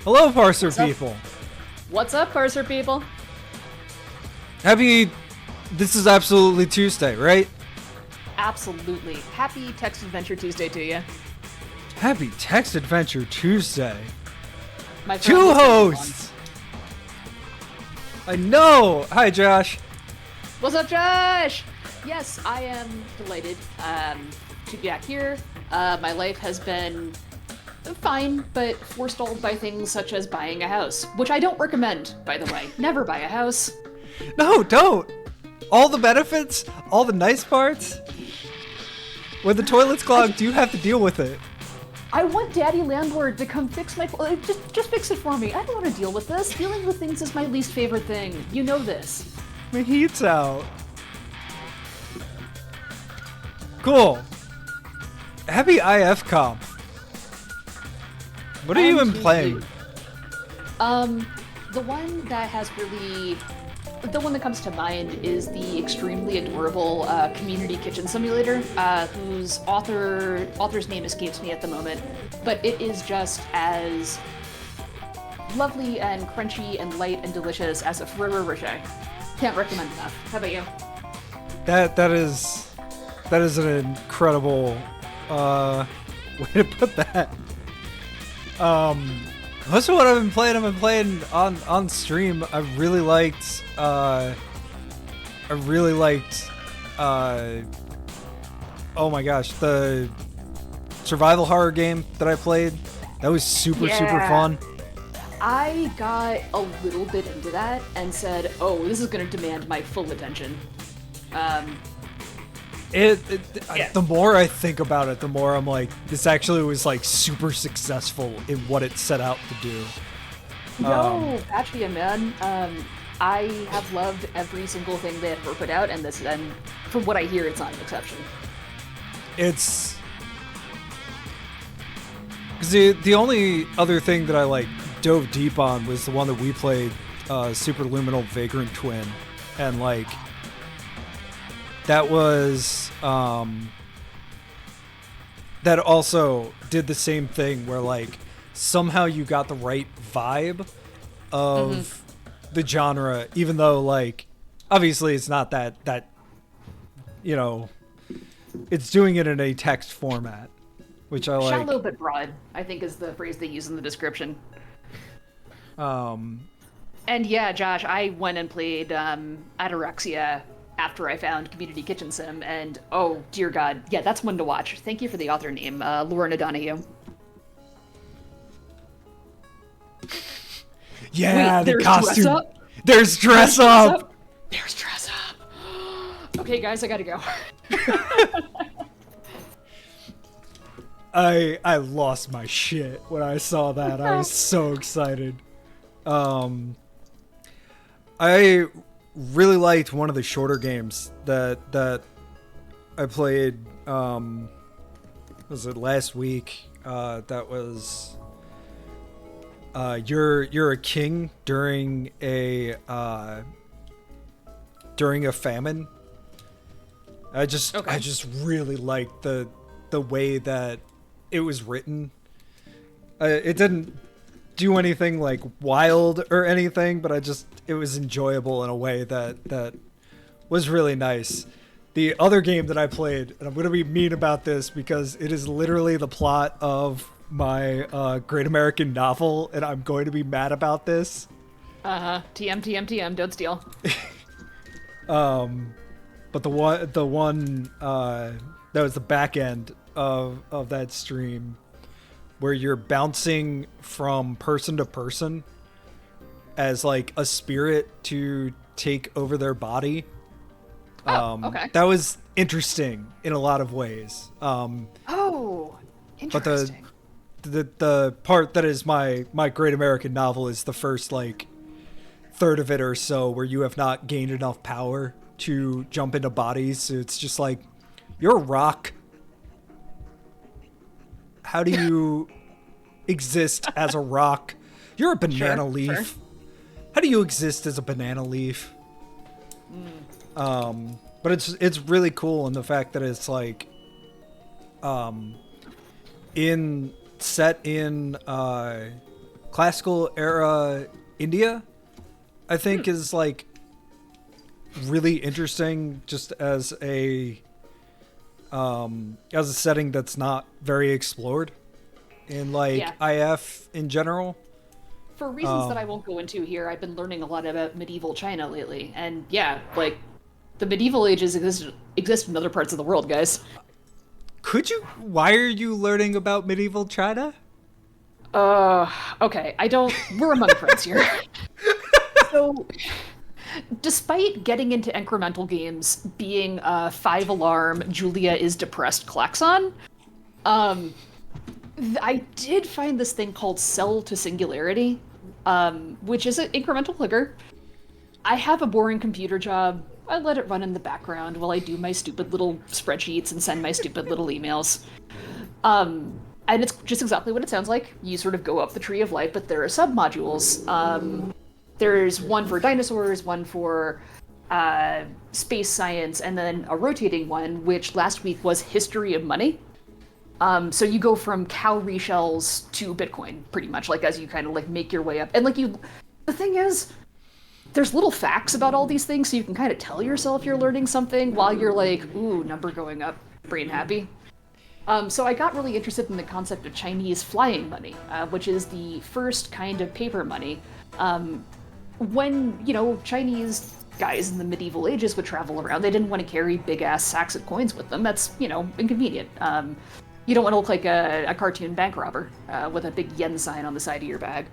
Hello, Parser people. What's up, Parser people? This is absolutely Tuesday, right? Absolutely. Happy Text Adventure Tuesday to you. Happy Text Adventure Tuesday. My Two hosts! I know! Hi, Josh. What's up, Josh? Yes, I am delighted to be back here. My life has been fine, but forestalled by things such as buying a house, which I don't recommend, by the way. Never buy a house. No, don't! All the benefits, all the nice parts. When the toilet's clogged, you have to deal with it. I want Daddy Landlord to come fix my... Just fix it for me. I don't want to deal with this. Dealing with things is my least favorite thing. You know this. The heat's out. Cool. Happy IFComp. What have you been playing? The one that has really... The one that comes to mind is the extremely adorable Community Kitchen Simulator, whose author's name escapes me at the moment, but it is just as lovely and crunchy and light and delicious as a Ferrero Rocher. Can't recommend enough. How about you? That is an incredible way to put that. Most of what I've been playing on stream. I really liked oh my gosh, the survival horror game that I played. That was super fun. I got a little bit into that and said, oh, this is going to demand my full attention. The more I think about it, the more I'm like, this actually was like super successful in what it set out to do. No, actually, man. I have loved every single thing they have ever put out, and from what I hear, it's not an exception. It's because the only other thing that I like dove deep on was the one that we played, Superluminal Vagrant Twin, and like that was that also did the same thing where like somehow you got the right vibe of the genre, even though like obviously it's not that you know, it's doing it in a text format, which I like. Shallow but broad, I think, is the phrase they use in the description. And yeah, Josh, I went and played Ataraxia after I found Community Kitchen Sim, and oh dear God, yeah, that's one to watch. Thank you for the author name, Lorna Donahue. Yeah, wait, the costume. Dress up? There's dress up. There's dress up. Okay, guys, I gotta go. I lost my shit when I saw that. I was so excited. I really liked one of the shorter games that I played. Was it last week? That was you're a king during a famine. I just really liked the way that it was written. It didn't do anything like wild or anything, but it was enjoyable in a way that was really nice. The other game that I played, and I'm going to be mean about this because it is literally the plot of my Great American Novel, and I'm going to be mad about this. TM, don't steal. But the one that was the back end of that stream, where you're bouncing from person to person as like a spirit to take over their body. Okay. That was interesting in a lot of ways. Interesting. But the part that is my Great American Novel is the first like third of it or so, where you have not gained enough power to jump into bodies. So it's just like, you're a rock. How do you exist as a rock? You're a banana leaf. Sure. How do you exist as a banana leaf? But it's really cool in the fact that it's like set in classical era India, I think is like really interesting just as a setting that's not very explored in like IF in general. For reasons that I won't go into here, I've been learning a lot about medieval China lately, and yeah, like the medieval ages exist in other parts of the world, guys. Why are you learning about medieval China? Okay, we're among friends here. So, despite getting into incremental games being a 5-alarm Julia is depressed klaxon, I did find this thing called Cell to Singularity, which is an incremental clicker. I have a boring computer job. I let it run in the background while I do my stupid little spreadsheets and send my stupid little emails. And it's just exactly what it sounds like. You sort of go up the tree of life, but there are sub-modules. There's one for dinosaurs, one for space science, and then a rotating one, which last week was history of money. So you go from cowrie shells to Bitcoin, pretty much, like as you kind of like make your way up. And like the thing is, there's little facts about all these things, so you can kind of tell yourself you're learning something while you're like, ooh, number going up, brain happy. So I got really interested in the concept of Chinese flying money, which is the first kind of paper money. When, Chinese guys in the medieval ages would travel around, they didn't want to carry big-ass sacks of coins with them. That's, inconvenient. You don't want to look like a cartoon bank robber with a big yen sign on the side of your bag.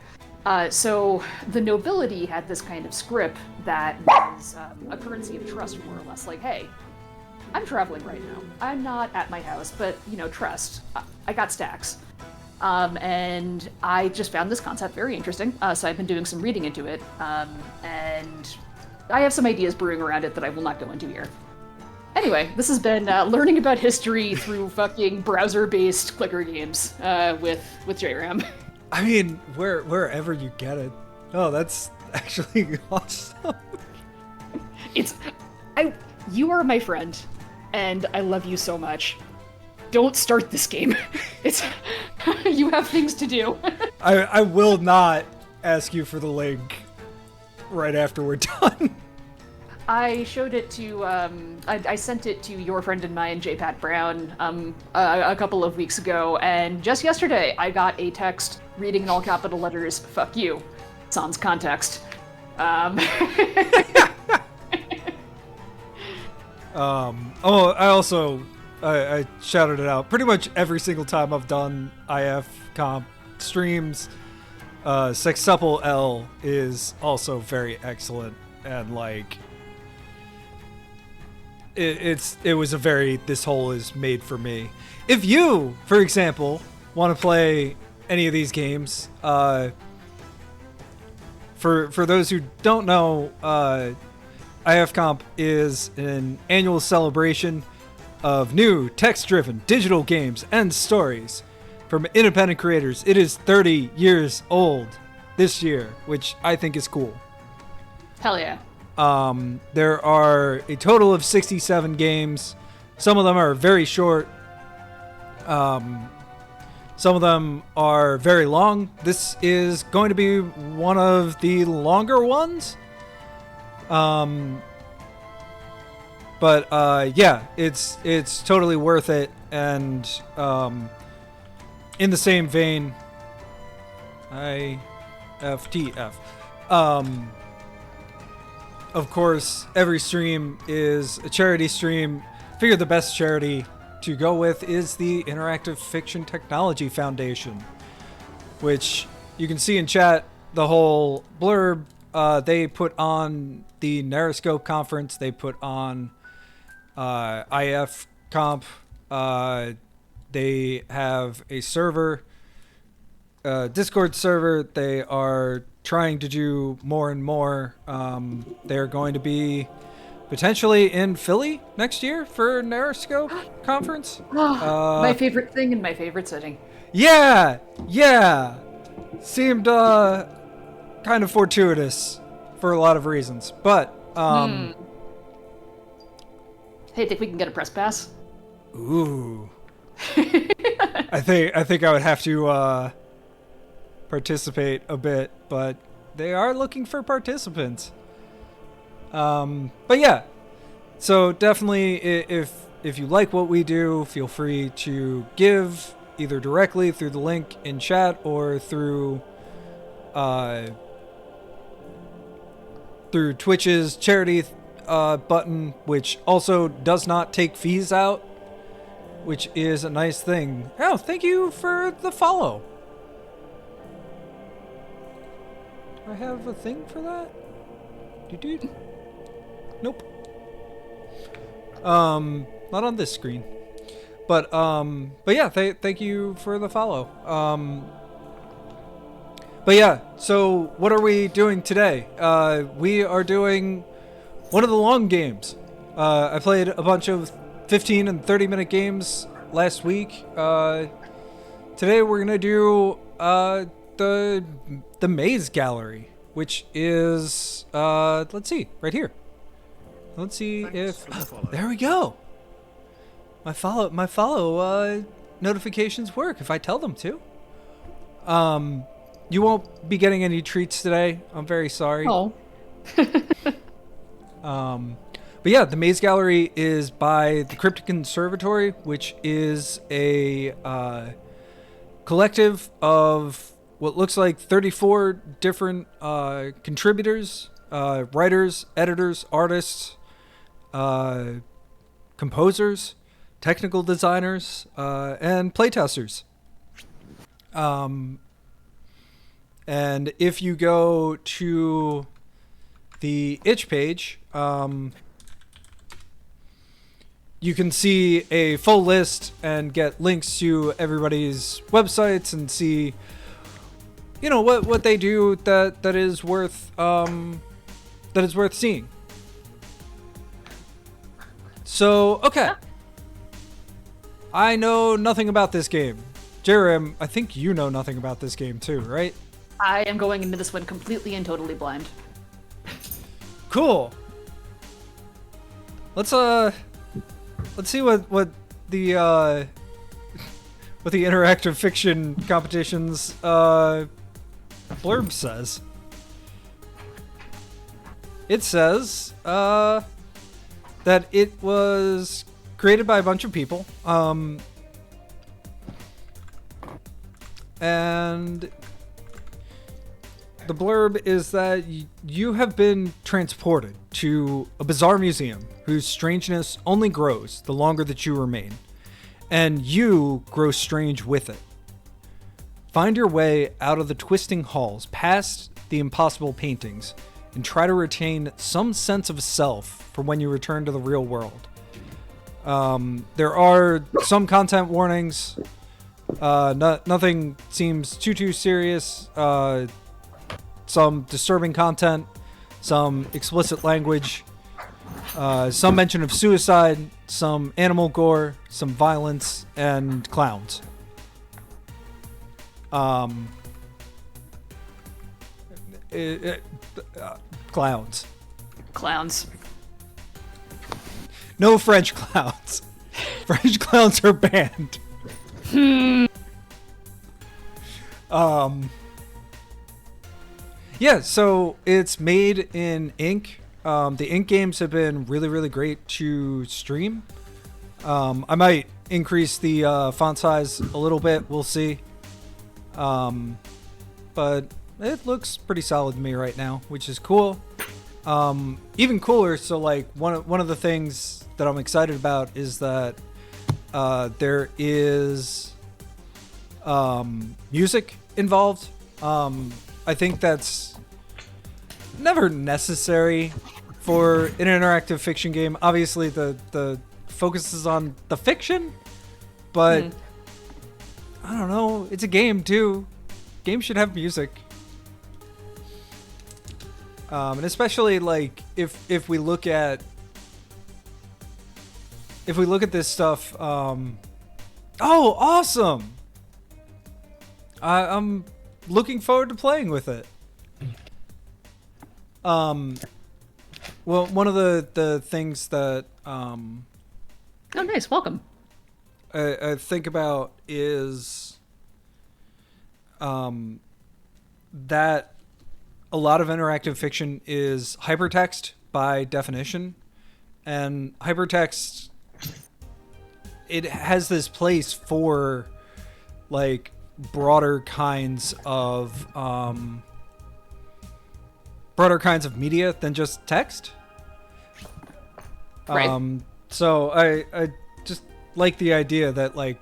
So the nobility had this kind of scrip that was a currency of trust, more or less. Like, hey, I'm traveling right now. I'm not at my house, but, trust. I got stacks. And I just found this concept very interesting, so I've been doing some reading into it, and I have some ideas brewing around it that I will not go into here. Anyway, this has been learning about history through fucking browser-based clicker games with JRAM. I mean, wherever you get it. Oh, that's actually awesome. You are my friend, and I love you so much. Don't start this game. You have things to do. I will not ask you for the link right after we're done. I showed it to, I sent it to your friend and mine, J. Pat Brown, a couple of weeks ago, and just yesterday I got a text reading in all capital letters, "Fuck you." Sans context. I shouted it out pretty much every single time I've done IFComp streams. Sextuple L is also very excellent, and like it was a very, this hole is made for me. If you, for example, want to play any of these games, for those who don't know, IFComp is an annual celebration of new text-driven digital games and stories from independent creators. It is 30 years old this year, which I think is cool. Hell yeah. There are a total of 67 games. Some of them are very short. Some of them are very long. This is going to be one of the longer ones. But yeah, it's totally worth it. And in the same vein, IFTF. Of course, every stream is a charity stream. Figure the best charity to go with is the Interactive Fiction Technology Foundation, which you can see in chat the whole blurb. They put on the Narrascope conference. They put on IFComp. They have a server, Discord server. They are trying to do more and more. They're going to be potentially in Philly next year for Narrascope conference. My favorite thing in my favorite setting. Yeah. Seemed kind of fortuitous for a lot of reasons, but Hey, think we can get a press pass? Ooh. I think I would have to participate a bit, but they are looking for participants. But yeah, so definitely if you like what we do, feel free to give either directly through the link in chat or through Twitch's charity button, which also does not take fees out, which is a nice thing. Oh, thank you for the follow. Do I have a thing for that? Dude. Nope. Not on this screen. But yeah, thank you for the follow. But yeah, so what are we doing today? We are doing one of the long games. I played a bunch of 15 and 30-minute games last week. Today we're gonna do the Maze Gallery, which is let's see, right here. Let's see if there we go. My follow notifications work if I tell them to. You won't be getting any treats today. I'm very sorry. Oh. But yeah, the Maze Gallery is by the Cryptic Conservatory, which is a collective of what looks like 34 different contributors, writers, editors, artists, composers, technical designers, and playtesters. And if you go to the itch page, you can see a full list and get links to everybody's websites and see, you know, what they do that is worth seeing. So, okay. I know nothing about this game. Jerem, I think you know nothing about this game too, right? I am going into this one completely and totally blind. Cool. Let's see what the interactive fiction competitions blurb says. It says that it was created by a bunch of people, and the blurb is that you have been transported to a bizarre museum whose strangeness only grows the longer that you remain, and you grow strange with it. Find your way out of the twisting halls, past the impossible paintings, and try to retain some sense of self for when you return to the real world. There are some content warnings. Nothing seems too serious. Some disturbing content, some explicit language, some mention of suicide, some animal gore, some violence, and clowns. Clowns. Clowns. No French clowns. French clowns are banned. Yeah, so it's made in Ink. The Ink games have been really great to stream. I might increase the font size a little bit. We'll see. But it looks pretty solid to me right now, which is cool. Even cooler, so like one of the things that I'm excited about is that there is music involved. I think that's never necessary for an interactive fiction game. Obviously, the focus is on the fiction, but I don't know. It's a game too. Games should have music, and especially like if we look at this stuff. Oh, awesome! I'm looking forward to playing with it. Well, one of the things that Oh, nice. Welcome. I think about is that a lot of interactive fiction is hypertext by definition, and hypertext, it has this place for like broader kinds of media than just text. Right. So I just like the idea that like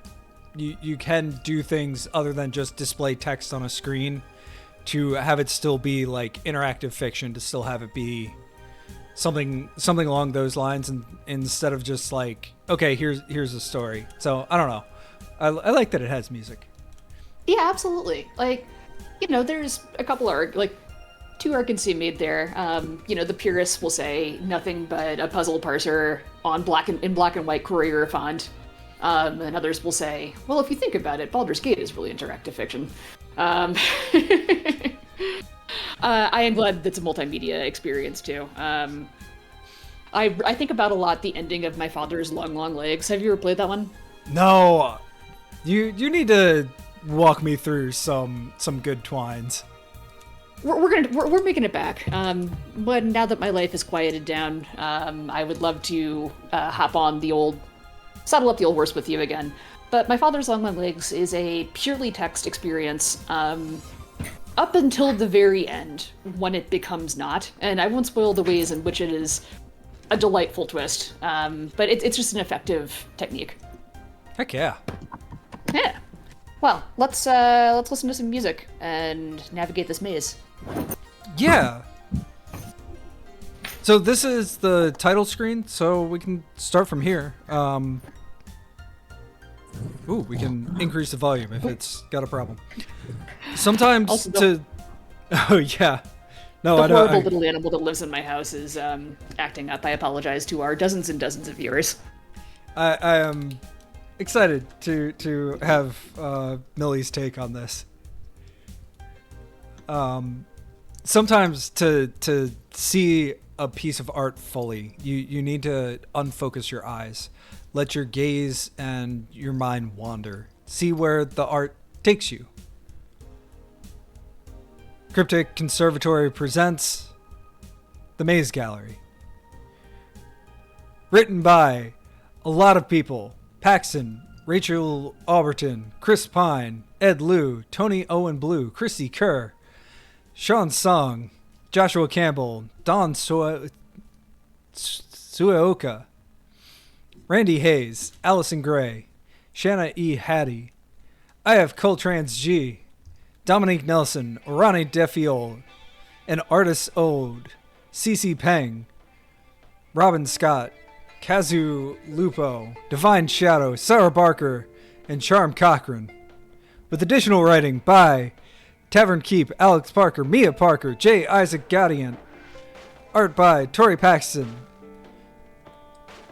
you can do things other than just display text on a screen to have it still be like interactive fiction, to still have it be something along those lines, and instead of just like, okay, here's a story. So I don't know. I like that it has music. Yeah, absolutely. Like, there's a couple two arguments to be made there. The purists will say nothing but a puzzle parser on in black and white Courier font. And others will say, well, if you think about it, Baldur's Gate is really interactive fiction. I am glad that's a multimedia experience too. I think about a lot the ending of My Father's Long Long Legs. Have you ever played that one? No. You need to walk me through some good twines. We're making it back. But now that my life is quieted down, I would love to saddle up the old horse with you again. But My Father's Long Long Legs is a purely text experience, up until the very end, when it becomes not. And I won't spoil the ways in which it is a delightful twist. But it's just an effective technique. Heck yeah. Yeah. Well, let's listen to some music and navigate this maze. Yeah. So this is the title screen, so we can start from here. We can increase the volume if it's got a problem. Sometimes Oh yeah. No, the I know. horrible little animal that lives in my house is acting up. I apologize to our dozens and dozens of viewers. I am excited to have Millie's take on this. Sometimes to see a piece of art fully, you need to unfocus your eyes. Let your gaze and your mind wander. See where the art takes you. Cryptic Conservatory presents The Maze Gallery. Written by a lot of people. Paxton, Rachel Alberton, Chris Pine, Ed Liu, Tony Owen Blue, Chrissy Kerr, Sean Song, Joshua Campbell, Don Sueoka, Randy Hayes, Allison Gray, Shanna E. Hattie, IFComp G, Dominique Nelson, Orani Defiol, An Artist's Ode, CC Peng, Robin Scott, Kazu Lupo, Divine Shadow, Sarah Barker, and Charm Cochran. With additional writing by Tavern Keep, Alex Parker, Mia Parker, J. Isaac Gaudiant. Art by Tori Paxton,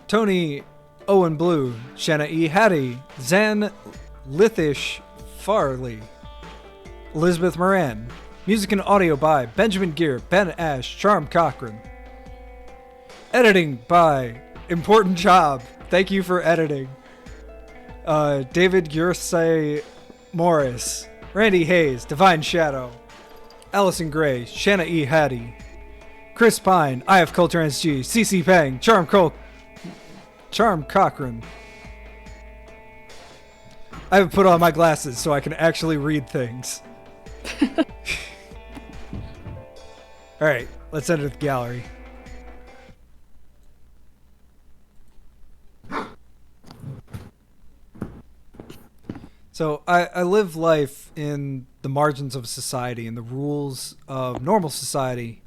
Tony Owen Blue, Shanna E. Hattie, Zan Lithish Farley, Elizabeth Moran. Music and audio by Benjamin Gear, Ben Ash, Charm Cochran. Editing by Important Job. Thank you for editing. David Yursay Morris, Randy Hayes, Divine Shadow, Allison Gray, Shanna E. Hattie, Chris Pine, IFComp G, CC Peng, Charm Cochran. I have put on my glasses so I can actually read things. Alright, let's enter the gallery. So I live life in the margins of society, and the rules of normal society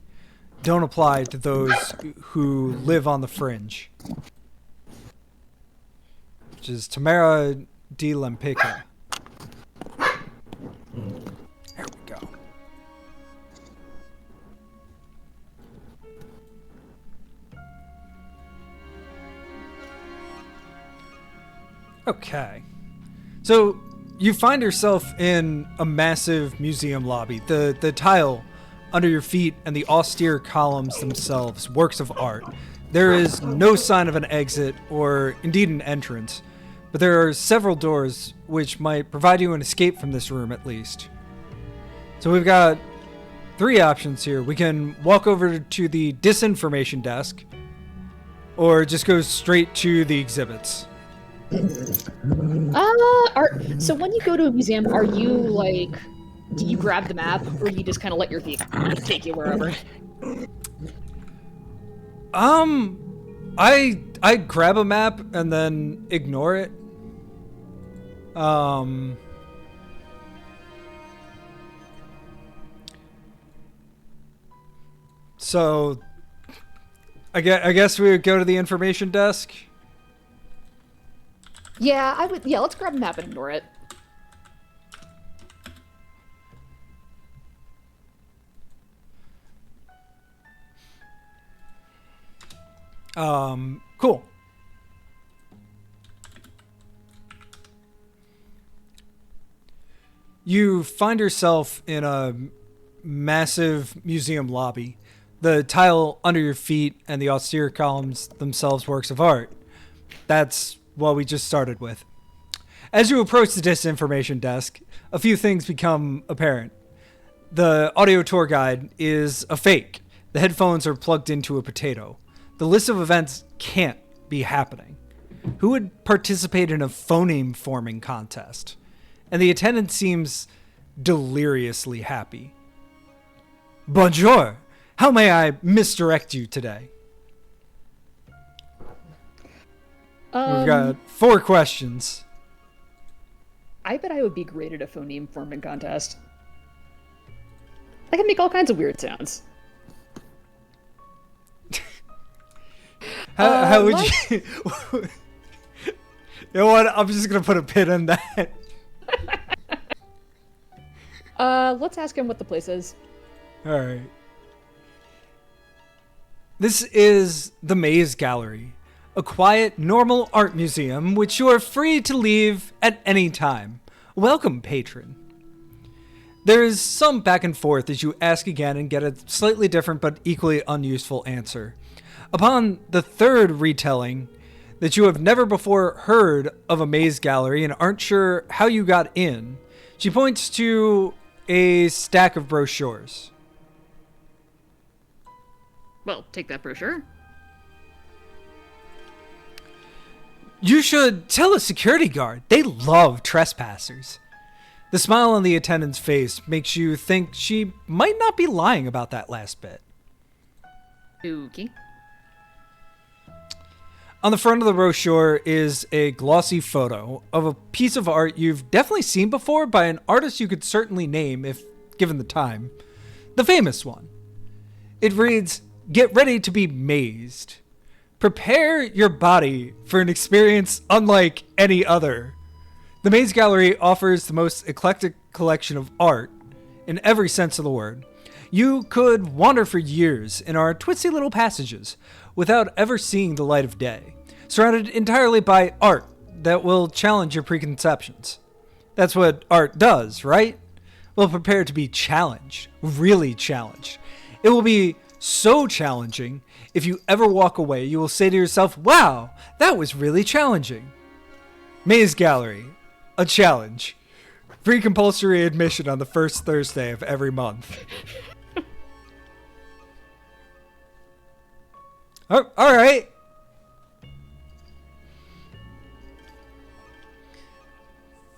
don't apply to those who live on the fringe. Which is Tamara D. Lempica. There we go. Okay. So you find yourself in a massive museum lobby. The tile under your feet and the austere columns themselves, works of art. There is no sign of an exit or indeed an entrance, but there are several doors which might provide you an escape from this room at least. So we've got three options here. We can walk over to the disinformation desk, or just go straight to the exhibits. So when you go to a museum, are you like, do you grab the map, or do you just kind of let your feet take you wherever? I grab a map and then ignore it. So I guess we would go to the information desk. Yeah, I would. Yeah, let's grab a map and ignore it. Cool. You find yourself in a massive museum lobby. The tile under your feet and the austere columns themselves works of art. That's what we just started with. As you approach the disinformation desk, a few things become apparent. The audio tour guide is a fake. The headphones are plugged into a potato. The list of events can't be happening. Who would participate in a phoneme forming contest? And the attendant seems deliriously happy. Bonjour! How may I misdirect you today? We've got 4 questions. I bet I would be great at a phoneme forming contest. I can make all kinds of weird sounds. How would you... You know what? I'm just going to put a pin in that. Let's ask him what the place is. All right. This is the Maze Gallery, a quiet, normal art museum which you are free to leave at any time. Welcome, patron. There is some back and forth as you ask again and get a slightly different but equally unuseful answer. Upon the third retelling, that you have never before heard of a maze gallery and aren't sure how you got in, she points to a stack of brochures. Well, take that brochure. You should tell a security guard. They love trespassers. The smile on the attendant's face makes you think she might not be lying about that last bit. Okay. On the front of the brochure is a glossy photo of a piece of art you've definitely seen before by an artist you could certainly name if given the time. The famous one. It reads, "Get ready to be mazed. Prepare your body for an experience unlike any other." The Maze Gallery offers the most eclectic collection of art in every sense of the word. You could wander for years in our twisty little passages without ever seeing the light of day, surrounded entirely by art that will challenge your preconceptions. That's what art does, right? Well, prepare to be challenged, really challenged. It will be so challenging, if you ever walk away, you will say to yourself, wow, that was really challenging. Maze Gallery, a challenge. Free compulsory admission on the first Thursday of every month. Oh, all right.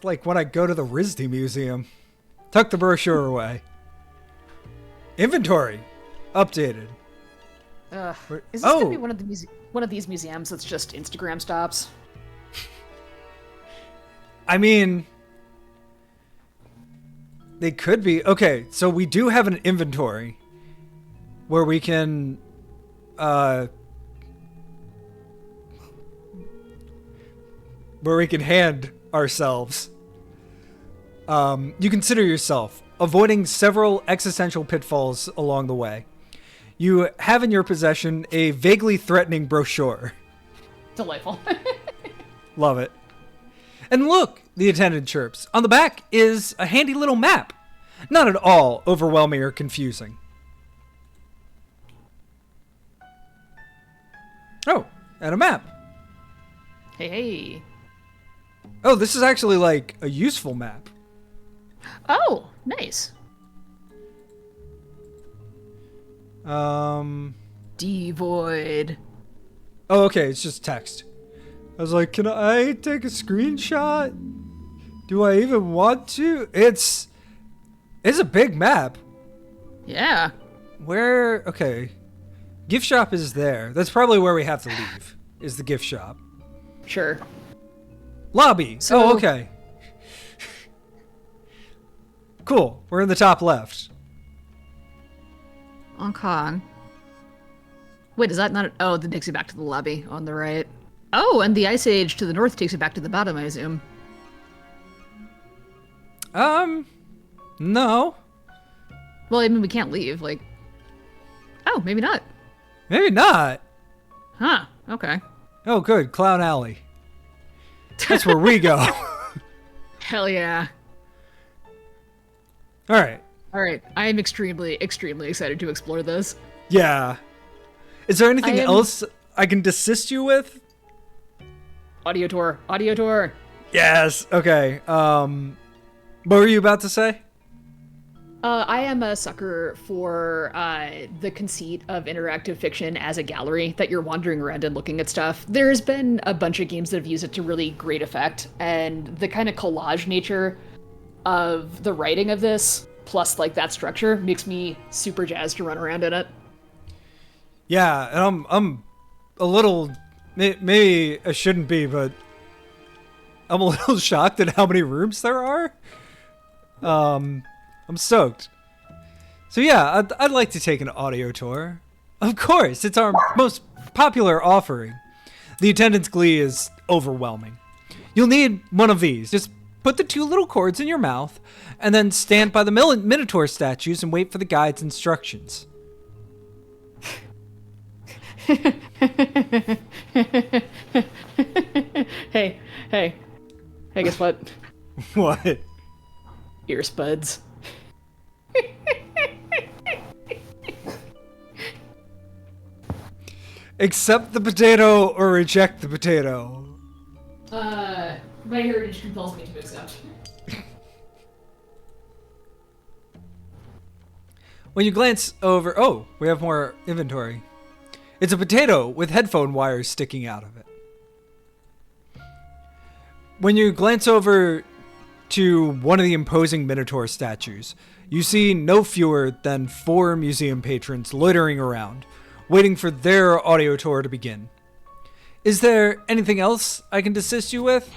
Like when I go to the RISD Museum. Tuck the brochure away. Inventory. Updated. Is this gonna be one of these museums that's just Instagram stops? I mean, they could be. Okay, so we do have an inventory where we can hand ourselves. You consider yourself avoiding several existential pitfalls along the way. You have in your possession a vaguely threatening brochure. Delightful. Love it. And look, the attendant chirps. On the back is a handy little map. Not at all overwhelming or confusing. Oh, and a map. Hey. Oh, this is actually like a useful map. Oh, nice. Devoid. Oh, okay, it's just text. I was like, can I take a screenshot? Do I even want to? It's a big map. Yeah. Where? Okay. Gift shop is there. That's probably where we have to leave, is the gift shop. Sure. Lobby. So, oh, okay. Cool. We're in the top left. Okay. Wait, is that not... Oh, that takes you back to the lobby on the right. Oh, and the Ice Age to the north takes you back to the bottom, I assume. No. Well, I mean, we can't leave, like... Oh, maybe not. Maybe not. Huh, okay. Oh, good. Clown Alley. That's where we go. Hell yeah. Alright. Alright, I am extremely, extremely excited to explore this. Yeah. Is there anything else I can assist you with? Audio tour. Audio tour. Yes. Okay. What were you about to say? I am a sucker for the conceit of interactive fiction as a gallery, that you're wandering around and looking at stuff. There's been a bunch of games that have used it to really great effect, and the kind of collage nature of the writing of this, plus like that structure, makes me super jazzed to run around in it. Yeah, and I'm a little, maybe I shouldn't be, but I'm a little shocked at how many rooms there are. I'm stoked. So yeah, I'd like to take an audio tour. Of course, it's our most popular offering. The attendance glee is overwhelming. You'll need one of these. Just put the 2 little cords in your mouth, and then stand by the Minotaur statues and wait for the guide's instructions. Hey, guess what? What? Ear spuds. Accept the potato or reject the potato. My heritage compels me to accept. When you glance over... Oh, we have more inventory. It's a potato with headphone wires sticking out of it. When you glance over to one of the imposing Minotaur statues, you see no fewer than 4 museum patrons loitering around, waiting for their audio tour to begin. Is there anything else I can assist you with?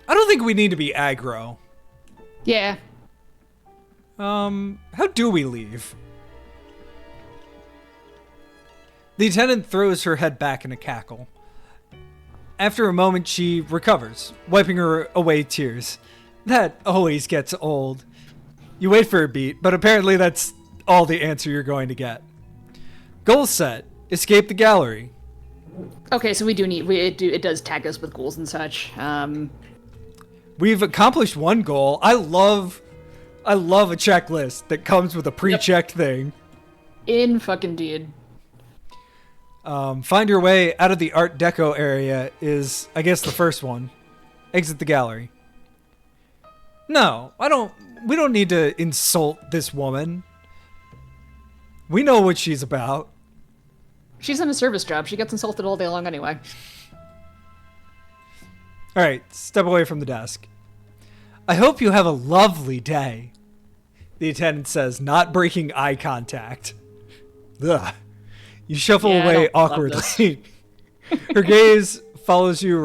I don't think we need to be aggro. Yeah. How do we leave? The attendant throws her head back in a cackle. After a moment, she recovers, wiping her away tears. That always gets old. You wait for a beat, but apparently that's all the answer you're going to get. Goal set. Escape the gallery. Okay, so we do need... It does tag us with goals and such. We've accomplished one goal. I love a checklist that comes with a pre-checked thing. In fucking deed. Find your way out of the Art Deco area is, I guess, the first one. Exit the gallery. No, we don't need to insult this woman. We know what she's about. She's in a service job. She gets insulted all day long anyway. Alright, step away from the desk. I hope you have a lovely day. The attendant says, not breaking eye contact. Ugh. You shuffle away awkwardly. Her gaze follows you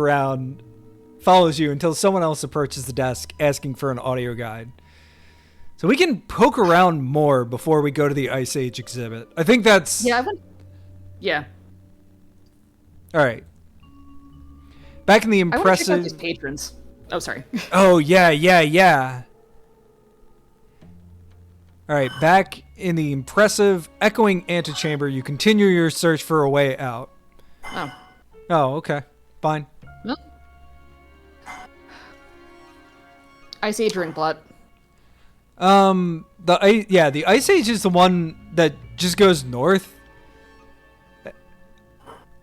until someone else approaches the desk asking for an audio guide. So we can poke around more before we go to the Ice Age exhibit. I think that's... Yeah. Alright. Back in the impressive... I want to check out these patrons. Oh, sorry. Oh, yeah. Alright, back in the impressive, echoing antechamber, you continue your search for a way out. Oh. Oh, okay. Fine. Well. Ice Age ring plot. The Ice Age is the one that just goes north.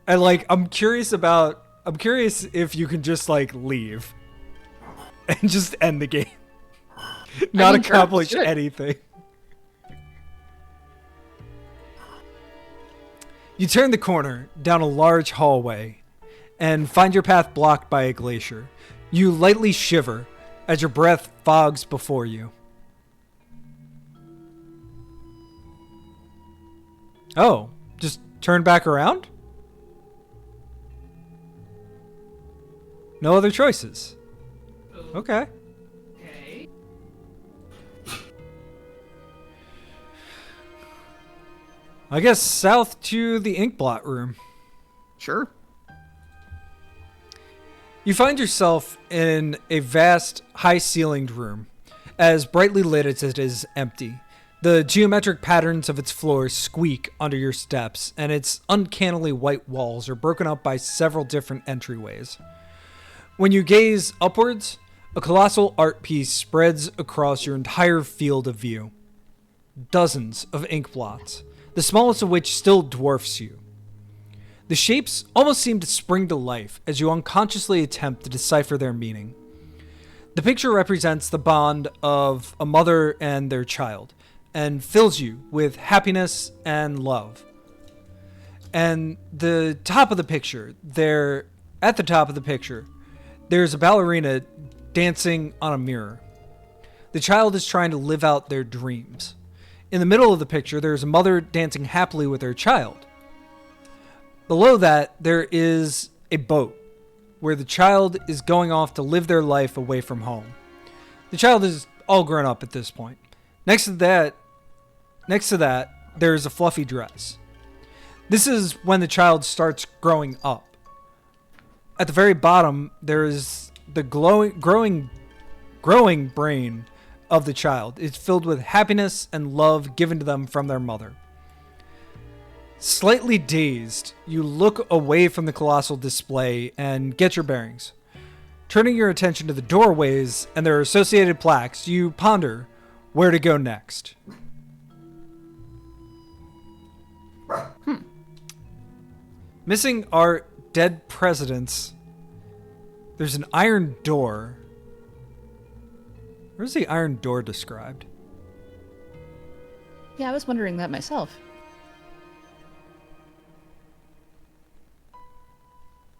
And, I'm curious if you can just, leave. And just end the game. Not accomplish anything. You turn the corner down a large hallway and find your path blocked by a glacier. You lightly shiver as your breath fogs before you. Oh, just turn back around? No other choices. Okay. I guess south to the Inkblot Room. Sure. You find yourself in a vast, high-ceilinged room, as brightly lit as it is empty. The geometric patterns of its floors squeak under your steps, and its uncannily white walls are broken up by several different entryways. When you gaze upwards, a colossal art piece spreads across your entire field of view. Dozens of ink blots, the smallest of which still dwarfs you. The shapes almost seem to spring to life as you unconsciously attempt to decipher their meaning. The picture represents the bond of a mother and their child, and fills you with happiness and love. And at the top of the picture, there's a ballerina dancing on a mirror. The child is trying to live out their dreams. In the middle of the picture, there's a mother dancing happily with her child. Below that, there is a boat where the child is going off to live their life away from home. The child is all grown up at this point. Next to that, there's a fluffy dress. This is when the child starts growing up. At the very bottom, there is the growing brain of the child. It's filled with happiness and love given to them from their mother. Slightly dazed, you look away from the colossal display and get your bearings. Turning your attention to the doorways and their associated plaques, you ponder where to go next. Missing art, dead presidents. There's an iron door. Where's the iron door described? Yeah, I was wondering that myself.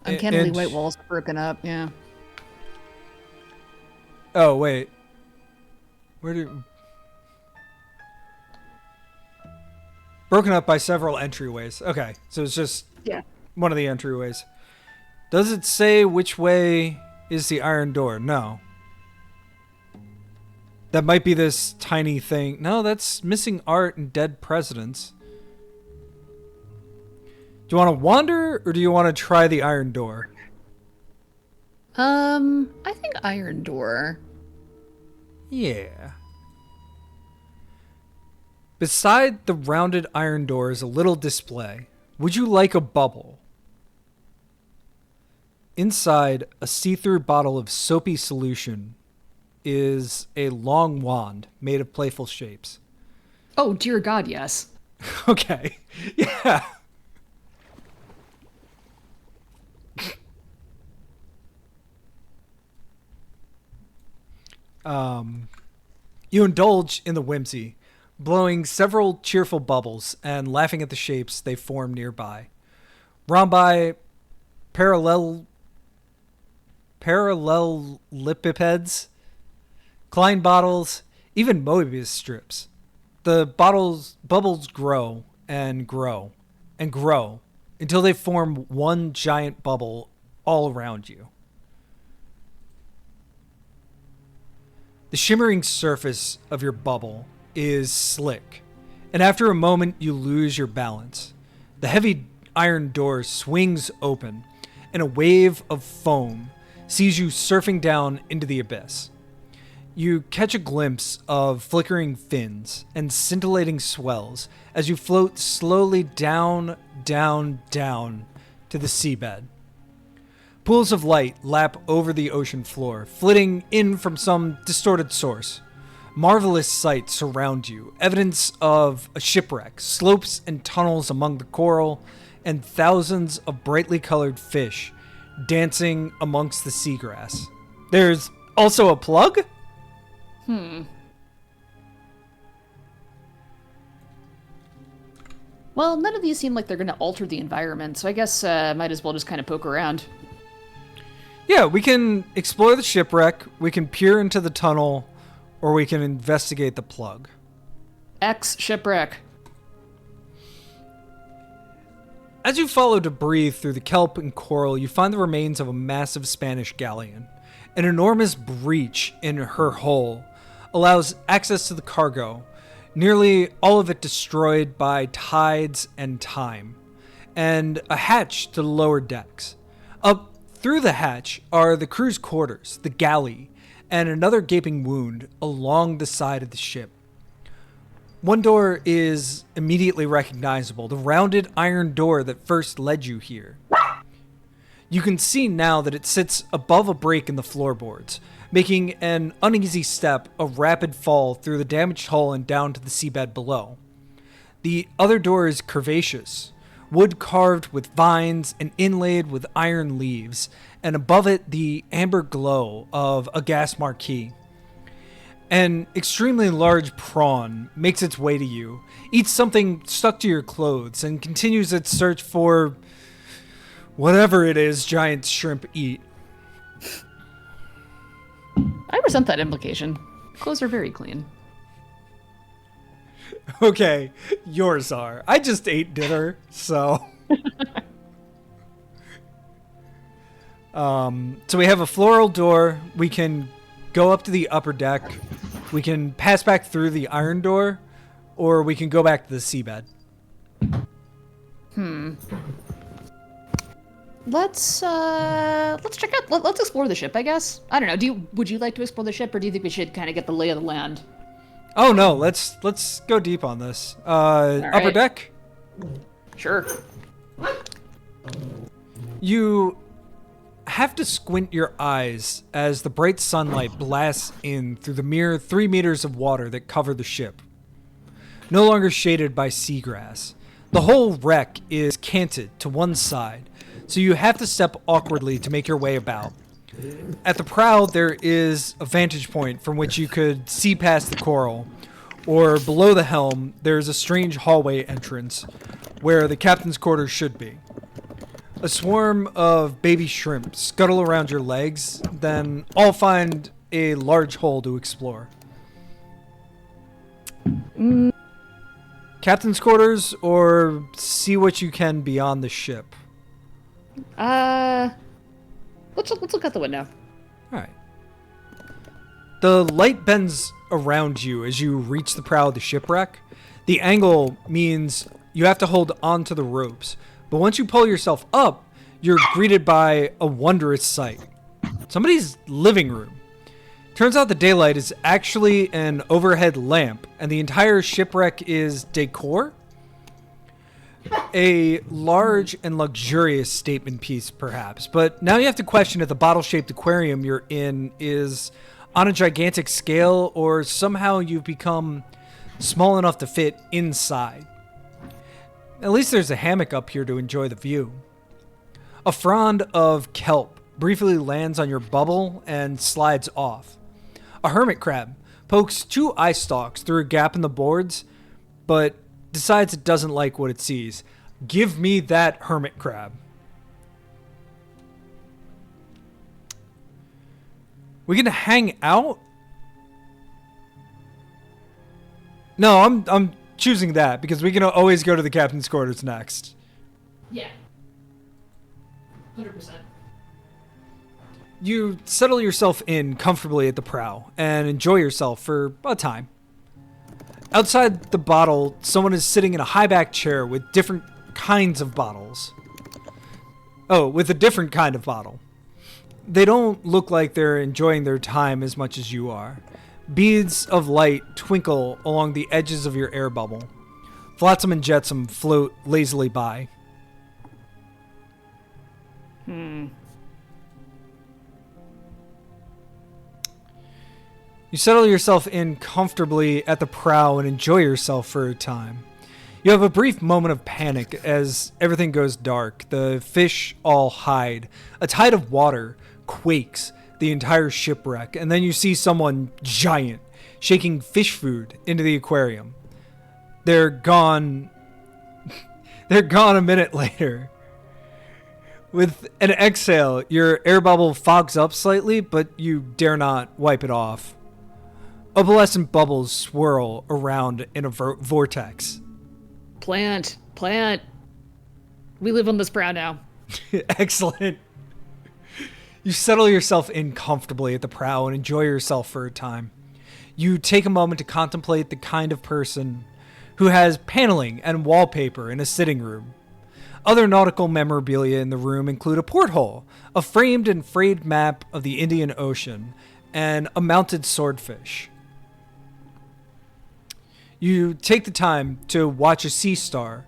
Uncannily white walls are broken up, yeah. Oh, wait. Broken up by several entryways. Okay, so it's just one of the entryways. Does it say which way is the iron door? No. That might be this tiny thing. No, that's missing art and dead presidents. Do you want to wander, or do you want to try the iron door? I think iron door. Yeah. Beside the rounded iron door is a little display. Would you like a bubble? Inside a see-through bottle of soapy solution is a long wand made of playful shapes. Oh, dear God, yes. Okay. Yeah. You indulge in the whimsy, blowing several cheerful bubbles and laughing at the shapes they form nearby. Rhombi, parallelipipeds, Klein bottles, even Mobius strips. The bubbles grow and grow and grow until they form one giant bubble all around you. The shimmering surface of your bubble is slick, and after a moment you lose your balance. The heavy iron door swings open, and a wave of foam sees you surfing down into the abyss. You catch a glimpse of flickering fins and scintillating swells as you float slowly down, down, down to the seabed. Pools of light lap over the ocean floor, flitting in from some distorted source. Marvelous sights surround you, evidence of a shipwreck, slopes and tunnels among the coral, and thousands of brightly colored fish dancing amongst the seagrass. There's also a plug? Well, none of these seem like they're going to alter the environment, so I guess might as well just kind of poke around. Yeah, we can explore the shipwreck, we can peer into the tunnel, or we can investigate the plug. X shipwreck. As you follow debris through the kelp and coral, you find the remains of a massive Spanish galleon. An enormous breach in her hull allows access to the cargo, nearly all of it destroyed by tides and time, and a hatch to the lower decks. Up through the hatch are the crew's quarters, the galley, and another gaping wound along the side of the ship. One door is immediately recognizable, the rounded iron door that first led you here. You can see now that it sits above a break in the floorboards, making an uneasy step a rapid fall through the damaged hull and down to the seabed below. The other door is curvaceous, wood carved with vines and inlaid with iron leaves, and above it the amber glow of a gas marquee. An extremely large prawn makes its way to you, eats something stuck to your clothes, and continues its search for whatever it is giant shrimp eat. I resent that implication. Clothes are very clean. Okay, yours are. I just ate dinner, so... So we have a floral door. We can go up to the upper deck. We can pass back through the iron door, or we can go back to the seabed. Let's check out. Let's explore the ship, I guess. I don't know. Would you like to explore the ship, or do you think we should kind of get the lay of the land? Oh no, let's go deep on this. right. Upper deck. Sure. You have to squint your eyes as the bright sunlight blasts in through the mere 3 meters of water that cover the ship. No longer shaded by seagrass. The whole wreck is canted to one side, so you have to step awkwardly to make your way about. At the prow, there is a vantage point from which you could see past the coral, or below the helm, there's a strange hallway entrance where the captain's quarters should be. A swarm of baby shrimp scuttle around your legs, then all find a large hole to explore. Captain's quarters, or see what you can beyond the ship? Let's look out the window. All right. The light bends around you as you reach the prow of the shipwreck. The angle means you have to hold on to the ropes, but once you pull yourself up, you're greeted by a wondrous sight. Somebody's living room. Turns out the daylight is actually an overhead lamp, and the entire shipwreck is decor. A large and luxurious statement piece, perhaps, but now you have to question if the bottle-shaped aquarium you're in is on a gigantic scale, or somehow you've become small enough to fit inside. At least there's a hammock up here to enjoy the view. A frond of kelp briefly lands on your bubble and slides off. A hermit crab pokes 2 eye stalks through a gap in the boards, but decides it doesn't like what it sees. Give me that hermit crab. We can hang out? No, I'm choosing that because we can always go to the captain's quarters next. Yeah. 100%. You settle yourself in comfortably at the prow and enjoy yourself for a time. Outside the bottle, someone is sitting in a high-back chair with different kinds of bottles. Oh, with a different kind of bottle. They don't look like they're enjoying their time as much as you are. Beads of light twinkle along the edges of your air bubble. Flotsam and jetsam float lazily by. You settle yourself in comfortably at the prow and enjoy yourself for a time. You have a brief moment of panic as everything goes dark. The fish all hide. A tide of water quakes the entire shipwreck, and then you see someone giant shaking fish food into the aquarium. They're gone They're gone a minute later. With an exhale, your air bubble fogs up slightly, but you dare not wipe it off. Opalescent bubbles swirl around in a vortex. Plant. We live on this brow now. Excellent. You settle yourself in comfortably at the prow and enjoy yourself for a time. You take a moment to contemplate the kind of person who has paneling and wallpaper in a sitting room. Other nautical memorabilia in the room include a porthole, a framed and frayed map of the Indian Ocean, and a mounted swordfish. You take the time to watch a sea star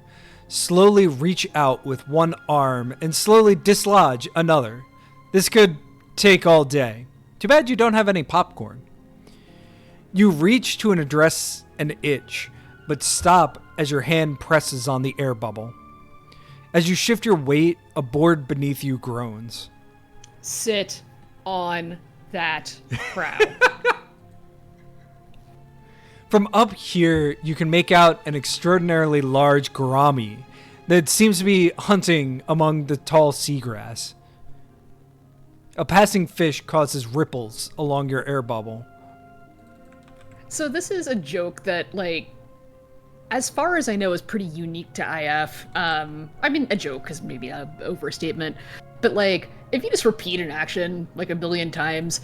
slowly reach out with one arm and slowly dislodge another. This could take all day. Too bad you don't have any popcorn. You reach to address an itch, but stop as your hand presses on the air bubble. As you shift your weight, a board beneath you groans. Sit on that prow. From up here, you can make out an extraordinarily large gourami that seems to be hunting among the tall seagrass. A passing fish causes ripples along your air bubble. So this is a joke that, like, as far as I know, is pretty unique to IF. I mean, a joke is maybe an overstatement, but, like, if you just repeat an action, like, a billion times,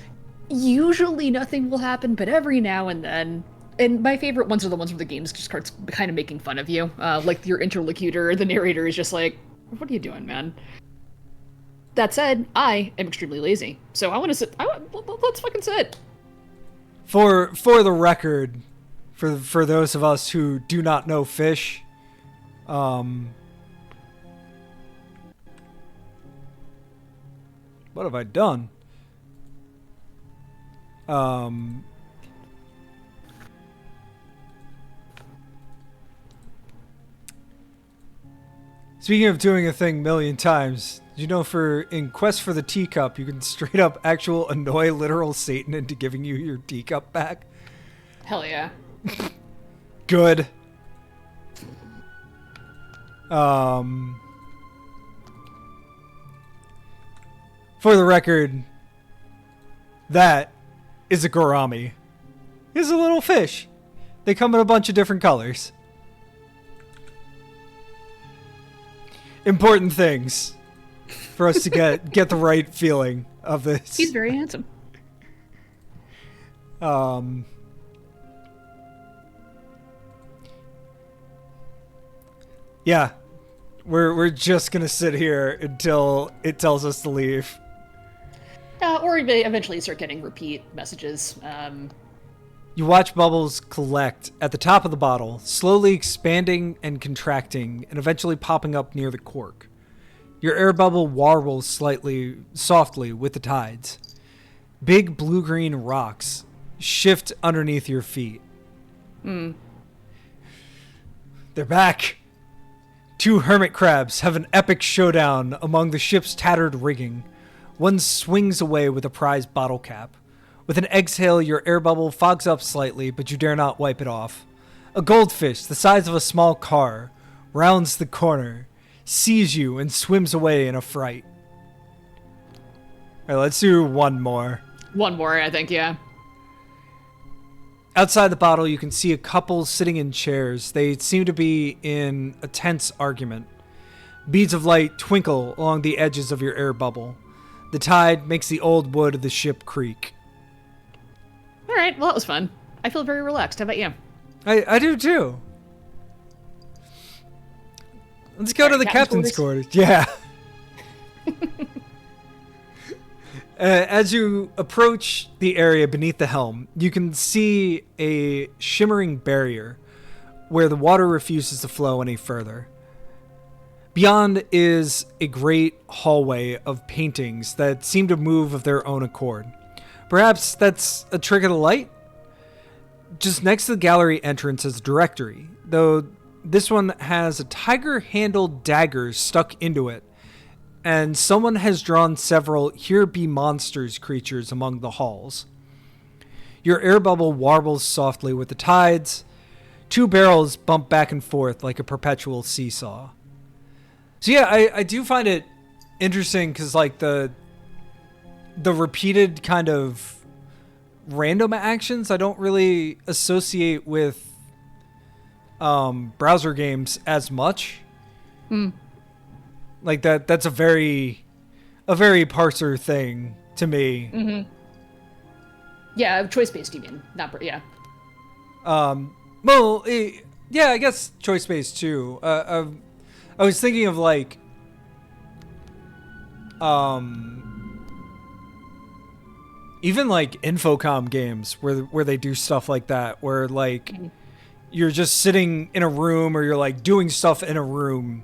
usually nothing will happen, but every now and then. And my favorite ones are the ones where the game just starts kind of making fun of you. Like, your interlocutor, the narrator, is just like, what are you doing, man? That said, I am extremely lazy, so I want to sit. Let's fucking sit. For the record, for those of us who do not know fish, what have I done? Speaking of doing a thing a million times, you know, in Quest for the Teacup, you can straight up actual annoy literal Satan into giving you your teacup back. Hell yeah. Good. For the record, that is a gourami. It's a little fish. They come in a bunch of different colors. Important things for us to get the right feeling of this. He's very handsome. Yeah. We're just gonna sit here until it tells us to leave. Or eventually start getting repeat messages. You watch bubbles collect at the top of the bottle, slowly expanding and contracting, and eventually popping up near the cork. Your air bubble warbles softly with the tides. Big blue-green rocks shift underneath your feet. They're back! 2 hermit crabs have an epic showdown among the ship's tattered rigging. One swings away with a prized bottle cap. With an exhale, your air bubble fogs up slightly, but you dare not wipe it off. A goldfish, the size of a small car, rounds the corner, sees you, and swims away in a fright. Alright, let's do one more. One more, I think, yeah. Outside the bottle, you can see a couple sitting in chairs. They seem to be in a tense argument. Beads of light twinkle along the edges of your air bubble. The tide makes the old wood of the ship creak. All right, well, that was fun. I feel very relaxed. How about you? I do too. Let's go to the captain's quarters. Yeah. As you approach the area beneath the helm, you can see a shimmering barrier where the water refuses to flow any further. Beyond is a great hallway of paintings that seem to move of their own accord. Perhaps that's a trick of the light? Just next to the gallery entrance is a directory, though this one has a tiger-handled dagger stuck into it, and someone has drawn several "Here Be Monsters" creatures among the halls. Your air bubble warbles softly with the tides. 2 barrels bump back and forth like a perpetual seesaw. So yeah, I do find it interesting because like the repeated kind of random actions I don't really associate with browser games as much. Like that's a very Parser thing to me. Mm-hmm. Yeah, choice-based, you mean? Not, yeah. Well, yeah, I guess choice-based too. I was thinking of like, even like InfoComm games where they do stuff like that, where like you're just sitting in a room or you're like doing stuff in a room,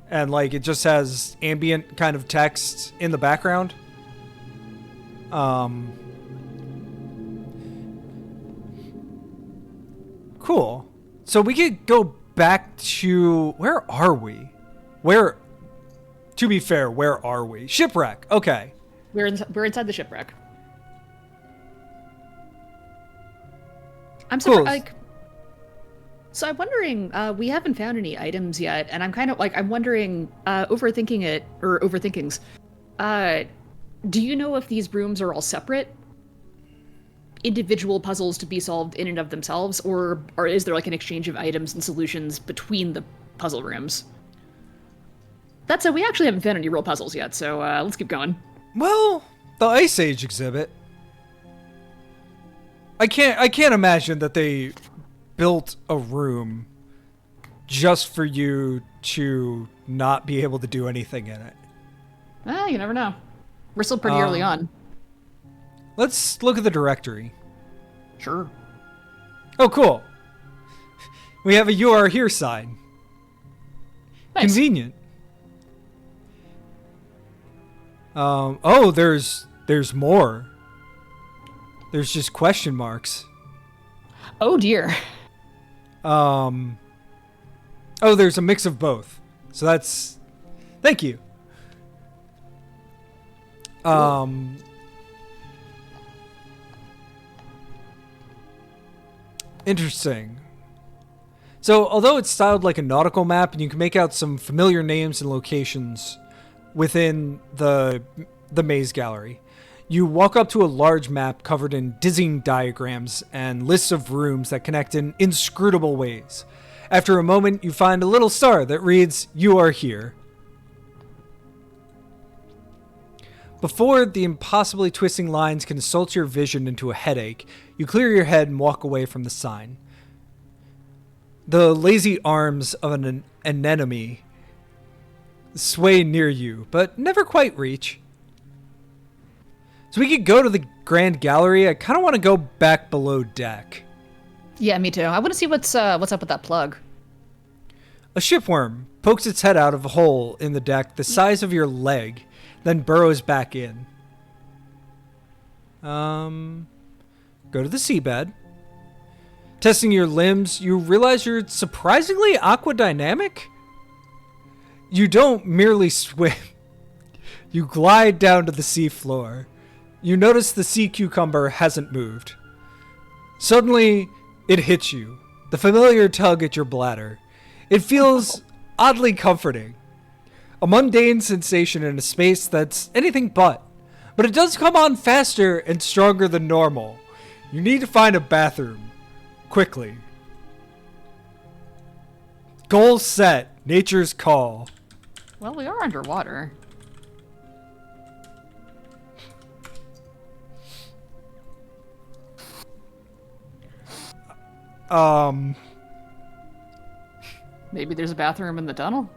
and like it just has ambient kind of text in the background. Cool. So we could go back to... Where are we? To be fair, where are we? Shipwreck. Okay. We're inside the shipwreck. I'm surprised. Cool. Like, so I'm wondering. We haven't found any items yet, and I'm kind of like I'm wondering. Overthinking it or overthinkings. Do you know if these rooms are all separate? Individual puzzles to be solved in and of themselves, or is there like an exchange of items and solutions between the puzzle rooms? That said, we actually haven't found any real puzzles yet, so let's keep going. Well, the Ice Age exhibit. I can't imagine that they built a room just for you to not be able to do anything in it. Well, you never know. We're still pretty early on. Let's look at the directory. Sure. Oh, cool. We have a "You Are Here" sign. Nice. Convenient. Oh, there's more. There's just question marks. Oh dear. Oh, there's a mix of both. So that's... Thank you. Interesting. So, although it's styled like a nautical map, and you can make out some familiar names and locations within the maze gallery, you walk up to a large map covered in dizzying diagrams and lists of rooms that connect in inscrutable ways. After a moment, you find a little star that reads, "You are here." Before the impossibly twisting lines can insult your vision into a headache, you clear your head and walk away from the sign. The lazy arms of an anemone sway near you, but never quite reach. So we could go to the Grand Gallery. I kind of want to go back below deck. Yeah, me too. I want to see what's up with that plug. A shipworm pokes its head out of a hole in the deck the size of your leg, then burrows back in. Go to the seabed. Testing your limbs, you realize you're surprisingly aquadynamic. You don't merely swim. You glide down to the seafloor. You notice the sea cucumber hasn't moved. Suddenly, it hits you. The familiar tug at your bladder. It feels oddly comforting. A mundane sensation in a space that's anything but it does come on faster and stronger than normal. You need to find a bathroom. Quickly. Goal set. Nature's call. Well, we are underwater. Maybe there's a bathroom in the tunnel?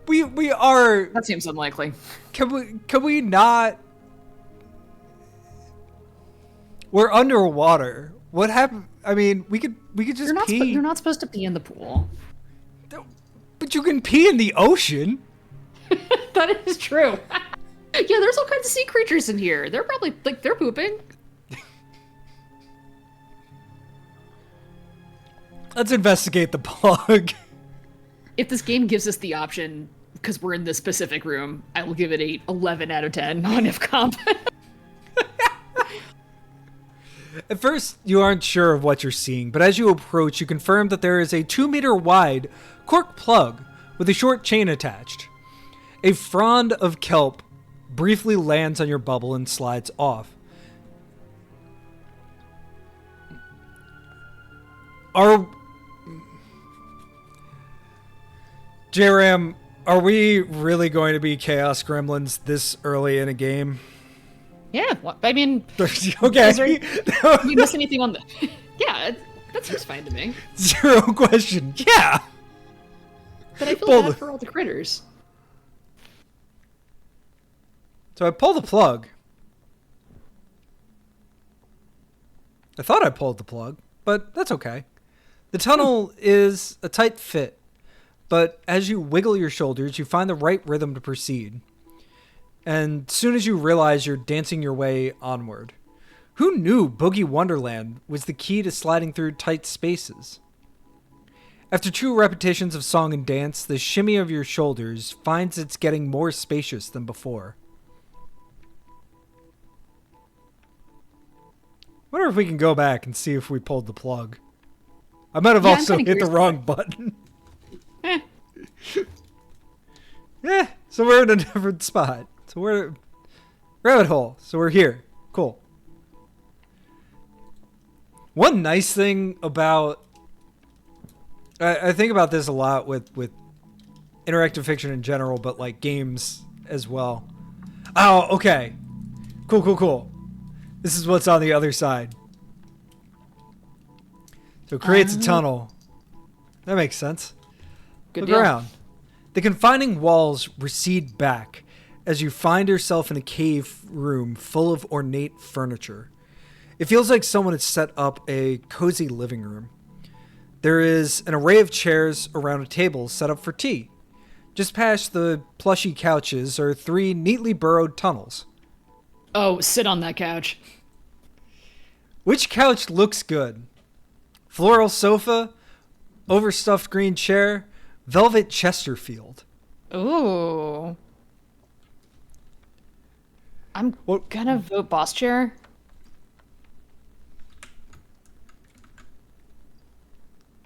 We are... That seems unlikely. Can we not... We're underwater. What happened? I mean, we could just pee. You're not supposed to pee in the pool. But you can pee in the ocean. That is true. Yeah, there's all kinds of sea creatures in here. They're probably, like, they're pooping. Let's investigate the plug. If this game gives us the option, because we're in this specific room, I will give it a 11 out of 10 on IFComp. At first, you aren't sure of what you're seeing, but as you approach, you confirm that there is a 2-meter wide cork plug with a short chain attached. A frond of kelp briefly lands on your bubble and slides off. J-Ram, are we really going to be Chaos Gremlins this early in a game? Yeah, I mean... Okay. Did we miss anything on the... Yeah, that seems fine to me. Zero question. Yeah! But I feel bad for all the critters. So I pull the plug. I thought I pulled the plug, but that's okay. The tunnel is a tight fit, but as you wiggle your shoulders, you find the right rhythm to proceed. And soon as you realize you're dancing your way onward. Who knew Boogie Wonderland was the key to sliding through tight spaces? After 2 repetitions of song and dance, the shimmy of your shoulders finds it's getting more spacious than before. Wonder if we can go back and see if we pulled the plug. I might have also hit the wrong button. Yeah, so we're in a different spot. So we're... Rabbit hole. So we're here. Cool. One nice thing about... I think about this a lot with interactive fiction in general, but like games as well. Oh, okay. Cool. This is what's on the other side. So it creates a tunnel. That makes sense. Good Look around. The confining walls recede back as you find yourself in a cave room full of ornate furniture. It feels like someone has set up a cozy living room. There is an array of chairs around a table set up for tea. Just past the plushy couches are 3 neatly burrowed tunnels. Oh, sit on that couch. Which couch looks good? Floral sofa, overstuffed green chair, velvet Chesterfield. Ooh. I'm gonna vote boss chair.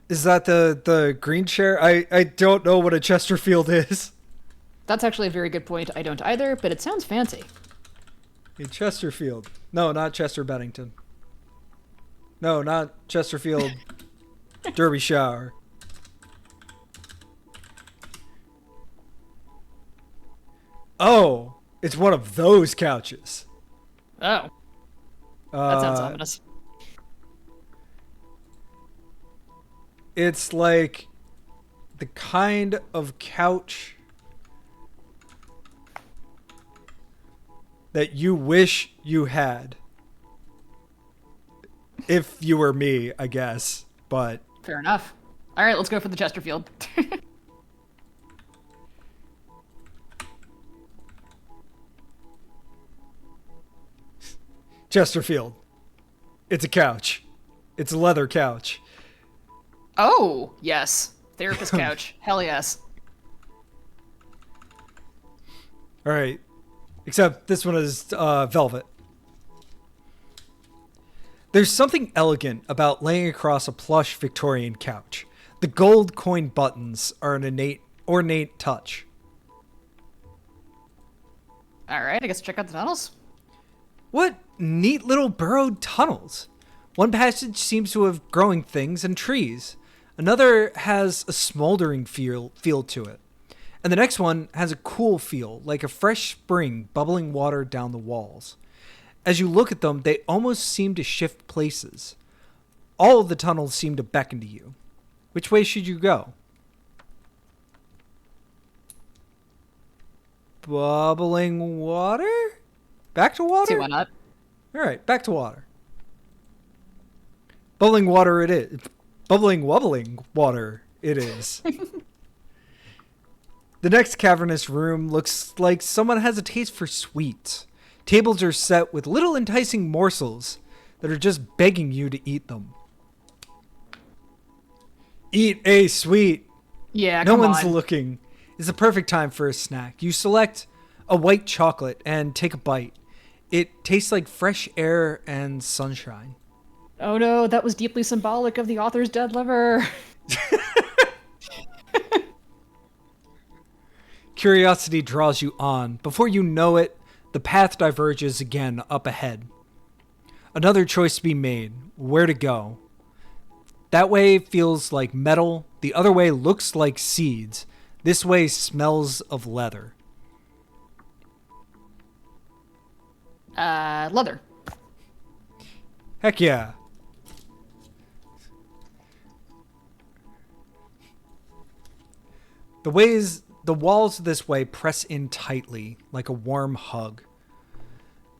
Is that the green chair? I don't know what a Chesterfield is. That's actually a very good point. I don't either, but it sounds fancy. A Chesterfield. No, not Chester Bennington. No, not Chesterfield Derbyshire. Oh, it's one of those couches. Oh. That sounds ominous. It's like the kind of couch that you wish you had. If you were me, I guess. But fair enough. All right, let's go for the Chesterfield. Chesterfield. It's a couch. It's a leather couch. Oh, yes. Therapist couch. Hell yes. All right. Except this one is velvet. There's something elegant about laying across a plush Victorian couch. The gold coin buttons are an ornate touch. All right, I guess check out the tunnels. What neat little burrowed tunnels. One passage seems to have growing things and trees. Another has a smoldering feel to it. And the next one has a cool feel, like a fresh spring bubbling water down the walls. As you look at them, they almost seem to shift places. All of the tunnels seem to beckon to you. Which way should you go? Bubbling water? Back to water? See, why not? All right, back to water. Bubbling water it is. Bubbling, wobbling water it is. The next cavernous room looks like someone has a taste for sweets. Tables are set with little enticing morsels that are just begging you to eat them. Eat a sweet. Yeah, no come one's on. looking. It's the perfect time for a snack. You select a white chocolate and take a bite. It tastes like fresh air and sunshine. Oh no, that was deeply symbolic of the author's dead lover. Curiosity draws you on. Before you know it, the path diverges again up ahead. Another choice to be made. Where to go? That way feels like metal. The other way looks like seeds. This way smells of leather. Leather. Heck yeah. The walls of this way press in tightly, like a warm hug.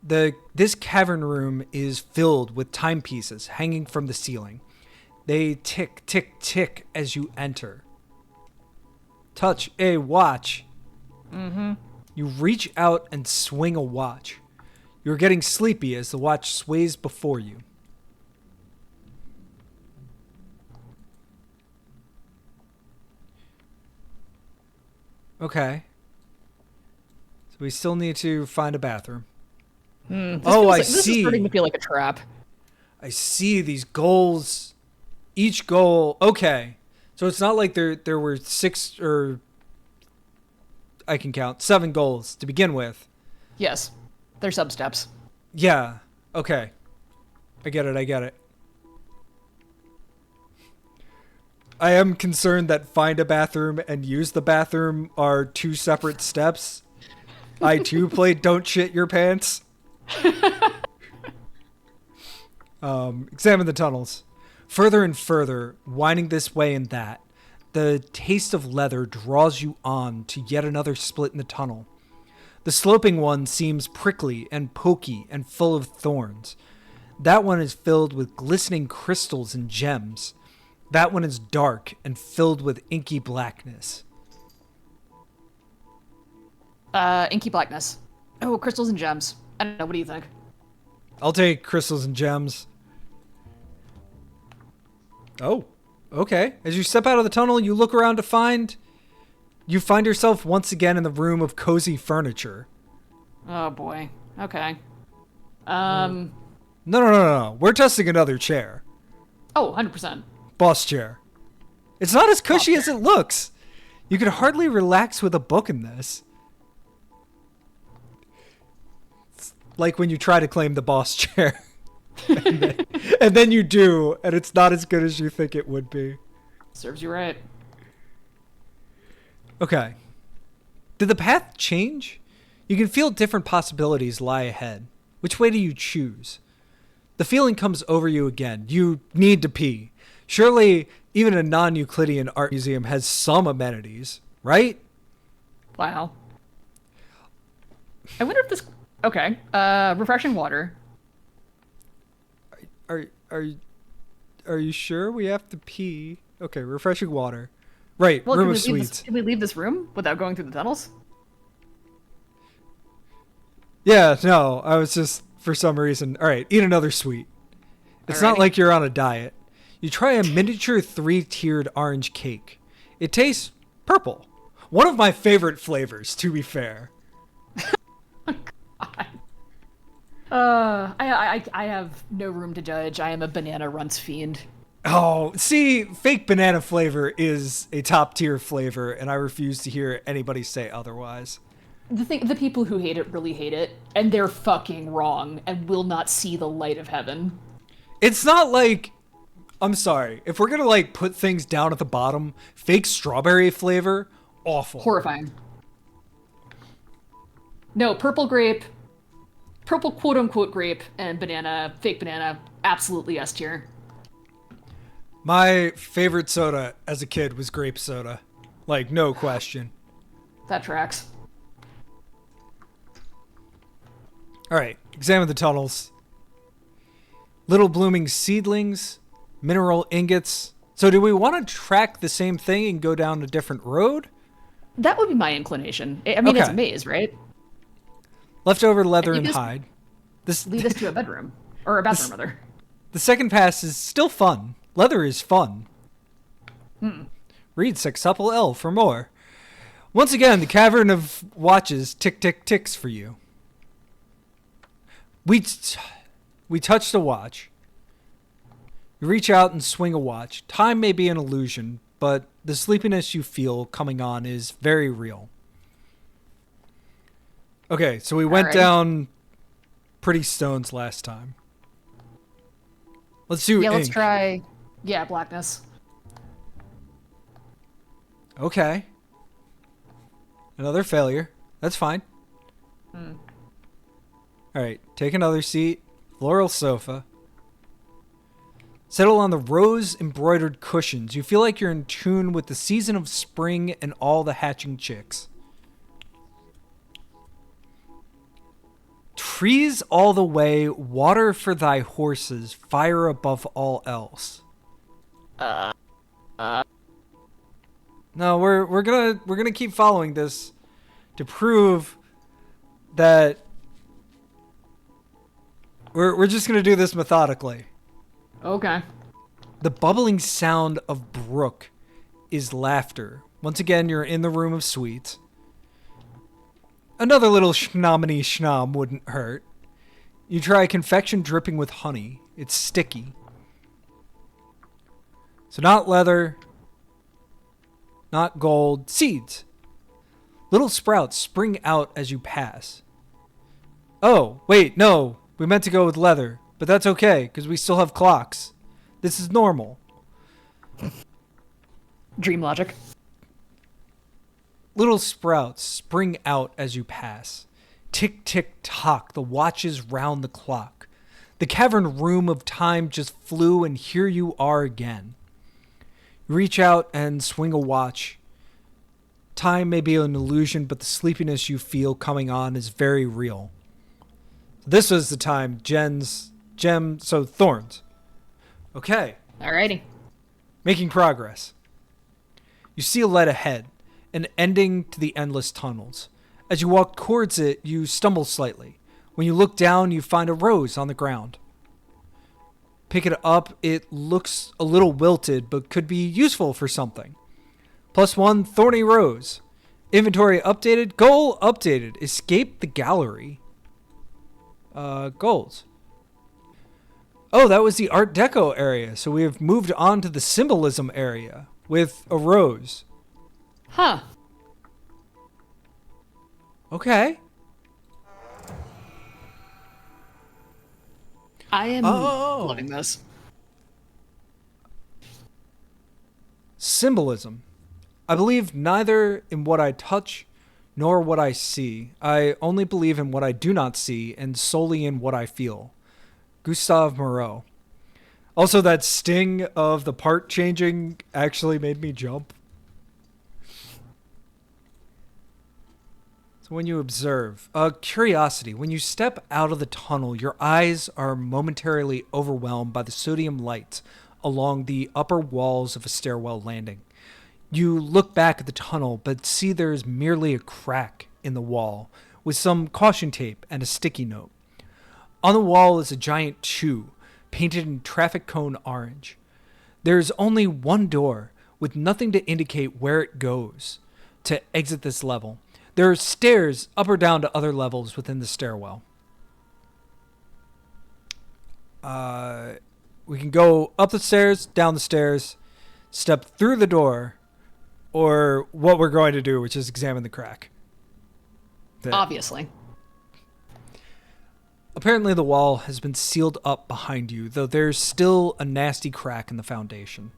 This cavern room is filled with timepieces hanging from the ceiling. They tick, tick, tick as you enter. Touch a watch. Mm-hmm. You reach out and swing a watch. You're getting sleepy as the watch sways before you. Okay. So we still need to find a bathroom. I see. This is starting to feel like a trap. I see these goals. Each goal. Okay. So it's not like there were 6 or I can count 7 goals to begin with. Yes. They're sub-steps. Yeah. Okay. I get it. I am concerned that find a bathroom and use the bathroom are 2 separate steps. I too played Don't Shit Your Pants. Examine the tunnels. Further and further, winding this way and that, the taste of leather draws you on to yet another split in the tunnel. The sloping one seems prickly and pokey and full of thorns. That one is filled with glistening crystals and gems. That one is dark and filled with inky blackness. Inky blackness. Oh, crystals and gems. I don't know. What do you think? I'll take crystals and gems. Oh, okay. As you step out of the tunnel, you look around to find... You find yourself once again in the room of cozy furniture. Oh, boy. Okay. No. We're testing another chair. Oh, 100%. Boss chair. It's not as cushy as it looks. You could hardly relax with a book in this. It's like when you try to claim the boss chair. and then you do, and it's not as good as you think it would be. Serves you right. Okay. Did the path change? You can feel different possibilities lie ahead. Which way do you choose? The feeling comes over you again. You need to pee. Surely, even a non-Euclidean art museum has some amenities, right? Wow. I wonder if this... Okay. Refreshing water. Are you sure we have to pee? Okay, refreshing water. Right, Well, room of sweets. Can we leave this room without going through the tunnels? Yeah, no, I was just, for some reason... Alright, eat another sweet. It's Alrighty. not like you're on a diet. You try a miniature 3-tiered orange cake. It tastes purple. One of my favorite flavors, to be fair. I have no room to judge. I am a banana runts fiend. Oh, see, fake banana flavor is a top tier flavor, and I refuse to hear anybody say otherwise. The people who hate it really hate it, and they're fucking wrong, and will not see the light of heaven. It's not like... I'm sorry. If we're gonna, like, put things down at the bottom, fake strawberry flavor, awful. Horrifying. No, purple quote-unquote grape, and banana, fake banana, absolutely S tier. My favorite soda as a kid was grape soda. Like, no question. That tracks. Alright, examine the tunnels. Little blooming seedlings, mineral ingots. So do we want to track the same thing and go down a different road? That would be my inclination. I mean, Okay. It's a maze, right? Leftover leather and Lead us- hide. Lead us to a bedroom. Or a bathroom, rather. The second pass is still fun. Leather is fun. Read Sextuple L for more. Once again, the Cavern of Watches ticks for you. We touched a watch. You reach out and swing a watch. Time may be an illusion, but the sleepiness you feel coming on is very real. Okay, so we went Alright. down pretty stones last time. Let's do Yeah, ink. let's try... Yeah, blackness. Okay. Another failure. That's fine. Alright, take another seat. Floral sofa. Settle on the rose-embroidered cushions. You feel like you're in tune with the season of spring and all the hatching chicks. Trees all the way, water for thy horses, fire above all else. No, we're gonna keep following this to prove that we're just gonna do this methodically. Okay. The bubbling sound of brook is laughter. Once again, you're in the room of sweets. Another little schnominy schnom wouldn't hurt. You try confection dripping with honey. It's sticky. So not leather, not gold, seeds. Little sprouts spring out as you pass. Oh, wait, no. We meant to go with leather, but that's okay, because we still have clocks. This is normal. Dream logic. Little sprouts spring out as you pass. Tick, tick, tock, the watches round the clock. The cavern room of time just flew, and here you are again. You reach out and swing a watch. Time may be an illusion, but the sleepiness you feel coming on is very real. This was the time Thorns. Okay. Alrighty. Making progress. You see a light ahead, an ending to the endless tunnels. As you walk towards it, you stumble slightly. When you look down, you find a rose on the ground. Pick it up. It looks a little wilted, but could be useful for something. +1 thorny rose. Inventory updated. Goal updated. Escape the gallery. Goals. Oh, that was the Art Deco area. So we have moved on to the Symbolism area with a rose. Huh. Okay. I am loving this. Symbolism. I believe neither in what I touch nor what I see. I only believe in what I do not see and solely in what I feel. Gustave Moreau. Also, that sting of the part changing actually made me jump. So when you observe, curiosity. When you step out of the tunnel, your eyes are momentarily overwhelmed by the sodium lights along the upper walls of a stairwell landing. You look back at the tunnel, but see there's merely a crack in the wall with some caution tape and a sticky note. On the wall is a giant chew, painted in traffic cone orange. There's only one door, with nothing to indicate where it goes to exit this level. There are stairs up or down to other levels within the stairwell. We can go up the stairs, down the stairs, step through the door, or what we're going to do, which is examine the crack. Obviously. Apparently the wall has been sealed up behind you, though there's still a nasty crack in the foundation.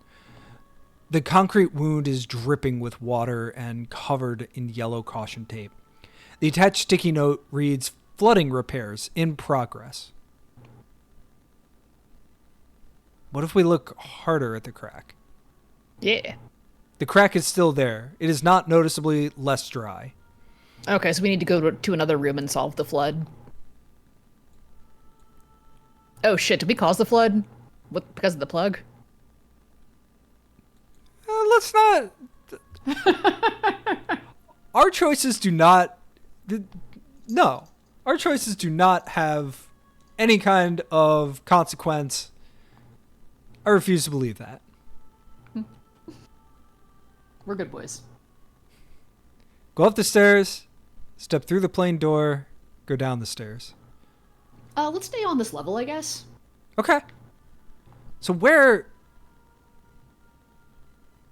The concrete wound is dripping with water and covered in yellow caution tape. The attached sticky note reads, "Flooding repairs in progress." What if we look harder at the crack? Yeah. The crack is still there. It is not noticeably less dry. Okay, so we need to go to another room and solve the flood. Oh shit, did we cause the flood? What, because of the plug? Let's not... Our choices do not... No. Our choices do not have any kind of consequence. I refuse to believe that. We're good boys. Go up the stairs, step through the plain door, go down the stairs. Let's stay on this level, I guess. Okay. So where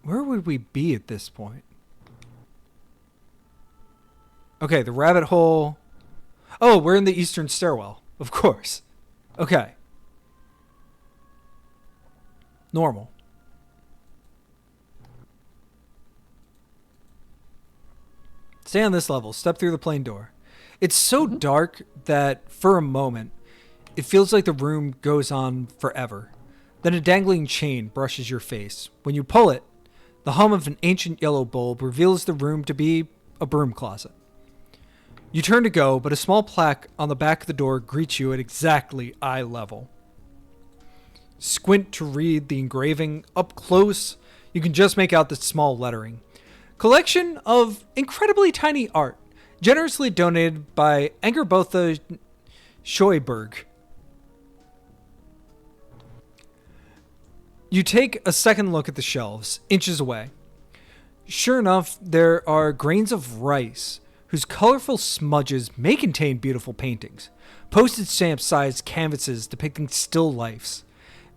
would we be at this point? Okay, the rabbit hole Oh, we're in the eastern stairwell. Of course. Okay. Normal. Stay on this level. Step through the plain door. It's so dark that, for a moment, it feels like the room goes on forever. Then a dangling chain brushes your face. When you pull it, the hum of an ancient yellow bulb reveals the room to be a broom closet. You turn to go, but a small plaque on the back of the door greets you at exactly eye level. Squint to read the engraving. Up close, you can just make out the small lettering. Collection of incredibly tiny art, generously donated by Angerbotha Scheuberg. You take a second look at the shelves, inches away. Sure enough, there are grains of rice whose colorful smudges may contain beautiful paintings, postage stamp-sized canvases depicting still lifes,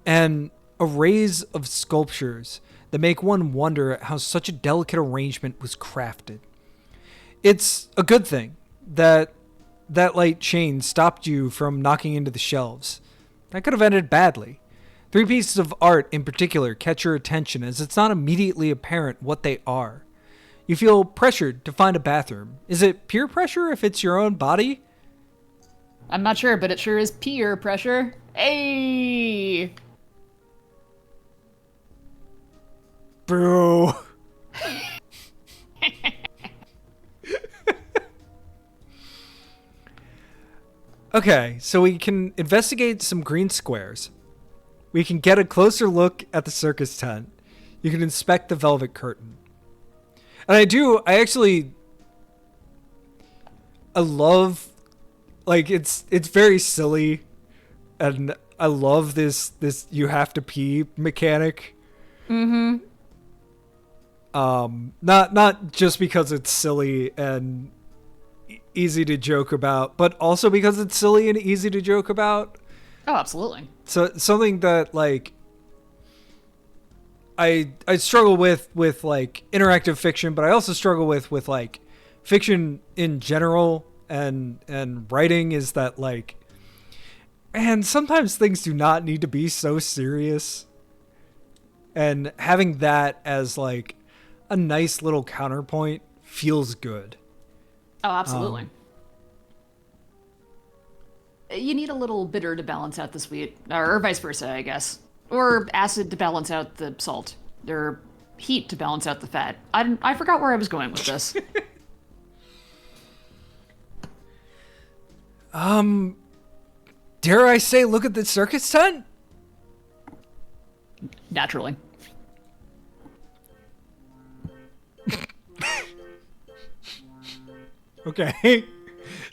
and arrays of sculptures that make one wonder at how such a delicate arrangement was crafted. It's a good thing that light chain stopped you from knocking into the shelves. That could have ended badly. 3 pieces of art in particular catch your attention as it's not immediately apparent what they are. You feel pressured to find a bathroom. Is it peer pressure if it's your own body? I'm not sure, but it sure is peer pressure. Hey! Boo. Okay, so we can investigate some green squares. We can get a closer look at the circus tent. You can inspect the velvet curtain. And I love, like, it's very silly, and I love this you have to pee mechanic. Mm-hmm. Not just because it's silly and easy to joke about, but also because it's silly and easy to joke about. Oh, absolutely. So something that, like, I struggle with like interactive fiction, but I also struggle with like fiction in general and writing is that, like, man, sometimes things do not need to be so serious. And having that as like a nice little counterpoint feels good. Oh, absolutely. You need a little bitter to balance out the sweet, or vice versa, I guess. Or acid to balance out the salt, or heat to balance out the fat. I forgot where I was going with this. Dare I say, look at the circus tent? Naturally. Okay.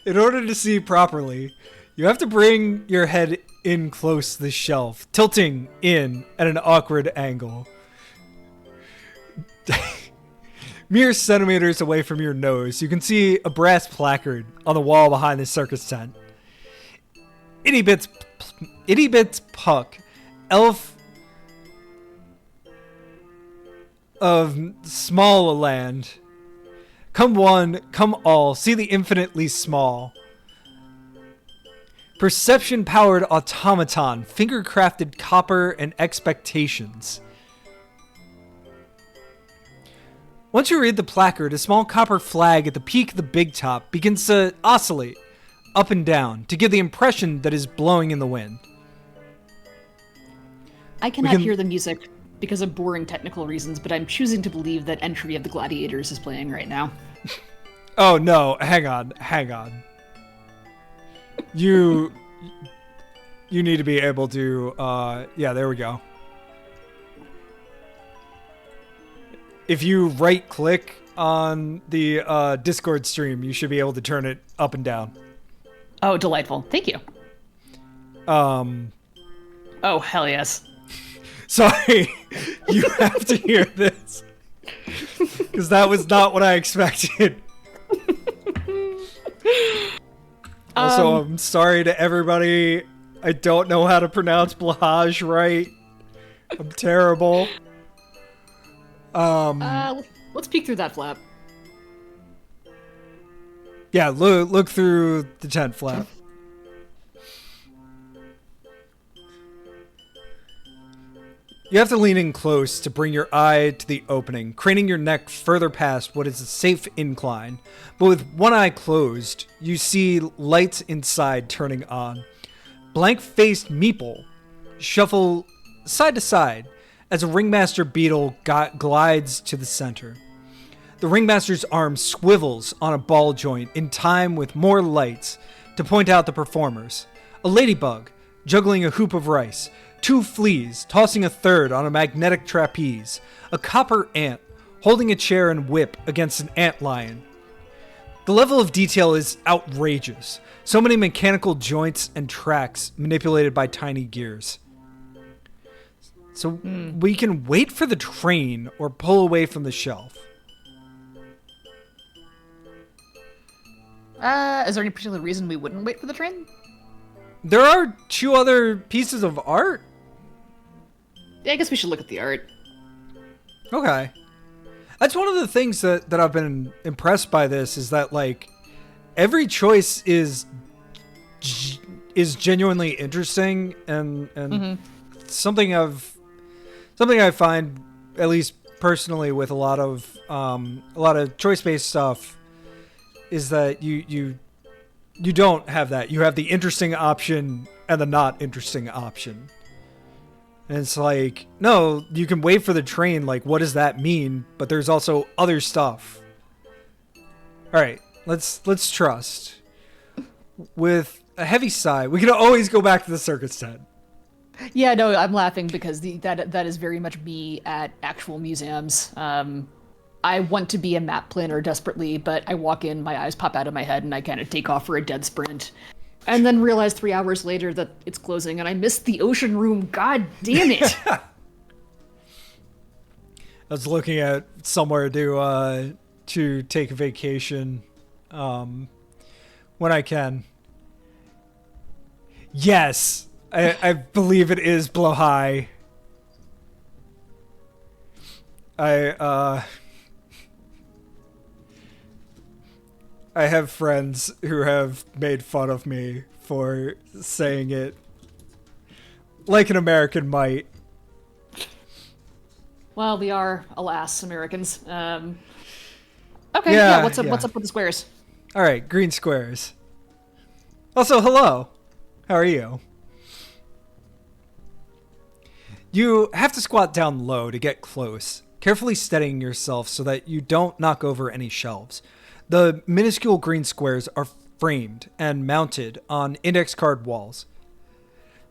In order to see properly, you have to bring your head in close to the shelf, tilting in at an awkward angle. Mere centimeters away from your nose, you can see a brass placard on the wall behind the circus tent. Itty Bits Puck, elf of small land. Come one, come all, see the infinitely small. Perception-powered automaton, finger-crafted copper and expectations. Once you read the placard, a small copper flag at the peak of the big top begins to oscillate up and down to give the impression that it is blowing in the wind. I cannot hear the music because of boring technical reasons, but I'm choosing to believe that Entry of the Gladiators is playing right now. Oh no, hang on. You need to be able to, yeah, there we go. If you right click on the Discord stream, you should be able to turn it up and down. Oh, delightful. Thank you. Oh, hell yes. Sorry, you have to hear this. Because that was not what I expected. Also, I'm sorry to everybody. I don't know how to pronounce Blahaj right. I'm terrible. Let's peek through that flap. Yeah, look through the tent flap. You have to lean in close to bring your eye to the opening, craning your neck further past what is a safe incline. But with one eye closed, you see lights inside turning on. Blank-faced Meeple shuffle side to side as a ringmaster beetle glides to the center. The ringmaster's arm swivels on a ball joint in time with more lights to point out the performers. A ladybug juggling a hoop of rice, 2 fleas tossing a third on a magnetic trapeze, a copper ant holding a chair and whip against an antlion. The level of detail is outrageous. So many mechanical joints and tracks manipulated by tiny gears. So we can wait for the train or pull away from the shelf. Is there any particular reason we wouldn't wait for the train? There are 2 other pieces of art. Yeah, I guess we should look at the art. Okay. That's one of the things that I've been impressed by this is that, like, every choice is genuinely interesting and something I find, at least personally, with a lot of choice-based stuff, is that you don't have that. You have the interesting option and the not interesting option. And it's like, no, you can wait for the train. Like, what does that mean? But there's also other stuff. All right, let's trust. With a heavy sigh, we can always go back to the circus tent. Yeah, no, I'm laughing because that is very much me at actual museums. I want to be a map planner desperately, but I walk in, my eyes pop out of my head, and I kind of take off for a dead sprint. And then realize 3 hours later that it's closing, and I missed the ocean room. God damn it! I was looking at somewhere to take a vacation when I can. Yes, I believe it is Blowhigh. I have friends who have made fun of me for saying it like an American might. Well, we are, alas, Americans. Okay, yeah, what's up with the squares? All right, green squares. Also, hello. How are you? You have to squat down low to get close, carefully steadying yourself so that you don't knock over any shelves. The minuscule green squares are framed and mounted on index card walls.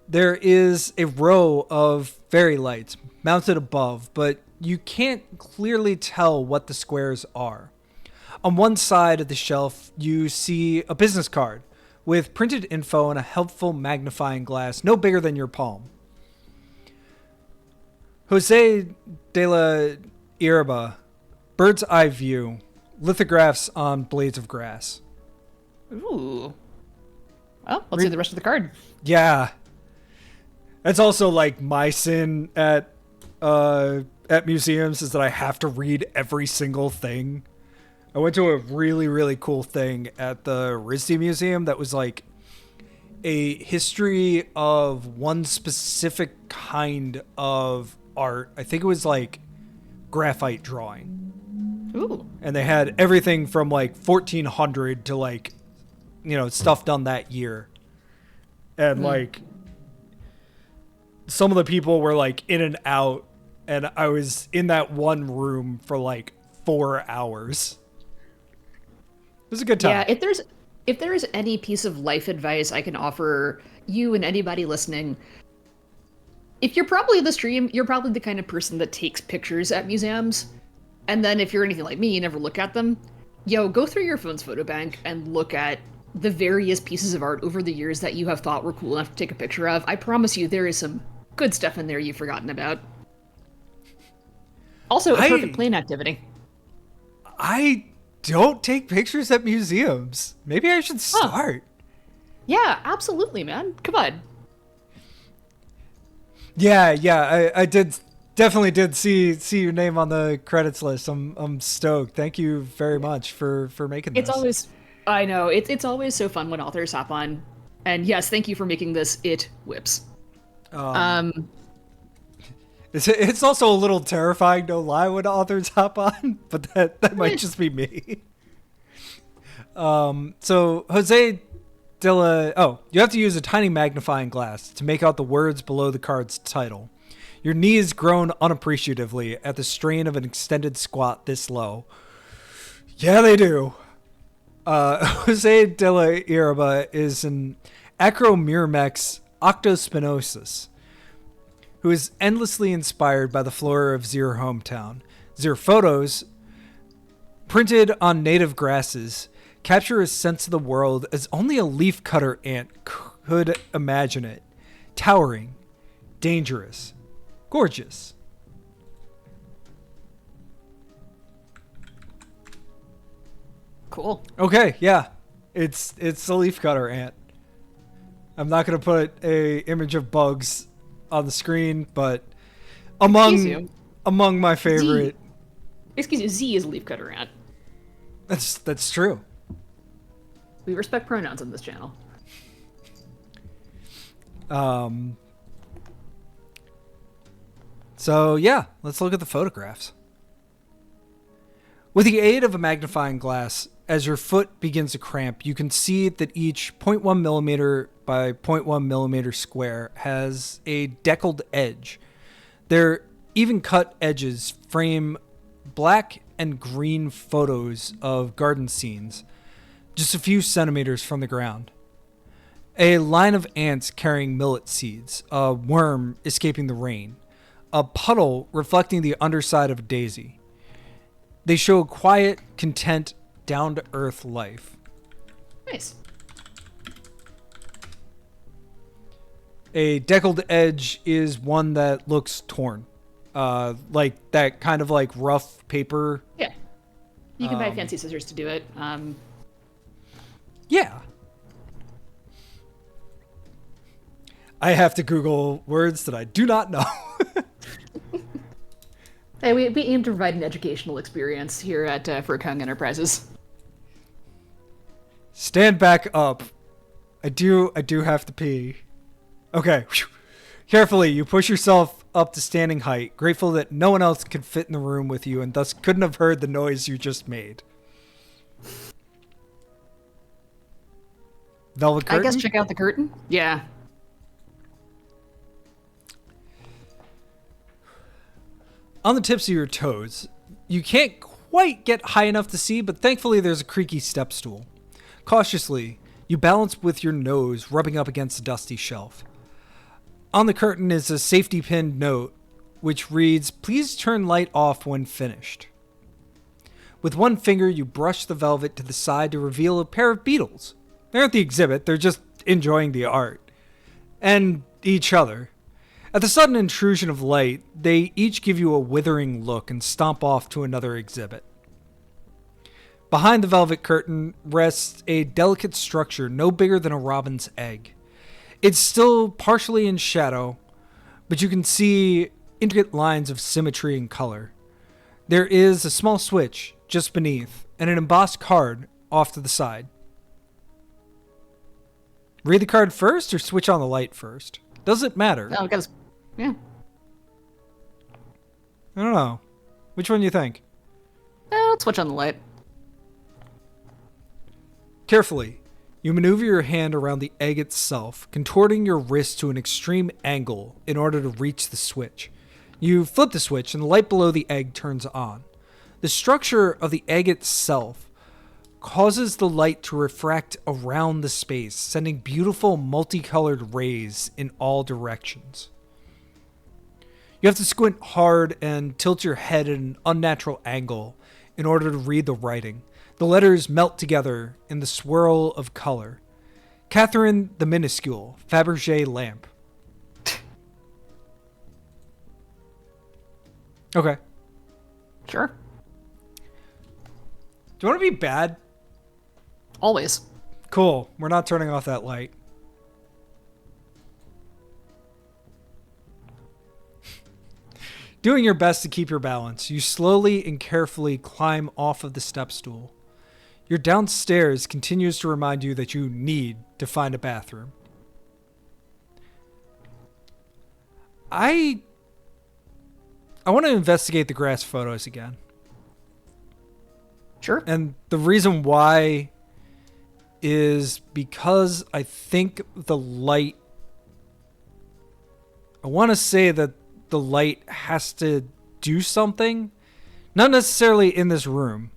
There is a row of fairy lights mounted above, but you can't clearly tell what the squares are. On one side of the shelf, you see a business card with printed info and a helpful magnifying glass no bigger than your palm. Jose de la Iriba, bird's eye view, lithographs on blades of grass. Ooh. Well, let's see the rest of the card. Yeah. That's also like my sin at museums is that I have to read every single thing. I went to a really, really cool thing at the RISD Museum that was like a history of one specific kind of art. I think it was like graphite drawing. Ooh. And they had everything from like 1400 to like, you know, stuff done that year. And like some of the people were like in and out, and I was in that one room for like 4 hours. It was a good time. Yeah, if there is any piece of life advice I can offer you and anybody listening, if you're probably in the stream, you're probably the kind of person that takes pictures at museums. And then if you're anything like me, you never look at them. Go through your phone's photo bank and look at the various pieces of art over the years that you have thought were cool enough to take a picture of. I promise you there is some good stuff in there you've forgotten about. Also, a perfect plane activity. I don't take pictures at museums. Maybe I should start. Yeah, absolutely, man. Come on. Yeah, I definitely did see your name on the credits list. I'm stoked. Thank you very much for making this. I know. It's always so fun when authors hop on. And yes, thank you for making this It Whips. It's also a little terrifying, no lie, when authors hop on, but that might just be me. So Jose you have to use a tiny magnifying glass to make out the words below the card's title. Your knees groan unappreciatively at the strain of an extended squat this low. Yeah, they do. Jose de la Iraba is an Acromyrmex octospinosus, who is endlessly inspired by the flora of Zir hometown. Zir photos, printed on native grasses, capture a sense of the world as only a leafcutter ant could imagine it. Towering, dangerous, gorgeous. Cool. Okay, yeah. It's a leafcutter ant. I'm not going to put a image of bugs on the screen, but among my favorite... Excuse you, Z is a leafcutter ant. That's true. We respect pronouns on this channel. So yeah, let's look at the photographs. With the aid of a magnifying glass, as your foot begins to cramp, you can see that each 0.1 millimeter by 0.1 millimeter square has a deckled edge. Their even cut edges frame black and green photos of garden scenes, just a few centimeters from the ground. A line of ants carrying millet seeds, a worm escaping the rain, a puddle reflecting the underside of a daisy. They show a quiet, content, down-to-earth life. Nice. A deckled edge is one that looks torn. Like that kind of like rough paper. Yeah. You can buy fancy scissors to do it. Yeah. I have to Google words that I do not know. Hey, we aim to provide an educational experience here at ferkung Enterprises. Stand back up. I do have to pee. Okay. Carefully, you push yourself up to standing height, grateful that no one else could fit in the room with you and thus couldn't have heard the noise you just made. Velvet curtain? I guess check out the curtain. Yeah. On the tips of your toes, you can't quite get high enough to see, but thankfully there's a creaky step stool. Cautiously, you balance with your nose rubbing up against a dusty shelf. On the curtain is a safety pinned note, which reads, "Please turn light off when finished." With one finger, you brush the velvet to the side to reveal a pair of beetles. They're at the exhibit, they're just enjoying the art. And each other. At the sudden intrusion of light, they each give you a withering look and stomp off to another exhibit. Behind the velvet curtain rests a delicate structure no bigger than a robin's egg. It's still partially in shadow, but you can see intricate lines of symmetry and color. There is a small switch just beneath, and an embossed card off to the side. Read the card first or switch on the light first? Doesn't matter. Oh, yeah. I don't know. Which one do you think? Let's switch on the light. Carefully, you maneuver your hand around the egg itself, contorting your wrist to an extreme angle in order to reach the switch. You flip the switch and the light below the egg turns on. The structure of the egg itself causes the light to refract around the space, sending beautiful multicolored rays in all directions. You have to squint hard and tilt your head at an unnatural angle in order to read the writing. The letters melt together in the swirl of color. Catherine the Minuscule, Fabergé lamp. Okay. Sure. Do you want to be bad? Always. Cool. We're not turning off that light. Doing your best to keep your balance, you slowly and carefully climb off of the step stool. your downstairs continues to remind you that you need to find a bathroom. I want to investigate the grass photos again. Sure. And the reason why is because I think the light... I want to say that the light has to do something. Not necessarily in this room.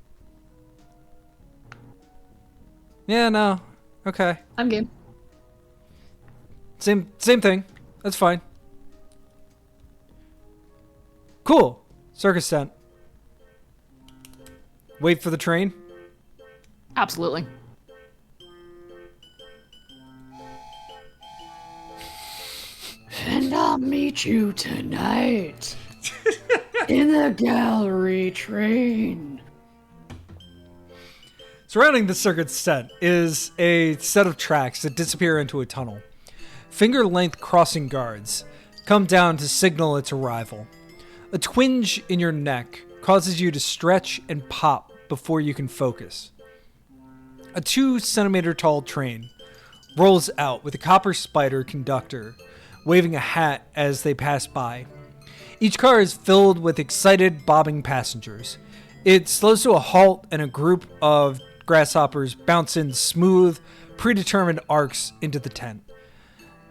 Yeah, no. Okay. I'm game. Same thing. That's fine. Cool. Circus tent. Wait for the train. Absolutely. And I'll meet you tonight in the gallery train. Surrounding the circuit's tent is a set of tracks that disappear into a tunnel. Finger-length crossing guards come down to signal its arrival. A twinge in your neck causes you to stretch and pop before you can focus. A 2-centimeter tall train rolls out with a copper spider conductor waving a hat as they pass by. Each car is filled with excited, bobbing passengers. It slows to a halt and a group of grasshoppers bounce in smooth, predetermined arcs into the tent.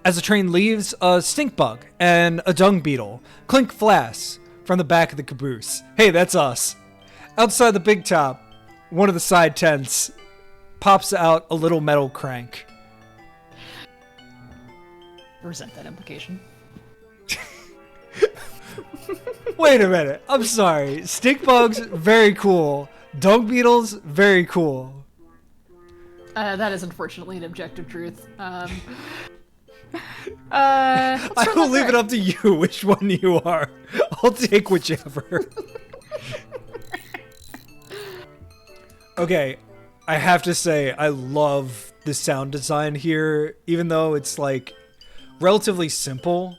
As the train leaves, a stink bug and a dung beetle clink flasks from the back of the caboose. Hey, that's us. Outside the big top, one of the side tents pops out a little metal crank. I resent that implication. Wait a minute. I'm sorry. Stink bugs, very cool. Dung beetles, very cool. That is unfortunately an objective truth. I will leave it up to you which one you are. I'll take whichever. Okay, I have to say I love the sound design here, even though it's like relatively simple.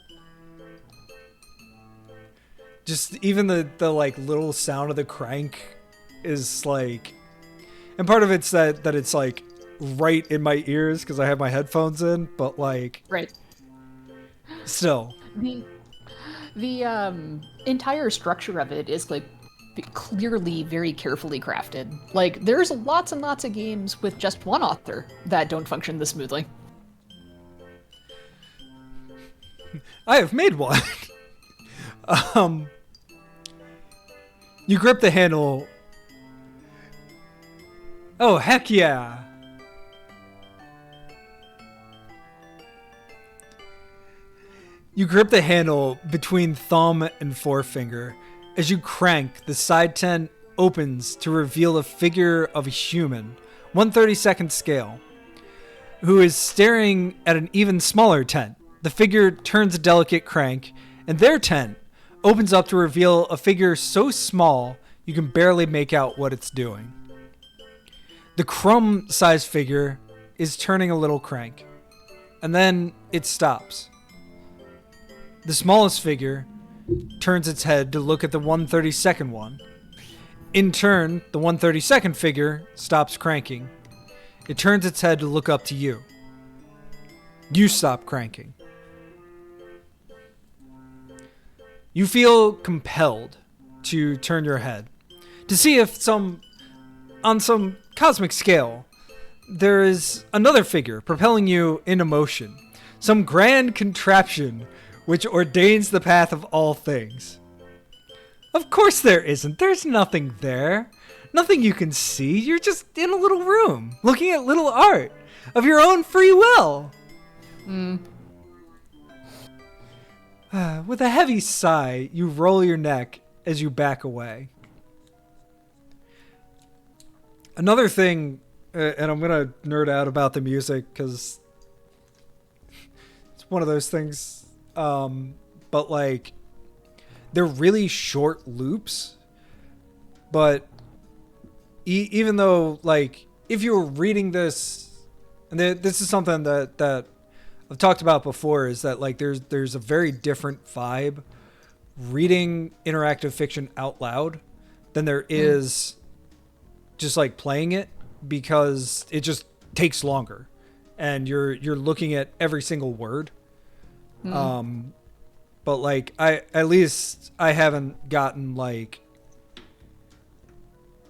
Just even the like little sound of the crank is like, and part of it's that it's like right in my ears because I have my headphones in, but like right. Still, the entire structure of it is like clearly very carefully crafted. Like there's lots and lots of games with just one author that don't function this smoothly. I have made one. You grip the handle. Oh, heck yeah. You grip the handle between thumb and forefinger. As you crank, the side tent opens to reveal a figure of a human, 1/32nd scale, who is staring at an even smaller tent. The figure turns a delicate crank, and their tent opens up to reveal a figure so small you can barely make out what it's doing. The crumb-sized figure is turning a little crank, and then it stops. The smallest figure turns its head to look at the 1/32nd one. In turn, the 1/32nd figure stops cranking. It turns its head to look up to you. You stop cranking. You feel compelled to turn your head to see if on some cosmic scale, there is another figure propelling you into motion. Some grand contraption which ordains the path of all things. Of course there isn't. There's nothing there. Nothing you can see. You're just in a little room, looking at little art of your own free will. With a heavy sigh, you roll your neck as you back away. Another thing, and I'm going to nerd out about the music because it's one of those things, but like, they're really short loops, but even though, like, if you were reading this, and this is something that I've talked about before, is that like there's a very different vibe reading interactive fiction out loud than there is just like playing it, because it just takes longer, and you're looking at every single word. But like at least I haven't gotten like,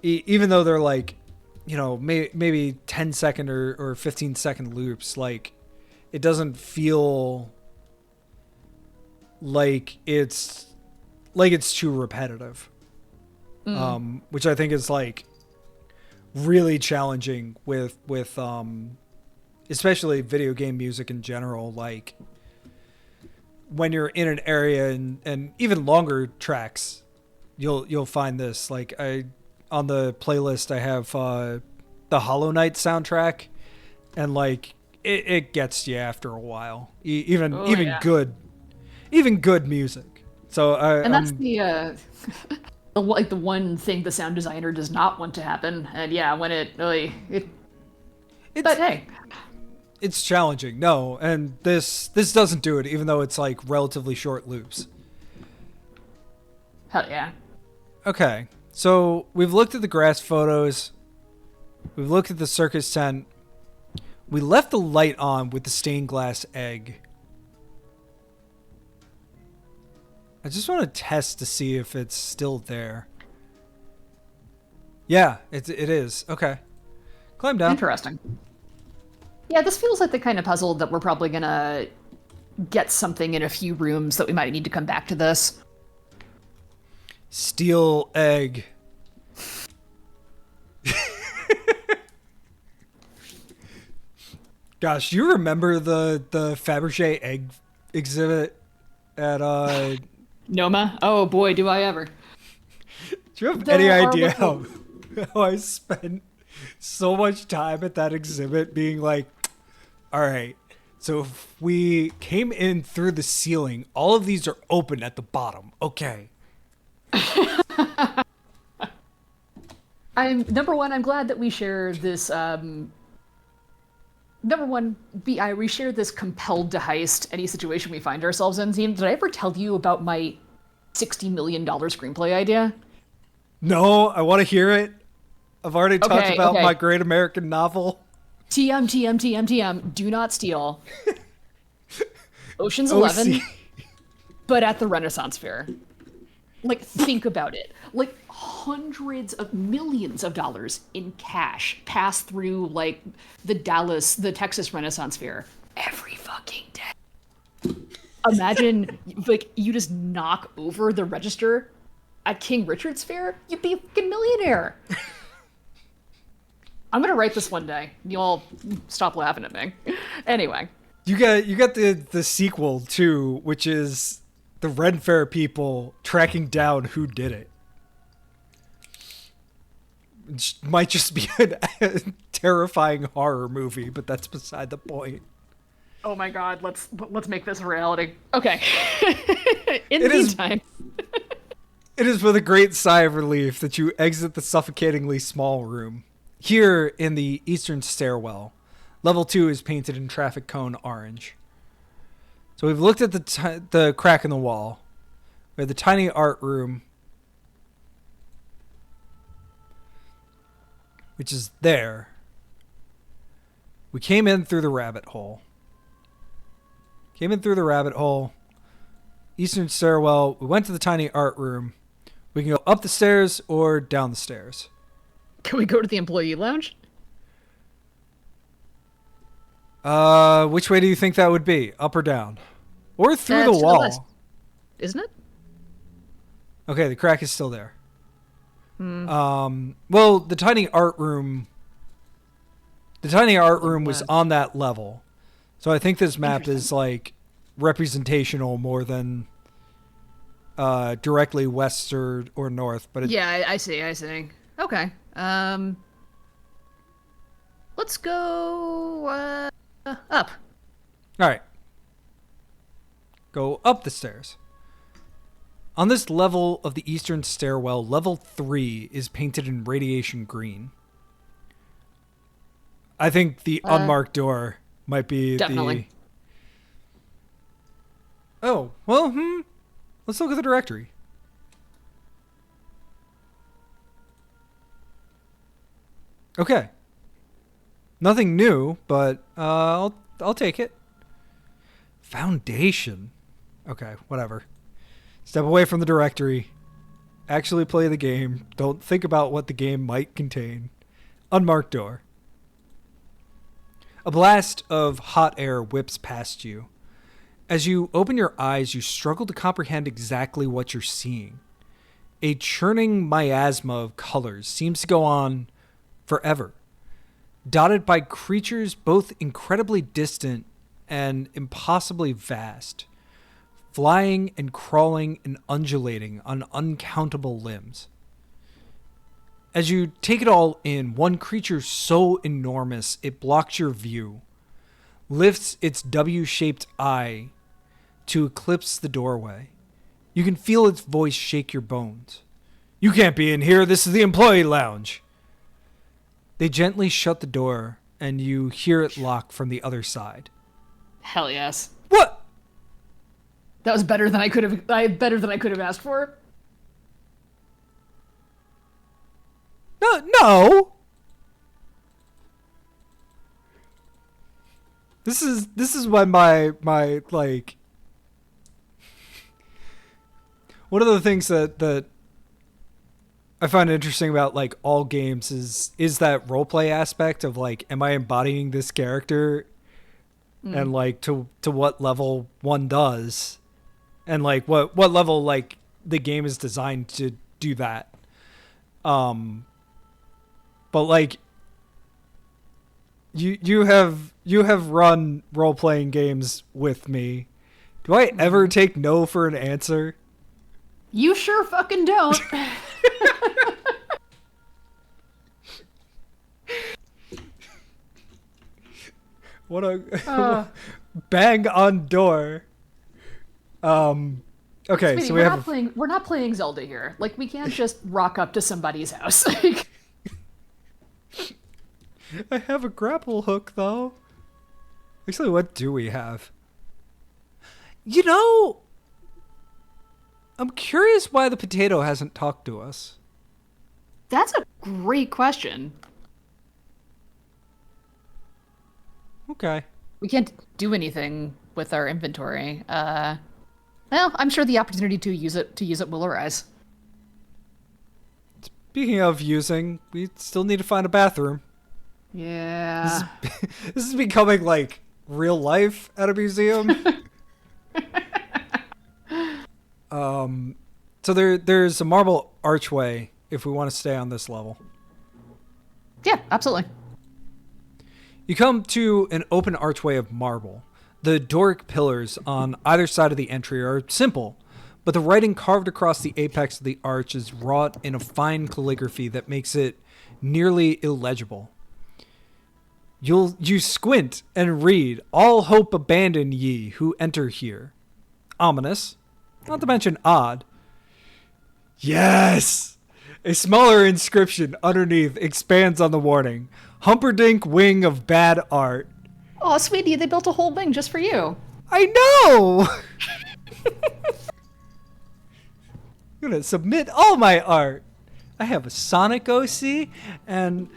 even though they're like, you know, maybe 10-second or 15-second loops, like it doesn't feel like it's too repetitive. Which I think is like really challenging with especially video game music in general. Like when you're in an area and even longer tracks, you'll find this. Like on the playlist I have the Hollow Knight soundtrack, and like it gets you after a while. Even good music. So that's the like the one thing the sound designer does not want to happen. And yeah, when but hey, it's challenging. No, and this doesn't do it, even though it's like relatively short loops. Hell yeah. Okay, so we've looked at the grass photos. We've looked at the circus tent. We left the light on with the stained glass egg. I just want to test to see if it's still there. Yeah, it is. Okay. Climb down. Interesting. Yeah, this feels like the kind of puzzle that we're probably gonna get something in a few rooms that we might need to come back to this. Steel egg. Gosh, you remember the Fabergé egg exhibit at Noma? Oh boy, do I ever. Do you have any idea how I spent so much time at that exhibit being like, all right, so if we came in through the ceiling, all of these are open at the bottom. Okay. I'm glad that we share this we share this compelled to heist any situation we find ourselves in. Did I ever tell you about my $60 million screenplay idea? No, I want to hear it. I've already talked about my great American novel. TM. Do not steal. Ocean's 11, but at the Renaissance Fair. Like, think about it. Like, hundreds of millions of dollars in cash pass through, like, the Texas Renaissance Fair every fucking day. Imagine, like, you just knock over the register at King Richard's Fair, you'd be a fucking millionaire. I'm gonna write this one day. You'll stop laughing at me. Anyway. You got the sequel, too, which is the Ren Fair people tracking down who did it. It might just be a terrifying horror movie, but that's beside the point. Oh my god, let's make this a reality. Okay. In the meantime. It is with a great sigh of relief that you exit the suffocatingly small room. Here in the eastern stairwell, level 2 is painted in traffic cone orange. So we've looked at the crack in the wall. We have the tiny art room, which is there. We came in through the rabbit hole. Eastern stairwell. We went to the tiny art room. We can go up the stairs or down the stairs. Can we go to the employee lounge? Which way do you think that would be? Up or down? Or through the wall? The Isn't it? Okay, the crack is still there. Well, the tiny art room was on that level. So I think this map is like representational more than directly west or north. But yeah, I see. Okay. Let's go up. All right. Go up the stairs. On this level of the eastern stairwell, level 3 is painted in radiation green. I think the unmarked door might be definitely. Oh, well, let's look at the directory. Okay. Nothing new, but I'll take it. Foundation. Okay, whatever. Step away from the directory. Actually play the game. Don't think about what the game might contain. Unmarked door. A blast of hot air whips past you. As you open your eyes, you struggle to comprehend exactly what you're seeing. A churning miasma of colors seems to go on forever, dotted by creatures both incredibly distant and impossibly vast, flying and crawling and undulating on uncountable limbs. As you take it all in, one creature so enormous it blocks your view, lifts its W-shaped eye to eclipse the doorway. You can feel its voice shake your bones. "You can't be in here. This is the employee lounge." They gently shut the door, and you hear it lock from the other side. Hell yes. What? That was better than I could have asked for. No. This is when my like, one of the things that I find interesting about like all games is that roleplay aspect of like, am I embodying this character, and like to what level one does, and like what level like the game is designed to do that. But like you have run role-playing games with me. Do I ever take no for an answer? You sure fucking don't. What a bang on door. Okay, Sweetie, so we're not playing Zelda here. Like, we can't just rock up to somebody's house. Like, I have a grapple hook, though. Actually, what do we have? You know, I'm curious why the potato hasn't talked to us. that's a great question. Okay. We can't do anything with our inventory. Well, I'm sure the opportunity to use it will arise. Speaking of using, we still need to find a bathroom. Yeah. This is becoming like real life at a museum. So there's a marble archway if we want to stay on this level. Yeah, absolutely. You come to an open archway of marble. The Doric pillars on either side of the entry are simple, but the writing carved across the apex of the arch is wrought in a fine calligraphy that makes it nearly illegible. You squint and read, "All hope abandon ye who enter here." Ominous, not to mention odd. Yes! A smaller inscription underneath expands on the warning. "Humperdinck wing of bad art." Oh, sweetie, they built a whole wing just for you. I know! I'm gonna submit all my art. I have a Sonic OC and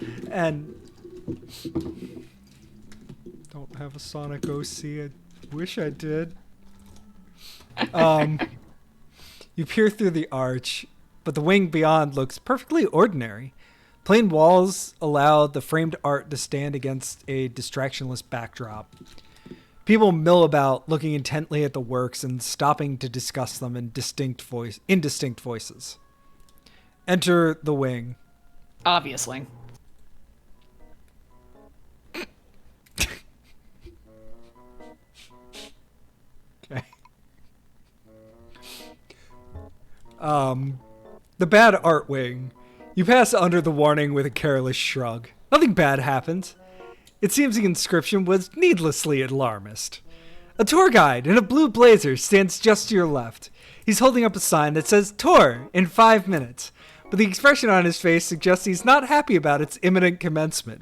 don't have a Sonic OC. I wish I did. You peer through the arch, but the wing beyond looks perfectly ordinary. Plain walls allow the framed art to stand against a distractionless backdrop. People mill about, looking intently at the works and stopping to discuss them in indistinct voices. Enter the wing. Obviously. Okay. The bad art wing. You pass under the warning with a careless shrug. Nothing bad happens. It seems the inscription was needlessly alarmist. A tour guide in a blue blazer stands just to your left. He's holding up a sign that says "Tour in 5 minutes," but the expression on his face suggests he's not happy about its imminent commencement.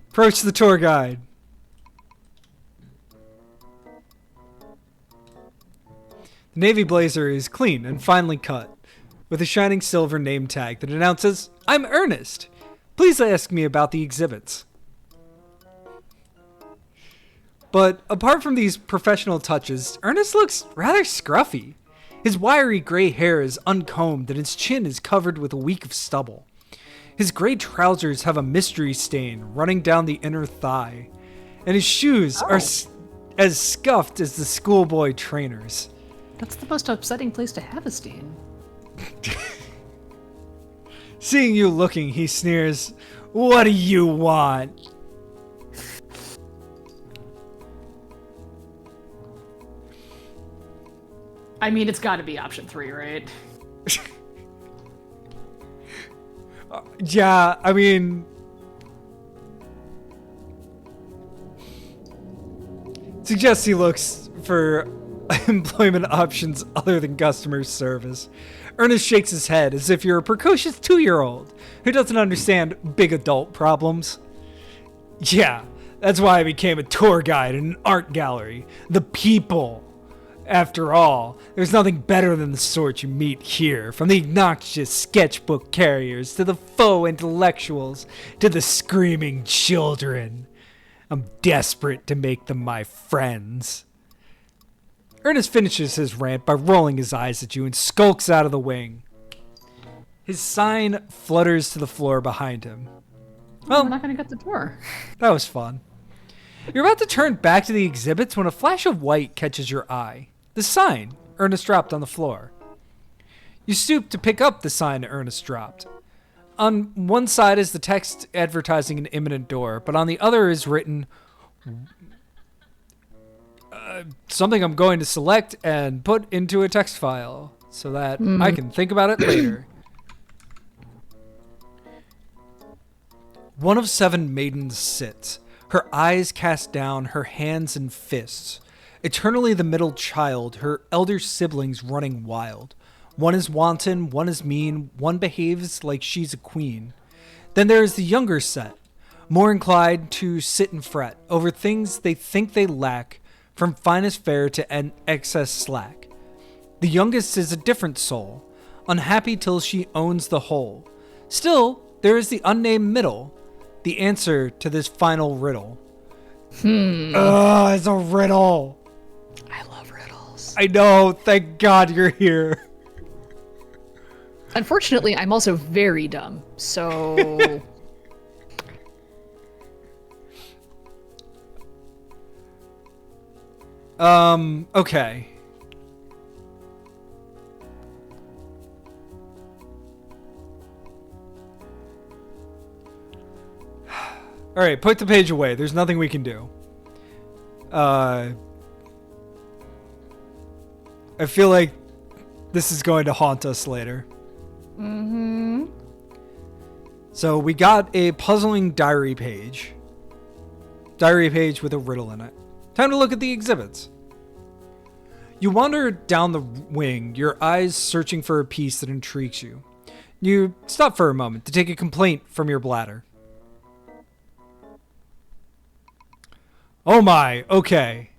Approach the tour guide. The navy blazer is clean and finely cut. with a shining silver name tag that announces, "I'm Ernest. Please ask me about the exhibits." But apart from these professional touches, Ernest looks rather scruffy. His wiry gray hair is uncombed and his chin is covered with a week of stubble. His gray trousers have a mystery stain running down the inner thigh, and his shoes are as scuffed as the schoolboy trainers. That's the most upsetting place to have a stain. Seeing you looking, he sneers, "What do you want?" I mean, it's got to be option 3, right? Yeah, I mean... Suggests he looks for employment options other than customer service. Ernest shakes his head as if you're a precocious 2-year-old who doesn't understand big adult problems. Yeah, that's why I became a tour guide in an art gallery. The people. After all, there's nothing better than the sort you meet here, from the obnoxious sketchbook carriers to the faux intellectuals to the screaming children. I'm desperate to make them my friends. Ernest finishes his rant by rolling his eyes at you and skulks out of the wing. His sign flutters to the floor behind him. Well, we're not going to get the door. That was fun. You're about to turn back to the exhibits when a flash of white catches your eye. The sign Ernest dropped on the floor. You stoop to pick up the sign Ernest dropped. On one side is the text advertising an imminent door, but on the other is written something I'm going to select and put into a text file so that I can think about it later. One of 7 maidens sits, her eyes cast down, her hands in fists. Eternally the middle child, her elder siblings running wild. One is wanton, one is mean, one behaves like she's a queen. Then there is the younger set, more inclined to sit and fret over things they think they lack, from finest fare to excess slack. The youngest is a different soul, unhappy till she owns the whole. Still, there is the unnamed middle, the answer to this final riddle. It's a riddle. I love riddles. I know, thank God you're here. Unfortunately, I'm also very dumb, so... Okay. Alright, put the page away. There's nothing we can do. I feel like this is going to haunt us later. Mm-hmm. So we got a puzzling diary page. Diary page with a riddle in it. Time to look at the exhibits. You wander down the wing, your eyes searching for a piece that intrigues you. You stop for a moment to take a complaint from your bladder. Oh my, okay.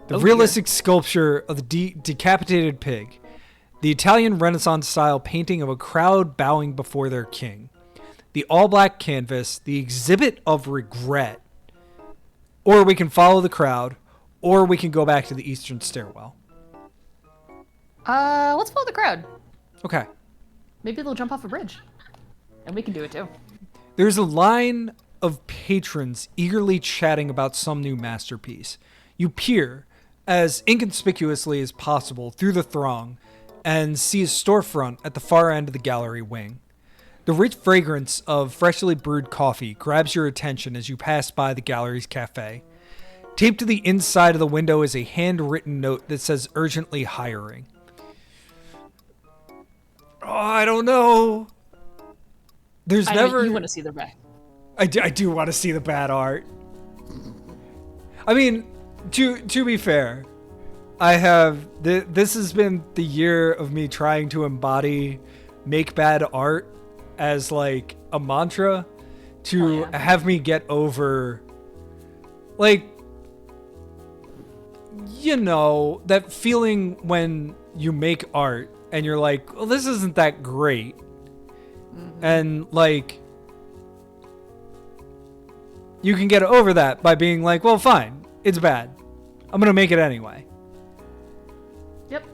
The realistic sculpture of the decapitated pig. The Italian Renaissance style painting of a crowd bowing before their king. The all-black canvas, the exhibit of regret. Or we can follow the crowd, or we can go back to the eastern stairwell. Let's follow the crowd. Okay. Maybe they'll jump off a bridge. And we can do it too. There's a line of patrons eagerly chatting about some new masterpiece. You peer, as inconspicuously as possible, through the throng, and see a storefront at the far end of the gallery wing. The rich fragrance of freshly brewed coffee grabs your attention as you pass by the gallery's cafe. Taped to the inside of the window is a handwritten note that says urgently hiring. Oh, I don't know. You want to see the bad. I do want to see the bad art. I mean, to be fair, this has been the year of me trying to embody make bad art as like a mantra to have me get over, like, you know, that feeling when you make art and you're like, well, this isn't that great. And like, you can get over that by being like, well, fine, it's bad. I'm gonna make it anyway. Yep.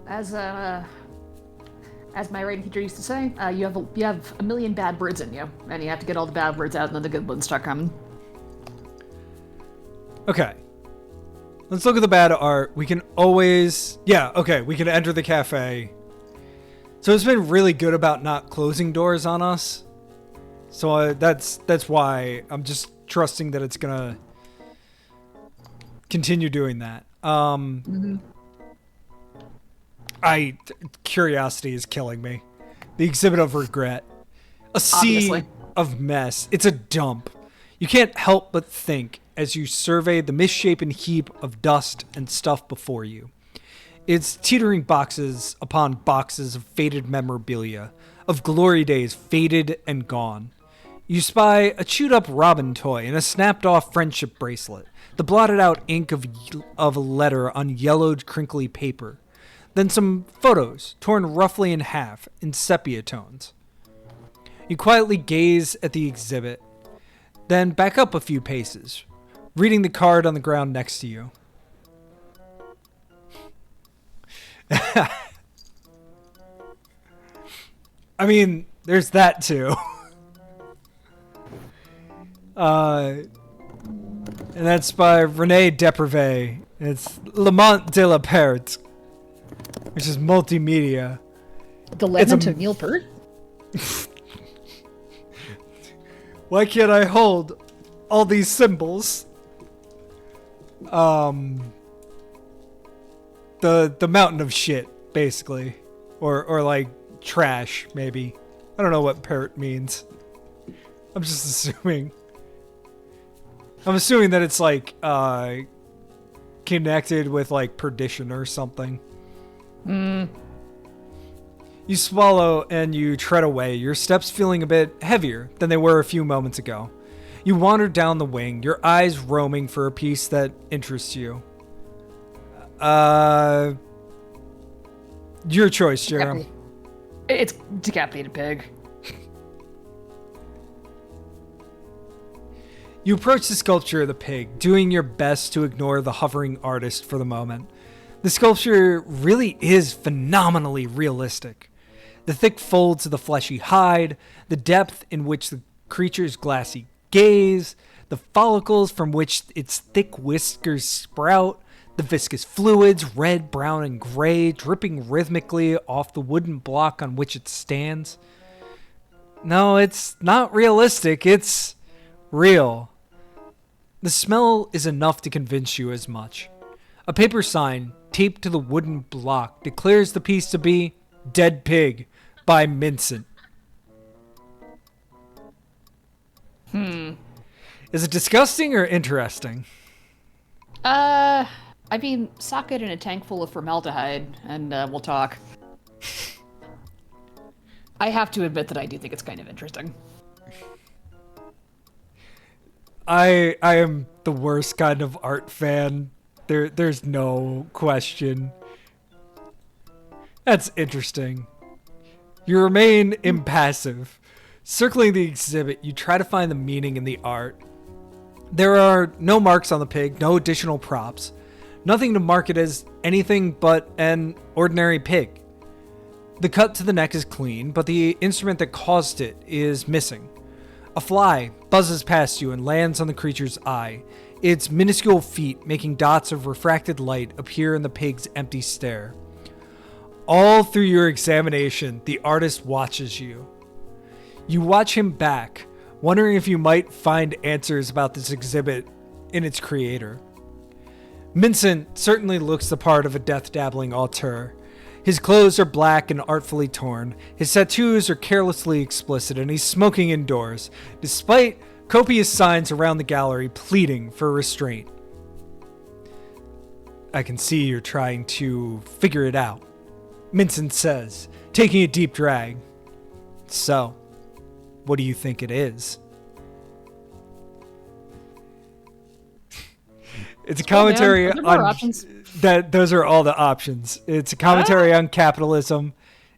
As my writing teacher used to say, you have a million bad words in you, and you have to get all the bad words out, and then the good ones start coming. Okay. Let's look at the bad art. We can always... Yeah, okay, we can enter the cafe. So it's been really good about not closing doors on us. So that's why I'm just trusting that it's gonna continue doing that. Curiosity is killing me. The exhibit of regret. A sea of mess. It's a dump. You can't help but think as you survey the misshapen heap of dust and stuff before you. It's teetering boxes upon boxes of faded memorabilia, of glory days faded and gone. You spy a chewed-up robin toy and a snapped-off friendship bracelet, the blotted-out ink of a letter on yellowed, crinkly paper. Then some photos, torn roughly in half, in sepia tones. You quietly gaze at the exhibit, then back up a few paces, reading the card on the ground next to you. I mean, there's that too. And that's by Rene Deprivé. It's Le Mont de la Perte, which is multimedia. The Lament of Neil Peart? Why can't I hold all these symbols? The mountain of shit, basically. Or like trash, maybe. I don't know what Pert means. I'm just assuming. I'm assuming that it's like connected with like perdition or something. You swallow and you tread away, your steps feeling a bit heavier than they were a few moments ago. You wander down the wing, your eyes roaming for a piece that interests you. Your choice, Jerem. It's decapitated pig. You approach the sculpture of the pig, doing your best to ignore the hovering artist for the moment. The sculpture really is phenomenally realistic. The thick folds of the fleshy hide, the depth in which the creature's glassy gaze, the follicles from which its thick whiskers sprout, the viscous fluids, red, brown, and gray, dripping rhythmically off the wooden block on which it stands. No, it's not realistic, it's real. The smell is enough to convince you as much. A paper sign taped to the wooden block declares the piece to be Dead Pig by Mincent. Is it disgusting or interesting? I mean, sock it in a tank full of formaldehyde, and we'll talk. I have to admit that I do think it's kind of interesting. I am the worst kind of art fan. There's no question. That's interesting. You remain impassive. Circling the exhibit, you try to find the meaning in the art. There are no marks on the pig, no additional props. Nothing to mark it as anything but an ordinary pig. The cut to the neck is clean, but the instrument that caused it is missing. A fly buzzes past you and lands on the creature's eye, its minuscule feet making dots of refracted light appear in the pig's empty stare. All through your examination, the artist watches you. You watch him back, wondering if you might find answers about this exhibit in its creator. Mincent certainly looks the part of a death-dabbling auteur. His clothes are black and artfully torn, his tattoos are carelessly explicit, and he's smoking indoors, despite copious signs around the gallery pleading for restraint. I can see you're trying to figure it out, Mincent says, taking a deep drag. So, what do you think it is? It's a commentary on... those are all the options. It's a commentary on capitalism.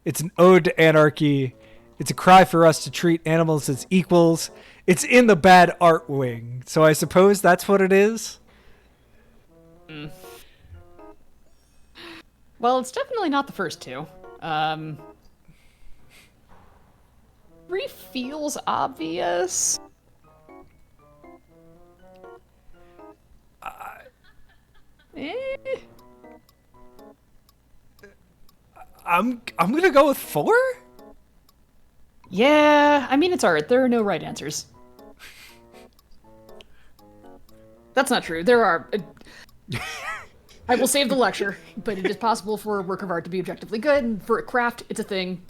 It's an ode to anarchy. It's a cry for us to treat animals as equals. It's in the bad art wing. So I suppose that's what it is? Well, it's definitely not the first two. 3 feels obvious. I'm gonna go with 4? Yeah, I mean, it's art. There are no right answers. That's not true. There are... I will save the lecture, but it is possible for a work of art to be objectively good, and for a craft, it's a thing.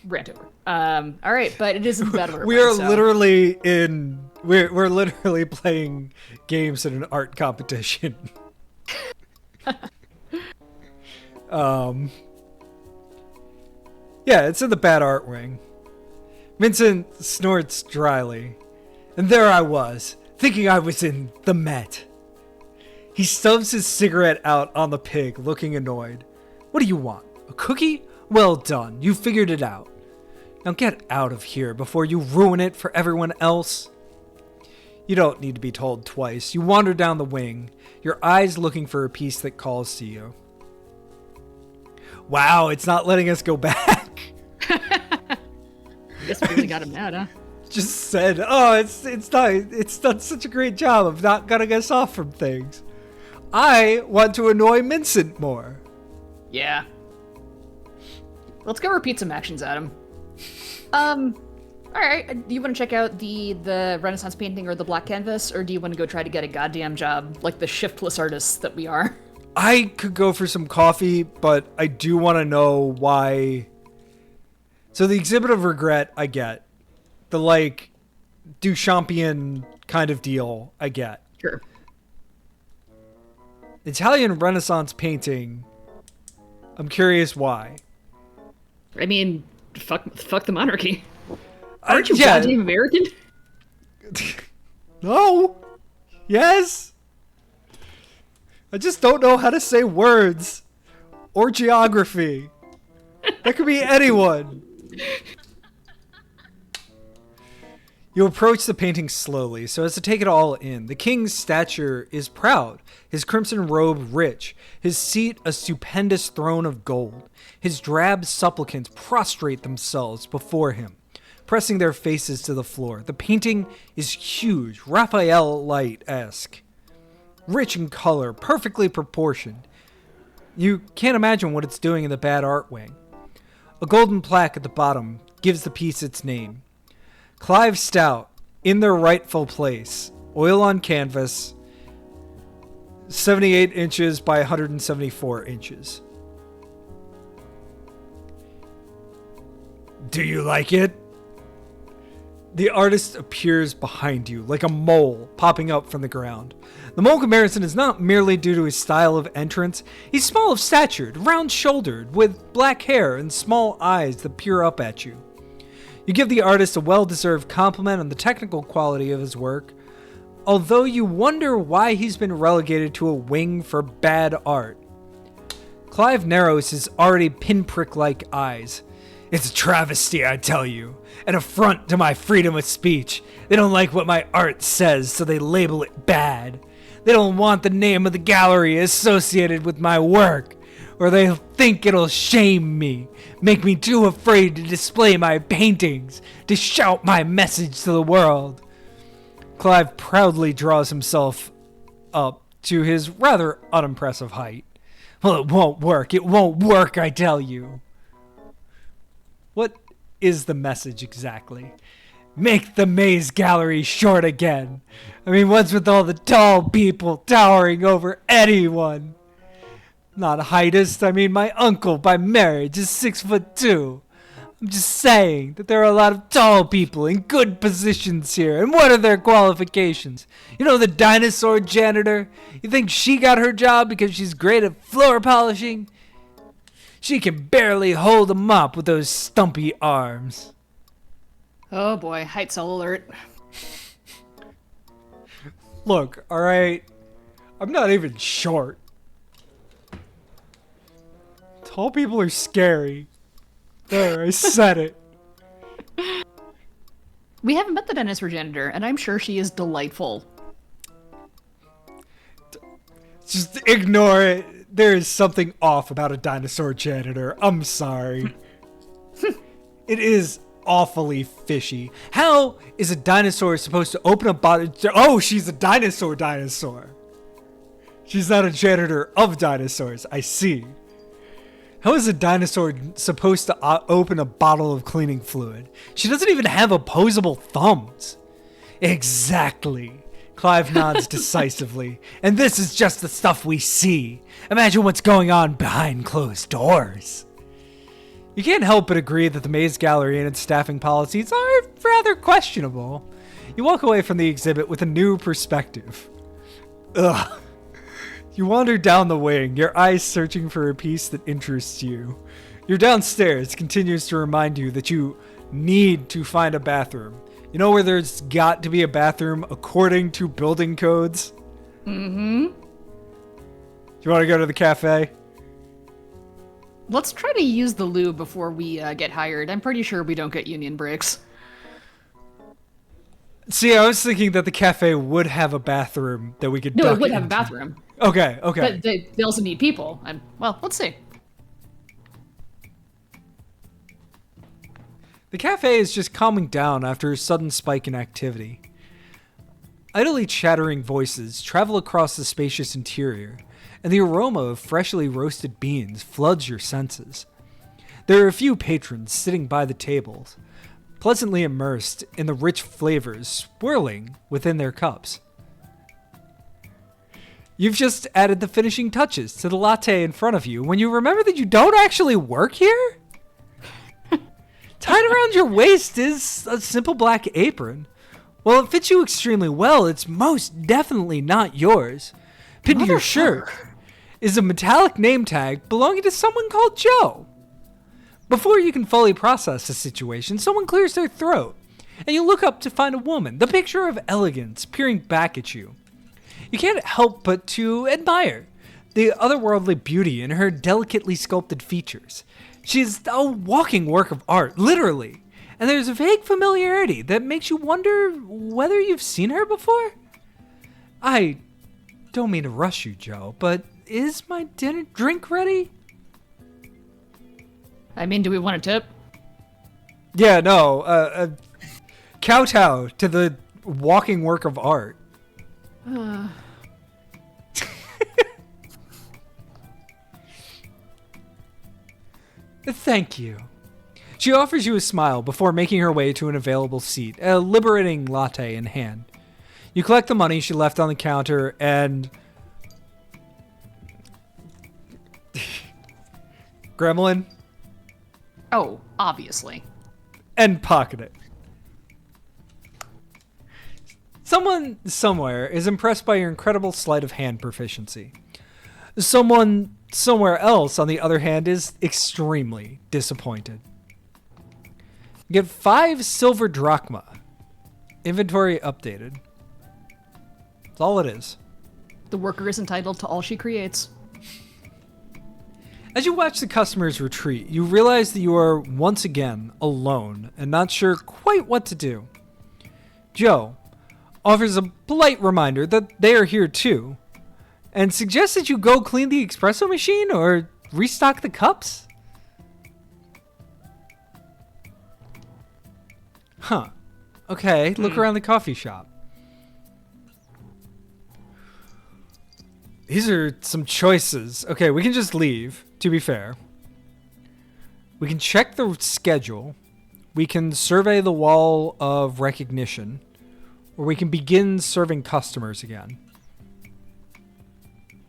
Rant over. All right, but it is in the bad order. We are literally in... We're literally playing games in an art competition. Yeah, it's in the bad art wing. Vincent snorts dryly. And there I was, thinking I was in the Met. He stubs his cigarette out on the pig, looking annoyed. What do you want? A cookie? Well done, you figured it out. Now get out of here before you ruin it for everyone else. You don't need to be told twice. You wander down the wing, your eyes looking for a piece that calls to you. Wow, it's not letting us go back. Guess we really got him mad, huh? Just said, oh, it's done such a great job of not cutting us off from things. I want to annoy Vincent more. Yeah. Let's go repeat some actions at him. Alright, do you want to check out the Renaissance painting or the black canvas, or do you want to go try to get a goddamn job like the shiftless artists that we are? I could go for some coffee, but I do want to know why. So the exhibit of regret, I get. The, like, Duchampian kind of deal, I get. Sure. Italian Renaissance painting, I'm curious why. I mean, fuck the monarchy. Aren't you goddamn American? No. Yes. I just don't know how to say words. Or geography. That could be anyone. You approach the painting slowly, so as to take it all in. The king's stature is proud, his crimson robe rich, his seat a stupendous throne of gold. His drab supplicants prostrate themselves before him, pressing their faces to the floor. The painting is huge, Raphaelite-esque, rich in color, perfectly proportioned. You can't imagine what it's doing in the bad art wing. A golden plaque at the bottom gives the piece its name. Clive Stout, in their rightful place. Oil on canvas, 78 inches by 174 inches. Do you like it? The artist appears behind you, like a mole popping up from the ground. The mole comparison is not merely due to his style of entrance. He's small of stature, round-shouldered, with black hair and small eyes that peer up at you. You give the artist a well-deserved compliment on the technical quality of his work, although you wonder why he's been relegated to a wing for bad art. Clive narrows his already pinprick-like eyes. It's a travesty, I tell you. An affront to my freedom of speech. They don't like what my art says, so they label it bad. They don't want the name of the gallery associated with my work, or they think it'll shame me, make me too afraid to display my paintings, to shout my message to the world. Clive proudly draws himself up to his rather unimpressive height. Well, it won't work. It won't work, I tell you. What is the message exactly? Make the maze gallery short again. I mean, what's with all the tall people towering over anyone? Not heightist, I mean my uncle by marriage is 6'2". I'm just saying that there are a lot of tall people in good positions here, and what are their qualifications? You know the dinosaur janitor? You think she got her job because she's great at floor polishing? She can barely hold a mop with those stumpy arms. Oh boy, height cell alert. Look, alright, I'm not even short. Tall people are scary. There, I said it. We haven't met the dinosaur janitor, and I'm sure she is delightful. Just ignore it. There is something off about a dinosaur janitor. I'm sorry. It is awfully fishy. How is a dinosaur supposed to open a bottle? Oh, she's a dinosaur. She's not a janitor of dinosaurs. I see. How is a dinosaur supposed to open a bottle of cleaning fluid? She doesn't even have opposable thumbs. Exactly. Clive nods decisively. And this is just the stuff we see. Imagine what's going on behind closed doors. You can't help but agree that the maze gallery and its staffing policies are rather questionable. You walk away from the exhibit with a new perspective. Ugh. You wander down the wing, your eyes searching for a piece that interests you. Your downstairs continues to remind you that you need to find a bathroom. You know where there's got to be a bathroom according to building codes? Mm-hmm. Do you want to go to the cafe? Let's try to use the loo before we get hired. I'm pretty sure we don't get union breaks. See, I was thinking that the cafe would have a bathroom that we could No, duck it would have a into. bathroom. Okay. But they also need people. And, well, let's see. The cafe is just calming down after a sudden spike in activity. Idly chattering voices travel across the spacious interior, and the aroma of freshly roasted beans floods your senses. There are a few patrons sitting by the tables, pleasantly immersed in the rich flavors swirling within their cups. You've just added the finishing touches to the latte in front of you when you remember that you don't actually work here? Tied around your waist is a simple black apron. While it fits you extremely well, it's most definitely not yours. Pinned to your shirt is a metallic name tag belonging to someone called Joe. Before you can fully process the situation, someone clears their throat, and you look up to find a woman, the picture of elegance, peering back at you. You can't help but to admire the otherworldly beauty in her delicately sculpted features. She's a walking work of art, literally, and there's a vague familiarity that makes you wonder whether you've seen her before? I don't mean to rush you, Joe, but is my drink ready? I mean, do we want a tip? Yeah, no, kowtow to the walking work of art. Thank you. She offers you a smile before making her way to an available seat, a liberating latte in hand. You collect the money she left on the counter and... Gremlin? Oh, obviously. And pocket it. Someone somewhere is impressed by your incredible sleight of hand proficiency. Someone somewhere else, on the other hand, is extremely disappointed. You get 5 silver drachma. Inventory updated. That's all it is. The worker is entitled to all she creates. As you watch the customers retreat, you realize that you are once again alone and not sure quite what to do. Joe offers a polite reminder that they are here too, and suggests that you go clean the espresso machine or restock the cups? Huh. Okay, look around the coffee shop. These are some choices. Okay, we can just leave, to be fair. We can check the schedule. We can survey the wall of recognition. Or we can begin serving customers again.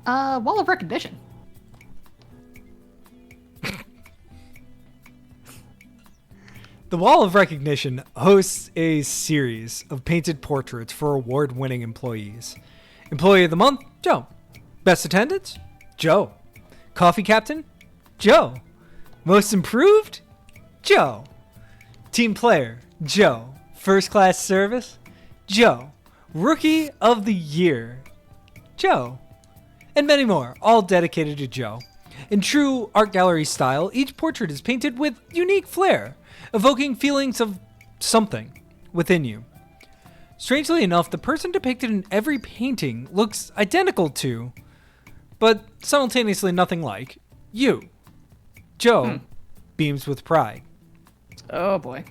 Wall of recognition. The Wall of Recognition hosts a series of painted portraits for award-winning employees. Employee of the Month, Joe. Best Attendance, Joe. Coffee Captain, Joe. Most Improved, Joe. Team Player, Joe. First Class Service, Joe. Rookie of the Year, Joe. And many more, all dedicated to Joe. In true art gallery style, each portrait is painted with unique flair, evoking feelings of something within you. Strangely enough, the person depicted in every painting looks identical to, but simultaneously nothing like, you. Joe beams with pride. Oh boy.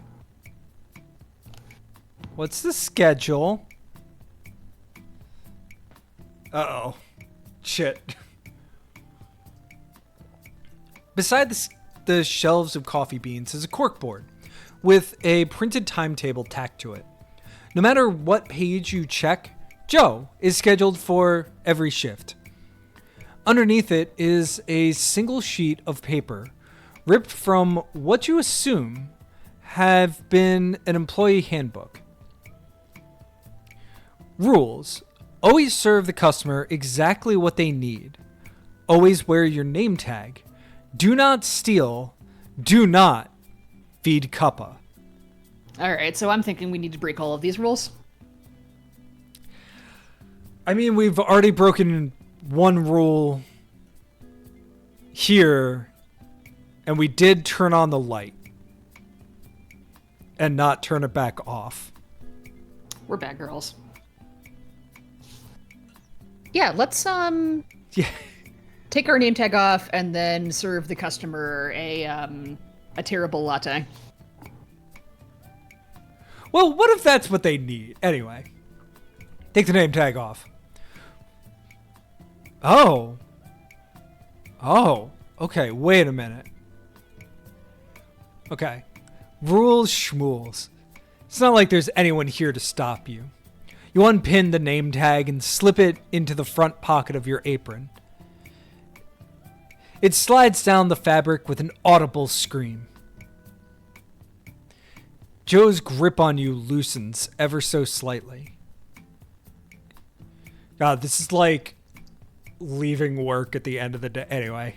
What's the schedule? Uh-oh. Shit. Beside the shelves of coffee beans is a corkboard with a printed timetable tacked to it. No matter what page you check, Joe is scheduled for every shift. Underneath it is a single sheet of paper ripped from what you assume have been an employee handbook. Rules. Always serve the customer exactly what they need. Always wear your name tag. Do not steal. Do not feed cuppa. Alright, so I'm thinking we need to break all of these rules. I mean, we've already broken one rule here, and we did turn on the light and not turn it back off. We're bad girls. Yeah, let's take our name tag off and then serve the customer a terrible latte. Well, what if that's what they need? Anyway, take the name tag off. Oh, okay, wait a minute. Okay, rules schmools. It's not like there's anyone here to stop you. You unpin the name tag and slip it into the front pocket of your apron. It slides down the fabric with an audible scream. Joe's grip on you loosens ever so slightly. God, this is like leaving work at the end of the day. Anyway.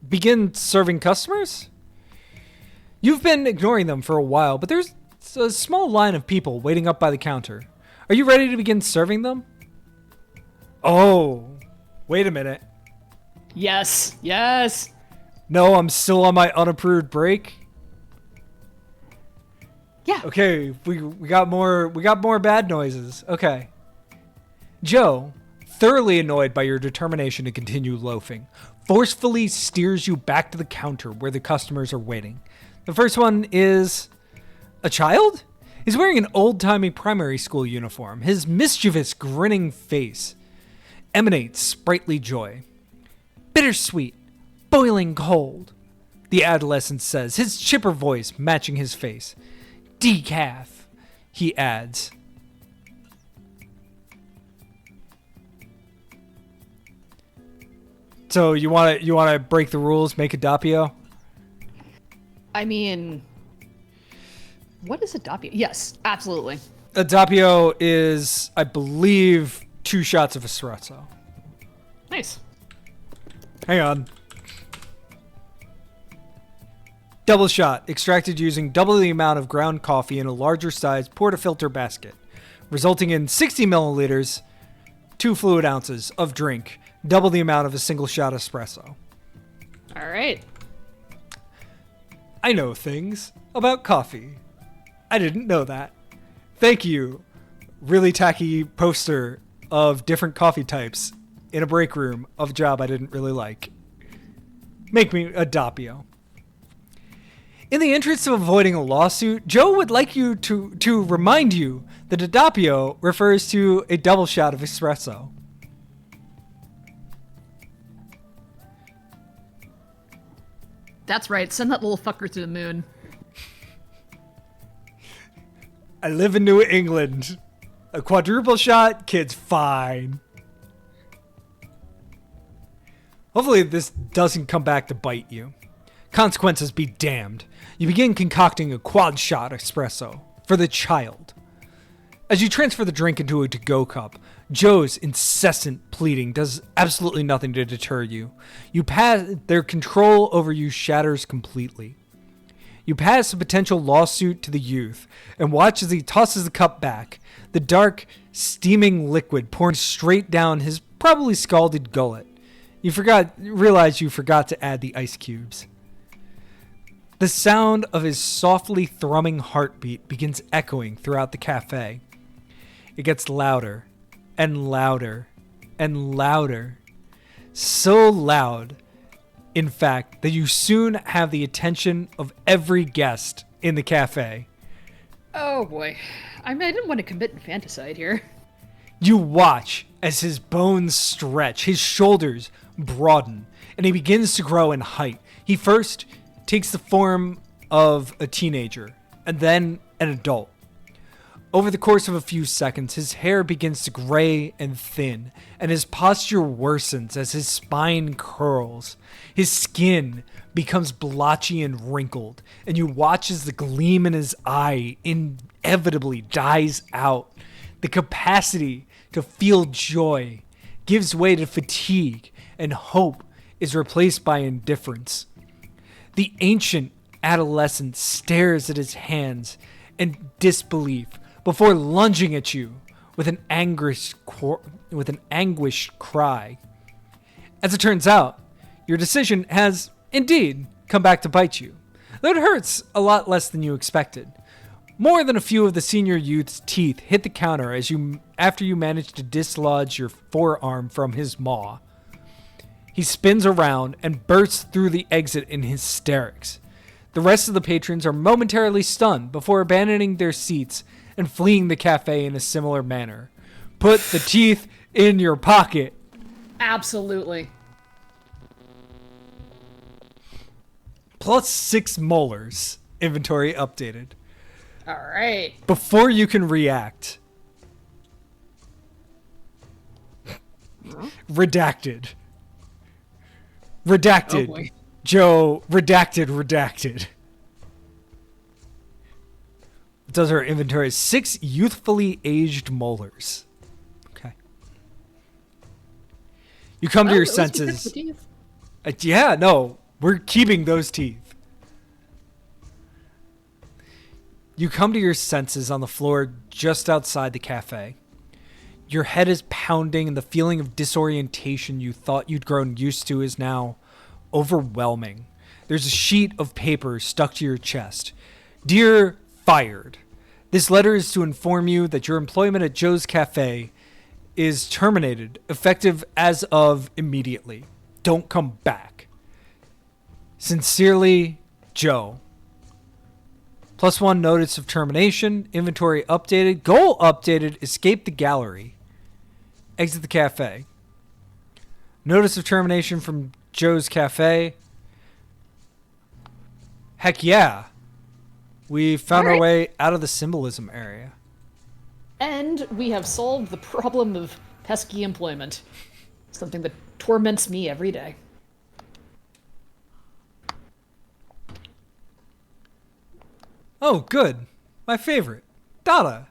Begin serving customers? You've been ignoring them for a while, but there's a small line of people waiting up by the counter. Are you ready to begin serving them? Oh, wait a minute. Yes. No, I'm still on my unapproved break. Yeah. Okay, we got more bad noises. Okay. Joe, thoroughly annoyed by your determination to continue loafing, forcefully steers you back to the counter where the customers are waiting. The first one is a child? He's wearing an old-timey primary school uniform. His mischievous, grinning face emanates sprightly joy. Bittersweet, boiling cold, the adolescent says, his chipper voice matching his face. Decaf, he adds. So you want to break the rules, make a doppio? I mean, what is a doppio? Yes, absolutely. A doppio is, I believe, 2 shots of espresso. Nice. Hang on. Double shot, extracted using double the amount of ground coffee in a larger size portafilter basket, resulting in 60 milliliters, 2 fluid ounces of drink, double the amount of a single shot espresso. All right. I know things about coffee. I didn't know that. Thank you, really tacky poster of different coffee types in a break room of a job I didn't really like. Make me a doppio. In the interest of avoiding a lawsuit, Joe would like you to remind you that a doppio refers to a double shot of espresso. That's right. Send that little fucker to the moon. I live in New England. A quadruple shot, kid's fine. Hopefully this doesn't come back to bite you. Consequences be damned. You begin concocting a quad shot espresso for the child. As you transfer the drink into a to-go cup, Joe's incessant pleading does absolutely nothing to deter you. Their control over you shatters completely. You pass a potential lawsuit to the youth and watch as he tosses the cup back, the dark, steaming liquid pouring straight down his probably scalded gullet. realize you forgot to add the ice cubes. The sound of his softly thrumming heartbeat begins echoing throughout the cafe. It gets louder and louder and louder. So loud, in fact, that you soon have the attention of every guest in the cafe. Oh boy. I didn't want to commit infanticide here. You watch as his bones stretch, his shoulders broaden, and he begins to grow in height. He first takes the form of a teenager, and then an adult. Over the course of a few seconds, his hair begins to gray and thin, and his posture worsens as his spine curls. His skin becomes blotchy and wrinkled, and you watch as the gleam in his eye inevitably dies out. The capacity to feel joy gives way to fatigue, and hope is replaced by indifference. The ancient adolescent stares at his hands in disbelief before lunging at you with an anguished cry. As it turns out, your decision has indeed come back to bite you, though it hurts a lot less than you expected. More than a few of the senior youth's teeth hit the counter after you manage to dislodge your forearm from his maw. He spins around and bursts through the exit in hysterics. The rest of the patrons are momentarily stunned before abandoning their seats and fleeing the cafe in a similar manner. Put the teeth in your pocket. Absolutely. Plus 6 molars. Inventory updated. All right. Before you can react. Redacted. Redacted. Oh boy. Joe, redacted. It does our inventory. 6 youthfully aged molars. Okay. You come to your senses. Yeah, no. We're keeping those teeth. You come to your senses on the floor just outside the cafe. Your head is pounding and the feeling of disorientation you thought you'd grown used to is now overwhelming. There's a sheet of paper stuck to your chest. Dear Fired, this letter is to inform you that your employment at Joe's Cafe is terminated, effective as of immediately. Don't come back. Sincerely, Joe. +1 notice of termination, inventory updated, goal updated, escape the gallery, exit the cafe. Notice of termination from Joe's Cafe. Heck yeah. We found our way out of the symbolism area. And we have solved the problem of pesky employment. Something that torments me every day. Oh, good. My favorite. Dada.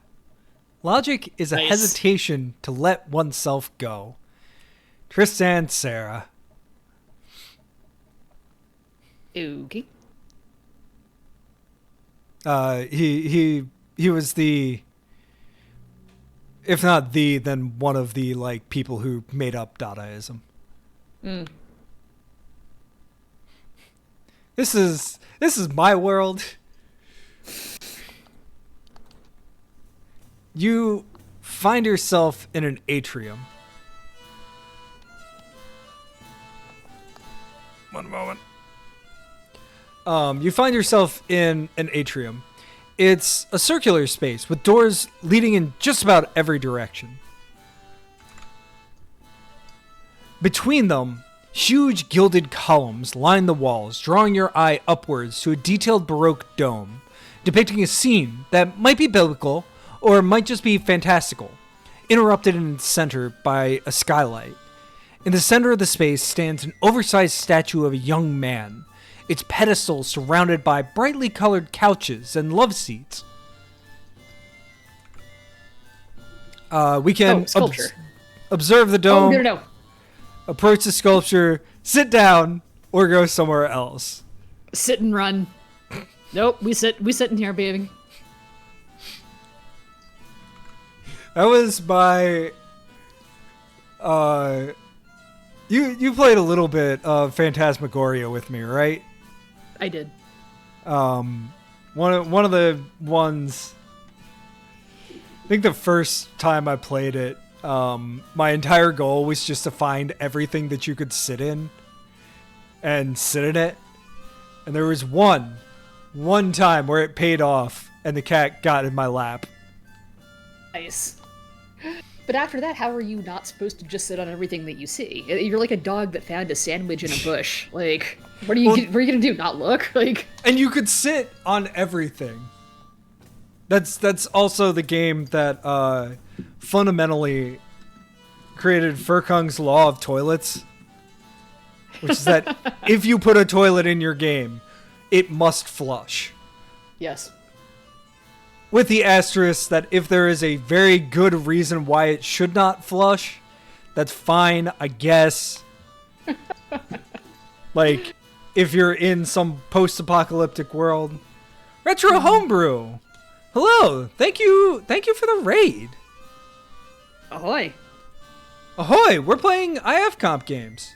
Logic is a Nice. hesitation to let oneself go. Tristan, Sarah. Okay. He was the, if not the, then one of the like people who made up Dadaism. This is my world. You find yourself in an atrium. One moment. You find yourself in an atrium. It's a circular space with doors leading in just about every direction. Between them, huge gilded columns line the walls, drawing your eye upwards to a detailed Baroque dome, depicting a scene that might be biblical or might just be fantastical, interrupted in its center by a skylight. In the center of the space stands an oversized statue of a young man, its pedestal surrounded by brightly colored couches and love seats. We can observe the dome, no. approach the sculpture, sit down, or go somewhere else. Sit and run. Nope, we sit in here, baby. That was my You played a little bit of Phantasmagoria with me, right? I did. One of the ones. I think the first time I played it, my entire goal was just to find everything that you could sit in, and sit in it. And there was one time where it paid off, and the cat got in my lap. Nice. But after that, how are you not supposed to just sit on everything that you see? You're like a dog that found a sandwich in a bush. Like, what are you gonna do? Not look? Like, and you could sit on everything. That's also the game that fundamentally created Ferkung's law of toilets, which is that if you put a toilet in your game, it must flush. Yes. With the asterisk that if there is a very good reason why it should not flush, that's fine, I guess. Like, if you're in some post-apocalyptic world. Retro Homebrew! Hello! Thank you for the raid! Ahoy! Ahoy! We're playing IFComp games.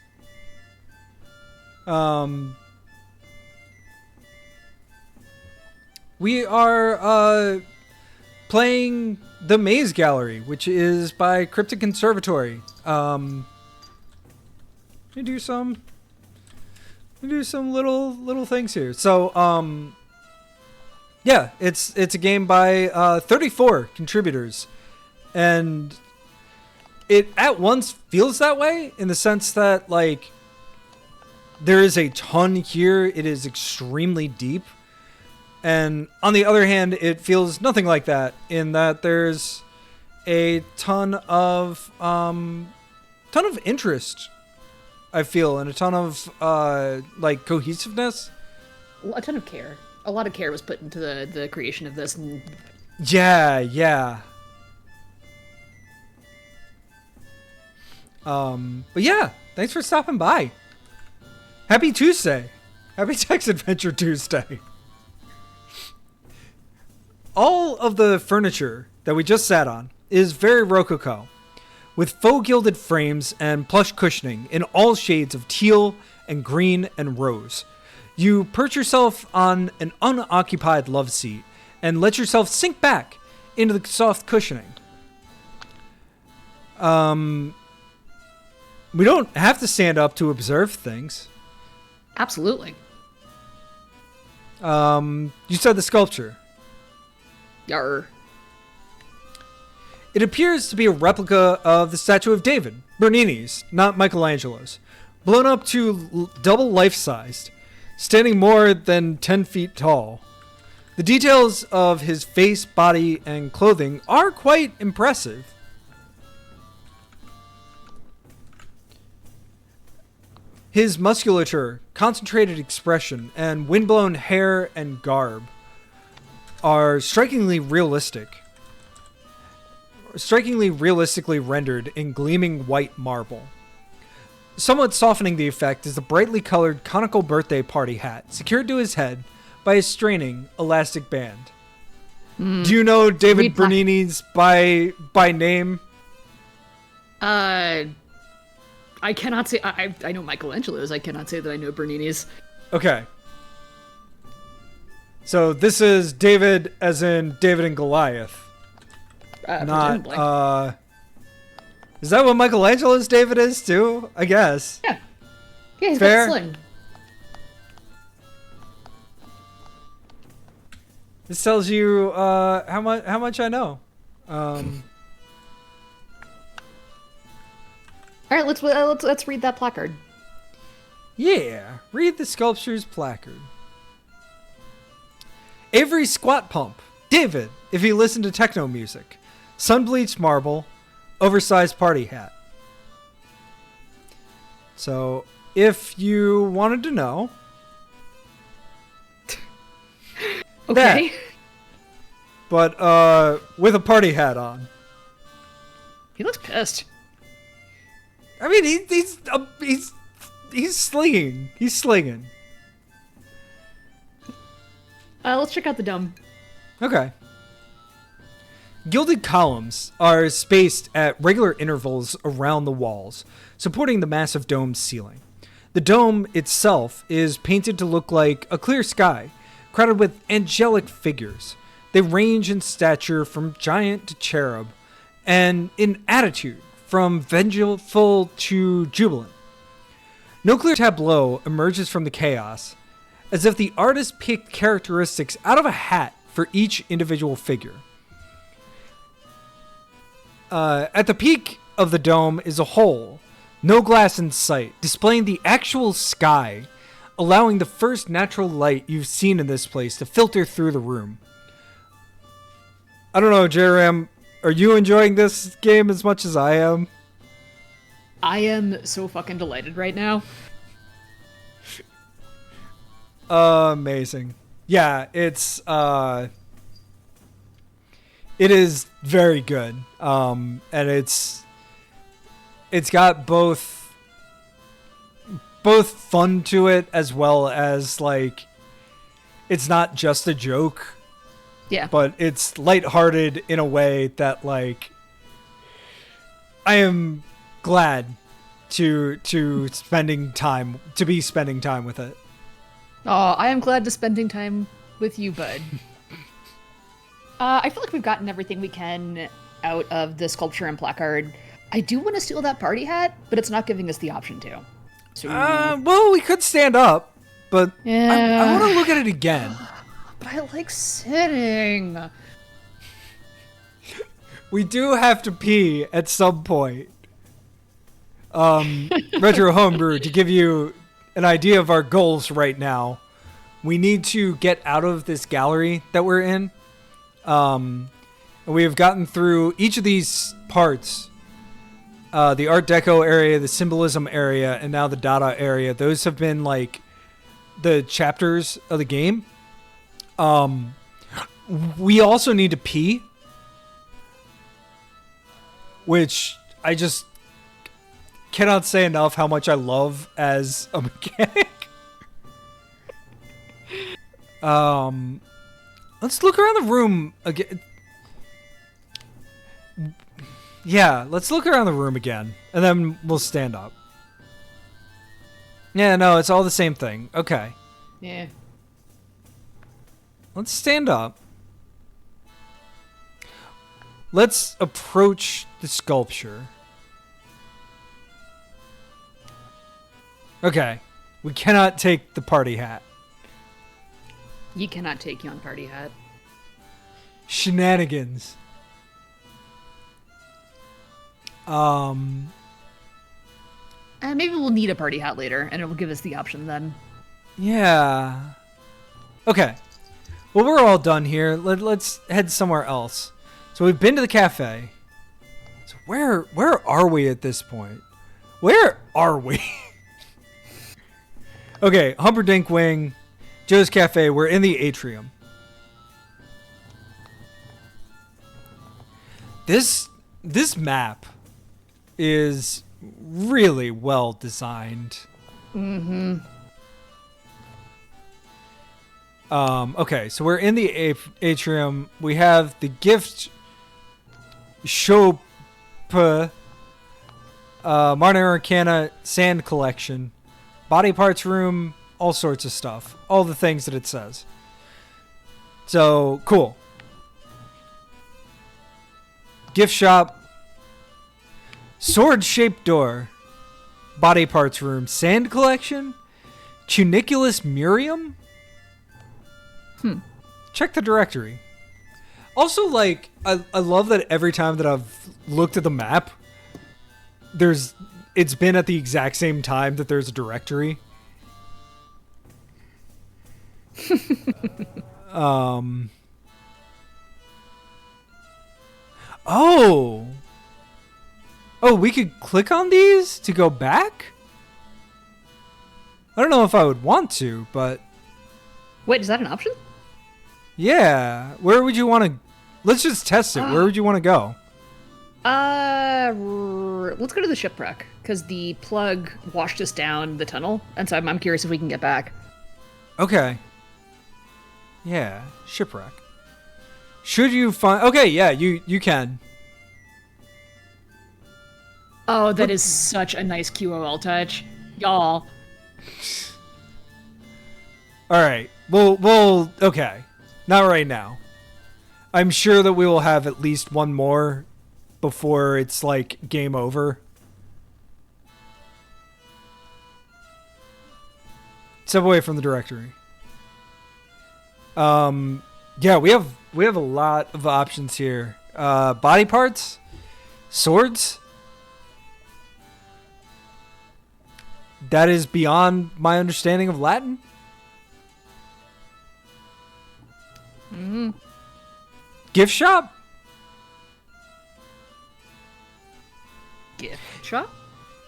We are playing The Maze Gallery, which is by Cryptic Conservatory. Let me do some little things here. So, yeah, it's a game by 34 contributors, and it at once feels that way in the sense that, like, there is a ton here. It is extremely deep. And on the other hand, it feels nothing like that in that there's a ton of interest, I feel, and a ton of like cohesiveness. A ton of care. A lot of care was put into the creation of this. And... Yeah. But yeah, thanks for stopping by. Happy Tuesday. Happy Text Adventure Tuesday. All of the furniture that we just sat on is very rococo, with faux gilded frames and plush cushioning in all shades of teal and green and rose. You perch yourself on an unoccupied love seat and let yourself sink back into the soft cushioning. We don't have to stand up to observe things. Absolutely. You said the sculpture. Yarr. It appears to be a replica of the statue of David, Bernini's, not Michelangelo's, blown up to double life-sized, standing more than 10 feet tall. The details of his face, body, and clothing are quite impressive. His musculature, concentrated expression, and windblown hair and garb are strikingly realistically rendered in gleaming white marble. Somewhat softening the effect is the brightly colored conical birthday party hat secured to his head by a straining elastic band. Do you know David Bernini's by name? I cannot say. I know Michelangelo's. I cannot say that I know Bernini's. Okay. So this is David as in David and Goliath. Not, is that what Michelangelo's David is too? I guess. Yeah. Yeah, he's fair. got sling. This tells you how much I know. All right, let's read that placard. Yeah, read the sculpture's placard. Avery Squat Pump, David, if he listened to techno music. Sun-bleached marble, oversized party hat. So, if you wanted to know... Okay. That, but, with a party hat on. He looks pissed. I mean, he's slinging. He's slinging. Let's check out the dome. Okay. Gilded columns are spaced at regular intervals around the walls, supporting the massive domed ceiling. The dome itself is painted to look like a clear sky, crowded with angelic figures. They range in stature from giant to cherub, and in attitude from vengeful to jubilant. No clear tableau emerges from the chaos, as if the artist picked characteristics out of a hat for each individual figure. At the peak of the dome is a hole, no glass in sight, displaying the actual sky, allowing the first natural light you've seen in this place to filter through the room. I don't know, J-Ram, are you enjoying this game as much as I am? I am so fucking delighted right now. Amazing. Yeah, it is very good. And it's got both fun to it as well as like it's not just a joke. Yeah. But it's lighthearted in a way that like I am glad to be spending time with it. Oh, I am glad to spending time with you, bud. I feel like we've gotten everything we can out of the sculpture and placard. I do want to steal that party hat, but it's not giving us the option to. So... well, we could stand up, but yeah. I want to look at it again. But I like sitting. We do have to pee at some point. Retro Homebrew, to give you an idea of our goals right now, we need to get out of this gallery that we're in. We have gotten through each of these parts. The Art Deco area, the Symbolism area, and now the Dada area. Those have been like the chapters of the game. We also need to pee, which I just cannot say enough how much I love as a mechanic. Let's look around the room again. Yeah, let's look around the room again, and then we'll stand up. Yeah, no, it's all the same thing. Okay. Yeah. Let's stand up. Let's approach the sculpture. Okay. We cannot take the party hat. You cannot take yon party hat. Shenanigans. Maybe we'll need a party hat later, and it'll give us the option then. Yeah. Okay. Well, we're all done here. Let's head somewhere else. So we've been to the cafe. So where are we at this point? Where are we? Okay, Humperdinck Wing, Joe's Cafe. We're in the atrium. This map is really well designed. Mm-hmm. Okay, so we're in the atrium. We have the gift shop, Modern Arcana sand collection, body parts room, all sorts of stuff. All the things that it says. So, cool. Gift shop, sword-shaped door, body parts room, sand collection, Cuniculus Murium. Check the directory. Also, like, I love that every time that I've looked at the map, it's been at the exact same time that there's a directory. Oh, we could click on these to go back? I don't know if I would want to, but... Wait, is that an option? Yeah. Where would you want to... Let's just test it. Where would you want to go? Let's go to the shipwreck, because the plug washed us down the tunnel, and so I'm curious if we can get back. Okay. Yeah, shipwreck. Should you find... Okay, yeah, you can. Oh, that is such a nice QOL touch. Y'all. Alright. Well, okay. Not right now. I'm sure that we will have at least one more before it's, like, game over. Step away from the directory. Yeah, we have a lot of options here. Body parts? Swords? That is beyond my understanding of Latin. Mm-hmm. Gift shop? Gift shop?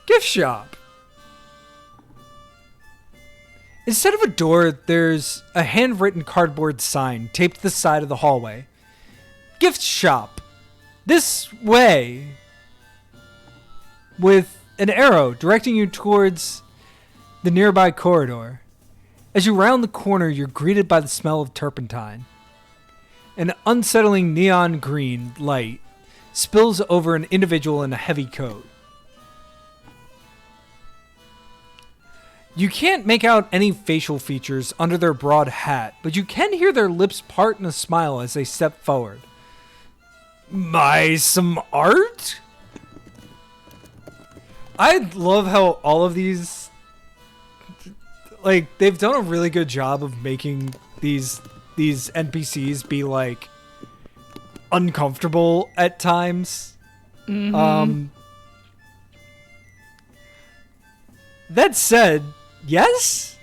Gift shop. Instead of a door, there's a handwritten cardboard sign taped to the side of the hallway. Gift shop. This way. With an arrow directing you towards the nearby corridor. As you round the corner, you're greeted by the smell of turpentine. An unsettling neon green light spills over an individual in a heavy coat. You can't make out any facial features under their broad hat, but you can hear their lips part in a smile as they step forward. Some art? I love how all of these, like, they've done a really good job of making these NPCs be, like, uncomfortable at times. Mm-hmm. That said, yes?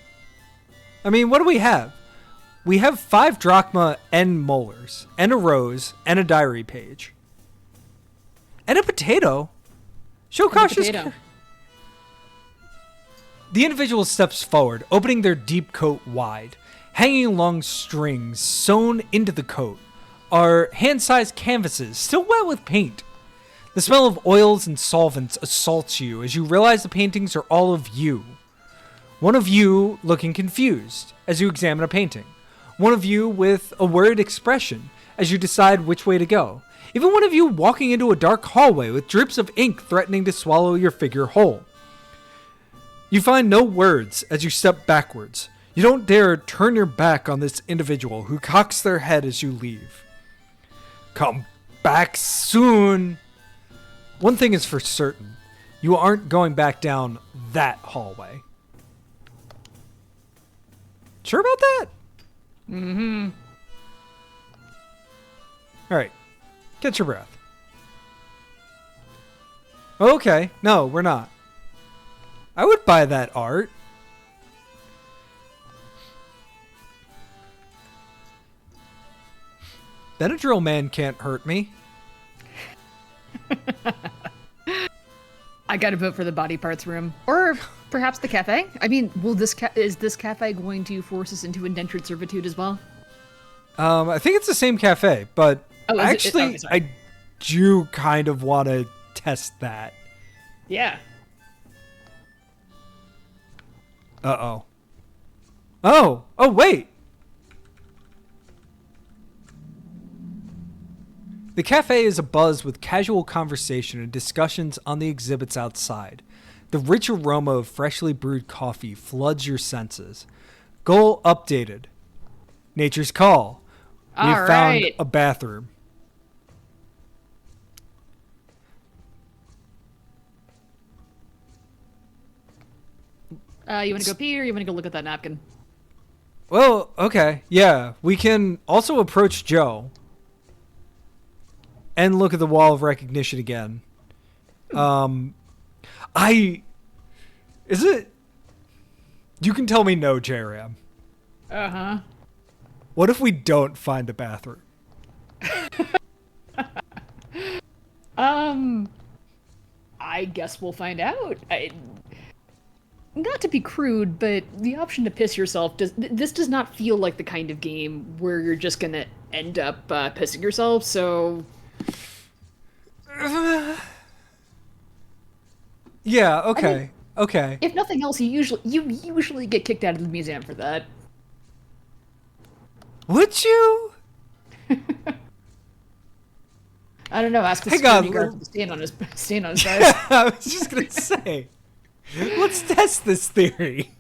I mean, what do we have? We have 5 drachma and molars, and a rose, and a diary page. And a potato. Show cautious. The individual steps forward, opening their deep coat wide. Hanging along strings sewn into the coat are hand-sized canvases, still wet with paint. The smell of oils and solvents assaults you as you realize the paintings are all of you. One of you looking confused as you examine a painting. One of you with a worried expression as you decide which way to go. Even one of you walking into a dark hallway with drips of ink threatening to swallow your figure whole. You find no words as you step backwards. You don't dare turn your back on this individual who cocks their head as you leave. Come back soon. One thing is for certain. You aren't going back down that hallway. Sure about that? Mm-hmm. Alright. Catch your breath. Okay. No, we're not. I would buy that art. Benadryl man can't hurt me. I gotta vote for the body parts room. Or perhaps the cafe? I mean, is this cafe going to force us into indentured servitude as well? I think it's the same cafe, but actually, I do kind of want to test that. Yeah. Uh-oh. Oh, wait. The cafe is abuzz with casual conversation and discussions on the exhibits outside. The rich aroma of freshly brewed coffee floods your senses. Goal updated. Nature's call. We have found a bathroom. You want to go pee or you want to go look at that napkin? Well, okay. Yeah, we can also approach Joe. And look at the wall of recognition again. Is it? You can tell me no, JRM. Uh-huh. What if we don't find the bathroom? I guess we'll find out. Not to be crude, but the option to piss yourself this does not feel like the kind of game where you're just gonna end up pissing yourself. So. Yeah. Okay. I mean, okay. If nothing else, you usually get kicked out of the museum for that. Would you? I don't know. Ask the Hang security on. guard to stand on his desk. Yeah, I was just gonna say. Let's test this theory.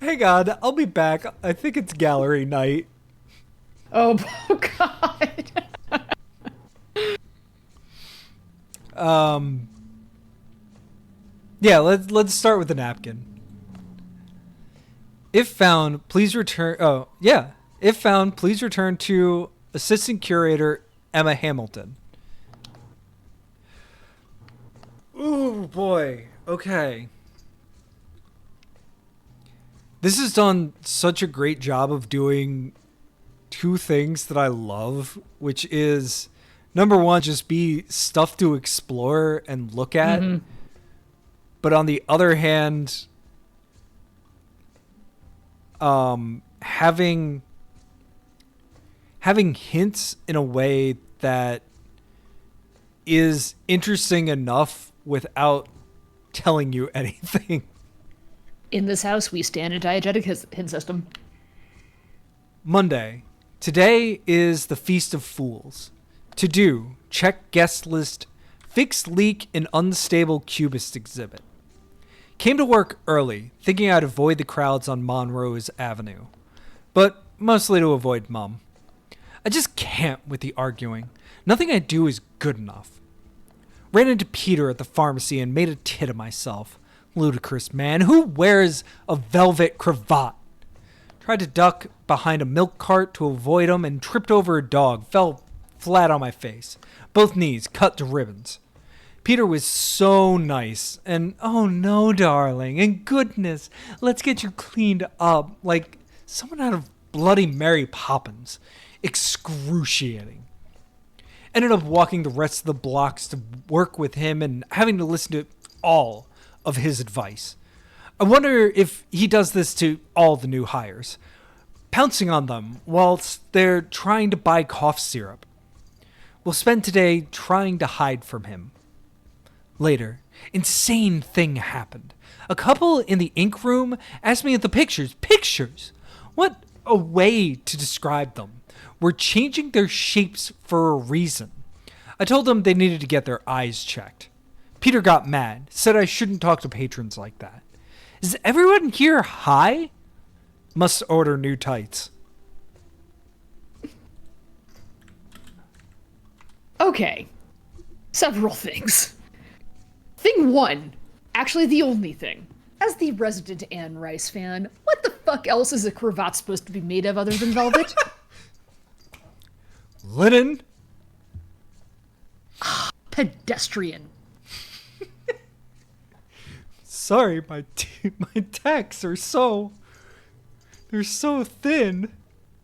Hang on, I'll be back. I think it's gallery night. Oh God. Yeah, let's start with the napkin. If found, please return. Oh, yeah. If found, please return to Assistant Curator Emma Hamilton. Ooh, boy. Okay. This has done such a great job of doing two things that I love, which is, number one, just be stuff to explore and look at. Mm-hmm. But on the other hand, having hints in a way that is interesting enough without telling you anything. In this house, we stand a diegetic hint system. Monday. Today is the Feast of Fools. To do, check guest list, fix leak in unstable cubist exhibit. Came to work early, thinking I'd avoid the crowds on Monrose Avenue. But mostly to avoid Mum. I just can't with the arguing. Nothing I do is good enough. Ran into Peter at the pharmacy and made a tit of myself. Ludicrous man. Who wears a velvet cravat? Tried to duck behind a milk cart to avoid him and tripped over a dog. Fell flat on my face. Both knees cut to ribbons. Peter was so nice. And, oh no, darling. And goodness, let's get you cleaned up. Like someone out of Bloody Mary Poppins. Excruciating. Ended up walking the rest of the blocks to work with him and having to listen to all of his advice. I wonder if he does this to all the new hires, pouncing on them whilst they're trying to buy cough syrup. We'll spend today trying to hide from him. Later, insane thing happened. A couple in the ink room asked me at the pictures, what a way to describe them. Were changing their shapes for a reason. I told them they needed to get their eyes checked. Peter got mad, said I shouldn't talk to patrons like that. Is everyone here high? Must order new tights. Okay. Several things. Thing one, actually the only thing. As the resident Anne Rice fan, what the fuck else is a cravat supposed to be made of other than velvet? Linen? Pedestrian. Sorry, my tacks are they're so thin.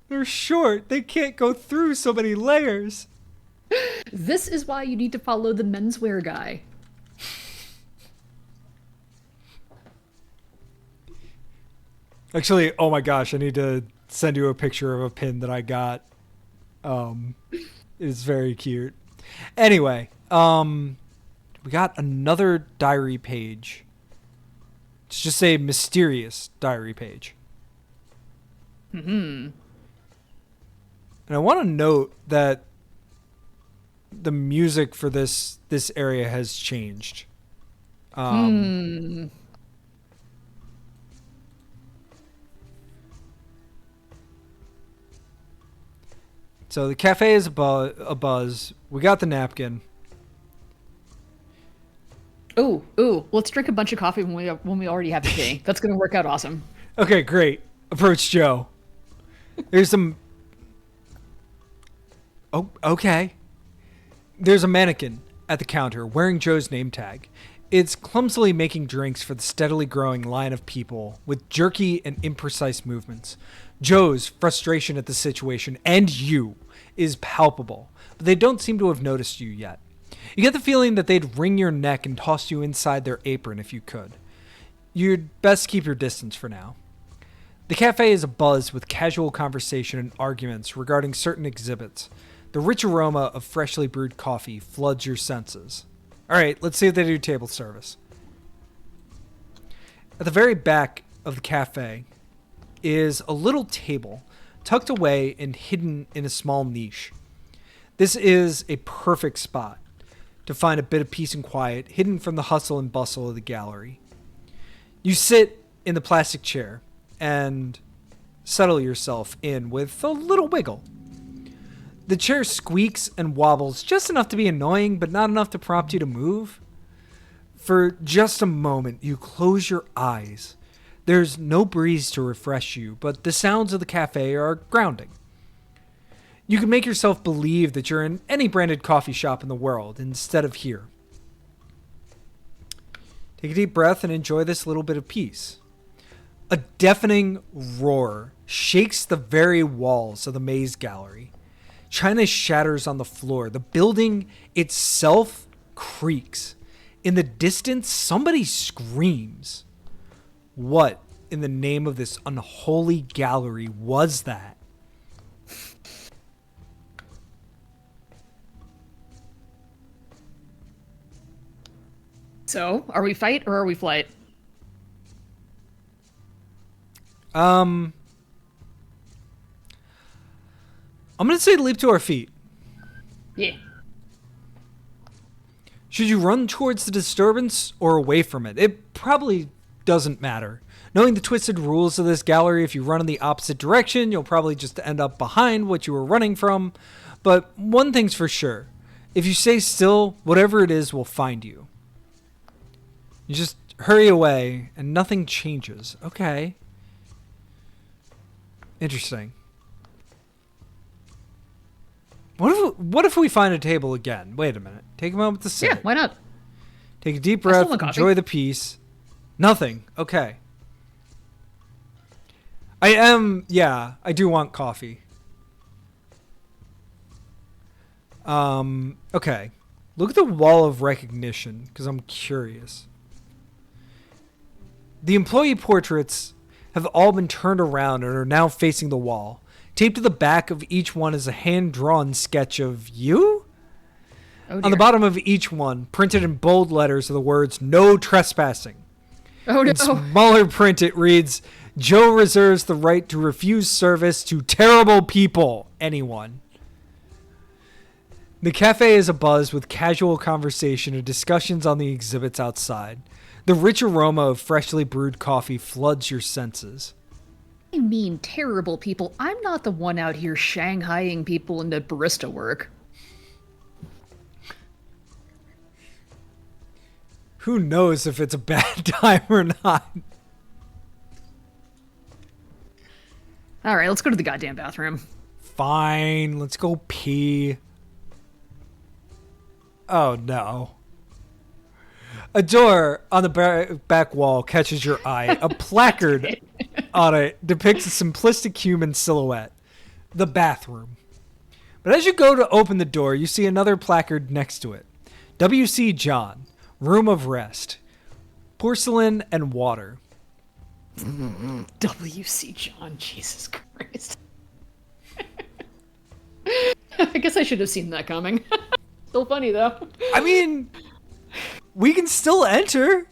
They're short. They can't go through so many layers. This is why you need to follow the menswear guy. Actually, oh my gosh, I need to send you a picture of a pin that I got. It's very cute. Anyway, we got another diary page. It's just a mysterious diary page. Mm-hmm. And I want to note that the music for this area has changed. So the cafe is a buzz. We got the napkin. Ooh, let's drink a bunch of coffee when we already have the tea. That's gonna work out awesome. Okay, great. Approach Joe. There's some... Oh, okay. There's a mannequin at the counter wearing Joe's name tag. It's clumsily making drinks for the steadily growing line of people with jerky and imprecise movements. Joe's frustration at the situation, and you, is palpable, but they don't seem to have noticed you yet. You get the feeling that they'd wring your neck and toss you inside their apron if you could. You'd best keep your distance for now. The cafe is abuzz with casual conversation and arguments regarding certain exhibits. The rich aroma of freshly brewed coffee floods your senses. All right, let's see if they do table service. At the very back of the cafe is a little table tucked away and hidden in a small niche. This is a perfect spot to find a bit of peace and quiet hidden from the hustle and bustle of the gallery. You sit in the plastic chair and settle yourself in with a little wiggle. The chair squeaks and wobbles just enough to be annoying, but not enough to prompt you to move. For just a moment, you close your eyes. There's no breeze to refresh you, but the sounds of the cafe are grounding. You can make yourself believe that you're in any branded coffee shop in the world instead of here. Take a deep breath and enjoy this little bit of peace. A deafening roar shakes the very walls of the maze gallery. China shatters on the floor. The building itself creaks. In the distance, somebody screams. What in the name of this unholy gallery was that? So, are we fight or are we flight? I'm going to say leap to our feet. Yeah. Should you run towards the disturbance or away from it? It probably doesn't matter. Knowing the twisted rules of this gallery, if you run in the opposite direction, you'll probably just end up behind what you were running from. But one thing's for sure. If you stay still, whatever it is will find you. You just hurry away and nothing changes. Okay. Interesting. What if we find a table again? Wait a minute. Take a moment to sit. Yeah, why not? Take a deep breath, enjoy the peace. Nothing. Okay. I do want coffee. Okay. Look at the wall of recognition, because I'm curious. The employee portraits have all been turned around and are now facing the wall. Taped to the back of each one is a hand-drawn sketch of you? Oh, on the bottom of each one, printed in bold letters, are the words, "No trespassing." Oh, no. In smaller print, it reads, "Joe reserves the right to refuse service to terrible people, anyone." The cafe is abuzz with casual conversation and discussions on the exhibits outside. The rich aroma of freshly brewed coffee floods your senses. I mean, terrible people. I'm not the one out here shanghaiing people into barista work. Who knows if it's a bad time or not? All right, let's go to the goddamn bathroom. Fine, let's go pee. Oh no. A door on the back wall catches your eye. A placard on it depicts a simplistic human silhouette. The bathroom. But as you go to open the door, you see another placard next to it. W.C. John, Room of Rest. Porcelain and water. W.C. John, Jesus Christ. I guess I should have seen that coming. Still funny, though. I mean, we can still enter.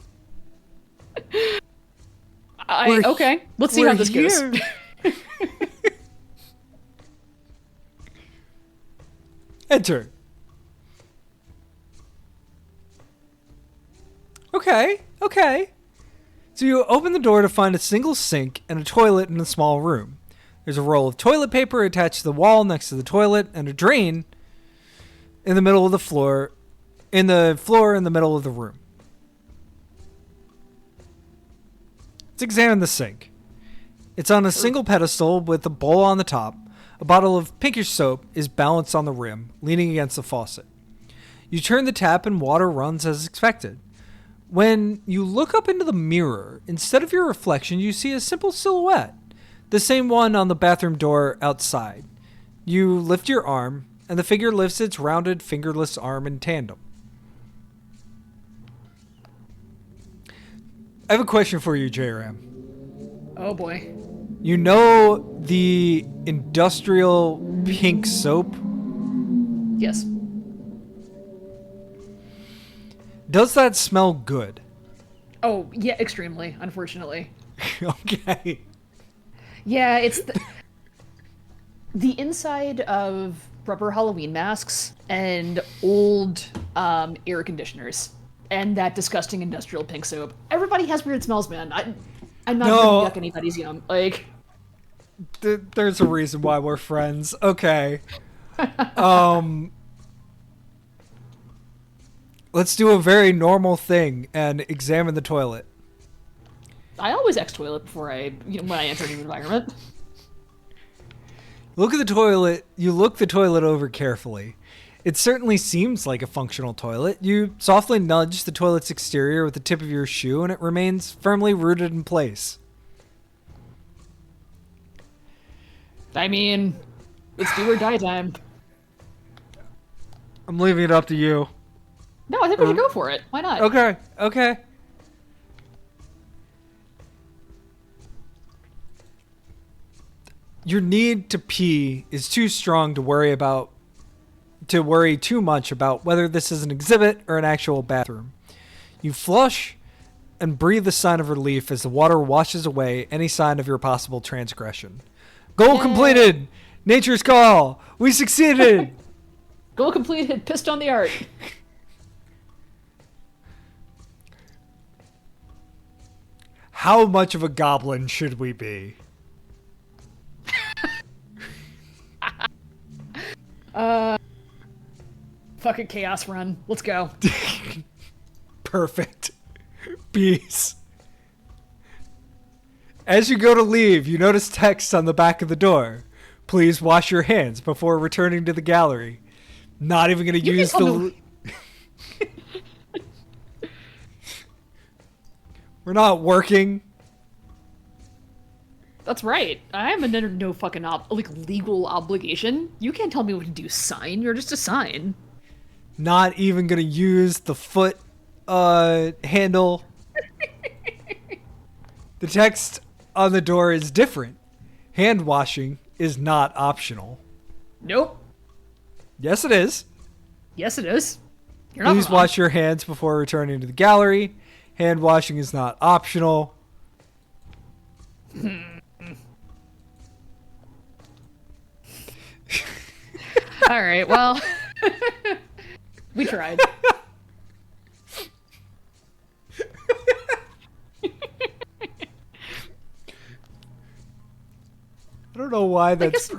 Okay, let's see how this goes. Enter. Okay. So you open the door to find a single sink and a toilet in a small room. There's a roll of toilet paper attached to the wall next to the toilet and a drain in the middle of the floor, in the middle of the room. Let's examine the sink. It's on a single pedestal with a bowl on the top. A bottle of pinkish soap is balanced on the rim, leaning against the faucet. You turn the tap and water runs as expected. When you look up into the mirror, instead of your reflection, you see a simple silhouette. The same one on the bathroom door outside. You lift your arm, and the figure lifts its rounded, fingerless arm in tandem. I have a question for you, J-Ram. Oh boy. You know the industrial pink soap? Yes. Does that smell good? Oh, yeah, extremely, unfortunately. Okay. Yeah, it's the inside of rubber Halloween masks and old air conditioners and that disgusting industrial pink soap. Everybody has weird smells, man. I'm not gonna yuck anybody's yum. Like, there's a reason why we're friends. Okay. Let's do a very normal thing and examine the toilet. I always toilet before when I enter a new environment. Look at the toilet. You look the toilet over carefully. It certainly seems like a functional toilet. You softly nudge the toilet's exterior with the tip of your shoe, and it remains firmly rooted in place. I mean, it's do or die time. I'm leaving it up to you. No, I think we should go for it. Why not? Okay. Your need to pee is too strong to worry too much about whether this is an exhibit or an actual bathroom. You flush and breathe a sign of relief as the water washes away any sign of your possible transgression. Goal completed! Nature's call! We succeeded! Goal completed! Pissed on the art! How much of a goblin should we be? Fucking chaos run. Let's go. Perfect. Peace. As you go to leave, you notice text on the back of the door. Please wash your hands before returning to the gallery. Not even going to use the... We're not working. That's right. I am under no fucking legal obligation. You can't tell me what to do. Sign. You're just a sign. Not even going to use the foot handle. The text on the door is different. Hand washing is not optional. Nope. Yes, it is. Yes, it is. You're not Please wrong. wash your hands before returning to the gallery. Hand washing is not optional. All right, well, we tried. I don't know why that's...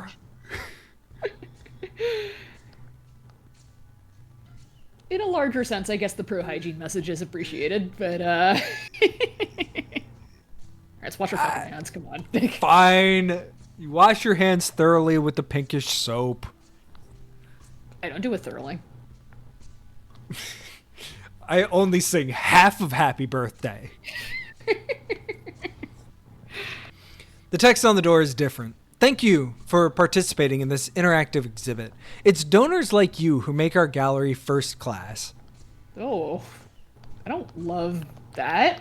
In a larger sense, I guess the pro-hygiene message is appreciated, but, Alright, let's wash our fucking hands, come on. Fine. You wash your hands thoroughly with the pinkish soap. I don't do it thoroughly. I only sing half of Happy Birthday. The text on the door is different. Thank you for participating in this interactive exhibit. It's donors like you who make our gallery first class. Oh, I don't love that.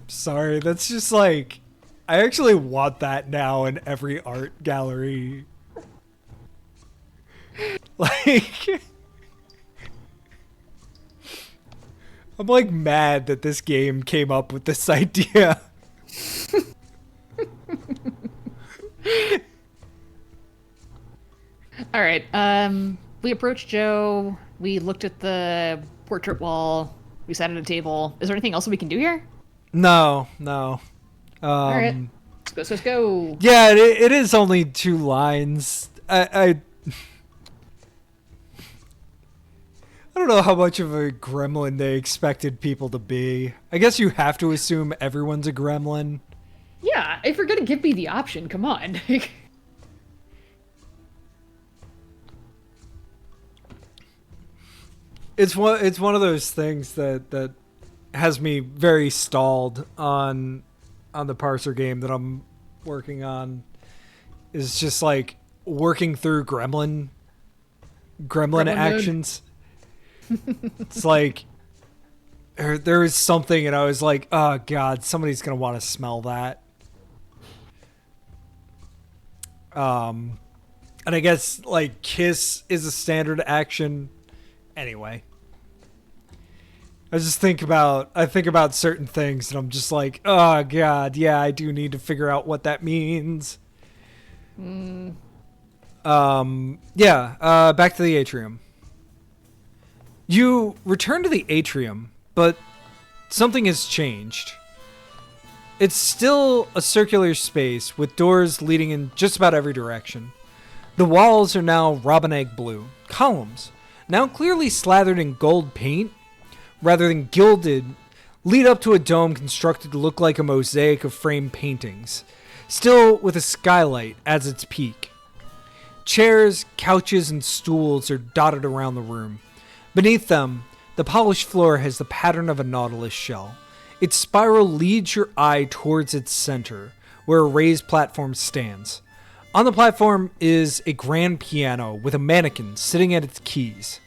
Sorry, that's just like... I actually want that now in every art gallery. Like... I'm like mad that this game came up with this idea. All right. We approached Joe. We looked at the portrait wall. We sat at a table. Is there anything else that we can do here? No. All right. Let's go. Yeah, it is only 2 lines. I don't know how much of a gremlin they expected people to be. I guess you have to assume everyone's a gremlin. Yeah, if you're gonna give me the option, come on. It's one of those things that has me very stalled on the Parser game that I'm working on. Is just like working through gremlin actions. It's like there was something and I was like, oh god, somebody's gonna want to smell that. And I guess like kiss is a standard action anyway. I think about certain things and I'm just like, oh god, yeah, I do need to figure out what that means. Back to the atrium. You return to the atrium, but something has changed. It's still a circular space with doors leading in just about every direction. The walls are now robin egg blue. Columns, now clearly slathered in gold paint, rather than gilded, lead up to a dome constructed to look like a mosaic of framed paintings, still with a skylight as its peak. Chairs, couches, and stools are dotted around the room. Beneath them, the polished floor has the pattern of a nautilus shell. Its spiral leads your eye towards its center, where a raised platform stands. On the platform is a grand piano with a mannequin sitting at its keys.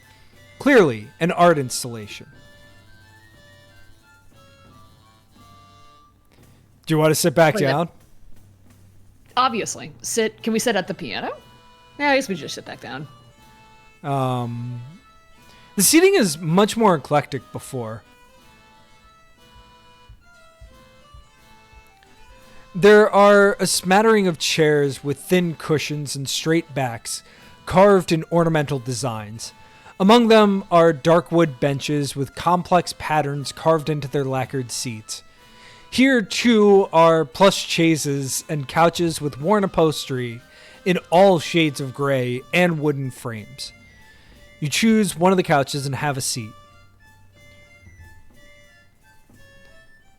Clearly, an art installation. Do you want to sit back down? Obviously. Can we sit at the piano? Yeah, I guess we just sit back down. The seating is much more eclectic before. There are a smattering of chairs with thin cushions and straight backs, carved in ornamental designs. Among them are dark wood benches with complex patterns carved into their lacquered seats. Here, too, are plush chaises and couches with worn upholstery in all shades of gray and wooden frames. You choose one of the couches and have a seat.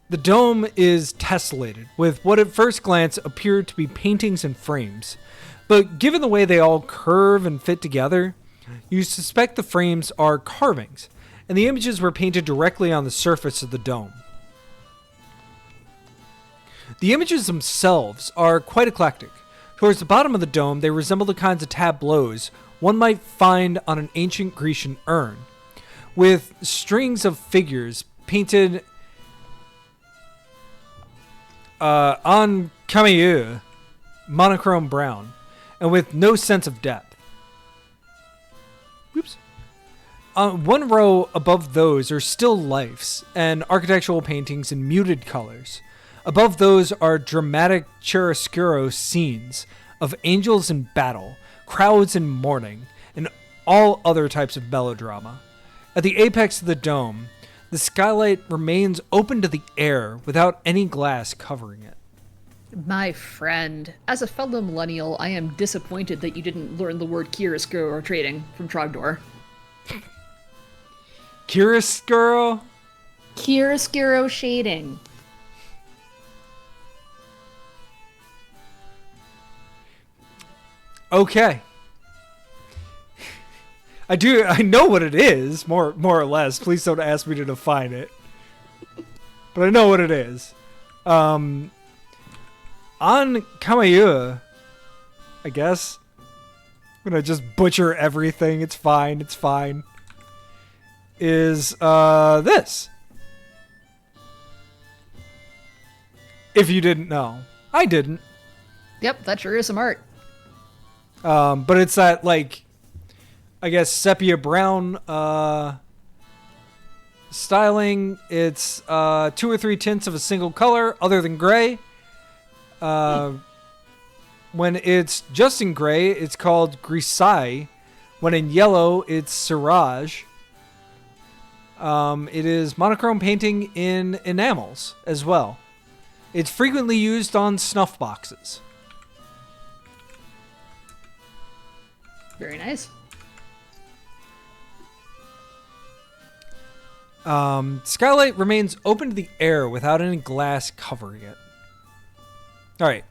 The dome is tessellated with what at first glance appeared to be paintings and frames, but given the way they all curve and fit together, you suspect the frames are carvings, and the images were painted directly on the surface of the dome. The images themselves are quite eclectic. Towards the bottom of the dome, they resemble the kinds of tableaus one might find on an ancient Grecian urn, with strings of figures painted on camaïeu, monochrome brown, and with no sense of depth. Whoops. One row above those are still lifes and architectural paintings in muted colors. Above those are dramatic chiaroscuro scenes of angels in battle, crowds in mourning, and all other types of melodrama. At the apex of the dome, the skylight remains open to the air without any glass covering it. My friend, as a fellow millennial, I am disappointed that you didn't learn the word chiaroscuro trading from Trogdor. Chiaroscuro? Chiaroscuro shading. Okay. I know what it is, more or less. Please don't ask me to define it. But I know what it is. On camaïeu, I guess. I'm gonna just butcher everything. It's fine. Is this. If you didn't know. I didn't. Yep, that sure is some art. But it's that, like, I guess sepia brown styling. It's 2 or 3 tints of a single color other than gray. When it's just in gray, it's called grisaille. When in yellow, it's cirage. It is monochrome painting in enamels as well. It's frequently used on snuff boxes. Very nice. Skylight remains open to the air without any glass covering it. Alright.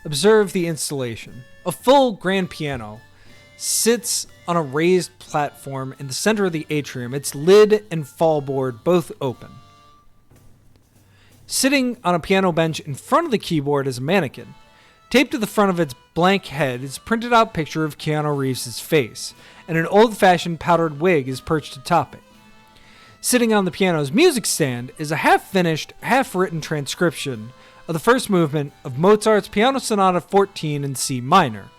Observe the installation. A full grand piano sits on a raised platform in the center of the atrium, its lid and fallboard both open. Sitting on a piano bench in front of the keyboard is a mannequin. Taped to the front of its blank head is a printed out picture of Keanu Reeves' face, and an old-fashioned powdered wig is perched atop it. Sitting on the piano's music stand is a half-finished, half-written transcription of the first movement of Mozart's Piano Sonata 14 in C minor.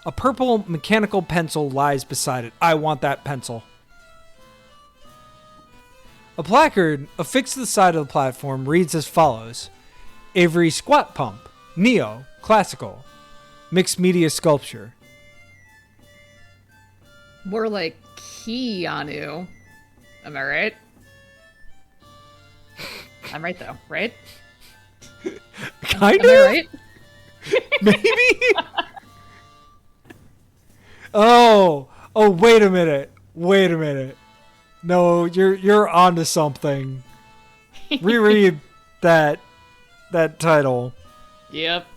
A purple mechanical pencil lies beside it. I want that pencil. A placard affixed to the side of the platform reads as follows: Avery Squat Pump, Neo, Classical, Mixed Media Sculpture. More like Keanu. Am I right? I'm right, though, right? Kind of? Am I right? Maybe? Oh, wait a minute. No, you're onto something. Reread that title. Yep.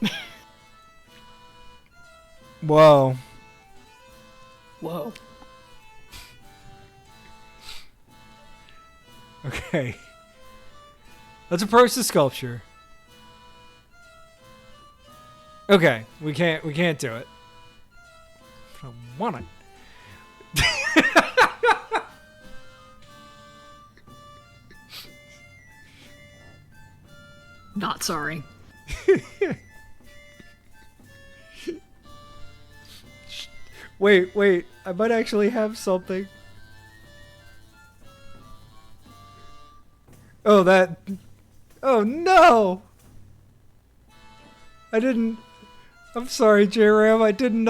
Whoa. Okay. Let's approach the sculpture. Okay, we can't do it. I want it. Not sorry. Wait, I might actually have something. Oh, no! I'm sorry, J-Ram, I didn't,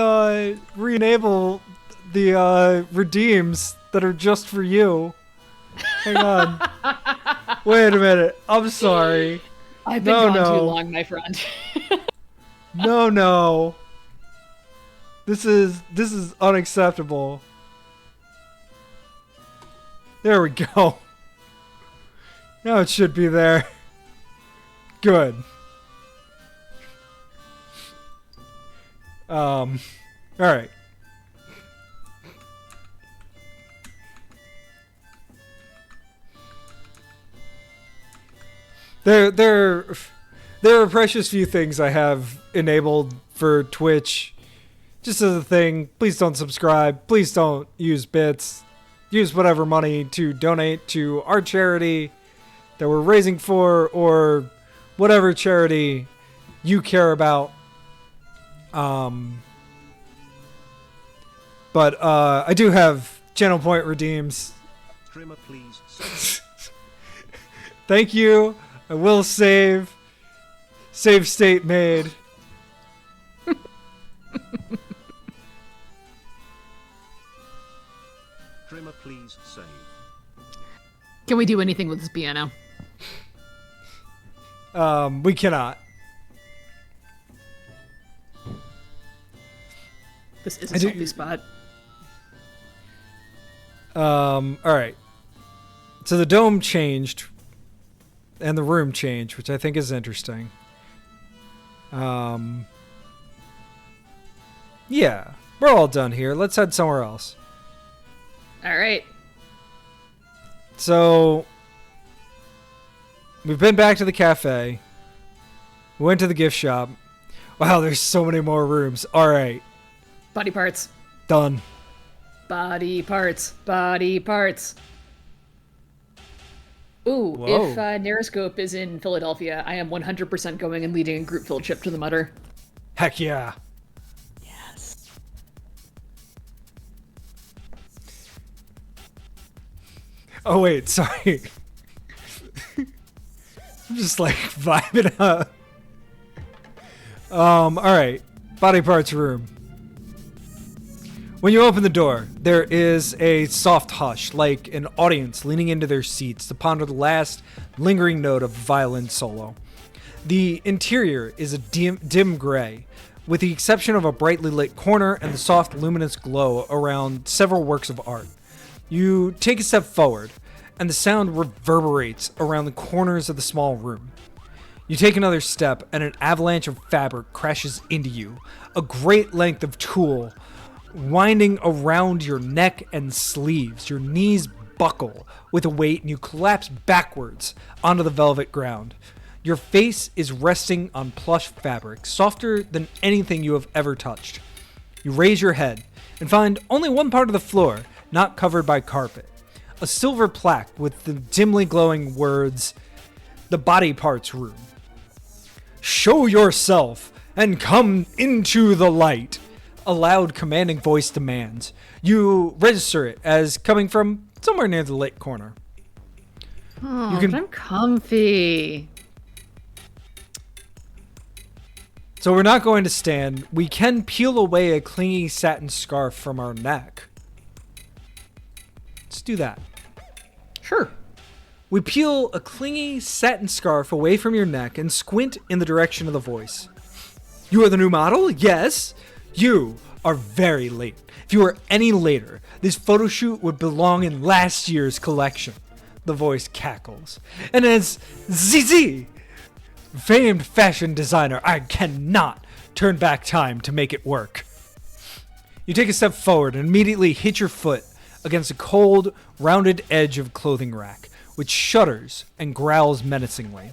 re-enable the, redeems that are just for you. Hang on. Wait a minute, I'm sorry. I've been gone too long, my friend. No. This is unacceptable. There we go. Now it should be there. Good. All right. There are precious few things I have enabled for Twitch. Just as a thing, please don't subscribe. Please don't use bits. Use whatever money to donate to our charity that we're raising for, or whatever charity you care about. But I do have channel point redeems. Trimmer, please. Thank you. I will save. Save state made. Trimmer, please save. Can we do anything with this piano? We cannot. This is a salty spot. Alright. So the dome changed. And the room changed, which I think is interesting. Yeah. We're all done here. Let's head somewhere else. Alright. So, we've been back to the cafe. We went to the gift shop. Wow, there's so many more rooms. Alright. Body parts. Done. Body parts. Body parts. Ooh, Whoa. if Neuroscope is in Philadelphia, I am 100% going and leading a group field trip to the Mutter. Heck yeah. Yes. Oh, wait, sorry. I'm just like vibing up. Alright. Body parts room. When you open the door, there is a soft hush, like an audience leaning into their seats to ponder the last lingering note of a violin solo. The interior is a dim gray, with the exception of a brightly lit corner and the soft luminous glow around several works of art. You take a step forward, and the sound reverberates around the corners of the small room. You take another step, and an avalanche of fabric crashes into you, a great length of tulle winding around your neck and sleeves. Your knees buckle with a weight, and you collapse backwards onto the velvet ground. Your face is resting on plush fabric, softer than anything you have ever touched. You raise your head and find only one part of the floor not covered by carpet. A silver plaque with the dimly glowing words, "The Body Parts Room. Show yourself and come into the light." A loud, commanding voice demands. You register it as coming from somewhere near the lit corner. Oh, You can- but I'm comfy. So we're not going to stand. We can peel away a clingy satin scarf from our neck. Let's do that. Sure. We peel a clingy satin scarf away from your neck and squint in the direction of the voice. You are the new model? Yes. You are very late. If you were any later, this photo shoot would belong in last year's collection. The voice cackles. And as ZZ, famed fashion designer, I cannot turn back time to make it work. You take a step forward and immediately hit your foot against a cold, rounded edge of clothing rack, which shudders and growls menacingly.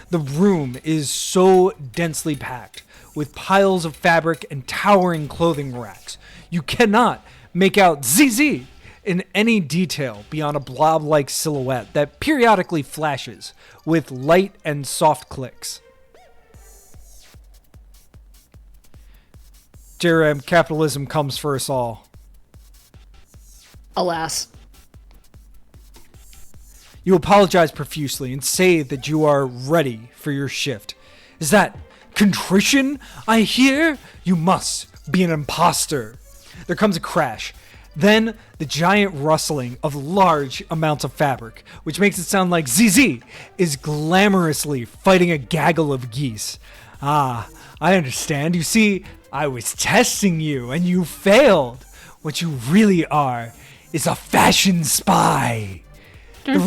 The room is so densely packed with piles of fabric and towering clothing racks. You cannot make out ZZ in any detail beyond a blob-like silhouette that periodically flashes with light and soft clicks. JRM, capitalism comes for us all. Alas. You apologize profusely and say that you are ready for your shift. Is that contrition I hear? You must be an imposter. There comes a crash. Then the giant rustling of large amounts of fabric, which makes it sound like ZZ is glamorously fighting a gaggle of geese. Ah, I understand. You see, I was testing you and you failed. What you really are is a fashion spy. The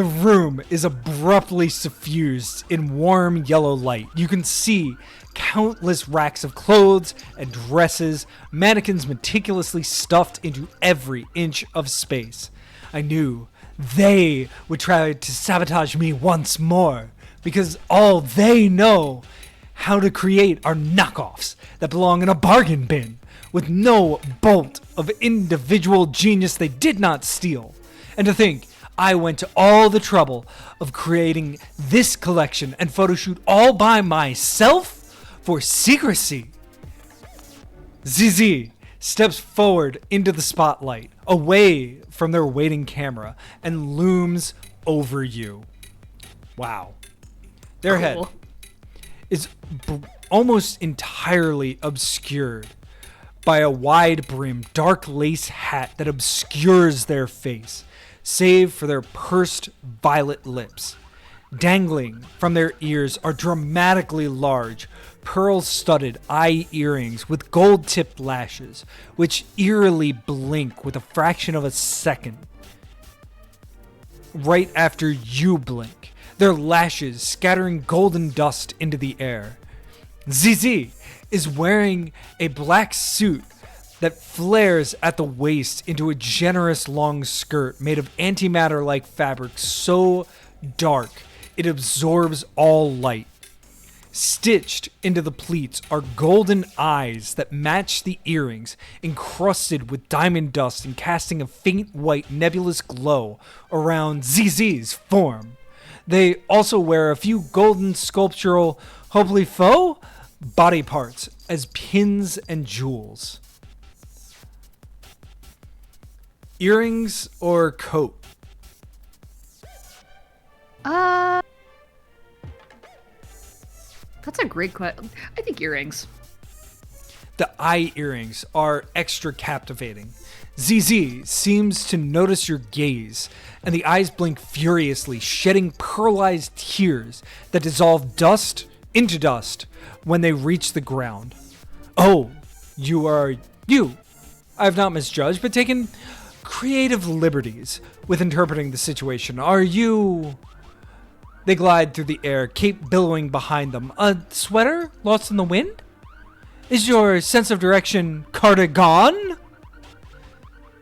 room is abruptly suffused in warm yellow light. You can see countless racks of clothes and dresses, mannequins meticulously stuffed into every inch of space. I knew they would try to sabotage me once more, because all they know how to create are knockoffs that belong in a bargain bin, with no bolt of individual genius they did not steal. And to think, I went to all the trouble of creating this collection and photo shoot all by myself for secrecy. ZZ steps forward into the spotlight, away from their waiting camera, and looms over you. Wow. Their head is almost entirely obscured by a wide-brimmed, dark lace hat that obscures their face, save for their pursed violet lips. Dangling from their ears are dramatically large, pearl-studded eye earrings with gold-tipped lashes, which eerily blink with a fraction of a second. Right after you blink, their lashes scattering golden dust into the air. ZZ is wearing a black suit that flares at the waist into a generous long skirt made of antimatter-like fabric so dark it absorbs all light. Stitched into the pleats are golden eyes that match the earrings, encrusted with diamond dust and casting a faint white nebulous glow around ZZ's form. They also wear a few golden sculptural, hopefully faux, body parts as pins and jewels. Earrings or coat? That's a great question. I think earrings. The eye earrings are extra captivating. ZZ seems to notice your gaze, and the eyes blink furiously, shedding pearlized tears that dissolve dust into dust when they reach the ground. Oh, you are you. I have not misjudged, but taken creative liberties with interpreting the situation. Are you... They glide through the air, cape billowing behind them. A sweater lost in the wind? Is your sense of direction cardigan?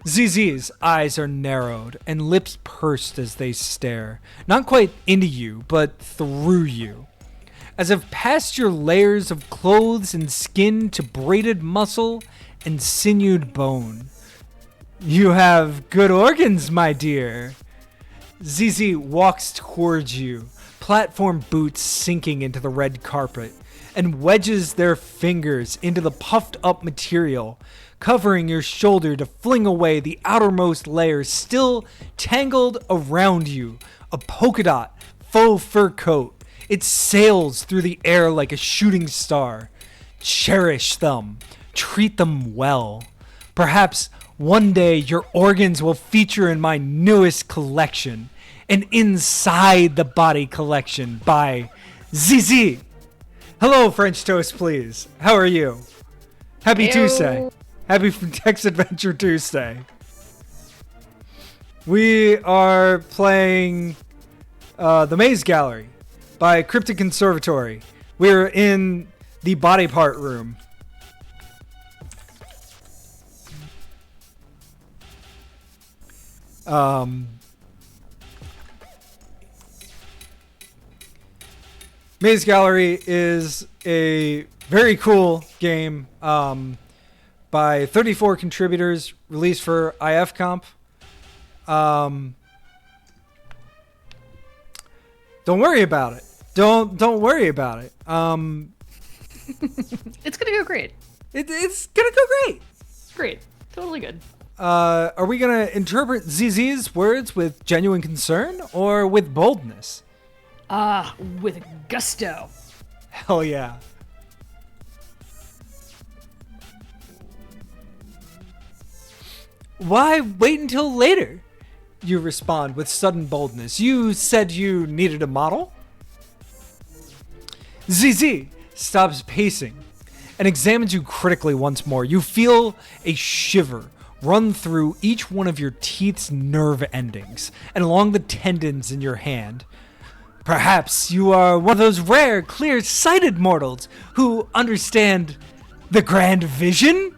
ZZ's eyes are narrowed and lips pursed as they stare, not quite into you, but through you. As if past your layers of clothes and skin to braided muscle and sinewed bone. You have good organs, my dear. ZZ walks towards you, platform boots sinking into the red carpet, and wedges their fingers into the puffed up material covering your shoulder to fling away the outermost layer still tangled around you. A polka dot faux fur coat. It sails through the air like a shooting star. Cherish them. Treat them well. Perhaps one day your organs will feature in my newest collection, an Inside the Body collection by ZZ. Hello, French Toast, please. How are you? Happy Tuesday. Happy Text Adventure Tuesday. We are playing The Maze Gallery by Cryptic Conservatory. We're in the body part room. Maze Gallery is a very cool game by 34 contributors, released for IFComp. Don't worry about it. Don't worry about it. It's gonna go great. It's gonna go great. Great. Totally good. Are we gonna interpret ZZ's words with genuine concern or with boldness? With gusto. Hell yeah. Why wait until later? You respond with sudden boldness. You said you needed a model? ZZ stops pacing and examines you critically once more. You feel a shiver run through each one of your teeth's nerve endings and along the tendons in your hand. Perhaps you are one of those rare, clear-sighted mortals who understand the grand vision?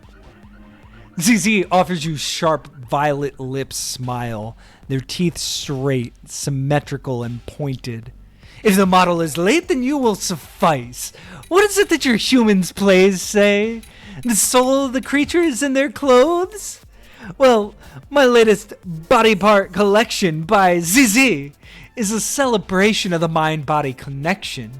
ZZ offers you sharp, violet lips smile, their teeth straight, symmetrical, and pointed. If the model is late, then you will suffice. What is it that your humans plays say? The soul of the creature is in their clothes? Well, my latest body part collection by ZZ is a celebration of the mind-body connection.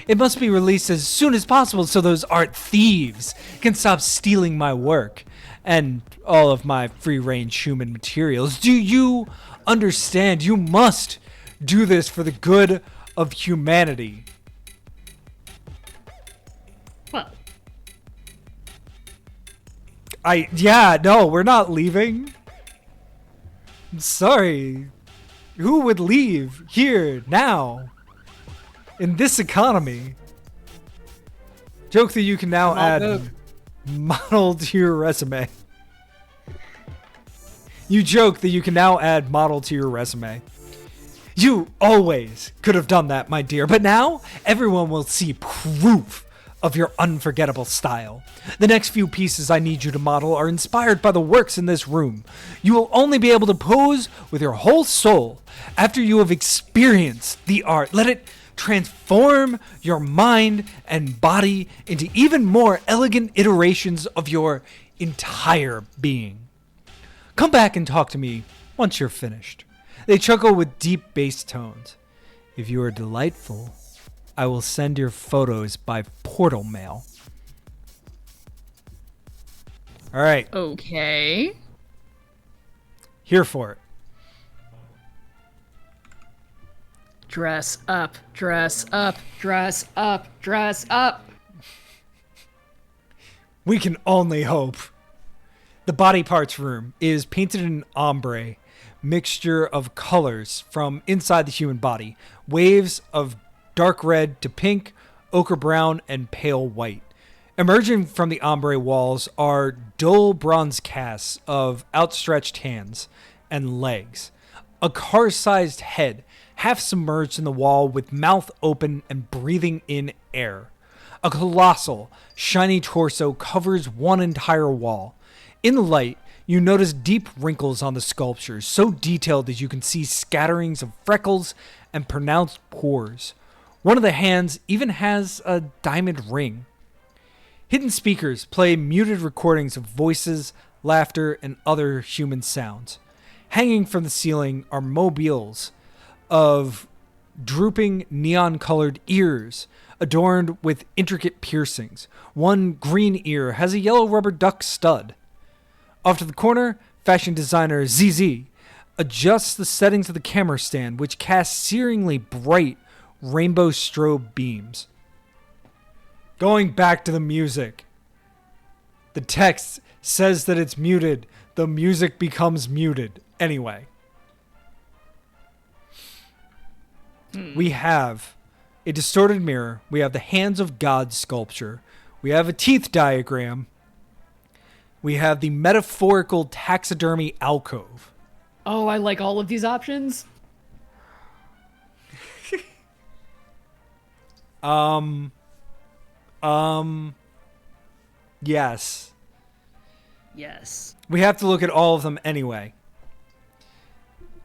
It must be released as soon as possible so those art thieves can stop stealing my work and all of my free-range human materials. Do you understand? You must do this for the good of humanity. What? No, we're not leaving. I'm sorry. Who would leave here now in this economy? Joke that you can now add model to your resume. You joke that you can now add model to your resume. You always could have done that, my dear, but now everyone will see proof of your unforgettable style. The next few pieces I need you to model are inspired by the works in this room. You will only be able to pose with your whole soul after you have experienced the art. Let it transform your mind and body into even more elegant iterations of your entire being. Come back and talk to me once you're finished. They chuckle with deep bass tones. If you are delightful, I will send your photos by portal mail. All right. Okay. Here for it. Dress up, dress up, dress up, dress up. We can only hope. The body parts room is painted in ombre, mixture of colors from inside the human body. Waves of dark red to pink, ochre brown, and pale white. Emerging from the ombre walls are dull bronze casts of outstretched hands and legs. A car-sized head, half submerged in the wall with mouth open and breathing in air. A colossal, shiny torso covers one entire wall. In the light, you notice deep wrinkles on the sculptures, so detailed that you can see scatterings of freckles and pronounced pores. One of the hands even has a diamond ring. Hidden speakers play muted recordings of voices, laughter, and other human sounds. Hanging from the ceiling are mobiles of drooping neon-colored ears adorned with intricate piercings. One green ear has a yellow rubber duck stud. Off to the corner, fashion designer ZZ adjusts the settings of the camera stand, which casts searingly bright rainbow strobe beams. Going back to the music. The text says that it's muted. The music becomes muted. Anyway. We have a distorted mirror. We have the Hands of God sculpture. We have a teeth diagram. We have the metaphorical taxidermy alcove. Oh, I like all of these options. Yes. Yes. We have to look at all of them anyway.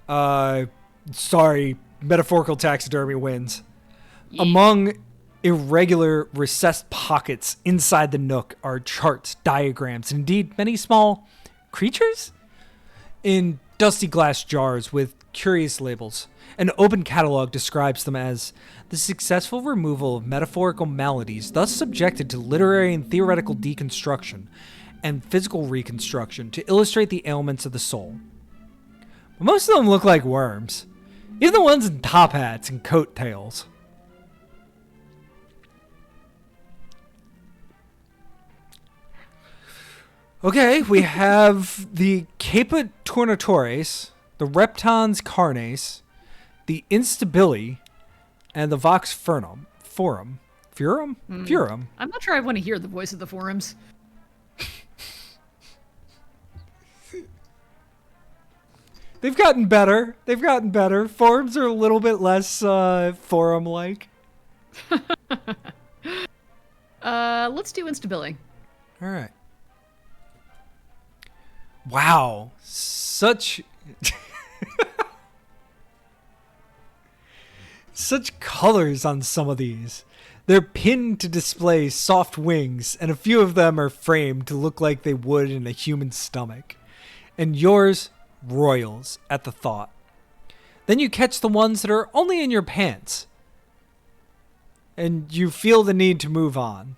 Sorry, metaphorical taxidermy wins. Yeet. Among irregular recessed pockets inside the nook are charts, diagrams, and indeed many small creatures in dusty glass jars with curious labels. An open catalog describes them as the successful removal of metaphorical maladies, thus subjected to literary and theoretical deconstruction and physical reconstruction to illustrate the ailments of the soul. But most of them look like worms, even the ones in top hats and coat tails. Okay, we have the Capa Tornatores, the Reptans Carnes, the Instabili, and the Vox Furum. Furum? I'm not sure I want to hear the voice of the forums. They've gotten better. Forums are a little bit less forum-like. Let's do instability. All right. Wow. Such colors on some of these. They're pinned to display soft wings, and a few of them are framed to look like they would in a human stomach. And yours royals at the thought. Then you catch the ones that are only in your pants, and you feel the need to move on.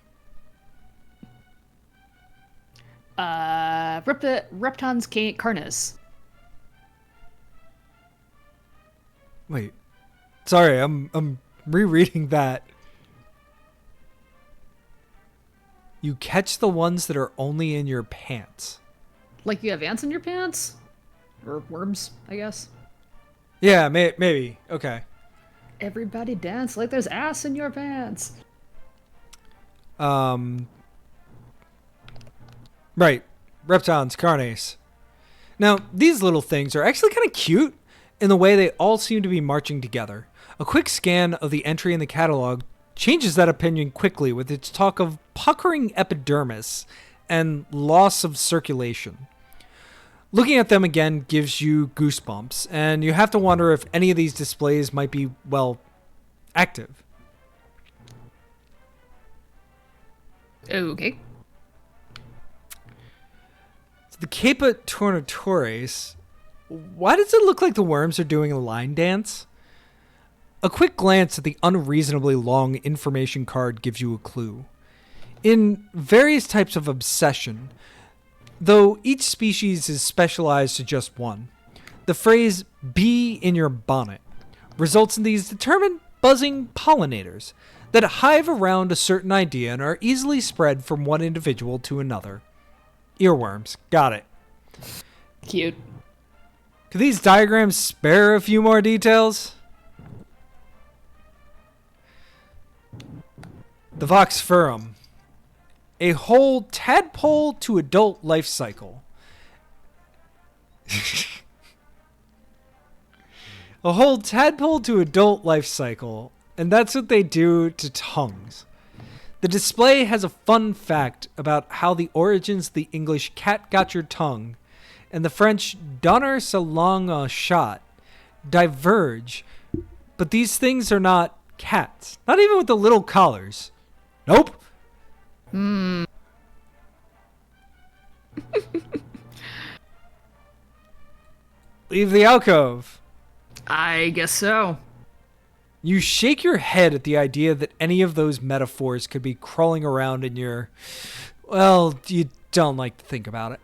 Reptans Carnis. Wait. Sorry, I'm rereading that. You catch the ones that are only in your pants. Like you have ants in your pants? Or worms, I guess. Yeah, maybe. Okay. Everybody dance like there's ass in your pants. Right. Reptans, Carnes. Now, these little things are actually kind of cute in the way they all seem to be marching together. A quick scan of the entry in the catalog changes that opinion quickly with its talk of puckering epidermis and loss of circulation. Looking at them again gives you goosebumps, and you have to wonder if any of these displays might be, well, active. Okay. The Capa Tornatores, why does it look like the worms are doing a line dance? A quick glance at the unreasonably long information card gives you a clue. In various types of obsession, though each species is specialized to just one, the phrase "bee in your bonnet" results in these determined buzzing pollinators that hive around a certain idea and are easily spread from one individual to another. Earworms. Got it. Cute. Could these diagrams spare a few more details? The Vox Furum. A whole tadpole to adult life cycle. A whole tadpole to adult life cycle. And that's what they do to tongues. The display has a fun fact about how the origins of the English cat got your tongue and the French donner selon a chat diverge, but these things are not cats. Not even with the little collars. Nope. Leave the alcove. I guess so. You shake your head at the idea that any of those metaphors could be crawling around in your... Well, you don't like to think about it.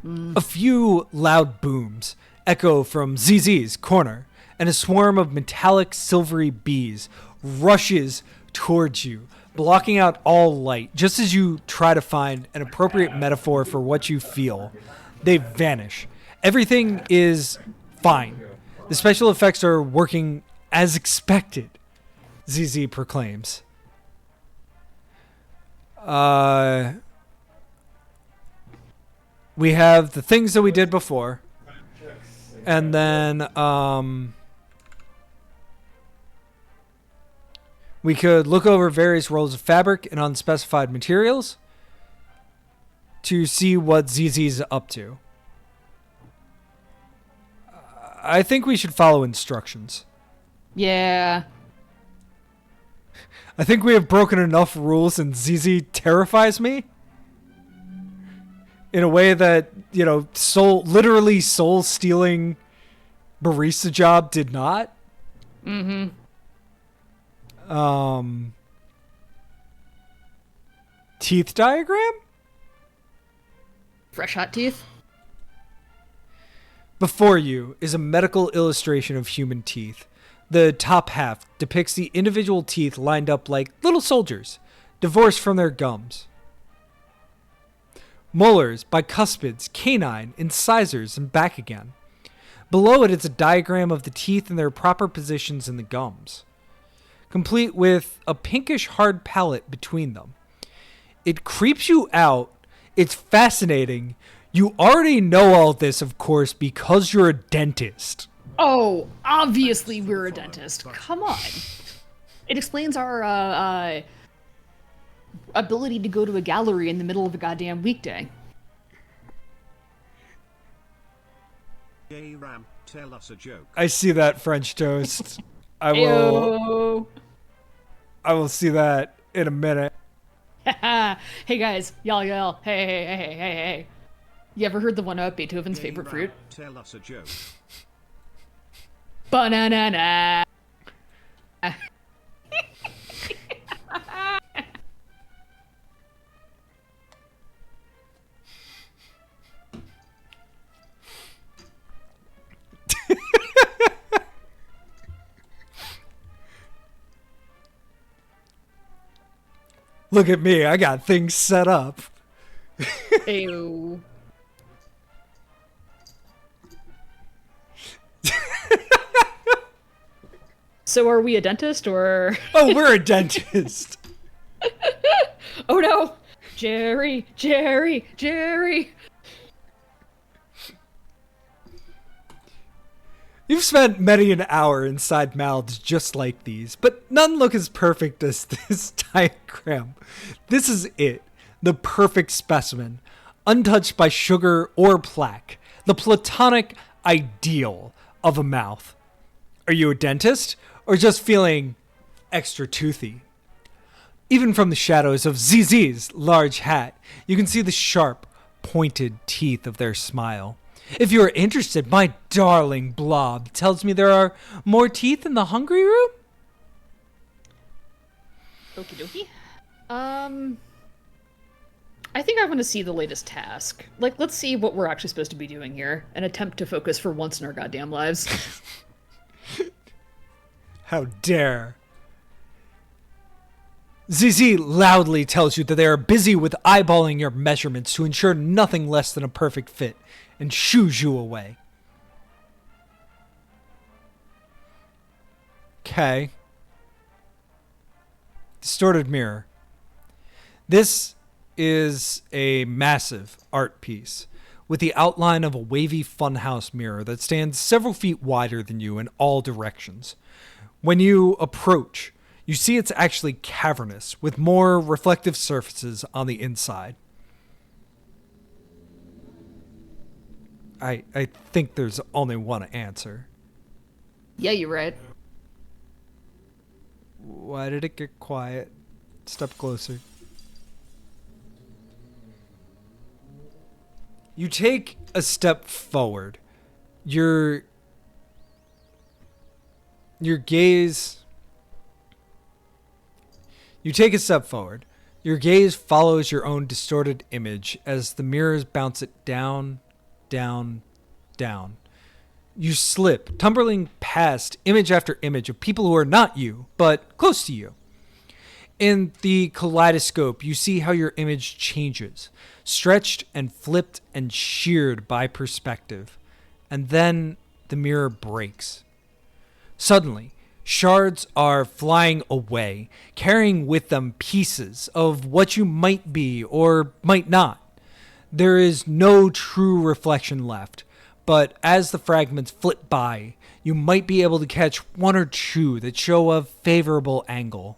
A few loud booms echo from ZZ's corner, and a swarm of metallic silvery bees rushes towards you, blocking out all light. Just as you try to find an appropriate metaphor for what you feel, they vanish. Everything is fine. The special effects are working as expected, ZZ proclaims. We have the things that we did before. And then, we could look over various rolls of fabric and unspecified materials to see what ZZ's up to. I think we should follow instructions. Yeah. I think we have broken enough rules and ZZ terrifies me. In a way that, you know, literally soul-stealing barista job did not. Mm-hmm. Teeth diagram? Fresh hot teeth? Before you is a medical illustration of human teeth. The top half depicts the individual teeth lined up like little soldiers, divorced from their gums. Molars, bicuspids, canine, incisors, and back again. Below it is a diagram of the teeth in their proper positions in the gums, complete with a pinkish hard palate between them. It creeps you out. It's fascinating. You already know all this, of course, because you're a dentist. Oh, obviously we're a dentist. Come on. It explains our ability to go to a gallery in the middle of a goddamn weekday. Gay Ram, tell us a joke. I see that, French toast. I will see that in a minute. Hey guys, y'all, hey. You ever heard the one about Beethoven's Gay favorite Ram, fruit? Tell us a joke. Banana. Look at me. I got things set up. Ew. So are we a dentist or? Oh, we're a dentist. Oh no! Jerry! You've spent many an hour inside mouths just like these, but none look as perfect as this diagram. This is it. The perfect specimen. Untouched by sugar or plaque. The platonic ideal of a mouth. Are you a dentist? Or just feeling extra toothy? Even from the shadows of ZZ's large hat, you can see the sharp, pointed teeth of their smile. If you are interested, my darling blob tells me there are more teeth in the hungry room? Okie dokie. I think I want to see the latest task. Like, let's see what we're actually supposed to be doing here. An attempt to focus for once in our goddamn lives. How dare. ZZ loudly tells you that they are busy with eyeballing your measurements to ensure nothing less than a perfect fit, and shoos you away. Okay. Distorted mirror. This is a massive art piece with the outline of a wavy funhouse mirror that stands several feet wider than you in all directions. When you approach, you see it's actually cavernous with more reflective surfaces on the inside. I think there's only one answer. Yeah, you're right. Why did it get quiet? Step closer. You take a step forward. Your gaze... You take a step forward. Your gaze follows your own distorted image as the mirrors bounce it down, down, down. You slip, tumbling past image after image of people who are not you, but close to you. In the kaleidoscope, you see how your image changes, stretched and flipped and sheared by perspective. And then the mirror breaks. Suddenly, shards are flying away, carrying with them pieces of what you might be or might not. There is no true reflection left, but as the fragments flit by, you might be able to catch one or two that show a favorable angle.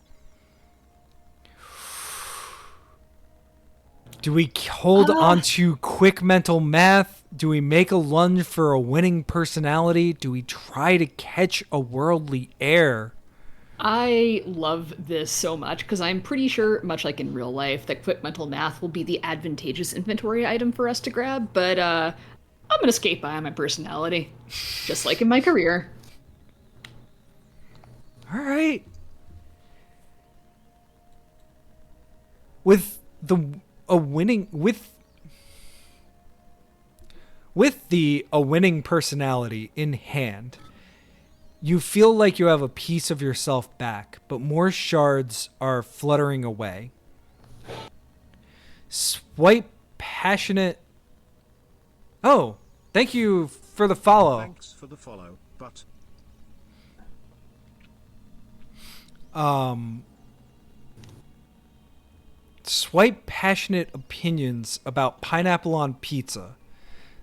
Do we hold on to quick mental math? Do we make a lunge for a winning personality? Do we try to catch a worldly heir? I love this so much because I'm pretty sure, much like in real life, that quick mental math will be the advantageous inventory item for us to grab, but I'm gonna skate by on my personality, just like in my career. All right. With the a winning personality in hand, you feel like you have a piece of yourself back, but more shards are fluttering away. Swipe passionate. Oh, thank you for the follow. Thanks for the follow, but Swipe passionate opinions about pineapple on pizza.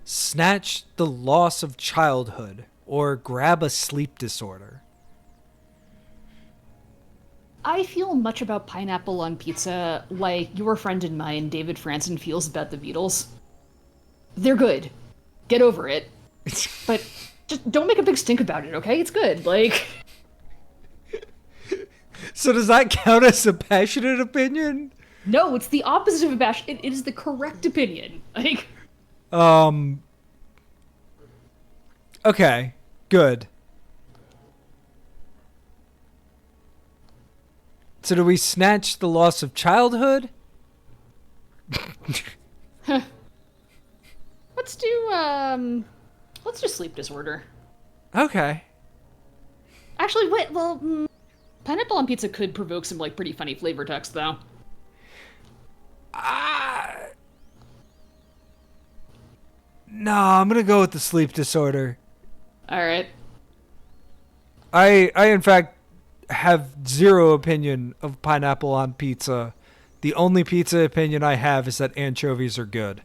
Snatch the loss of childhood, or grab a sleep disorder. I feel much about pineapple on pizza like your friend and mine, David Franson, feels about the Beatles. They're good. Get over it. But just don't make a big stink about it, okay? It's good. Like... So does that count as a passionate opinion? No, it's the opposite of a bash. It is the correct opinion. Like... Okay, good. So do we snatch the loss of childhood? Let's do sleep disorder. Okay. Actually, wait, well, pineapple on pizza could provoke some, like, pretty funny flavor text, though. No, I'm gonna go with the sleep disorder. Alright. I in fact have zero opinion of pineapple on pizza. The only pizza opinion I have is that anchovies are good.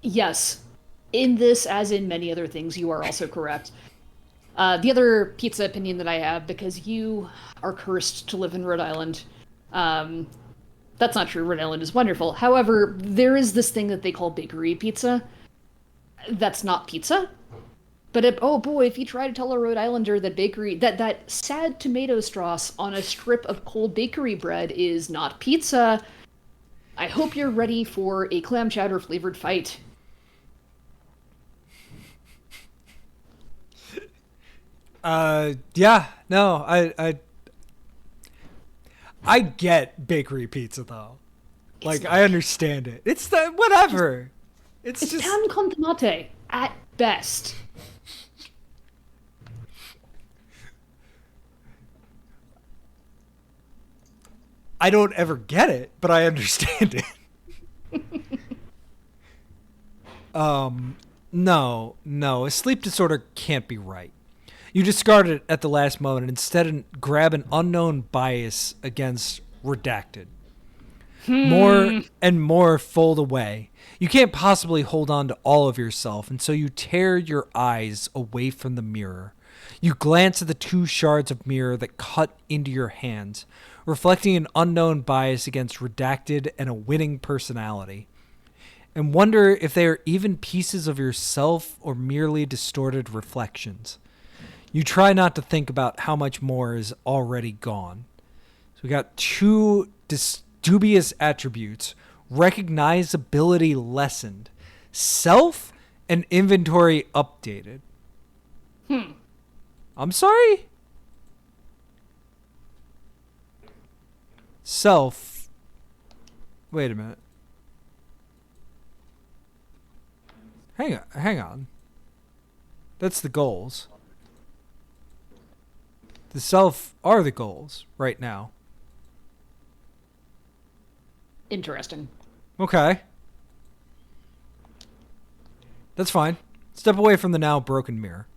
Yes. In this, as in many other things, you are also correct. The other pizza opinion that I have, because you are cursed to live in Rhode Island, that's not true. Rhode Island is wonderful. However, there is this thing that they call bakery pizza. That's not pizza. But if you try to tell a Rhode Islander that that sad tomato sauce on a strip of cold bakery bread is not pizza, I hope you're ready for a clam chowder flavored fight. Yeah, no, I get bakery pizza though. Like, I understand it. It's the whatever. It's just pan con tomate at best. I don't ever get it, but I understand it. No, a sleep disorder can't be right. You discard it at the last moment and instead grab an unknown bias against redacted. More and more fold away. You can't possibly hold on to all of yourself, and so you tear your eyes away from the mirror. You glance at the two shards of mirror that cut into your hands, reflecting an unknown bias against redacted and a winning personality, and wonder if they are even pieces of yourself or merely distorted reflections. You try not to think about how much more is already gone. So we got two dubious attributes: recognizability lessened, self and inventory updated. I'm sorry? Self. Wait a minute. Hang on. That's the goals. The self are the goals right now. Interesting. Okay. That's fine. Step away from the now broken mirror.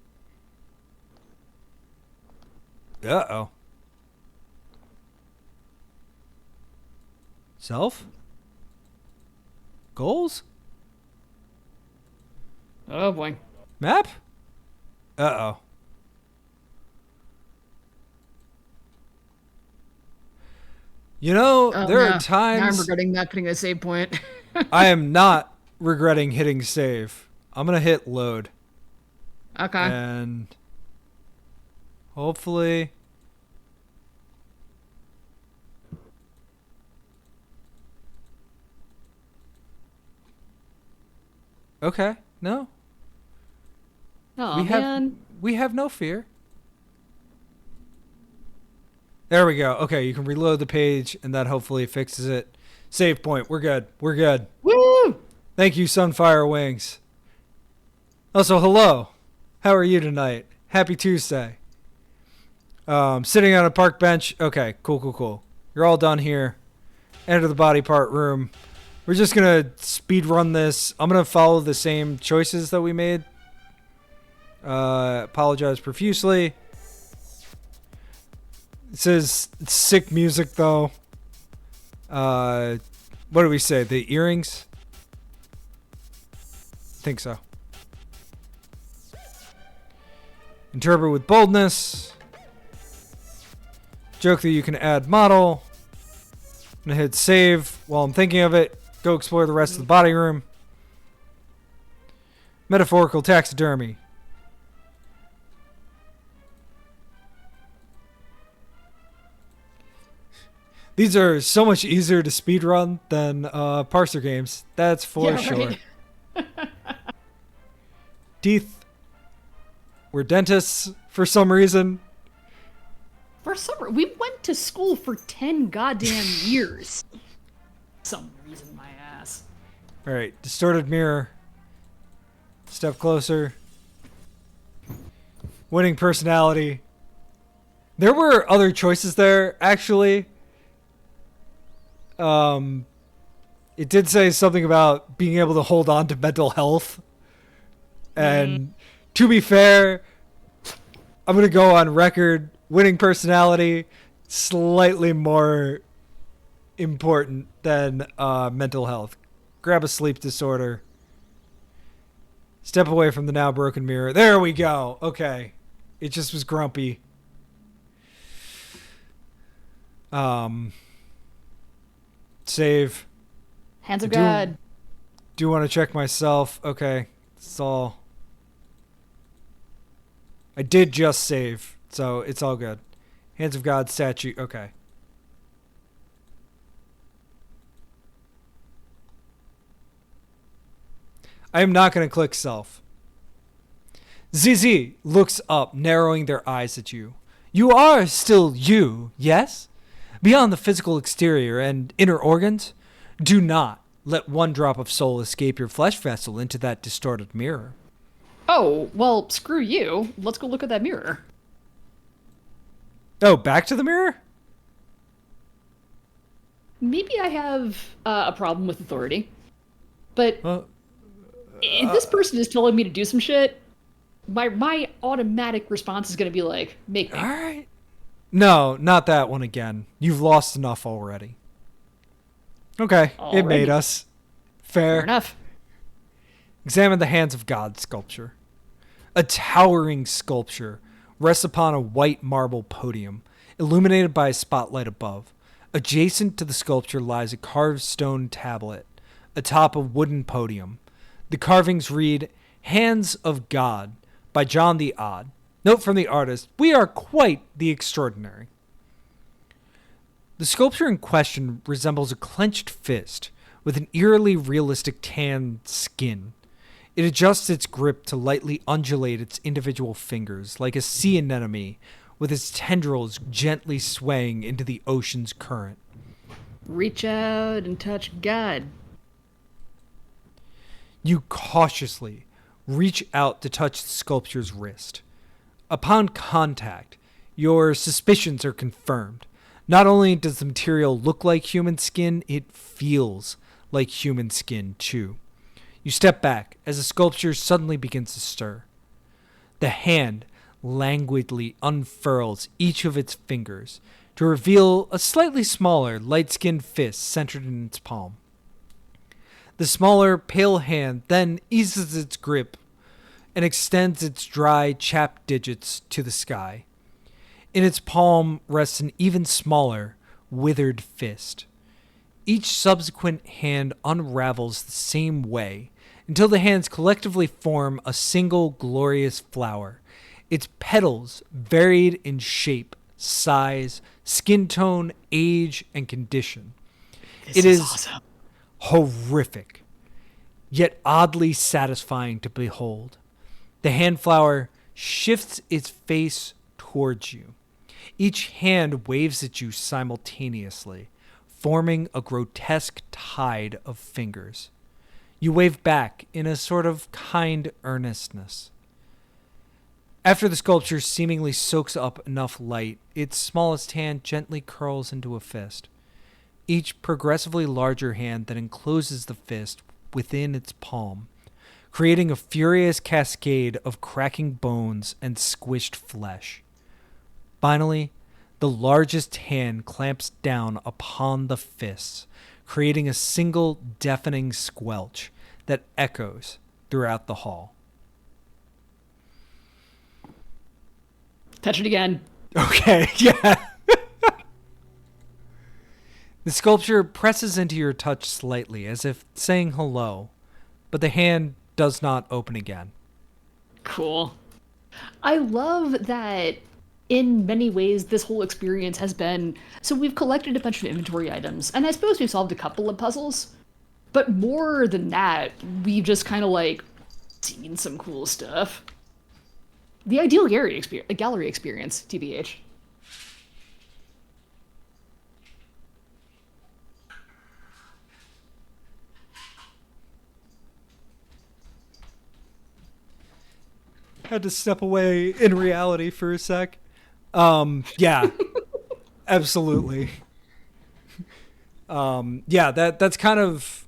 Uh-oh. Self? Goals? Oh boy. Map? Uh-oh. You know, there are times... Now I'm regretting not putting a save point. I am not regretting hitting save. I'm going to hit load. Okay. And hopefully... Okay. No. Oh, man. We have no fear. There we go. Okay, you can reload the page, and that hopefully fixes it. Save point. We're good. We're good. Woo! Thank you, Sunfire Wings. Also, hello. How are you tonight? Happy Tuesday. Sitting on a park bench. Okay, cool. You're all done here. Enter the body part room. We're just going to speed run this. I'm going to follow the same choices that we made. Apologize profusely. It says sick music, though. What do we say? The earrings? I think so. Interpret with boldness. Joke that you can add model. I'm going to hit save while I'm thinking of it. Go explore the rest of the body room. Metaphorical taxidermy. These are so much easier to speedrun than Parser games. That's for sure. Right. Teeth. We're dentists for some reason. We went to school for 10 goddamn years. Some reason, my ass. All right, distorted mirror. Step closer. Winning personality. There were other choices there, actually. It did say something about being able to hold on to mental health. And to be fair, I'm going to go on record. Winning personality, slightly more important than mental health. Grab a sleep disorder. Step away from the now broken mirror. There we go. Okay. It just was grumpy. Save. Hands of God. Do want to check myself. Okay. That's all. I did just save, so it's all good. Hands of God statue. Okay. I am not going to click self. ZZ looks up, narrowing their eyes at you. You are still you, yes? Beyond the physical exterior and inner organs, do not let one drop of soul escape your flesh vessel into that distorted mirror. Oh, well, screw you. Let's go look at that mirror. Oh, back to the mirror? Maybe I have a problem with authority. But if this person is telling me to do some shit, my automatic response is going to be like, make me. All right. No, not that one again. You've lost enough already. Okay, it made us. Fair enough. Examine the Hands of God sculpture. A towering sculpture rests upon a white marble podium, illuminated by a spotlight above. Adjacent to the sculpture lies a carved stone tablet, atop a wooden podium. The carvings read, Hands of God, by John the Odd. Note from the artist, we are quite the extraordinary. The sculpture in question resembles a clenched fist with an eerily realistic tan skin. It adjusts its grip to lightly undulate its individual fingers, like a sea anemone with its tendrils gently swaying into the ocean's current. Reach out and touch God. You cautiously reach out to touch the sculpture's wrist. Upon contact, your suspicions are confirmed. Not only does the material look like human skin, it feels like human skin too. You step back as the sculpture suddenly begins to stir. The hand languidly unfurls each of its fingers to reveal a slightly smaller, light-skinned fist centered in its palm. The smaller, pale hand then eases its grip and extends its dry, chapped digits to the sky. In its palm rests an even smaller, withered fist. Each subsequent hand unravels the same way until the hands collectively form a single glorious flower, its petals varied in shape, size, skin tone, age, and condition. It is awesome. Horrific, yet oddly satisfying to behold. The hand flower shifts its face towards you. Each hand waves at you simultaneously, forming a grotesque tide of fingers. You wave back in a sort of kind earnestness. After the sculpture seemingly soaks up enough light, its smallest hand gently curls into a fist. Each progressively larger hand then encloses the fist within its palm, creating a furious cascade of cracking bones and squished flesh. Finally, the largest hand clamps down upon the fists, creating a single deafening squelch that echoes throughout the hall. Touch it again. Okay, yeah. The sculpture presses into your touch slightly, as if saying hello, but the hand does not open again. Cool. I love that in many ways this whole experience has been, so we've collected a bunch of inventory items, and I suppose we've solved a couple of puzzles, but more than that, we've just kind of like seen some cool stuff. The ideal gallery experience, TBH. Had to step away in reality for a sec. Yeah, absolutely. Yeah, that's kind of,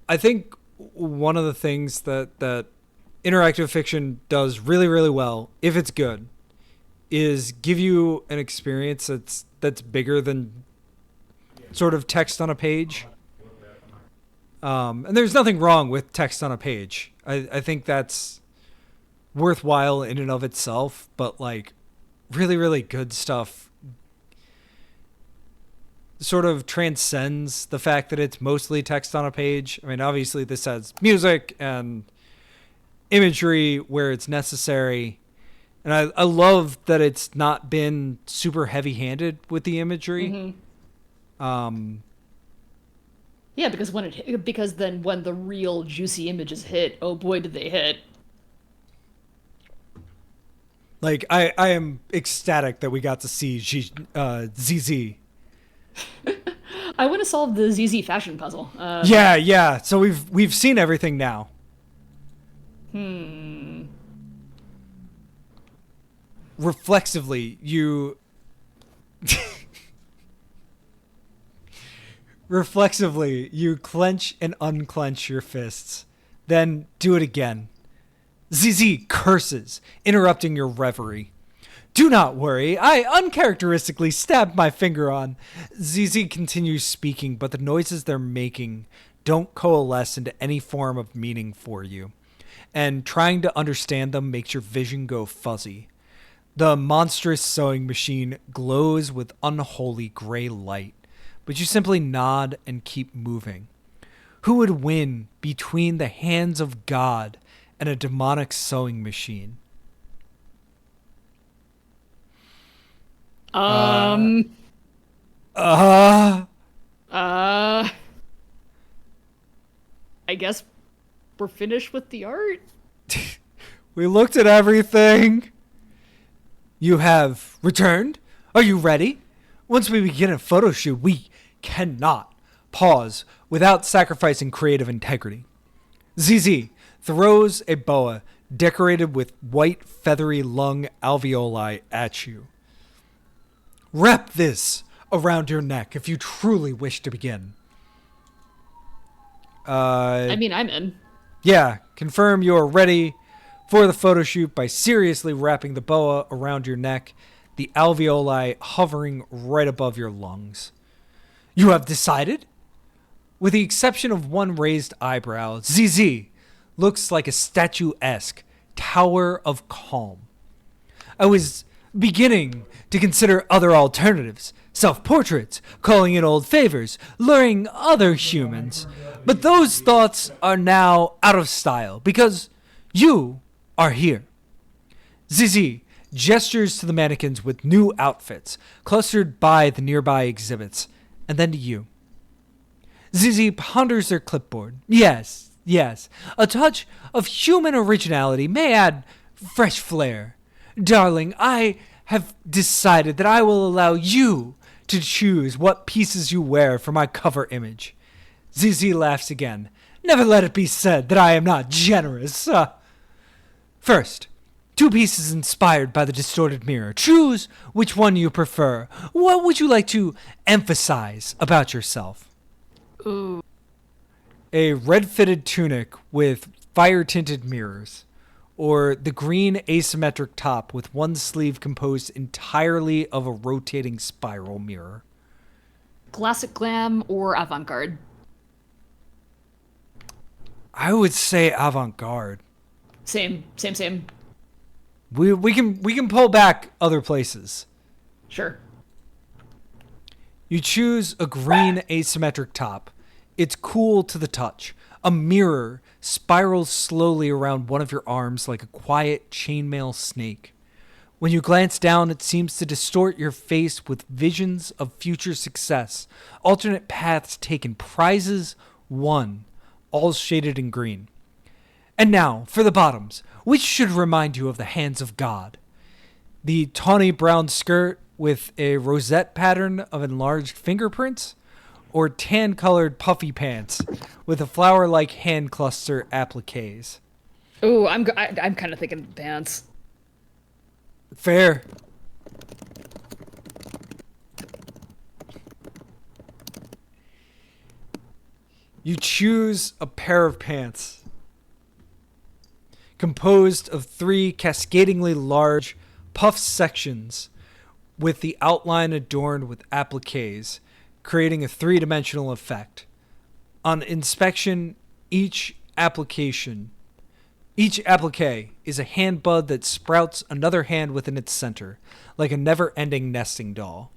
I think one of the things that interactive fiction does really, really well, if it's good, is give you an experience that's bigger than sort of text on a page. And there's nothing wrong with text on a page. I think that's worthwhile in and of itself, but like really, really good stuff sort of transcends the fact that it's mostly text on a page. I mean, obviously this has music and imagery where it's necessary. And I love that it's not been super heavy-handed with the imagery. Mm-hmm. Yeah, because then when the real juicy images hit, oh boy, did they hit. Like, I am ecstatic that we got to see ZZ. I want to solve the ZZ fashion puzzle. Yeah. So we've seen everything now. Reflexively, you clench and unclench your fists. Then do it again. ZZ curses, interrupting your reverie. Do not worry, I uncharacteristically stabbed my finger on. ZZ continues speaking, but the noises they're making don't coalesce into any form of meaning for you. And trying to understand them makes your vision go fuzzy. The monstrous sewing machine glows with unholy gray light, but you simply nod and keep moving. Who would win between the hands of God and a demonic sewing machine? I guess we're finished with the art. We looked at everything. You have returned? Are you ready? Once we begin a photo shoot, we cannot pause without sacrificing creative integrity. ZZ throws a boa decorated with white feathery lung alveoli at you. Wrap this around your neck if you truly wish to begin. I mean, I'm in. Yeah, confirm you're ready for the photo shoot by seriously wrapping the boa around your neck, the alveoli hovering right above your lungs. You have decided? With the exception of one raised eyebrow, ZZ looks like a statuesque tower of calm. I was beginning to consider other alternatives, self-portraits, calling in old favors, luring other humans, but those thoughts are now out of style because you are here. ZZ gestures to the mannequins with new outfits clustered by the nearby exhibits, and then to you. ZZ ponders their clipboard. Yes, a touch of human originality may add fresh flair. Darling, I have decided that I will allow you to choose what pieces you wear for my cover image. ZZ laughs again. Never let it be said that I am not generous. First, 2 pieces inspired by the distorted mirror. Choose which one you prefer. What would you like to emphasize about yourself? Ooh. A red-fitted tunic with fire-tinted mirrors, or the green asymmetric top with one sleeve composed entirely of a rotating spiral mirror. Classic glam or avant-garde? I would say avant-garde. Same. We can pull back other places. Sure. You choose a green asymmetric top. It's cool to the touch. A mirror spirals slowly around one of your arms like a quiet chainmail snake. When you glance down, it seems to distort your face with visions of future success, alternate paths taken, prizes won, all shaded in green. And now, for the bottoms, which should remind you of the hands of God. The tawny brown skirt with a rosette pattern of enlarged fingerprints, or tan-colored puffy pants with a flower-like hand cluster appliques. Ooh, I'm kind of thinking pants. Fair. You choose a pair of pants composed of 3 cascadingly large puff sections with the outline adorned with appliques, creating a 3-dimensional effect. On inspection, each applique is a hand bud that sprouts another hand within its center, like a never-ending nesting doll.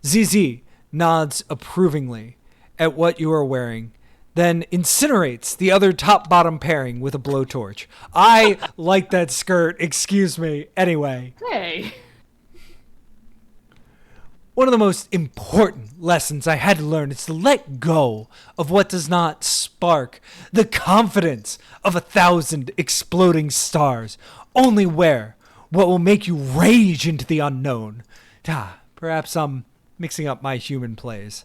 ZZ nods approvingly at what you are wearing, then incinerates the other top-bottom pairing with a blowtorch. I like that skirt, excuse me. Anyway. Hey. One of the most important lessons I had to learn is to let go of what does not spark the confidence of 1,000 exploding stars. Only wear what will make you rage into the unknown. Perhaps I'm mixing up my human plays.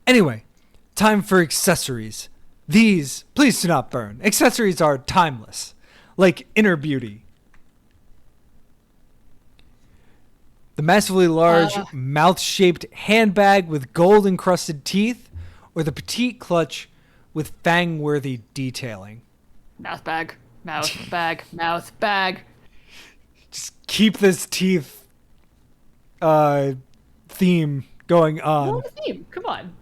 Anyway, time for accessories. These, please do not burn. Accessories are timeless, like inner beauty. The massively large mouth-shaped handbag with gold-encrusted teeth, or the petite clutch with fang-worthy detailing. Mouth bag. Just keep this teeth theme going on. What a theme? Come on.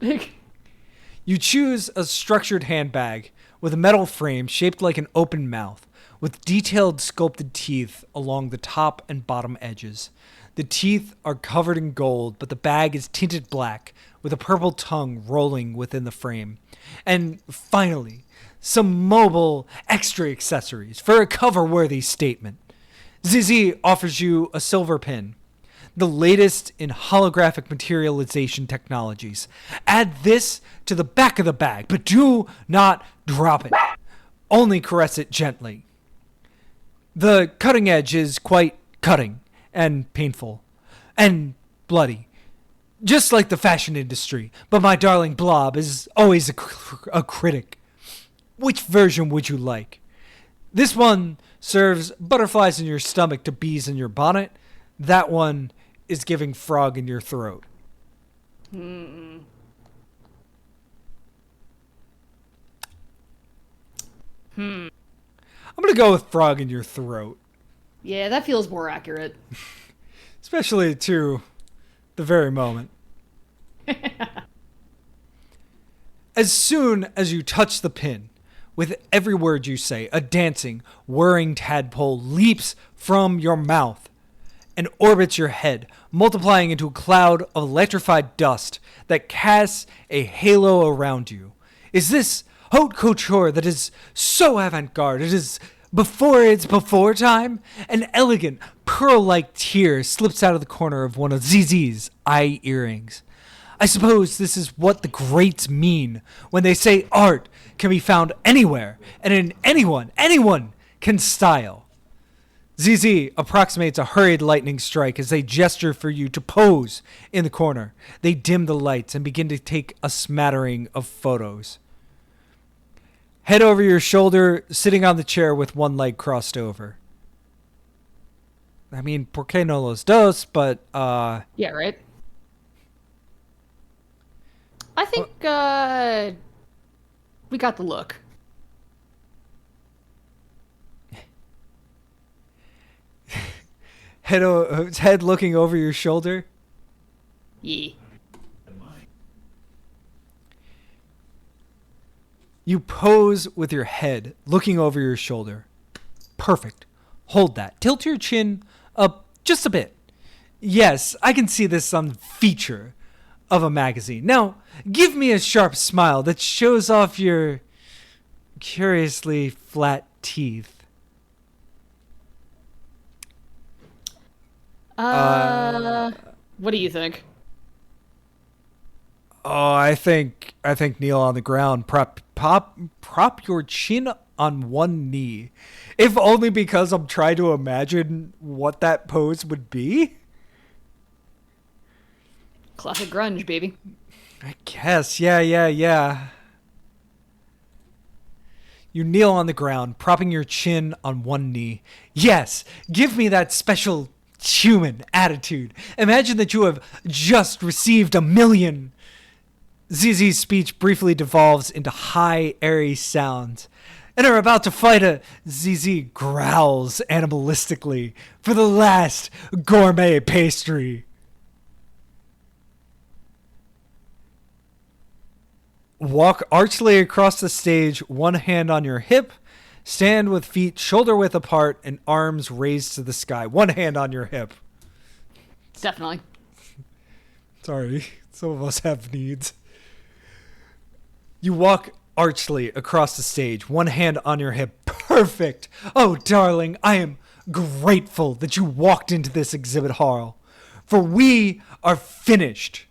You choose a structured handbag with a metal frame shaped like an open mouth, with detailed sculpted teeth along the top and bottom edges. The teeth are covered in gold, but the bag is tinted black, with a purple tongue rolling within the frame. And finally, some mobile extra accessories for a cover-worthy statement. ZZ offers you a silver pin, the latest in holographic materialization technologies. Add this to the back of the bag, but do not drop it. Only caress it gently. The cutting edge is quite cutting and painful. and bloody. Just like the fashion industry, but my darling Blob is always a critic. Which version would you like? This one serves butterflies in your stomach to bees in your bonnet. That one is giving frog in your throat. Hmm. I'm going to go with frog in your throat. Yeah, that feels more accurate. Especially to the very moment. As soon as you touch the pin, with every word you say, a dancing, whirring tadpole leaps from your mouth and orbits your head, multiplying into a cloud of electrified dust that casts a halo around you. Is this haute couture that is so avant-garde? It is before its before time? An elegant, pearl-like tear slips out of the corner of one of ZZ's eye earrings. I suppose this is what the greats mean when they say art can be found anywhere and in anyone can style. ZZ approximates a hurried lightning strike as they gesture for you to pose in the corner. They dim the lights and begin to take a smattering of photos. Head over your shoulder, sitting on the chair with one leg crossed over. I mean, por qué no los dos, but, Yeah, right? I think, we got the look. head looking over your shoulder. Yeah. You pose with your head looking over your shoulder. Perfect. Hold that. Tilt your chin up just a bit. Yes, I can see this on feature of a magazine. Now, give me a sharp smile that shows off your curiously flat teeth. What do you think? Oh, I think kneel on the ground. Prop your chin on one knee. If only because I'm trying to imagine what that pose would be. Classic grunge, baby. I guess, yeah. You kneel on the ground, propping your chin on one knee. Yes, give me that special human attitude. Imagine that you have just received 1,000,000. ZZ's speech briefly devolves into high, airy sounds, and are about to fight a ZZ growls animalistically for the last gourmet pastry. Walk archly across the stage, one hand on your hip. Stand with feet shoulder width apart and arms raised to the sky. One hand on your hip. Definitely. Sorry, some of us have needs. You walk archly across the stage, one hand on your hip. Perfect. Oh, darling, I am grateful that you walked into this exhibit hall, for we are finished.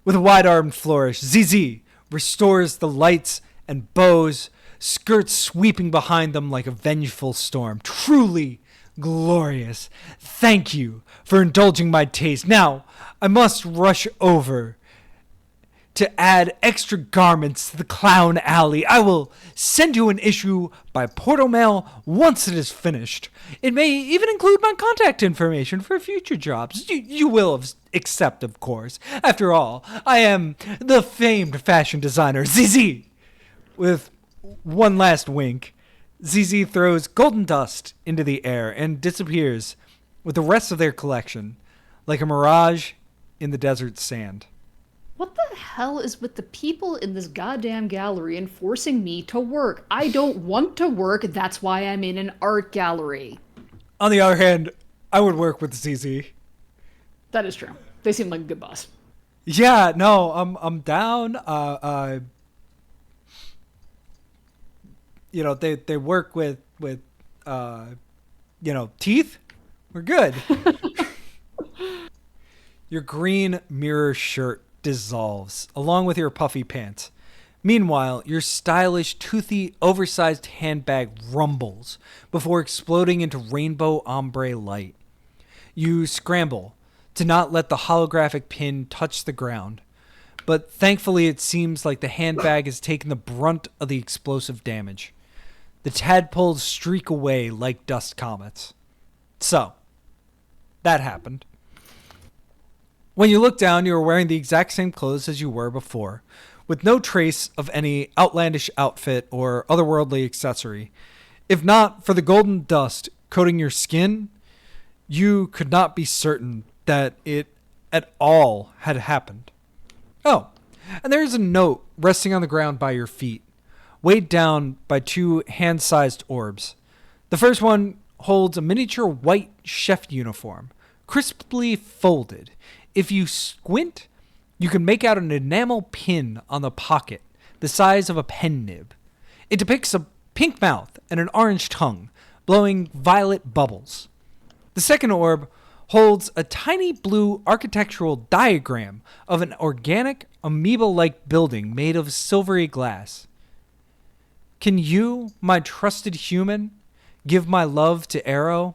With a wide-armed flourish, ZZ restores the lights and bows, skirts sweeping behind them like a vengeful storm. Truly glorious. Thank you for indulging my taste. Now, I must rush over to add extra garments to the clown alley. I will send you an issue by portal mail once it is finished. It may even include my contact information for future jobs. You will accept, of course. After all, I am the famed fashion designer, ZZ. With one last wink, ZZ throws golden dust into the air and disappears with the rest of their collection, like a mirage in the desert sand. What the hell is with the people in this goddamn gallery enforcing me to work? I don't want to work, that's why I'm in an art gallery. On the other hand, I would work with ZZ. That is true. They seem like a good boss. Yeah, no, I'm down. You know, they work with teeth. We're good. Your green mirror shirt dissolves, along with your puffy pants. Meanwhile, your stylish, toothy, oversized handbag rumbles before exploding into rainbow ombre light. You scramble to not let the holographic pin touch the ground. But thankfully, it seems like the handbag has taken the brunt of the explosive damage. The tadpoles streak away like dust comets. So, that happened. When you look down, you are wearing the exact same clothes as you were before, with no trace of any outlandish outfit or otherworldly accessory. If not for the golden dust coating your skin, you could not be certain that it at all had happened. Oh, and there is a note resting on the ground by your feet, weighed down by 2 hand-sized orbs. The first one holds a miniature white chef uniform, crisply folded. If you squint, you can make out an enamel pin on the pocket, the size of a pen nib. It depicts a pink mouth and an orange tongue, blowing violet bubbles. The second orb holds a tiny blue architectural diagram of an organic, amoeba-like building made of silvery glass. Can you, my trusted human, give my love to Arrow?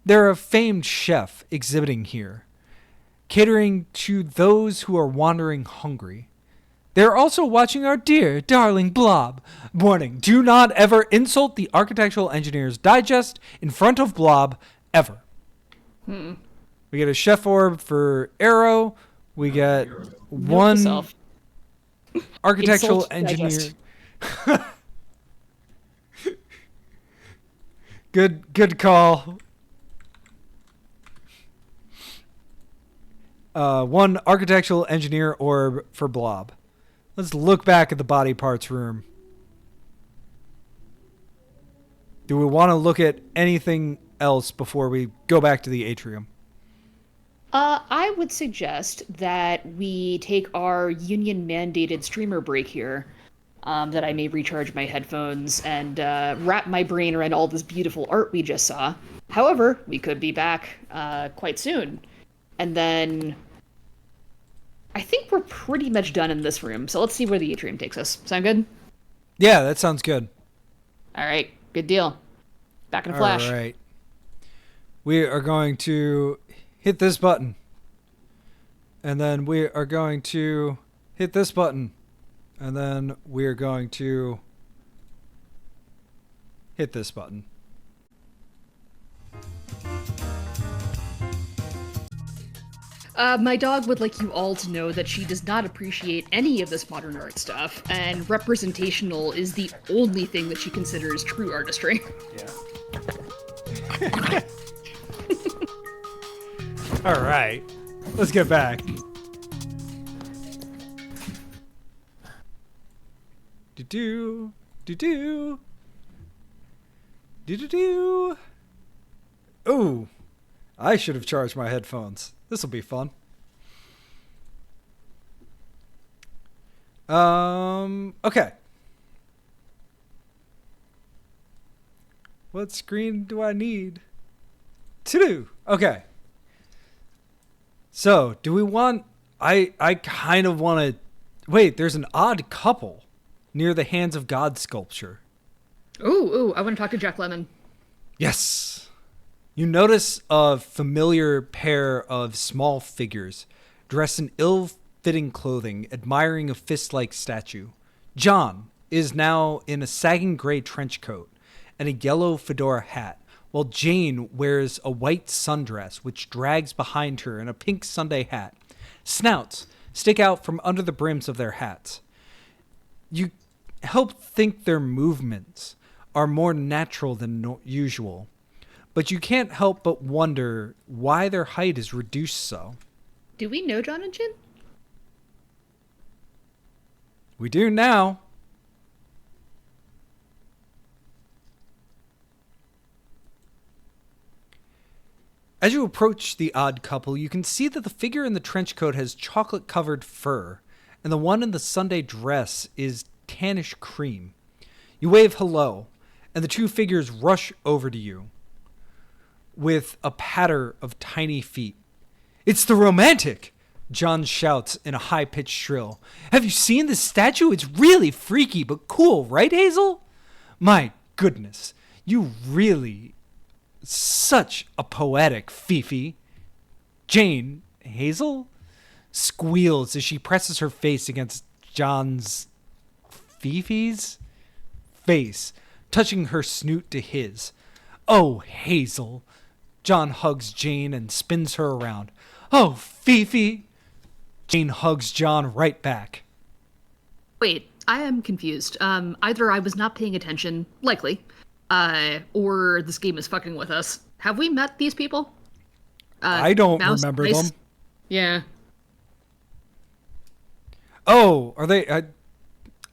They're a famed chef exhibiting here, catering to those who are wandering hungry. They're also watching our dear, darling Blob. Warning, do not ever insult the Architectural Engineer's Digest in front of Blob, ever. We get a chef orb for Arrow. We get one architectural Insult engineer. Good call. One architectural engineer orb for Blob. Let's look back at the body parts room. Do we want to look at anything else before we go back to the atrium? I would suggest that we take our union-mandated streamer break here, that I may recharge my headphones and wrap my brain around all this beautiful art we just saw. However, we could be back quite soon. And then I think we're pretty much done in this room, so let's see where the atrium takes us. Sound good? Yeah, that sounds good. All right, good deal. Back in a flash. All right. We are going to hit this button. And then we are going to hit this button. And then we are going to hit this button. My dog would like you all to know that she does not appreciate any of this modern art stuff, and representational is the only thing that she considers true artistry. Yeah. All right. Let's get back. Do-do. Do-do. Do-do-do. Ooh. I should have charged my headphones. This will be fun. Okay. What screen do I need to do? Okay. So, do we want... I kind of want to... Wait, there's an odd couple near the Hands of God sculpture. Ooh, I want to talk to Jack Lemmon. Yes. You notice a familiar pair of small figures dressed in ill-fitting clothing, admiring a fist-like statue. John is now in a sagging gray trench coat and a yellow fedora hat, while Jane wears a white sundress which drags behind her and a pink Sunday hat. Snouts stick out from under the brims of their hats. You help think their movements are more natural than usual, but you can't help but wonder why their height is reduced so. Do we know John and Jin? We do now. As you approach the odd couple, you can see that the figure in the trench coat has chocolate-covered fur, and the one in the Sunday dress is tannish cream. You wave hello, and the two figures rush over to you with a patter of tiny feet. "It's the romantic!" John shouts in a high-pitched shrill. "Have you seen this statue? It's really freaky, but cool, right, Hazel? My goodness, you really... Such a poetic Fifi." Jane, Hazel, squeals as she presses her face against John's Fifi's face, touching her snoot to his. Oh, Hazel. John hugs Jane and spins her around. Oh, Fifi. Jane hugs John right back. Wait, I am confused. Either I was not paying attention, likely, or this game is fucking with us. Have we met these people? I don't remember them. Yeah. Oh, are they...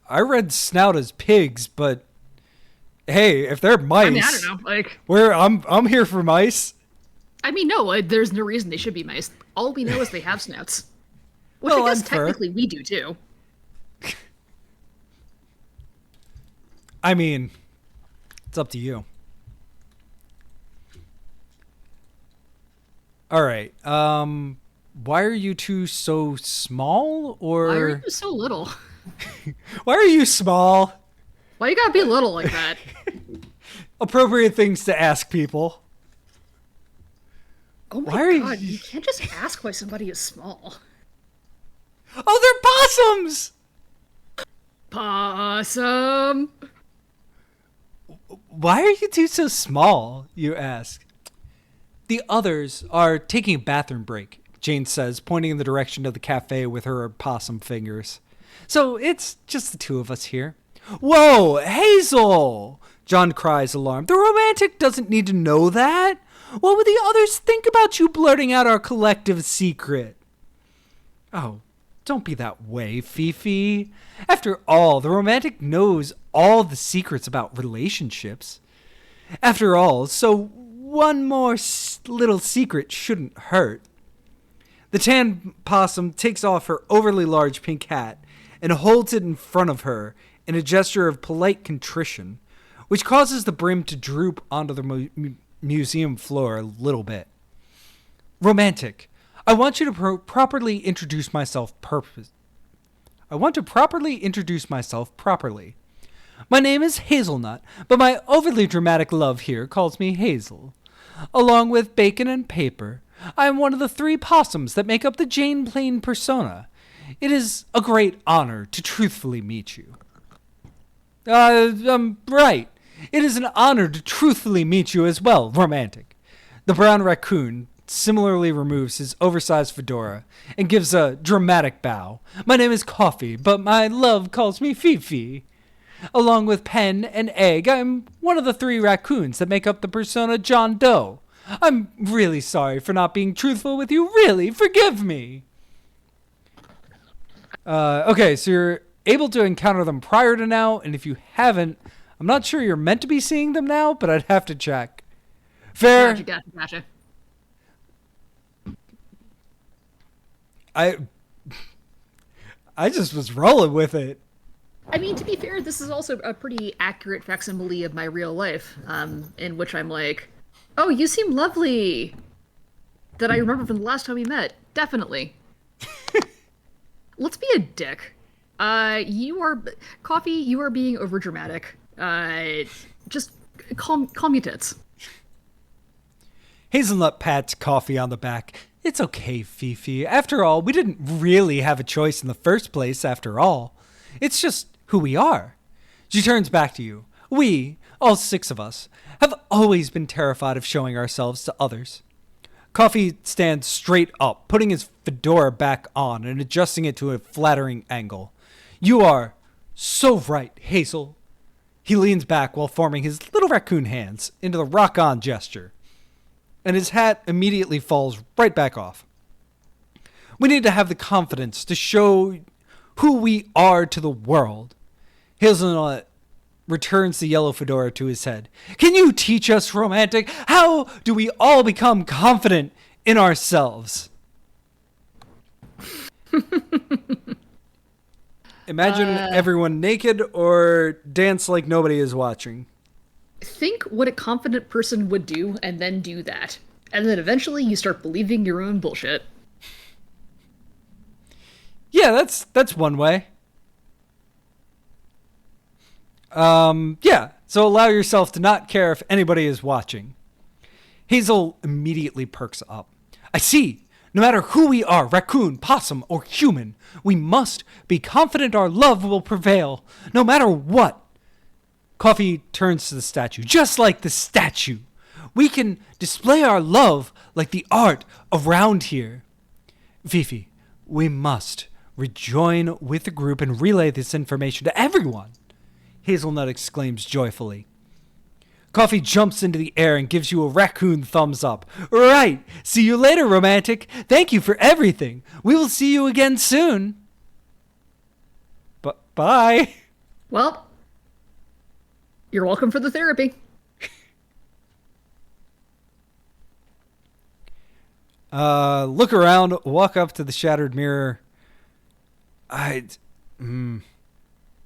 I read Snout as pigs, but... Hey, if they're mice... I mean, I don't know, like... I'm here for mice. I mean, no, there's no reason they should be mice. All we know is they have snouts. Which Well, I guess unfair. technically we do, too. I mean, it's up to you. All right. Why are you two so small, or... Why are you so little? Why are you small? Why you gotta be little like that? Appropriate things to ask people. Oh my Why are god, you- you can't just ask why somebody is small. Oh, they're possums! Possum! Why are you two so small, you ask? The others are taking a bathroom break, Jane says, pointing in the direction of the cafe with her possum fingers. So it's just the two of us here. Whoa, Hazel! John cries, alarmed. The romantic doesn't need to know that. What would the others think about you blurting out our collective secret? Oh, don't be that way, Fifi. After all, the romantic knows all the secrets about relationships. After all, so one more little secret shouldn't hurt. The tan possum takes off her overly large pink hat and holds it in front of her in a gesture of polite contrition, which causes the brim to droop onto the museum floor a little bit. Romantic, I want you to properly introduce myself properly. My name is Hazelnut, but my overly dramatic love here calls me Hazel. Along with bacon and paper, I am one of the 3 possums that make up the Jane Plain persona. It is a great honor to truthfully meet you. Right. It is an honor to truthfully meet you as well, romantic. The brown raccoon similarly removes his oversized fedora and gives a dramatic bow. My name is Coffee, but my love calls me Fifi. Along with Pen and Egg, I'm one of the 3 raccoons that make up the persona John Doe. I'm really sorry for not being truthful with you. Really, forgive me. Okay, so you're able to encounter them prior to now, and if you haven't, I'm not sure you're meant to be seeing them now, but I'd have to check. Fair? Gotcha. I just was rolling with it. I mean, to be fair, this is also a pretty accurate facsimile of my real life, in which I'm like, oh, you seem lovely. That I remember from the last time we met. Definitely. Let's be a dick. Coffee, you are being overdramatic. Just calm your tits. Hazelnut pats Coffee on the back. It's okay, Fifi. After all, we didn't really have a choice in the first place, after all. It's just who we are. She turns back to you. We, all 6 of us, have always been terrified of showing ourselves to others. Coffee stands straight up, putting his fedora back on and adjusting it to a flattering angle. You are so right, Hazel. He leans back while forming his little raccoon hands into the rock-on gesture, and his hat immediately falls right back off. We need to have the confidence to show who we are to the world. Hazelnut returns the yellow fedora to his head. Can you teach us, romantic? How do we all become confident in ourselves? Imagine everyone naked or dance like nobody is watching. Think what a confident person would do, and then do that. And then eventually you start believing your own bullshit. Yeah, that's one way. Yeah, so allow yourself to not care if anybody is watching. Hazel immediately perks up. I see. No matter who we are, raccoon, possum, or human, we must be confident our love will prevail, no matter what. Coffee turns to the statue, just like the statue. We can display our love like the art around here. Fifi, we must rejoin with the group and relay this information to everyone, Hazelnut exclaims joyfully. Coffee jumps into the air and gives you a raccoon thumbs up. Right. See you later, romantic. Thank you for everything. We will see you again soon. Bye. Well, you're welcome for the therapy. Look around, walk up to the shattered mirror. I think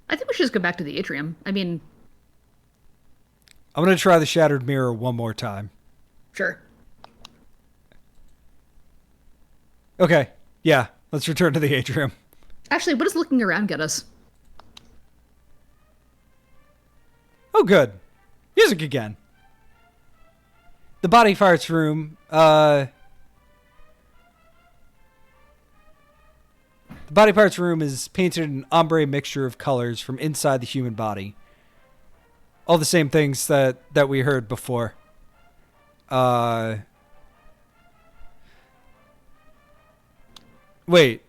we should just go back to the atrium. I mean, I'm going to try the shattered mirror one more time. Sure. Okay. Yeah. Let's return to the atrium. Actually, what does looking around get us? Oh, good. Music again. The body parts room. The body parts room is painted in an ombre mixture of colors from inside the human body. All the same things that we heard before. Wait.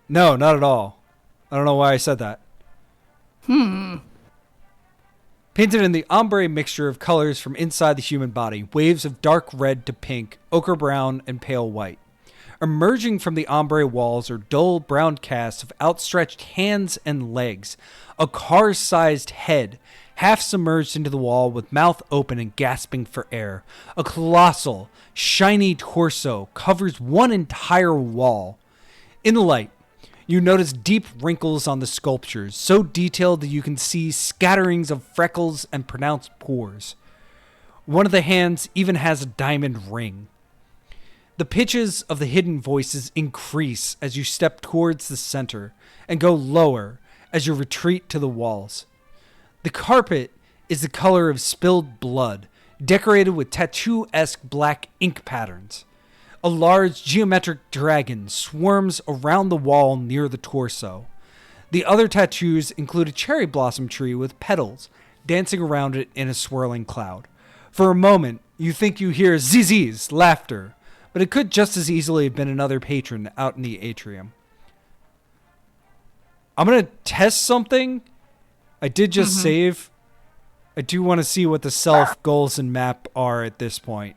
No, not at all. I don't know why I said that. Painted in the ombre mixture of colors from inside the human body, waves of dark red to pink, ochre brown, and pale white. Emerging from the ombre walls are dull brown casts of outstretched hands and legs, a car-sized head, half submerged into the wall with mouth open and gasping for air. A colossal, shiny torso covers one entire wall. In the light, you notice deep wrinkles on the sculptures, so detailed that you can see scatterings of freckles and pronounced pores. One of the hands even has a diamond ring. The pitches of the hidden voices increase as you step towards the center and go lower as you retreat to the walls. The carpet is the color of spilled blood, decorated with tattoo-esque black ink patterns. A large geometric dragon swarms around the wall near the torso. The other tattoos include a cherry blossom tree with petals dancing around it in a swirling cloud. For a moment, you think you hear Zizi's laughter, but it could just as easily have been another patron out in the atrium. I'm going to test something. I did just save. I do want to see what the self, goals, and map are at this point.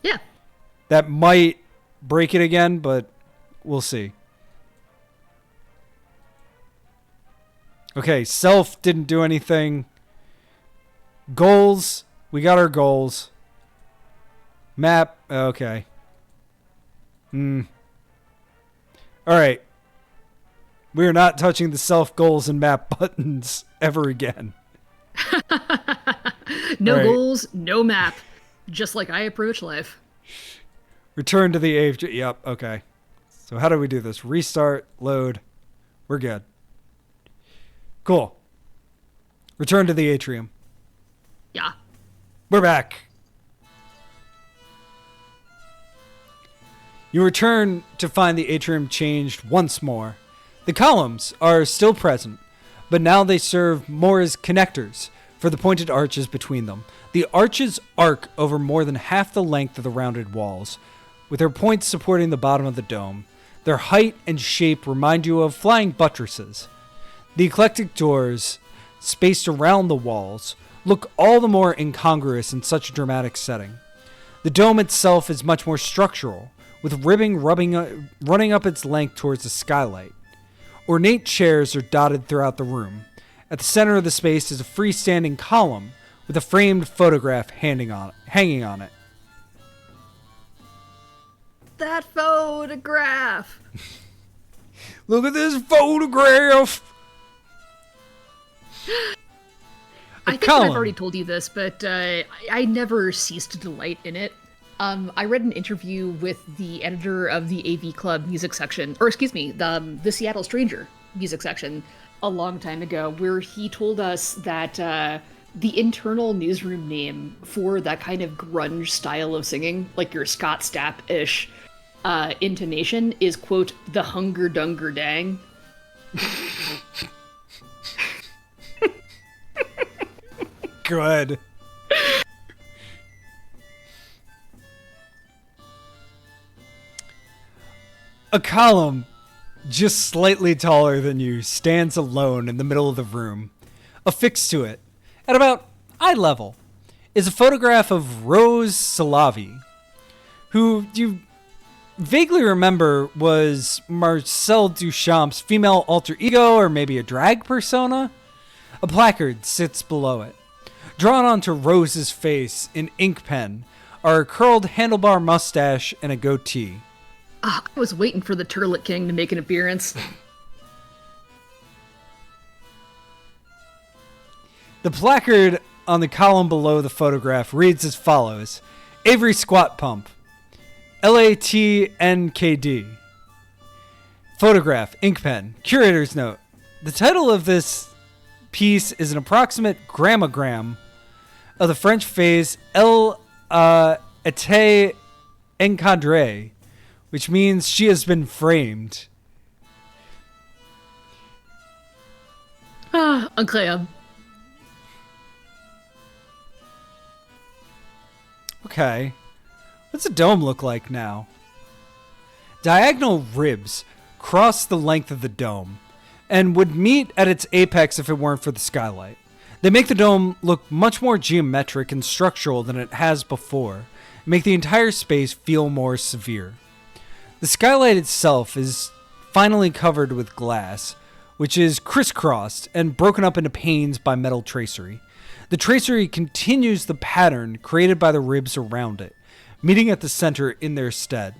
Yeah. That might break it again, but we'll see. Okay, self didn't do anything. Goals, we got our goals. Map, okay. Alright. We are not touching the self, goals, and map buttons ever again. No right. Goals, no map. Just like I approach life. Return to the age. Yep, okay. So how do we do this? Restart, load. We're good. Cool. Return to the atrium. Yeah. We're back. You return to find the atrium changed once more. The columns are still present, but now they serve more as connectors for the pointed arches between them. The arches arc over more than half the length of the rounded walls, with their points supporting the bottom of the dome. Their height and shape remind you of flying buttresses. The eclectic doors, spaced around the walls, look all the more incongruous in such a dramatic setting. The dome itself is much more structural, with ribbing running up its length towards the skylight. Ornate chairs are dotted throughout the room. At the center of the space is a freestanding column with a framed photograph hanging on it. That photograph! Look at this photograph! I think that I've already told you this, but I never ceased to delight in it. I read an interview with the editor of the AV Club music section, or excuse me, the Seattle Stranger music section a long time ago, where he told us that the internal newsroom name for that kind of grunge style of singing, like your Scott Stapp-ish, intonation is, quote, the hunger dunger dang. Good. A column just slightly taller than you stands alone in the middle of the room. Affixed to it, at about eye level, is a photograph of Rose Salavi, who you vaguely remember was Marcel Duchamp's female alter ego, or maybe a drag persona. A placard sits below it. Drawn onto Rose's face in ink pen are a curled handlebar mustache and a goatee. I was waiting for the Turlet King to make an appearance. The placard on the column below the photograph reads as follows: Avery Squat Pump, LATNKD. Photograph, ink pen, curator's note. The title of this piece is an approximate grammogram of the French phrase "Elle était encadrée," which means she has been framed. Incroyable. Okay. What's a dome look like now? Diagonal ribs cross the length of the dome and would meet at its apex if it weren't for the skylight. They make the dome look much more geometric and structural than it has before, and make the entire space feel more severe. The skylight itself is finally covered with glass, which is crisscrossed and broken up into panes by metal tracery. The tracery continues the pattern created by the ribs around it, meeting at the center in their stead.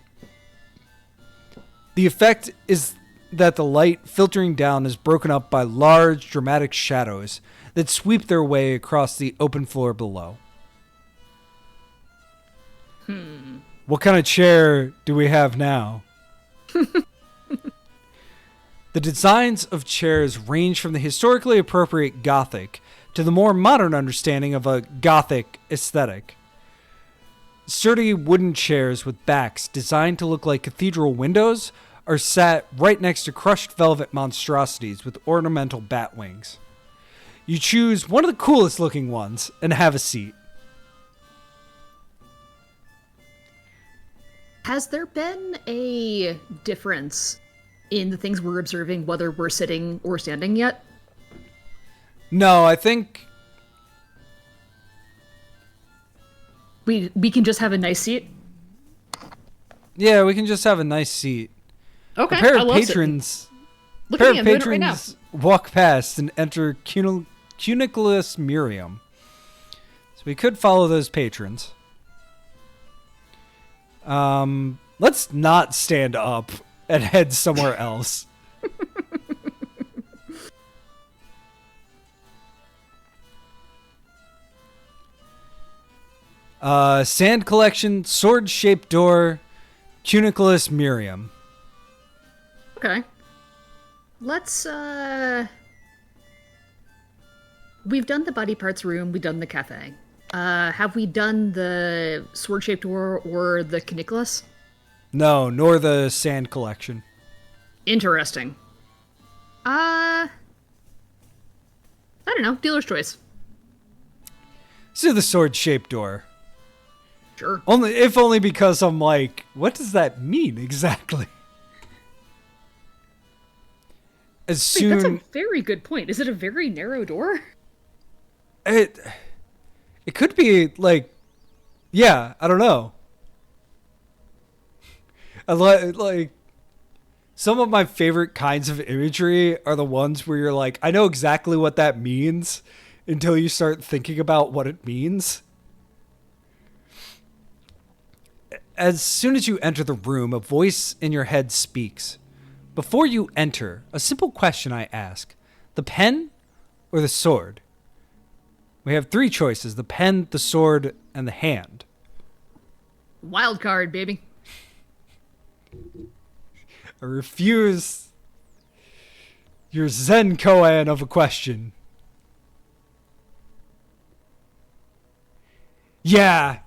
The effect is that the light filtering down is broken up by large, dramatic shadows that sweep their way across the open floor below. What kind of chair do we have now? The designs of chairs range from the historically appropriate Gothic to the more modern understanding of a Gothic aesthetic. Sturdy wooden chairs with backs designed to look like cathedral windows are sat right next to crushed velvet monstrosities with ornamental bat wings. You choose one of the coolest looking ones and have a seat. Has there been a difference in the things we're observing, whether we're sitting or standing yet? No, I think we can just have a nice seat? yeah, we can just have a nice seat. Okay, A pair I of love patrons, Look pair at me, of I'm doing it right now. patrons walk past and enter Cuniculus Murium. So we could follow those patrons. Let's not stand up and head somewhere else. Sand collection, sword-shaped door, Cuniculus Murium. Okay. Let's, we've done the body parts room, we've done the cafe. Have we done the sword-shaped door or the Cuniculus? No, nor the sand collection. Interesting. I don't know, dealer's choice. Let's do the sword-shaped door. Sure. Only because I'm like, what does that mean exactly? As Wait, soon that's a very good point. Is it a very narrow door? it could be like, yeah, I don't know. I like some of my favorite kinds of imagery are the ones where you're like, I know exactly what that means until you start thinking about what it means. As soon as you enter the room, a voice in your head speaks. Before you enter, a simple question I ask: the pen or the sword? We have three choices: the pen, the sword, and the hand. Wild card, baby. I refuse your Zen koan of a question. Yeah.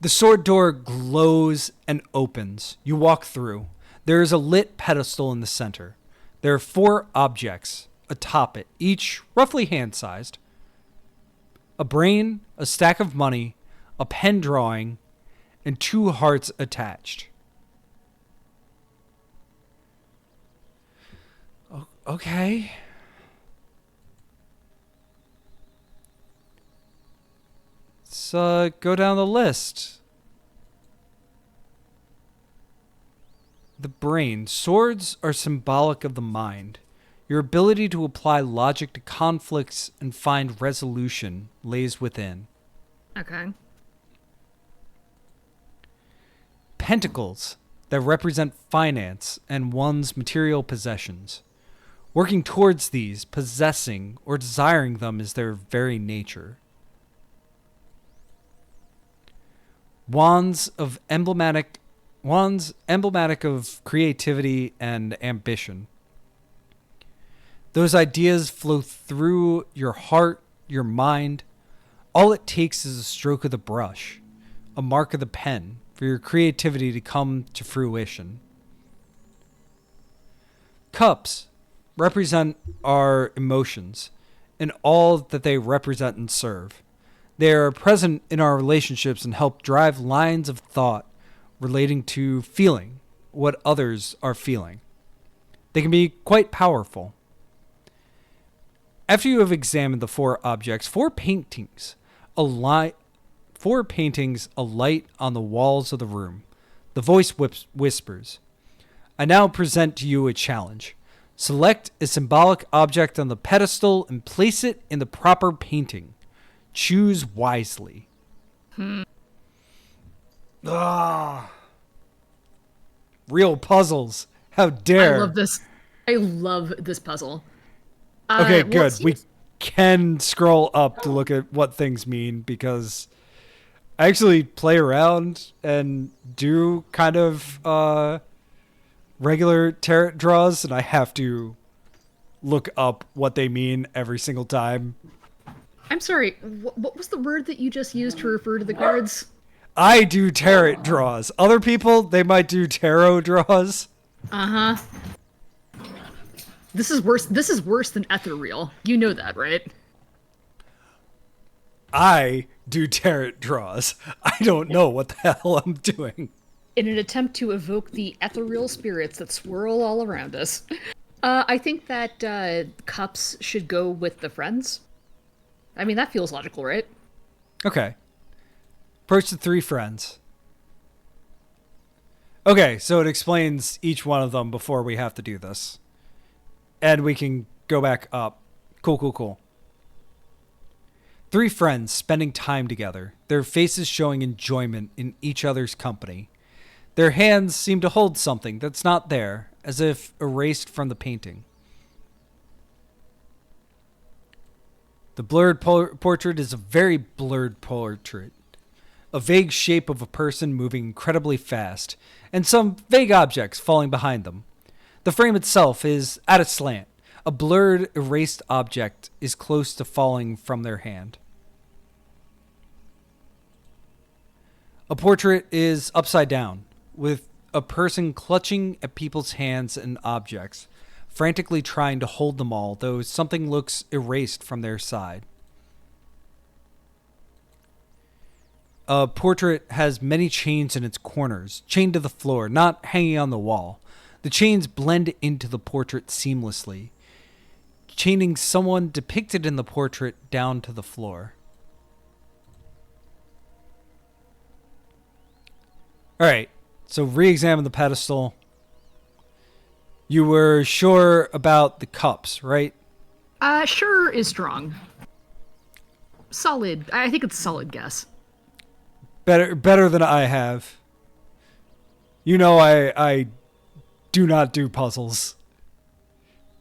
The sword door glows and opens. You walk through. There is a lit pedestal in the center. There are 4 objects atop it, each roughly hand-sized. A brain, a stack of money, a pen drawing, and 2 hearts attached. Okay. Let's go down the list. The brain. Swords are symbolic of the mind. Your ability to apply logic to conflicts and find resolution lays within. Okay. Pentacles that represent finance and one's material possessions. Working towards these, possessing, or desiring them is their very nature. Wands emblematic of creativity and ambition. Those ideas flow through your heart, your mind. All it takes is a stroke of the brush, a mark of the pen, for your creativity to come to fruition. Cups represent our emotions and all that they represent and serve. They are present in our relationships and help drive lines of thought relating to feeling what others are feeling. They can be quite powerful. After you have examined the 4 objects, 4 paintings alight on the walls of the room. The voice whispers, "I now present to you a challenge. Select a symbolic object on the pedestal and place it in the proper painting. Choose wisely." Real puzzles. How dare. I love this puzzle. Okay, good. We can scroll up to look at what things mean, because I actually play around and do kind of regular tarot draws, and I have to look up what they mean every single time. I'm sorry, what was the word that you just used to refer to the cards? I do tarot draws. Other people, they might do tarot draws. Uh-huh. This is worse than ethereal. You know that, right? I do tarot draws. I don't know what the hell I'm doing. In an attempt to evoke the ethereal spirits that swirl all around us. I think that cups should go with the friends. I mean, that feels logical, right? Okay. Approach the 3 friends. Okay, so it explains each one of them before we have to do this. And we can go back up. Cool. 3 friends spending time together, their faces showing enjoyment in each other's company. Their hands seem to hold something that's not there, as if erased from the painting. The blurred portrait is a very blurred portrait. A vague shape of a person moving incredibly fast, and some vague objects falling behind them. The frame itself is at a slant. A blurred, erased object is close to falling from their hand. A portrait is upside down, with a person clutching at people's hands and objects, frantically trying to hold them all, though something looks erased from their side. A portrait has many chains in its corners, chained to the floor, not hanging on the wall. The chains blend into the portrait seamlessly, chaining someone depicted in the portrait down to the floor. Alright, so re-examine the pedestal. You were sure about the cups, right? Sure is strong. Solid. I think it's a solid guess. Better than I have. You know I do not do puzzles.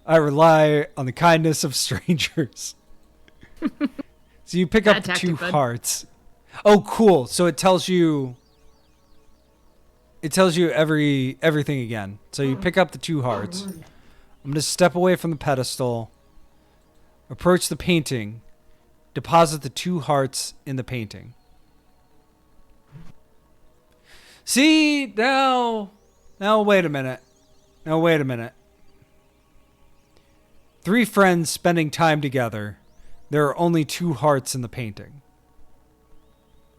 I rely on the kindness of strangers. So you pick up the 2 hearts. Oh, cool. So it tells you everything again. So you pick up the 2 hearts. I'm going to step away from the pedestal, approach the painting, deposit the 2 hearts in the painting. See, now, wait a minute. Now, wait a minute. 3 friends spending time together. There are only 2 hearts in the painting.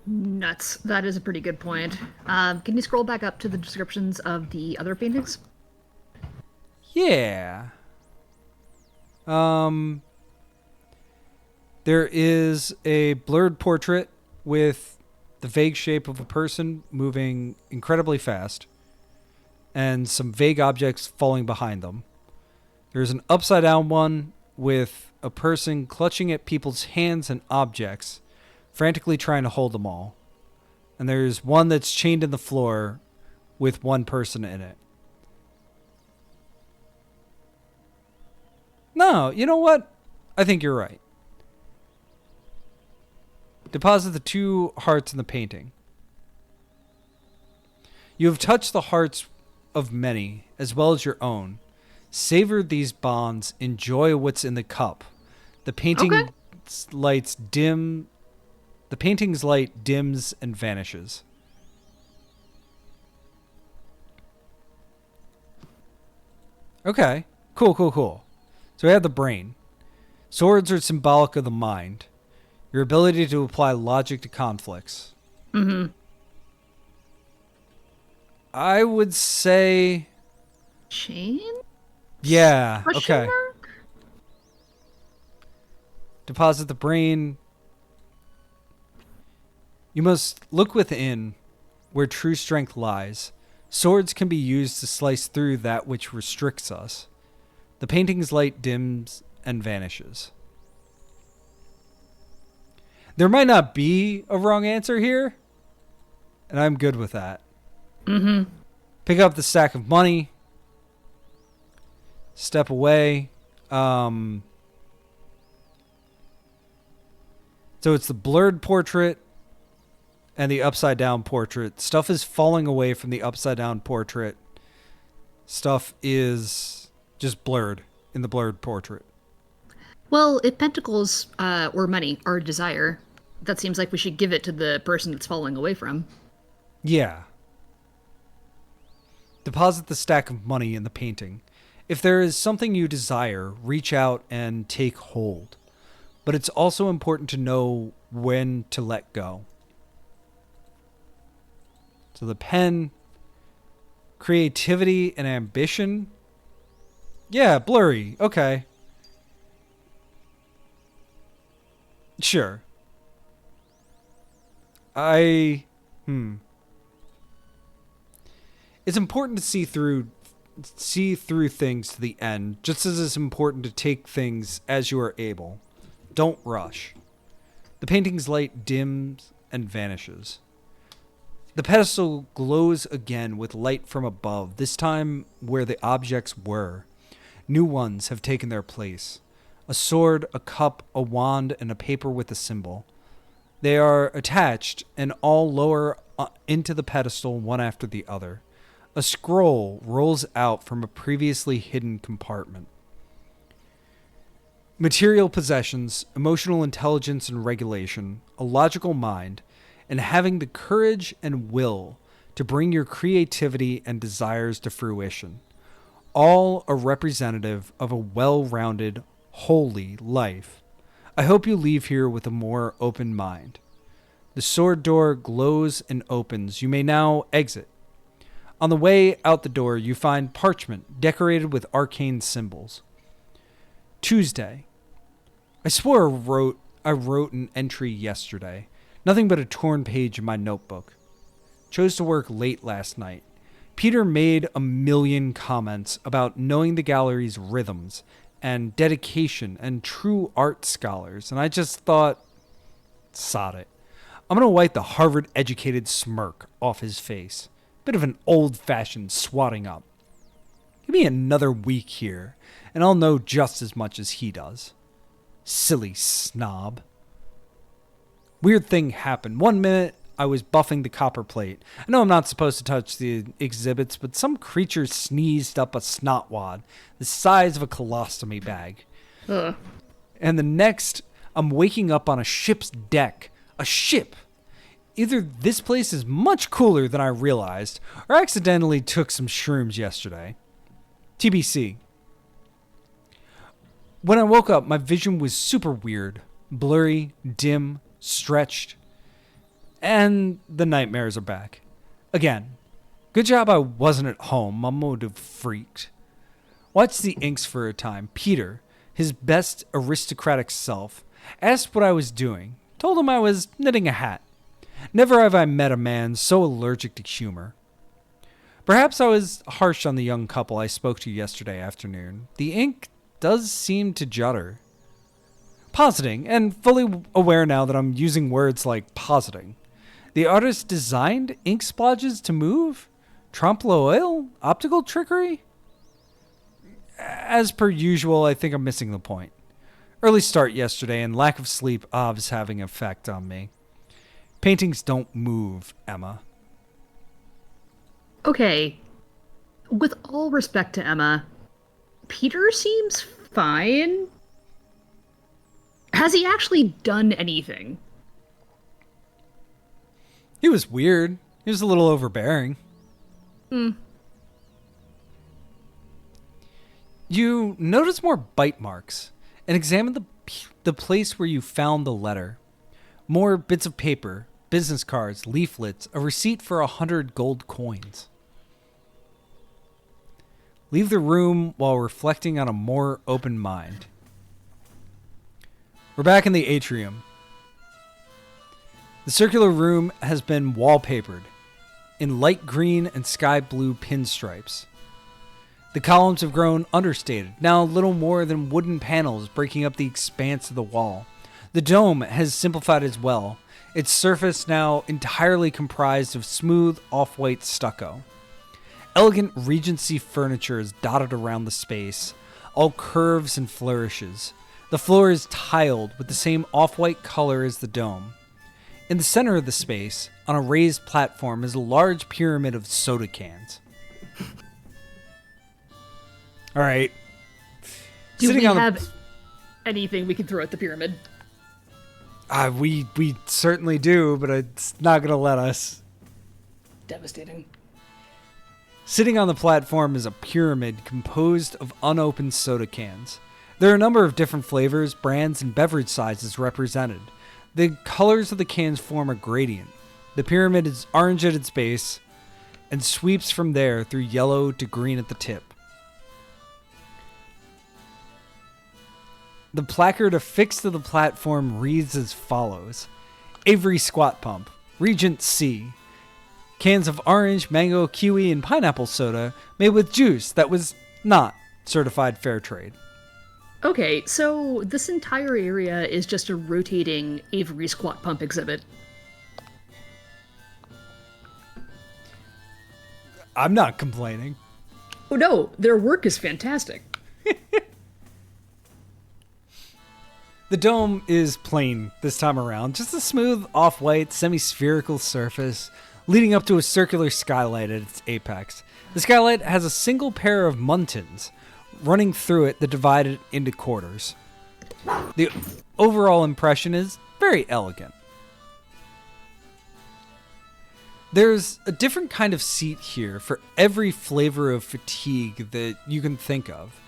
Nuts. That is a pretty good point. Can you scroll back up to the descriptions of the other paintings? Yeah. There is a blurred portrait with the vague shape of a person moving incredibly fast and some vague objects falling behind them. There's an upside down one with a person clutching at people's hands and objects, frantically trying to hold them all. And there's one that's chained in the floor with one person in it. No, you know what? I think you're right. Deposit the 2 hearts in the painting. You have touched the hearts of many, as well as your own. Savor these bonds. Enjoy what's in the cup. The painting's light dims and vanishes. Okay. Cool. So we have the brain. Swords are symbolic of the mind. Your ability to apply logic to conflicts. Mm-hmm. I would say... Chain? Yeah, Question okay. mark? Deposit the brain. You must look within, where true strength lies. Swords can be used to slice through that which restricts us. The painting's light dims and vanishes. There might not be a wrong answer here, and I'm good with that. Mm-hmm. Pick up the stack of money. Step away. So it's the blurred portrait and the upside down portrait. Stuff is falling away from the upside down portrait. Stuff is just blurred in the blurred portrait. Well, if pentacles or money are a desire, that seems like we should give it to the person it's falling away from. Yeah. Deposit the stack of money in the painting. If there is something you desire, reach out and take hold. But it's also important to know when to let go. So the pen, creativity and ambition. Yeah, blurry. Okay. Sure. It's important to see through things to the end, just as it's important to take things as you are able. Don't rush. The painting's light dims and vanishes. The pedestal glows again with light from above, this time where the objects were. New ones have taken their place. A sword, a cup, a wand, and a paper with a symbol. They are attached and all lower into the pedestal one after the other. A scroll rolls out from a previously hidden compartment. Material possessions, emotional intelligence and regulation, a logical mind, and having the courage and will to bring your creativity and desires to fruition. All are representative of a well-rounded, holy life. I hope you leave here with a more open mind. The sword door glows and opens. You may now exit. On the way out the door, you find parchment decorated with arcane symbols. Tuesday. I swore I wrote an entry yesterday. Nothing but a torn page in my notebook. Chose to work late last night. Peter made a million comments about knowing the gallery's rhythms and dedication and true art scholars, and I just thought, sod it. I'm going to wipe the Harvard-educated smirk off his face. Bit of an old-fashioned swatting up. Give me another week here, and I'll know just as much as he does. Silly snob. Weird thing happened. 1 minute, I was buffing the copper plate. I know I'm not supposed to touch the exhibits, but some creature sneezed up a snot wad the size of a colostomy bag. And the next, I'm waking up on a ship's deck. A ship! Either this place is much cooler than I realized, or I accidentally took some shrooms yesterday. TBC. When I woke up, my vision was super weird, blurry, dim, stretched, and the nightmares are back. Again, good job I wasn't at home. I would have freaked. Watched the inks for a time. Peter, his best aristocratic self, asked what I was doing. Told him I was knitting a hat. Never have I met a man so allergic to humor. Perhaps I was harsh on the young couple I spoke to yesterday afternoon. The ink does seem to judder. Positing, and fully aware now that I'm using words like positing. The artist designed ink splodges to move? Trompe l'oeil? Optical trickery? As per usual, I think I'm missing the point. Early start yesterday and lack of sleep is having an effect on me. Paintings don't move, Emma. Okay. With all respect to Emma, Peter seems fine. Has he actually done anything? He was weird. He was a little overbearing. You notice more bite marks and examine the place where you found the letter. More bits of paper, business cards, leaflets, a receipt for 100 gold coins. Leave the room while reflecting on a more open mind. We're back in the atrium. The circular room has been wallpapered in light green and sky blue pinstripes. The columns have grown understated, now little more than wooden panels breaking up the expanse of the wall. The dome has simplified as well, its surface now entirely comprised of smooth off-white stucco. Elegant Regency furniture is dotted around the space, all curves and flourishes. The floor is tiled with the same off-white color as the dome. In the center of the space, on a raised platform, is a large pyramid of soda cans. All right. Do we have anything we can throw at the pyramid? We certainly do, but it's not going to let us. Devastating. Sitting on the platform is a pyramid composed of unopened soda cans. There are a number of different flavors, brands, and beverage sizes represented. The colors of the cans form a gradient. The pyramid is orange at its base and sweeps from there through yellow to green at the tip. The placard affixed to the platform reads as follows: Avery Squat Pump, Regent C. Cans of orange, mango, kiwi, and pineapple soda made with juice that was not certified fair trade. Okay, so this entire area is just a rotating Avery Squat Pump exhibit. I'm not complaining. Oh no, their work is fantastic. The dome is plain this time around, just a smooth, off-white, semi-spherical surface leading up to a circular skylight at its apex. The skylight has a single pair of muntins running through it that divide it into quarters. The overall impression is very elegant. There's a different kind of seat here for every flavor of fatigue that you can think of,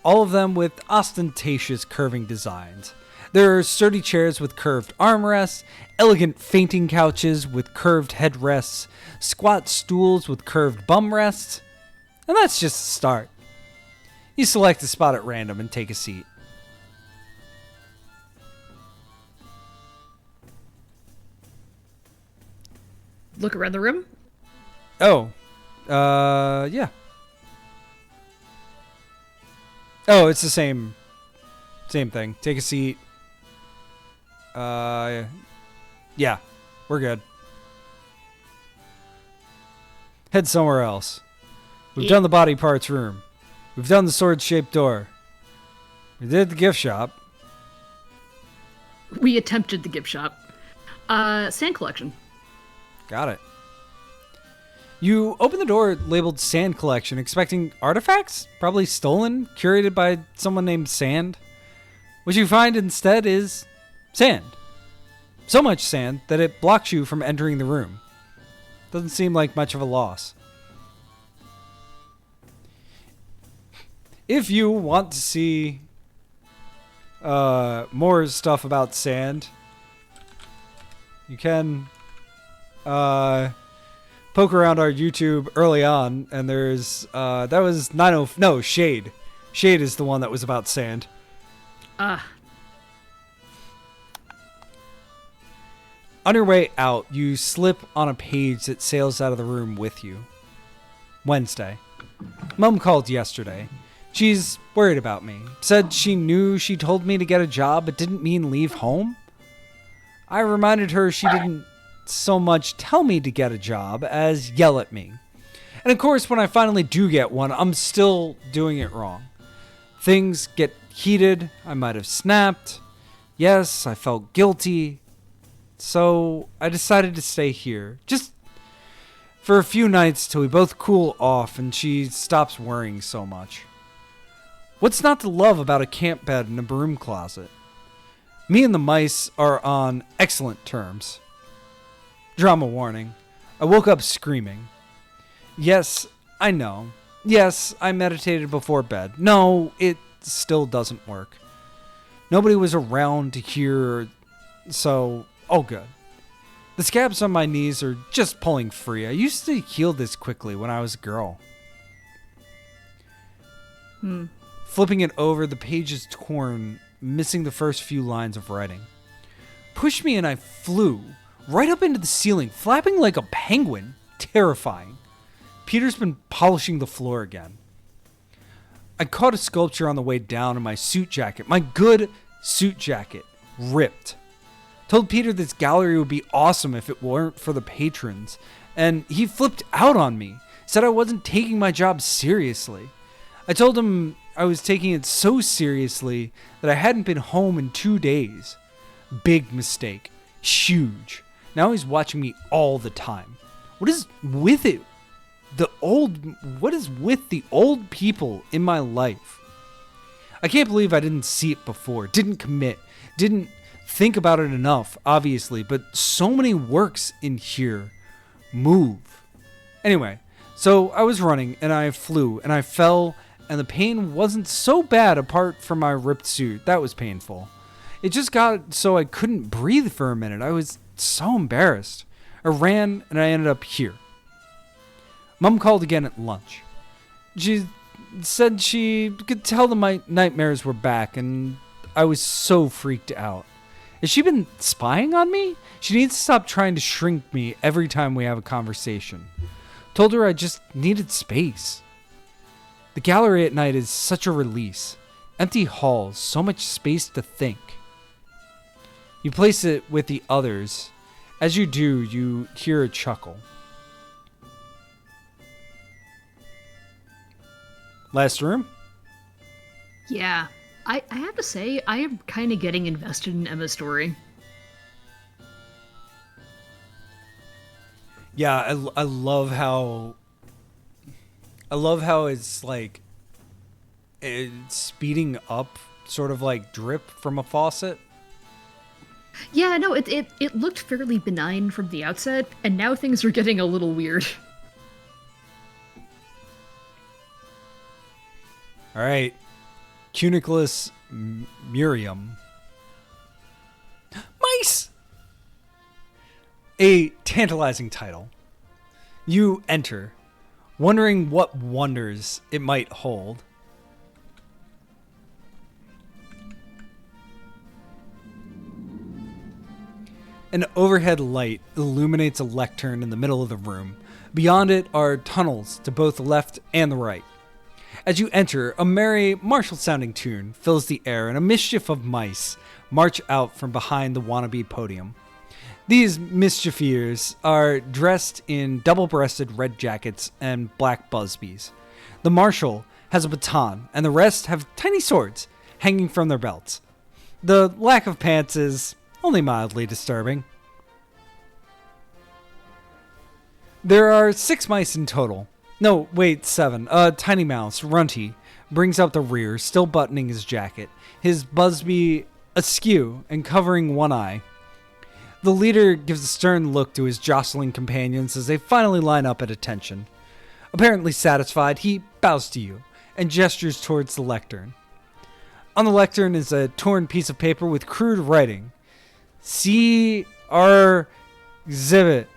all of them with ostentatious curving designs. There are sturdy chairs with curved armrests, elegant fainting couches with curved headrests, squat stools with curved bum rests, and that's just a start. You select a spot at random and take a seat. Look around the room. Oh, yeah. Oh, it's the same thing. Take a seat. Yeah, we're good. Head somewhere else. We've done the body parts room. We've done the sword-shaped door. We did the gift shop. We attempted the gift shop. Sand collection. Got it. You open the door labeled Sand Collection, expecting artifacts? Probably stolen, curated by someone named Sand. What you find instead is sand. So much sand that it blocks you from entering the room. Doesn't seem like much of a loss. If you want to see more stuff about sand, you can poke around our YouTube early on, and there's that was Shade. Shade is the one that was about sand. On your way out, you slip on a page that sails out of the room with you. Wednesday. Mom called yesterday. She's worried about me. Said she knew she told me to get a job, but didn't mean leave home. I reminded her she didn't so much tell me to get a job as yell at me. And of course, when I finally do get one, I'm still doing it wrong. Things get heated. I might have snapped. Yes, I felt guilty. So I decided to stay here. Just for a few nights till we both cool off and she stops worrying so much. What's not to love about a camp bed and a broom closet? Me and the mice are on excellent terms. Drama warning. I woke up screaming. Yes, I know. Yes, I meditated before bed. No, it still doesn't work. Nobody was around to hear, so all good. The scabs on my knees are just pulling free. I used to heal this quickly when I was a girl. Flipping it over, the page is torn, missing the first few lines of writing. Pushed me and I flew right up into the ceiling, flapping like a penguin. Terrifying. Peter's been polishing the floor again. I caught a sculpture on the way down in my suit jacket. My good suit jacket. Ripped. Told Peter this gallery would be awesome if it weren't for the patrons. And he flipped out on me. Said I wasn't taking my job seriously. I told him I was taking it so seriously that I hadn't been home in 2 days. Big mistake. Huge. Now he's watching me all the time. What is with it? What is with the old people in my life? I can't believe I didn't see it before. Didn't commit. Didn't think about it enough, obviously. But so many works in here. Move. Anyway, so I was running and I flew and I fell and the pain wasn't so bad apart from my ripped suit. That was painful. It just got so I couldn't breathe for a minute. I was so embarrassed. I ran and I ended up here. Mom called again at lunch. She said she could tell my nightmares were back and I was so freaked out. Has she been spying on me? She needs to stop trying to shrink me every time we have a conversation. Told her I just needed space. The gallery at night is such a release. Empty halls, so much space to think. You place it with the others. As you do, you hear a chuckle. Last room? Yeah. I have to say, I am kind of getting invested in Emma's story. Yeah, I love how it's like it's speeding up, sort of like drip from a faucet. Yeah, no, it looked fairly benign from the outset, and now things are getting a little weird. All right, Cuniculus Murium. Mice! A tantalizing title. You enter, wondering what wonders it might hold. An overhead light illuminates a lectern in the middle of the room. Beyond it are tunnels to both the left and the right. As you enter, a merry, martial-sounding tune fills the air, and a mischief of mice march out from behind the wannabe podium. These mischiefers are dressed in double-breasted red jackets and black busbies. The marshal has a baton, and the rest have tiny swords hanging from their belts. The lack of pants is only mildly disturbing. There are 6 mice in total. No, wait, 7. Tiny Mouse, Runty, brings up the rear, still buttoning his jacket, his busby askew and covering one eye. The leader gives a stern look to his jostling companions as they finally line up at attention. Apparently satisfied, he bows to you and gestures towards the lectern. On the lectern is a torn piece of paper with crude writing. See our exhibit.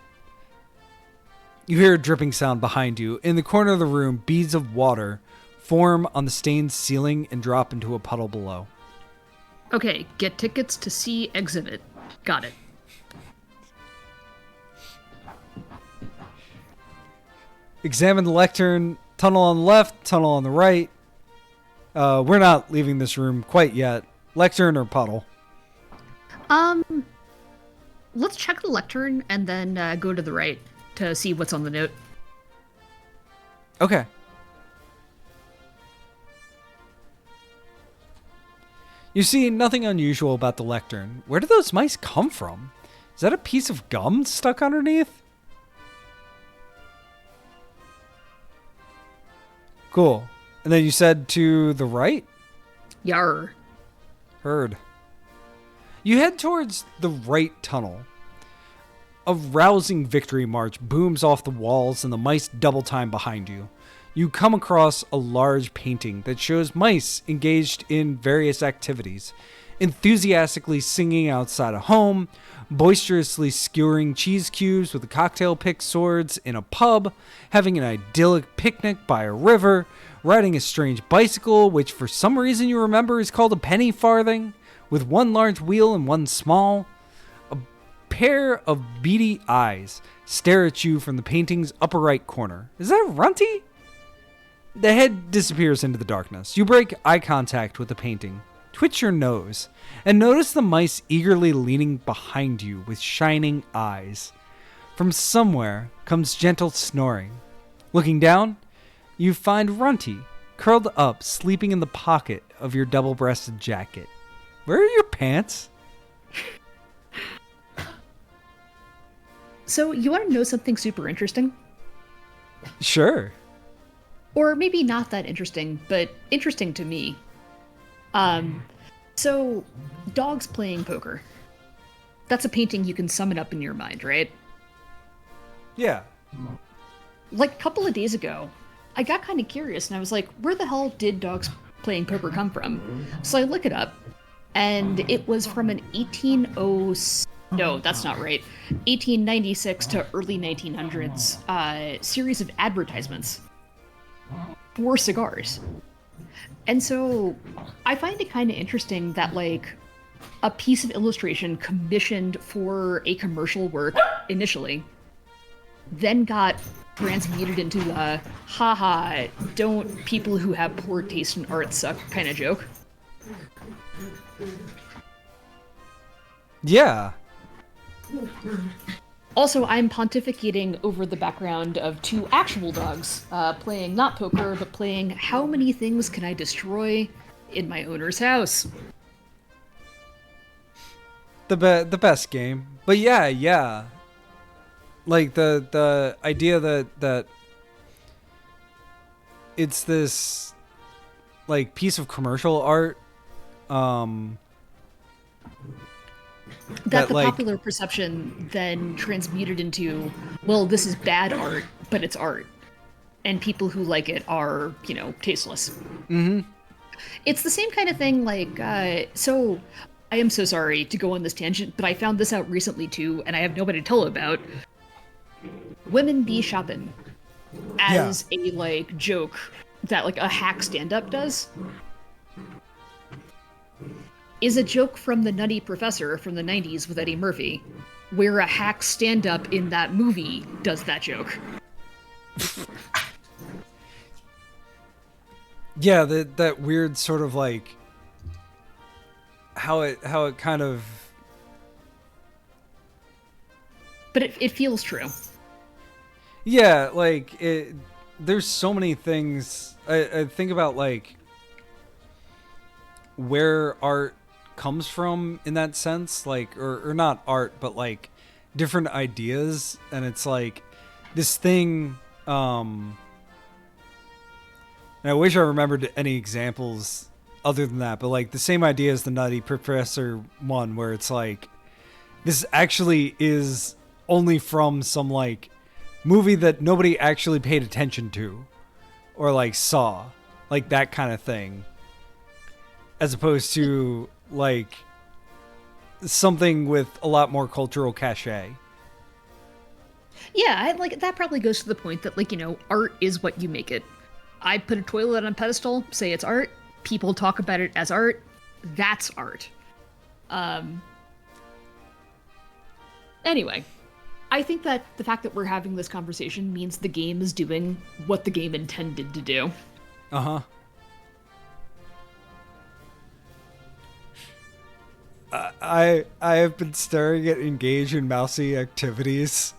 You hear a dripping sound behind you. In the corner of the room, beads of water form on the stained ceiling and drop into a puddle below. Okay, get tickets to see exhibit. Got it. Examine the lectern. Tunnel on the left, tunnel on the right. We're not leaving this room quite yet. Lectern or puddle? Let's check the lectern and then go to the right to see what's on the note. Okay. You see nothing unusual about the lectern. Where do those mice come from? Is that a piece of gum stuck underneath? Cool. And then you said to the right? Yar. Heard. You head towards the right tunnel. A rousing victory march booms off the walls and the mice double time behind you. You come across a large painting that shows mice engaged in various activities, enthusiastically singing outside a home, boisterously skewering cheese cubes with cocktail pick swords in a pub, having an idyllic picnic by a river, riding a strange bicycle, which for some reason you remember is called a penny farthing, with one large wheel and one small. A pair of beady eyes stare at you from the painting's upper right corner. Is that Runty? The head disappears into the darkness. You break eye contact with the painting, twitch your nose, and notice the mice eagerly leaning behind you with shining eyes. From somewhere comes gentle snoring. Looking down, you find Runty curled up, sleeping in the pocket of your double-breasted jacket. Where are your pants? So, you want to know something super interesting? Sure. Or maybe not that interesting, but interesting to me. So, dogs playing poker. That's a painting you can summon up in your mind, right? Yeah. Like, a couple of days ago, I got kind of curious, and I was like, where the hell did dogs playing poker come from? So I look it up, and it was from an 1896 to early 1900s series of advertisements for cigars. And so I find it kind of interesting that, like, a piece of illustration commissioned for a commercial work initially then got transmuted into a haha, don't people who have poor taste in art suck kind of joke. Yeah. Also, I'm pontificating over the background of two actual dogs, playing not poker, but playing how many things can I destroy in my owner's house. The best game. But yeah. Like the idea that it's this like piece of commercial art that the like, popular perception then transmuted into, well, this is bad art, but it's art. And people who like it are, tasteless. Mm-hmm. It's the same kind of thing, like, so I am so sorry to go on this tangent, but I found this out recently too, and I have nobody to tell about. Women be shopping as a, like, joke that, like, a hack stand-up does. Is a joke from The Nutty Professor from the 90s with Eddie Murphy, where a hack stand-up in that movie does that joke. Yeah, that weird sort of like how it kind of. But it feels true. Yeah, like there's so many things. I think about like where art comes from in that sense, like or not art, but like different ideas, and it's like this thing. And I wish I remembered any examples other than that, but like the same idea as the Nutty Professor one, where it's like this actually is only from some like movie that nobody actually paid attention to or like saw, like that kind of thing, as opposed to like something with a lot more cultural cachet. Yeah, like that probably goes to the point that, like, art is what you make it. I put a toilet on a pedestal, say it's art, people talk about it as art, that's art. Anyway, I think that the fact that we're having this conversation means the game is doing what the game intended to do. Uh-huh. I have been staring at engage in mousy activities.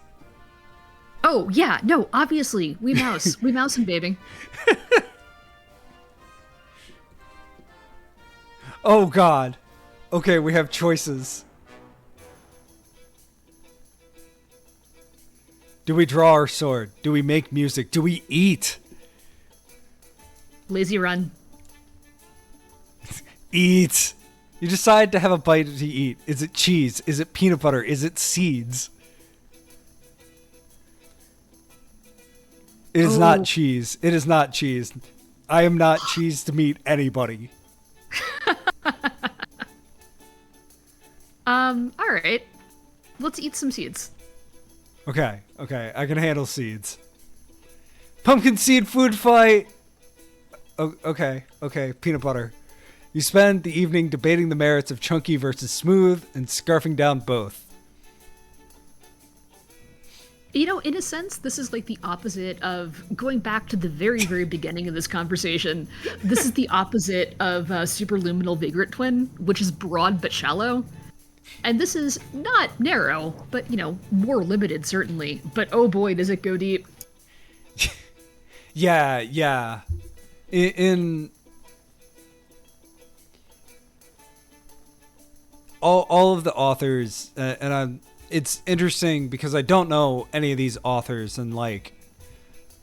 Oh, yeah, no, obviously, we mouse. We mouse and baby. Oh, God. Okay, we have choices. Do we draw our sword? Do we make music? Do we eat? Lazy run. Eat. You decide to have a bite to eat. Is it cheese? Is it peanut butter? Is it seeds? It is not cheese. It is not cheese. I am not cheese to meet anybody. All right. Let's eat some seeds. Okay, I can handle seeds. Pumpkin seed food fight! Oh, okay, peanut butter. You spend the evening debating the merits of chunky versus smooth and scarfing down both. In a sense, this is like the opposite of going back to the very, very beginning of this conversation. This is the opposite of Superluminal Vagrant Twin, which is broad but shallow. And this is not narrow, but, more limited, certainly. But oh boy, does it go deep. Yeah. In all of the authors, it's interesting because I don't know any of these authors, and like,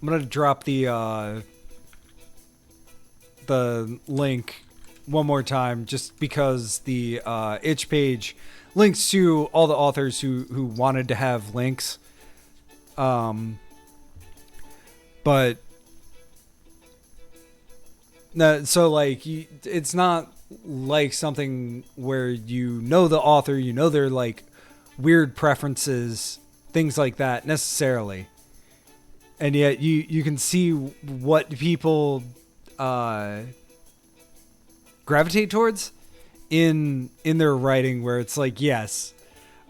I'm gonna drop the link one more time just because the itch page links to all the authors who wanted to have links. But no, so like it's not like something where the author, their like weird preferences, things like that necessarily, and yet you can see what people gravitate towards in their writing, where it's like, yes,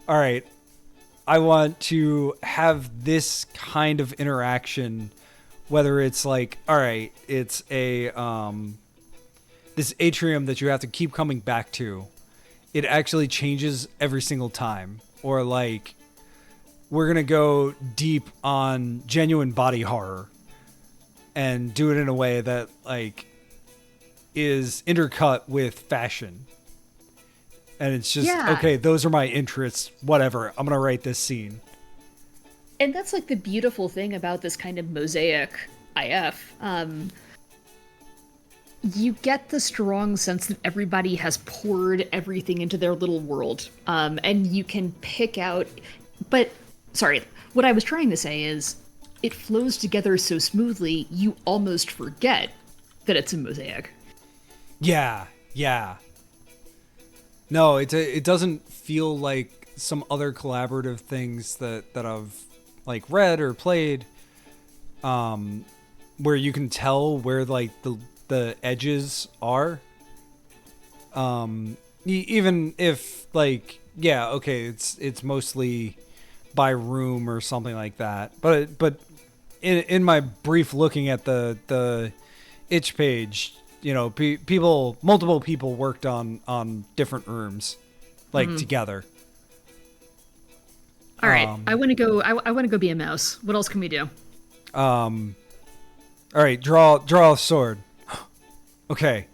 all right, I want to have this kind of interaction, whether it's like, all right, it's a this atrium that you have to keep coming back to, it actually changes every single time, or like, we're gonna go deep on genuine body horror and do it in a way that like is intercut with fashion. And it's just, okay, those are my interests, whatever, I'm gonna write this scene. And that's like the beautiful thing about this kind of mosaic IF. You get the strong sense that everybody has poured everything into their little world. And you can pick out, but sorry, what I was trying to say is it flows together so smoothly, you almost forget that it's a mosaic. Yeah. No, it doesn't feel like some other collaborative things that I've like read or played, where you can tell where like the edges are. Even if like, yeah, okay, it's mostly by room or something like that. But in my brief looking at the itch page, multiple people worked on different rooms, like together. All right, I want to go. I want to go be a mouse. What else can we do? All right, draw a sword. Okay.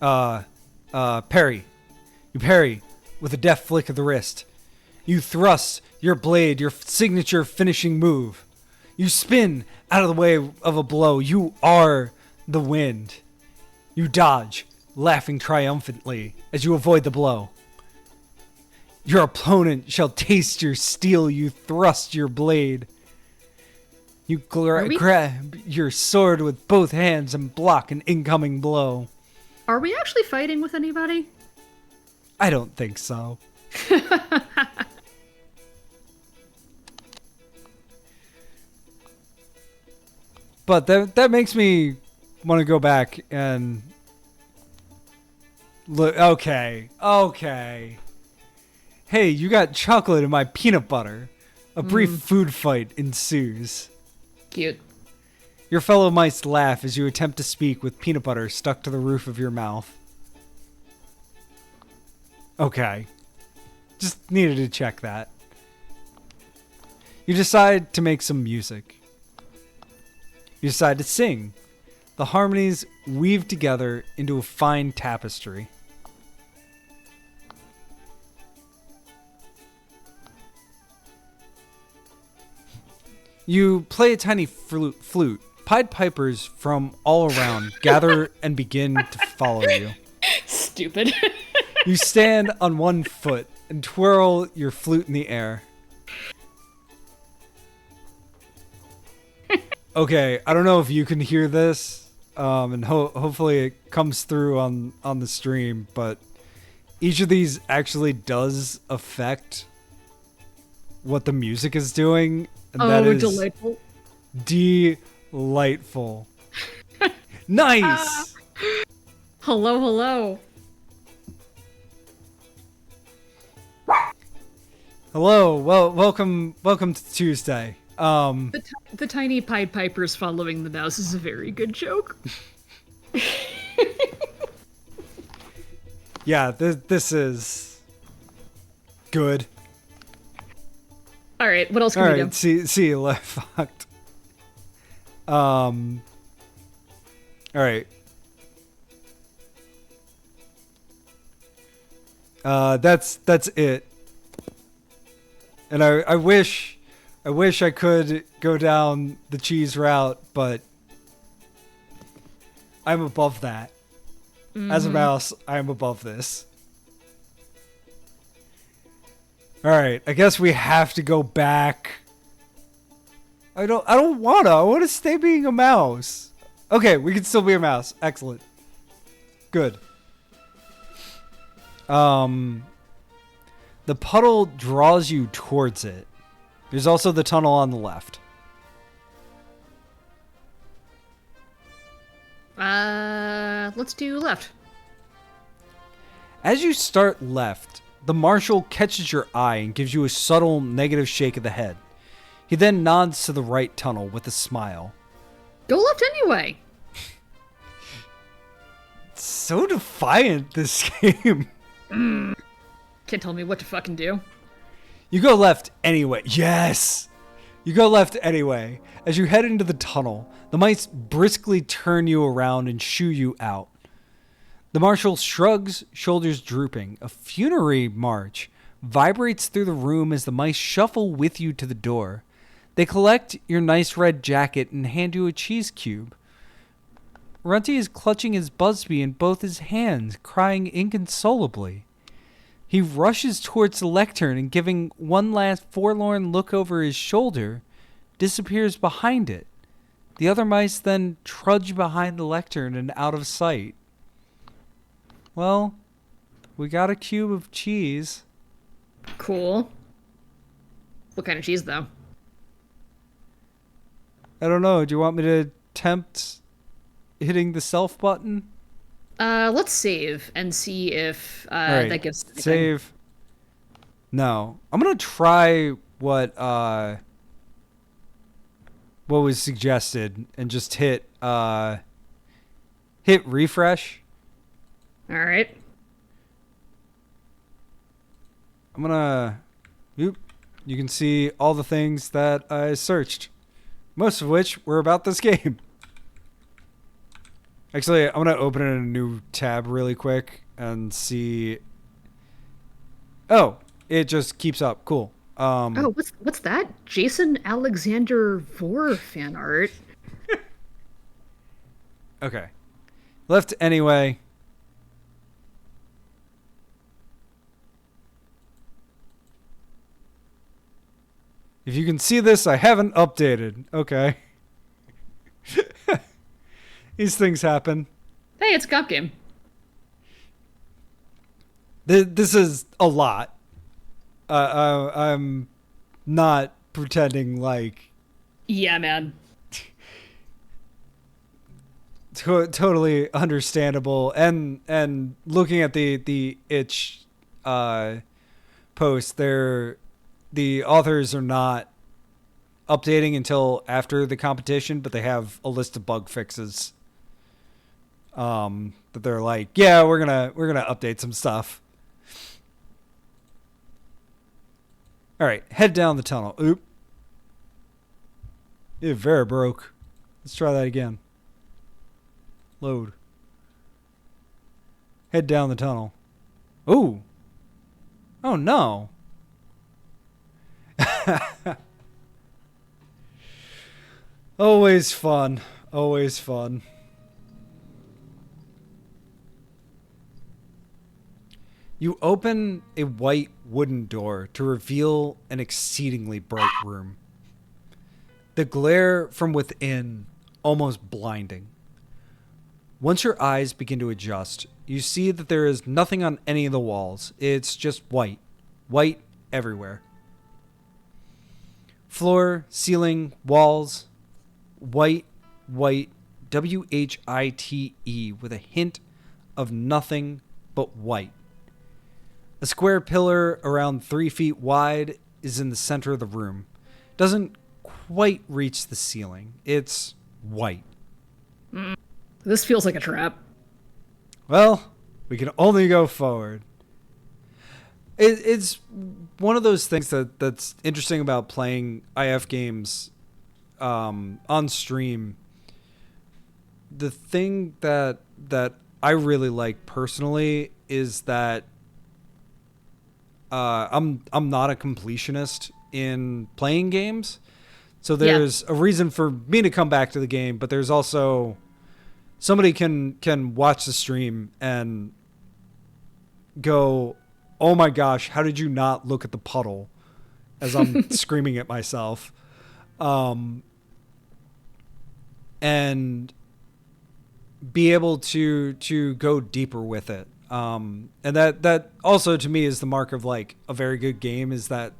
Parry. You parry with a deft flick of the wrist. You thrust your blade, your signature finishing move. You spin out of the way of a blow. You are the wind. You dodge, laughing triumphantly as you avoid the blow. Your opponent shall taste your steel, you thrust your blade. You grab your sword with both hands and block an incoming blow. Are we actually fighting with anybody? I don't think so. But that makes me want to go back and look. Okay. Hey, you got chocolate in my peanut butter. A brief food fight ensues. Cute. Your fellow mice laugh as you attempt to speak with peanut butter stuck to the roof of your mouth. Okay. Just needed to check that. You decide to make some music. You decide to sing. The harmonies weave together into a fine tapestry. You play a tiny flute. Pied Pipers from all around gather and begin to follow you. Stupid. You stand on one foot and twirl your flute in the air. Okay, I don't know if you can hear this, and hopefully it comes through on the stream, but each of these actually does affect what the music is doing, and that is delightful. Delightful. Nice! Hello. Hello, well, welcome to Tuesday. The tiny Pied Pipers following the mouse is a very good joke. Yeah, this is good. All right, what else can we do? See you left fucked. All right. That's it. And I wish I could go down the cheese route, but I'm above that. As a mouse, I am above this. Alright, I guess we have to go back. I don't wanna. I wanna stay being a mouse. Okay, we can still be a mouse. Excellent. Good. The puddle draws you towards it. There's also the tunnel on the left. Let's do left. As you start left, the marshal catches your eye and gives you a subtle negative shake of the head. He then nods to the right tunnel with a smile. Go left anyway. So defiant, this game. Can't tell me what to fucking do. You go left anyway. Yes! You go left anyway. As you head into the tunnel, the mice briskly turn you around and shoo you out. The marshal shrugs, shoulders drooping. A funerary march vibrates through the room as the mice shuffle with you to the door. They collect your nice red jacket and hand you a cheese cube. Runty is clutching his Busby in both his hands, crying inconsolably. He rushes towards the lectern and, giving one last forlorn look over his shoulder, disappears behind it. The other mice then trudge behind the lectern and out of sight. Well, we got a cube of cheese. Cool. What kind of cheese, though? I don't know. Do you want me to tempt hitting the self button? Let's save and see if right, that gives anything. Save. No. I'm gonna try what was suggested and just hit refresh. Alright. I'm gonna you can see all the things that I searched. Most of which were about this game. Actually, I'm going to open it in a new tab really quick and see. Oh, it just keeps up. Cool. Oh, what's that? Jason Alexander Vor fan art. Okay. Left anyway. If you can see this, I haven't updated. Okay. These things happen. Hey, it's a cop game. This is a lot. I'm not pretending like... Yeah, man. Totally understandable. And looking at the itch post, the authors are not updating until after the competition, but they have a list of bug fixes. That they're like, yeah, we're gonna update some stuff. All right, head down the tunnel. Oop. It very broke. Let's try that again. Load. Head down the tunnel. Ooh. Oh no. Always fun. Always fun. You open a white wooden door to reveal an exceedingly bright room. The glare from within almost blinding. Once your eyes begin to adjust, you see that there is nothing on any of the walls. It's just white. White everywhere. Floor, ceiling, walls. White, W-H-I-T-E, with a hint of nothing but white. A square pillar around 3 feet wide is in the center of the room. Doesn't quite reach the ceiling. It's white. This feels like a trap. Well, we can only go forward. It's one of those things that's interesting about playing IF games on stream. The thing that I really like personally is that I'm not a completionist in playing games. So there's a reason for me to come back to the game, but there's also somebody can watch the stream and go, "Oh my gosh, how did you not look at the puddle?" as I'm screaming at myself. And be able to go deeper with it. And that also to me is the mark of like a very good game, is that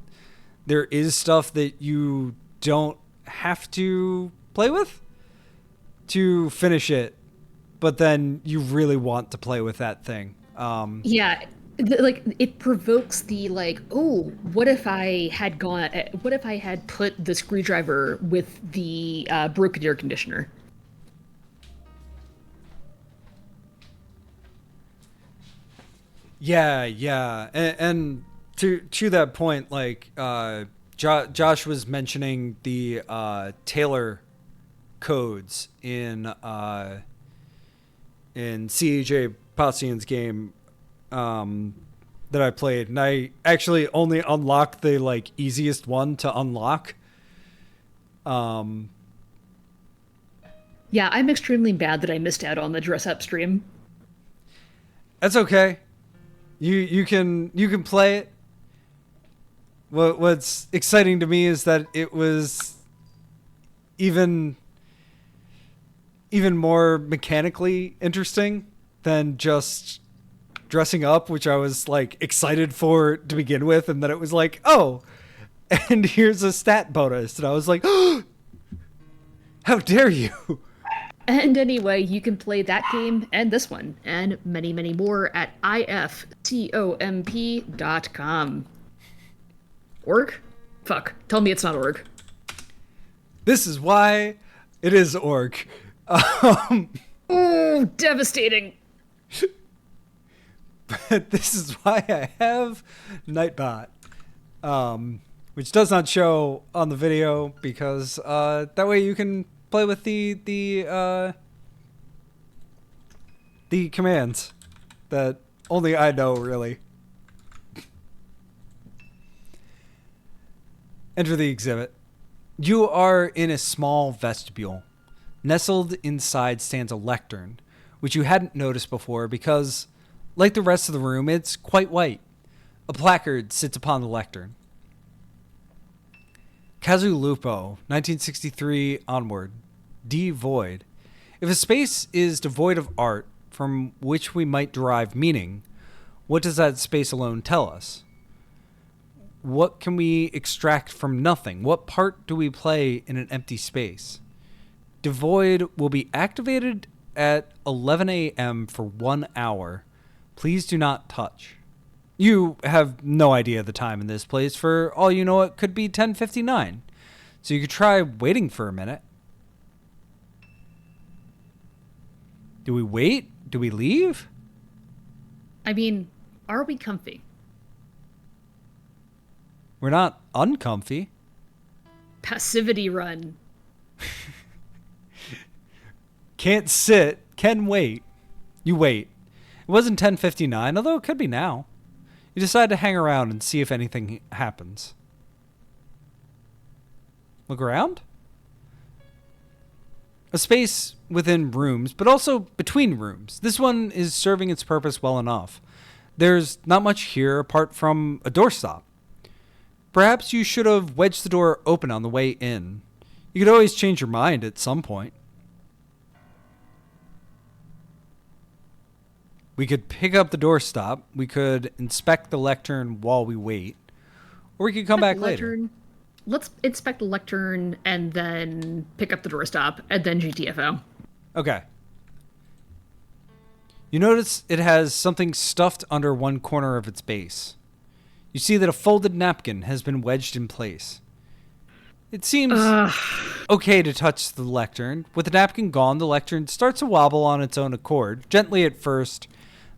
there is stuff that you don't have to play with to finish it, but then you really want to play with that thing. Yeah, like it provokes the like, oh, what if I had put the screwdriver with the broken air conditioner? Yeah, and to that point, like Josh was mentioning the Taylor codes in CJ Possian's game that I played, and I actually only unlocked the like easiest one to unlock. Yeah, I'm extremely bad that I missed out on the dress up stream. That's okay. You can play it. What's exciting to me is that it was even more mechanically interesting than just dressing up, which I was like excited for to begin with, and then it was like, oh, and here's a stat bonus, and I was like, oh, how dare you? And anyway, you can play that game and this one and many, many more at IFComp.com. Org? Fuck. Tell me it's not org. This is why it is org. Oh, devastating. But this is why I have Nightbot, which does not show on the video because that way you can play with the commands that only I know, really. Enter the exhibit. You are in a small vestibule. Nestled inside stands a lectern, which you hadn't noticed before because, like the rest of the room, it's quite white. A placard sits upon the lectern. Kazulupo, 1963 onward. D void. If a space is devoid of art from which we might derive meaning, what does that space alone tell us? What can we extract from nothing? What part do we play in an empty space? Devoid will be activated at 11 a.m. for 1 hour. Please do not touch. You have no idea the time in this place. For all you know, it could be 10:59. So you could try waiting for a minute. Do we wait? Do we leave? I mean, are we comfy? We're not uncomfy. Passivity run. Can't sit. Can wait. You wait. It wasn't 10:59, although it could be now. You decide to hang around and see if anything happens. Look around? A space within rooms, but also between rooms. This one is serving its purpose well enough. There's not much here apart from a doorstop. Perhaps you should have wedged the door open on the way in. You could always change your mind at some point. We could pick up the doorstop. We could inspect the lectern while we wait. Or we could come back later. Let's inspect the lectern and then pick up the doorstop and then GTFO. Okay. You notice it has something stuffed under one corner of its base. You see that a folded napkin has been wedged in place. It seems okay to touch the lectern. With the napkin gone, the lectern starts to wobble on its own accord, gently at first,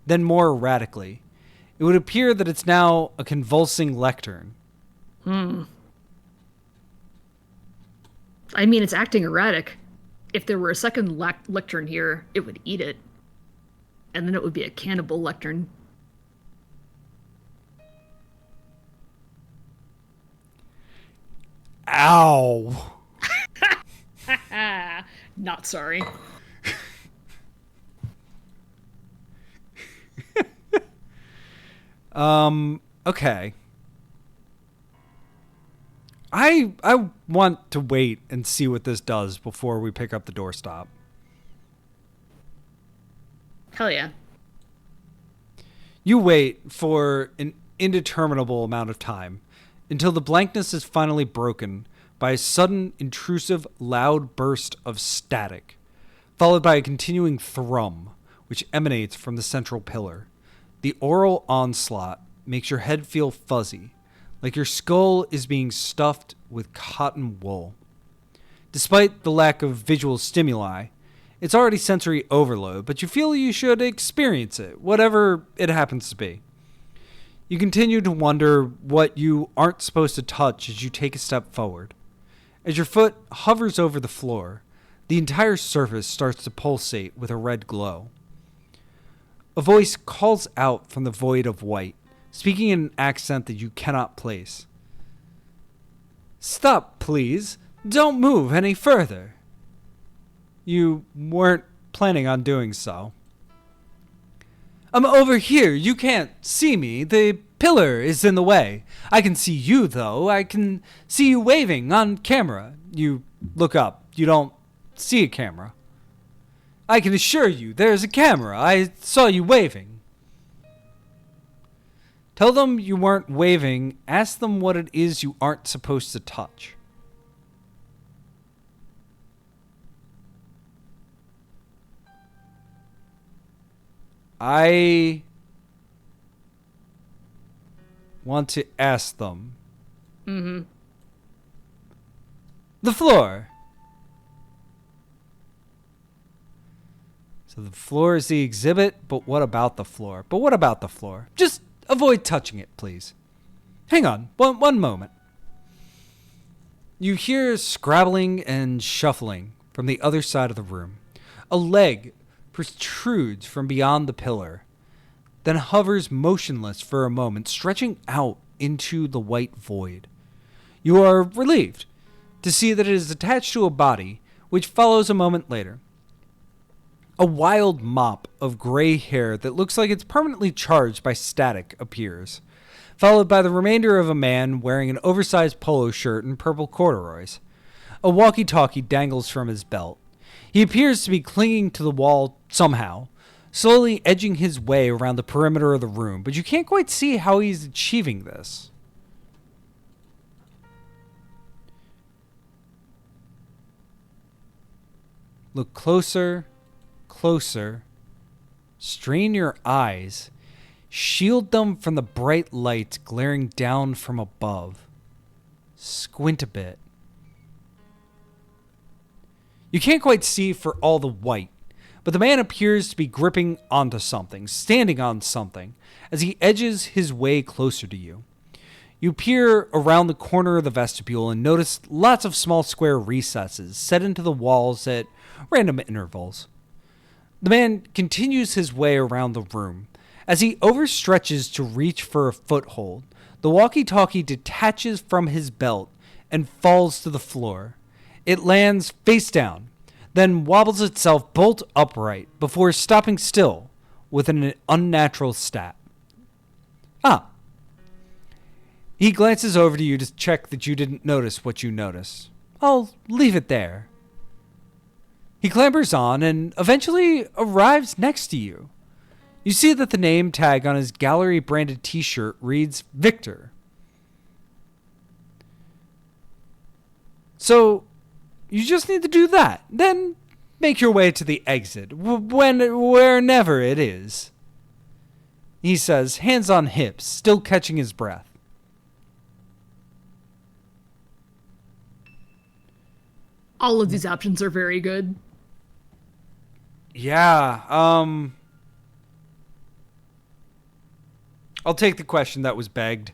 then more erratically. It would appear that it's now a convulsing lectern. I mean, it's acting erratic. If there were a second lectern here, it would eat it. And then it would be a cannibal lectern. Ow! Not sorry. Okay. I want to wait and see what this does before we pick up the doorstop. Hell yeah. You wait for an indeterminable amount of time until the blankness is finally broken by a sudden, intrusive, loud burst of static, followed by a continuing thrum, which emanates from the central pillar. The oral onslaught makes your head feel fuzzy, like your skull is being stuffed with cotton wool. Despite the lack of visual stimuli, it's already sensory overload, but you feel you should experience it, whatever it happens to be. You continue to wonder what you aren't supposed to touch as you take a step forward. As your foot hovers over the floor, the entire surface starts to pulsate with a red glow. A voice calls out from the void of white, speaking in an accent that you cannot place. "Stop, please. Don't move any further." You weren't planning on doing so. "I'm over here. You can't see me. The pillar is in the way. I can see you, though. I can see you waving on camera." You look up. You don't see a camera. "I can assure you there's a camera. I saw you waving." Tell them you weren't waving. Ask them what it is you aren't supposed to touch. I want to ask them. The floor. So the floor is the exhibit, but what about the floor? But what about the floor? Just avoid touching it, please. Hang on, one moment. You hear scrabbling and shuffling from the other side of the room. A leg protrudes from beyond the pillar, then hovers motionless for a moment, stretching out into the white void. You are relieved to see that it is attached to a body, which follows a moment later. A wild mop of gray hair that looks like it's permanently charged by static appears, followed by the remainder of a man wearing an oversized polo shirt and purple corduroys. A walkie-talkie dangles from his belt. He appears to be clinging to the wall somehow, slowly edging his way around the perimeter of the room, but you can't quite see how he's achieving this. Look closer, closer. Strain your eyes. Shield them from the bright light glaring down from above. Squint a bit. You can't quite see for all the white, but the man appears to be gripping onto something, standing on something, as he edges his way closer to you. You peer around the corner of the vestibule and notice lots of small square recesses set into the walls at random intervals. The man continues his way around the room. As he overstretches to reach for a foothold, the walkie-talkie detaches from his belt and falls to the floor. It lands face down, then wobbles itself bolt upright before stopping still with an unnatural stat. He glances over to you to check that you didn't notice what you noticed. I'll leave it there. He clambers on and eventually arrives next to you. You see that the name tag on his gallery-branded t-shirt reads Victor. So, you just need to do that. Then make your way to the exit, wherever it is. He says, hands on hips, still catching his breath. All of these options are very good. Yeah, I'll take the question that was begged.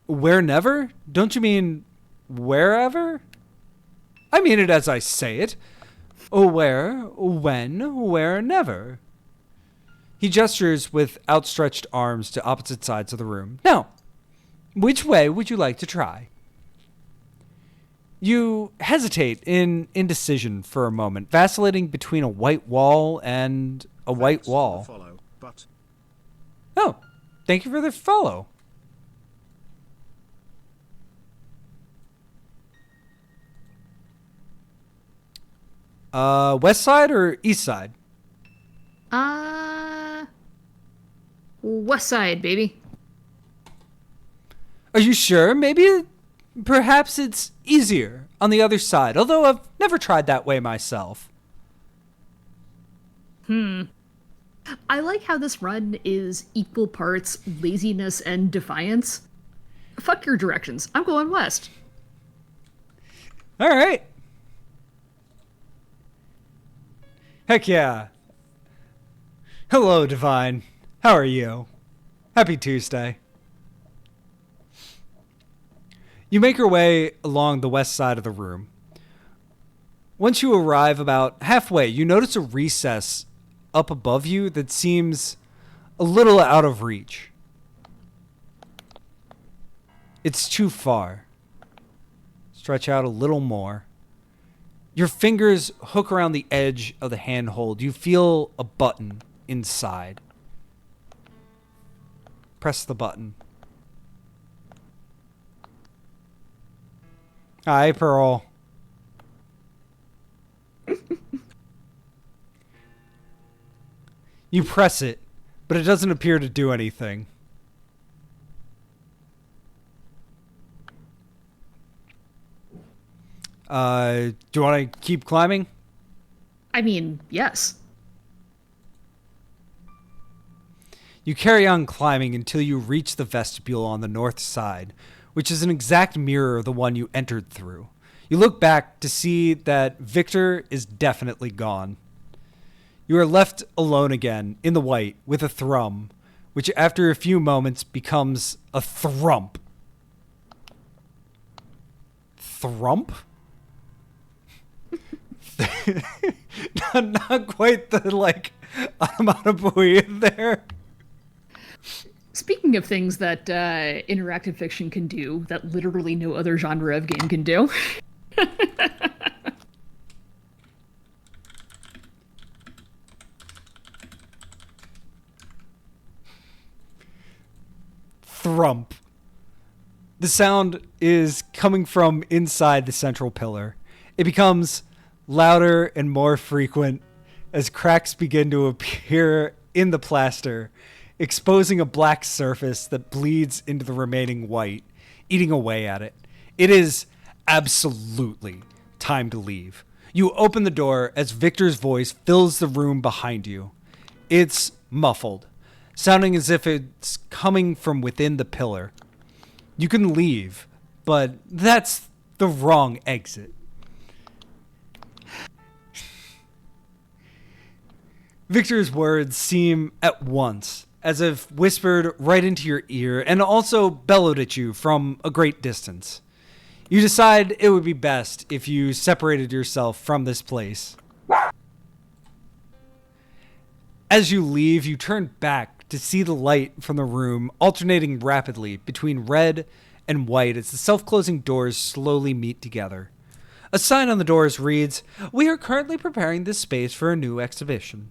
Where never? Don't you mean wherever? I mean it as I say it. Where, when, where, never. He gestures with outstretched arms to opposite sides of the room. Now, which way would you like to try? You hesitate in indecision for a moment, vacillating between a white wall and a white wall. Follow, but... Oh, thank you for the follow. West side or east side? West side, baby. Are you sure? Perhaps it's easier on the other side, although I've never tried that way myself. I like how this run is equal parts laziness and defiance. Fuck your directions. I'm going west. All right. Heck yeah. Hello, Divine. How are you? Happy Tuesday. You make your way along the west side of the room. Once you arrive about halfway, you notice a recess up above you that seems a little out of reach. It's too far. Stretch out a little more. Your fingers hook around the edge of the handhold. You feel a button inside. Press the button. Hi, Pearl. You press it, but it doesn't appear to do anything. Do you want to keep climbing? I mean, yes. You carry on climbing until you reach the vestibule on the north side, which is an exact mirror of the one you entered through. You look back to see that Victor is definitely gone. You are left alone again in the white with a thrum, which after a few moments becomes a thrump. Thrump? not quite the, onomatopoeia there. Speaking of things that interactive fiction can do that literally no other genre of game can do. thump. The sound is coming from inside the central pillar. It becomes louder and more frequent as cracks begin to appear in the plaster, exposing a black surface that bleeds into the remaining white, eating away at it. It is absolutely time to leave. You open the door as Victor's voice fills the room behind you. It's muffled, sounding as if it's coming from within the pillar. You can leave, but that's the wrong exit. Victor's words seem at once as if whispered right into your ear and also bellowed at you from a great distance. You decide it would be best if you separated yourself from this place. As you leave, you turn back to see the light from the room alternating rapidly between red and white as the self-closing doors slowly meet together. A sign on the doors reads, "We are currently preparing this space for a new exhibition."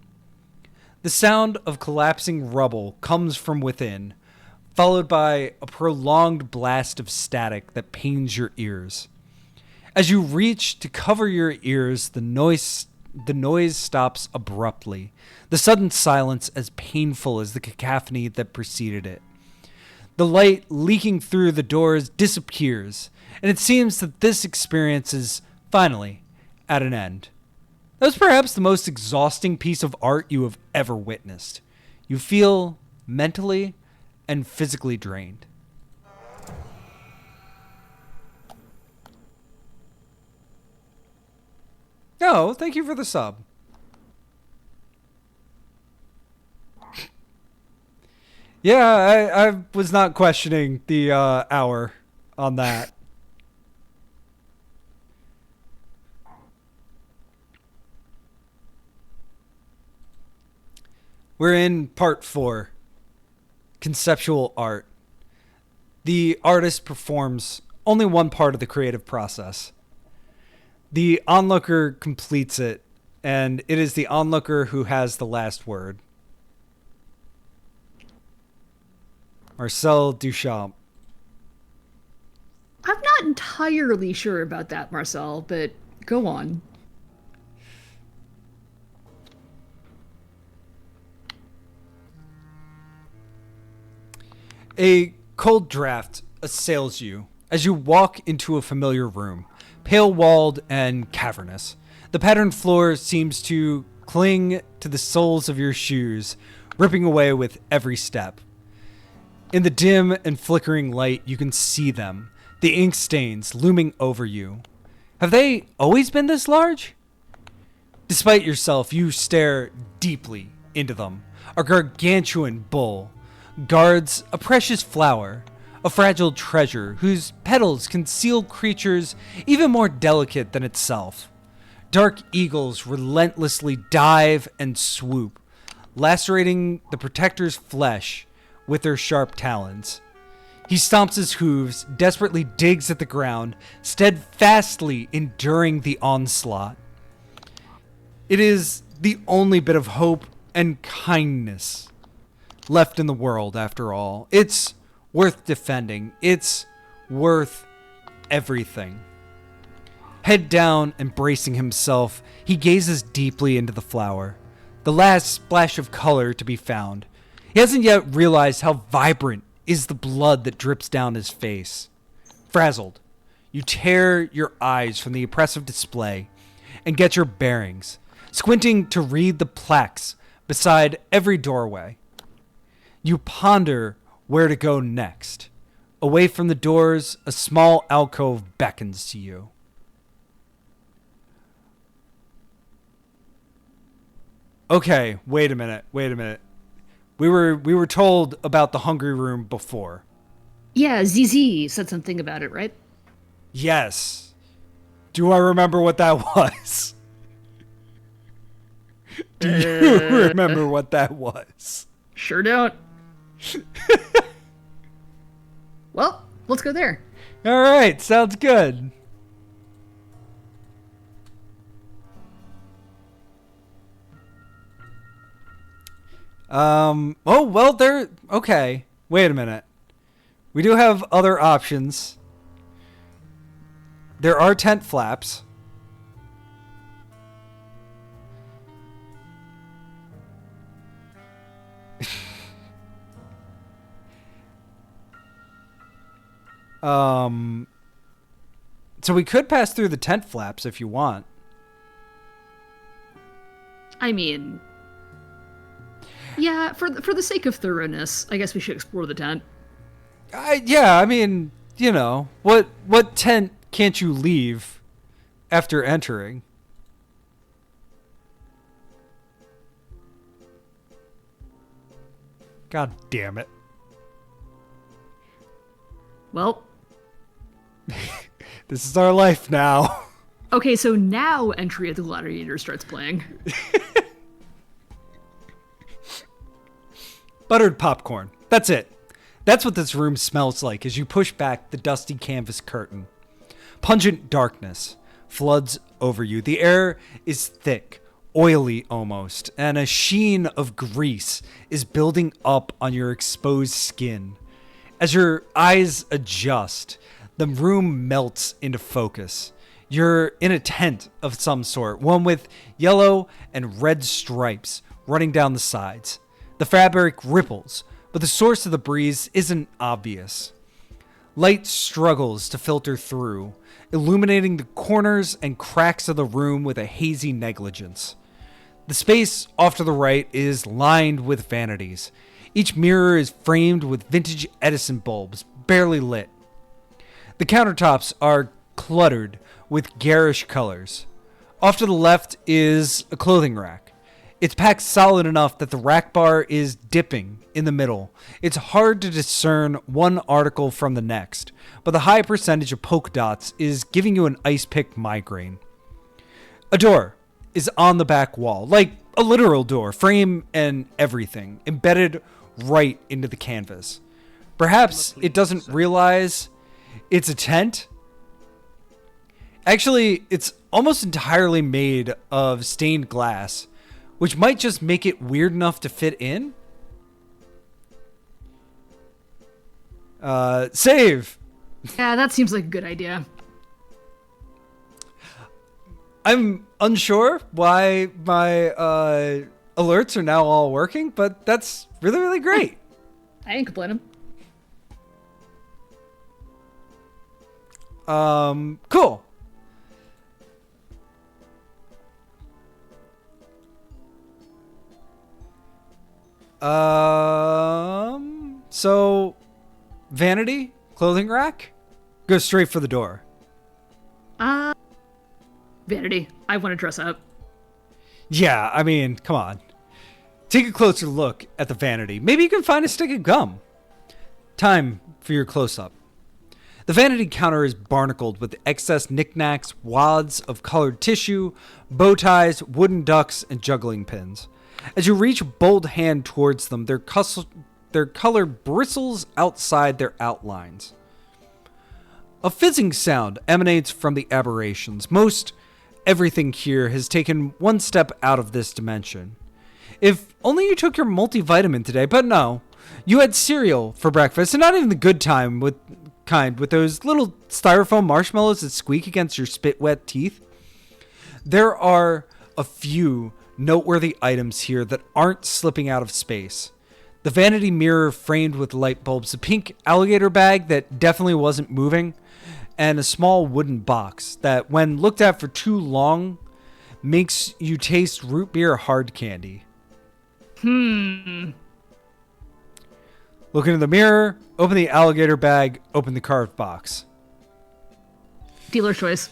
The sound of collapsing rubble comes from within, followed by a prolonged blast of static that pains your ears. As you reach to cover your ears, the noise stops abruptly, the sudden silence as painful as the cacophony that preceded it. The light leaking through the doors disappears, and it seems that this experience is finally at an end. That was perhaps the most exhausting piece of art you have ever witnessed. You feel mentally and physically drained. Oh, thank you for the sub. Yeah, I was not questioning the hour on that. We're in part 4, conceptual art. The artist performs only one part of the creative process. The onlooker completes it, and it is the onlooker who has the last word. Marcel Duchamp. I'm not entirely sure about that, Marcel, but go on. A cold draft assails you as you walk into a familiar room, pale-walled and cavernous. The patterned floor seems to cling to the soles of your shoes, ripping away with every step. In the dim and flickering light, you can see them, the ink stains looming over you. Have they always been this large? Despite yourself, you stare deeply into them. A gargantuan bull guards a precious flower, a fragile treasure whose petals conceal creatures even more delicate than itself. Dark eagles relentlessly dive and swoop, lacerating the protector's flesh with their sharp talons. He stomps his hooves, desperately digs at the ground, steadfastly enduring the onslaught. It is the only bit of hope and kindness left in the world, after all. It's worth defending. It's worth everything. Head down and bracing himself, he gazes deeply into the flower, the last splash of color to be found. He hasn't yet realized how vibrant is the blood that drips down his face. Frazzled, you tear your eyes from the oppressive display and get your bearings, squinting to read the plaques beside every doorway. You ponder where to go next. Away from the doors, a small alcove beckons to you. Okay, wait a minute. We were told about the Hungry Room before. Yeah, ZZ said something about it, right? Yes. Do I remember what that was? Do you remember what that was? Sure don't. Well, let's go there. All right, sounds good. Oh, well, okay. Wait a minute. We do have other options. There are tent flaps. So we could pass through the tent flaps if you want. I mean, yeah, for the sake of thoroughness, I guess we should explore the tent. Yeah, I mean, you know, what tent can't you leave after entering? God damn it. Well, this is our life now. Okay, so now Entry of the Gladiator starts playing. Buttered popcorn. That's it. That's what this room smells like as you push back the dusty canvas curtain. Pungent darkness floods over you. The air is thick, oily almost, and a sheen of grease is building up on your exposed skin. As your eyes adjust, the room melts into focus. You're in a tent of some sort, one with yellow and red stripes running down the sides. The fabric ripples, but the source of the breeze isn't obvious. Light struggles to filter through, illuminating the corners and cracks of the room with a hazy negligence. The space off to the right is lined with vanities. Each mirror is framed with vintage Edison bulbs, barely lit. The countertops are cluttered with garish colors. Off to the left is a clothing rack. It's packed solid enough that the rack bar is dipping in the middle. It's hard to discern one article from the next, but the high percentage of polka dots is giving you an ice-pick migraine. A door is on the back wall, like a literal door, frame and everything, embedded right into the canvas. Perhaps it doesn't realize it's a tent. Actually, it's almost entirely made of stained glass, which might just make it weird enough to fit in. Save! Yeah, that seems like a good idea. I'm unsure why my alerts are now all working, but that's really, really great. I ain't complaining. Cool. So, vanity, clothing rack, go straight for the door. Vanity, I want to dress up. Yeah, I mean, come on. Take a closer look at the vanity. Maybe you can find a stick of gum. Time for your close-up. The vanity counter is barnacled with excess knickknacks, wads of colored tissue, bow ties, wooden ducks, and juggling pins. As you reach a bold hand towards them, their color bristles outside their outlines. A fizzing sound emanates from the aberrations. Most everything here has taken one step out of this dimension. If only you took your multivitamin today, but no. You had cereal for breakfast, and not even the good kind with those little styrofoam marshmallows that squeak against your spit-wet teeth. There are a few noteworthy items here that aren't slipping out of space. The vanity mirror framed with light bulbs, a pink alligator bag that definitely wasn't moving, and a small wooden box that, when looked at for too long, makes you taste root beer hard candy. Look into the mirror, open the alligator bag, open the carved box. Dealer's choice.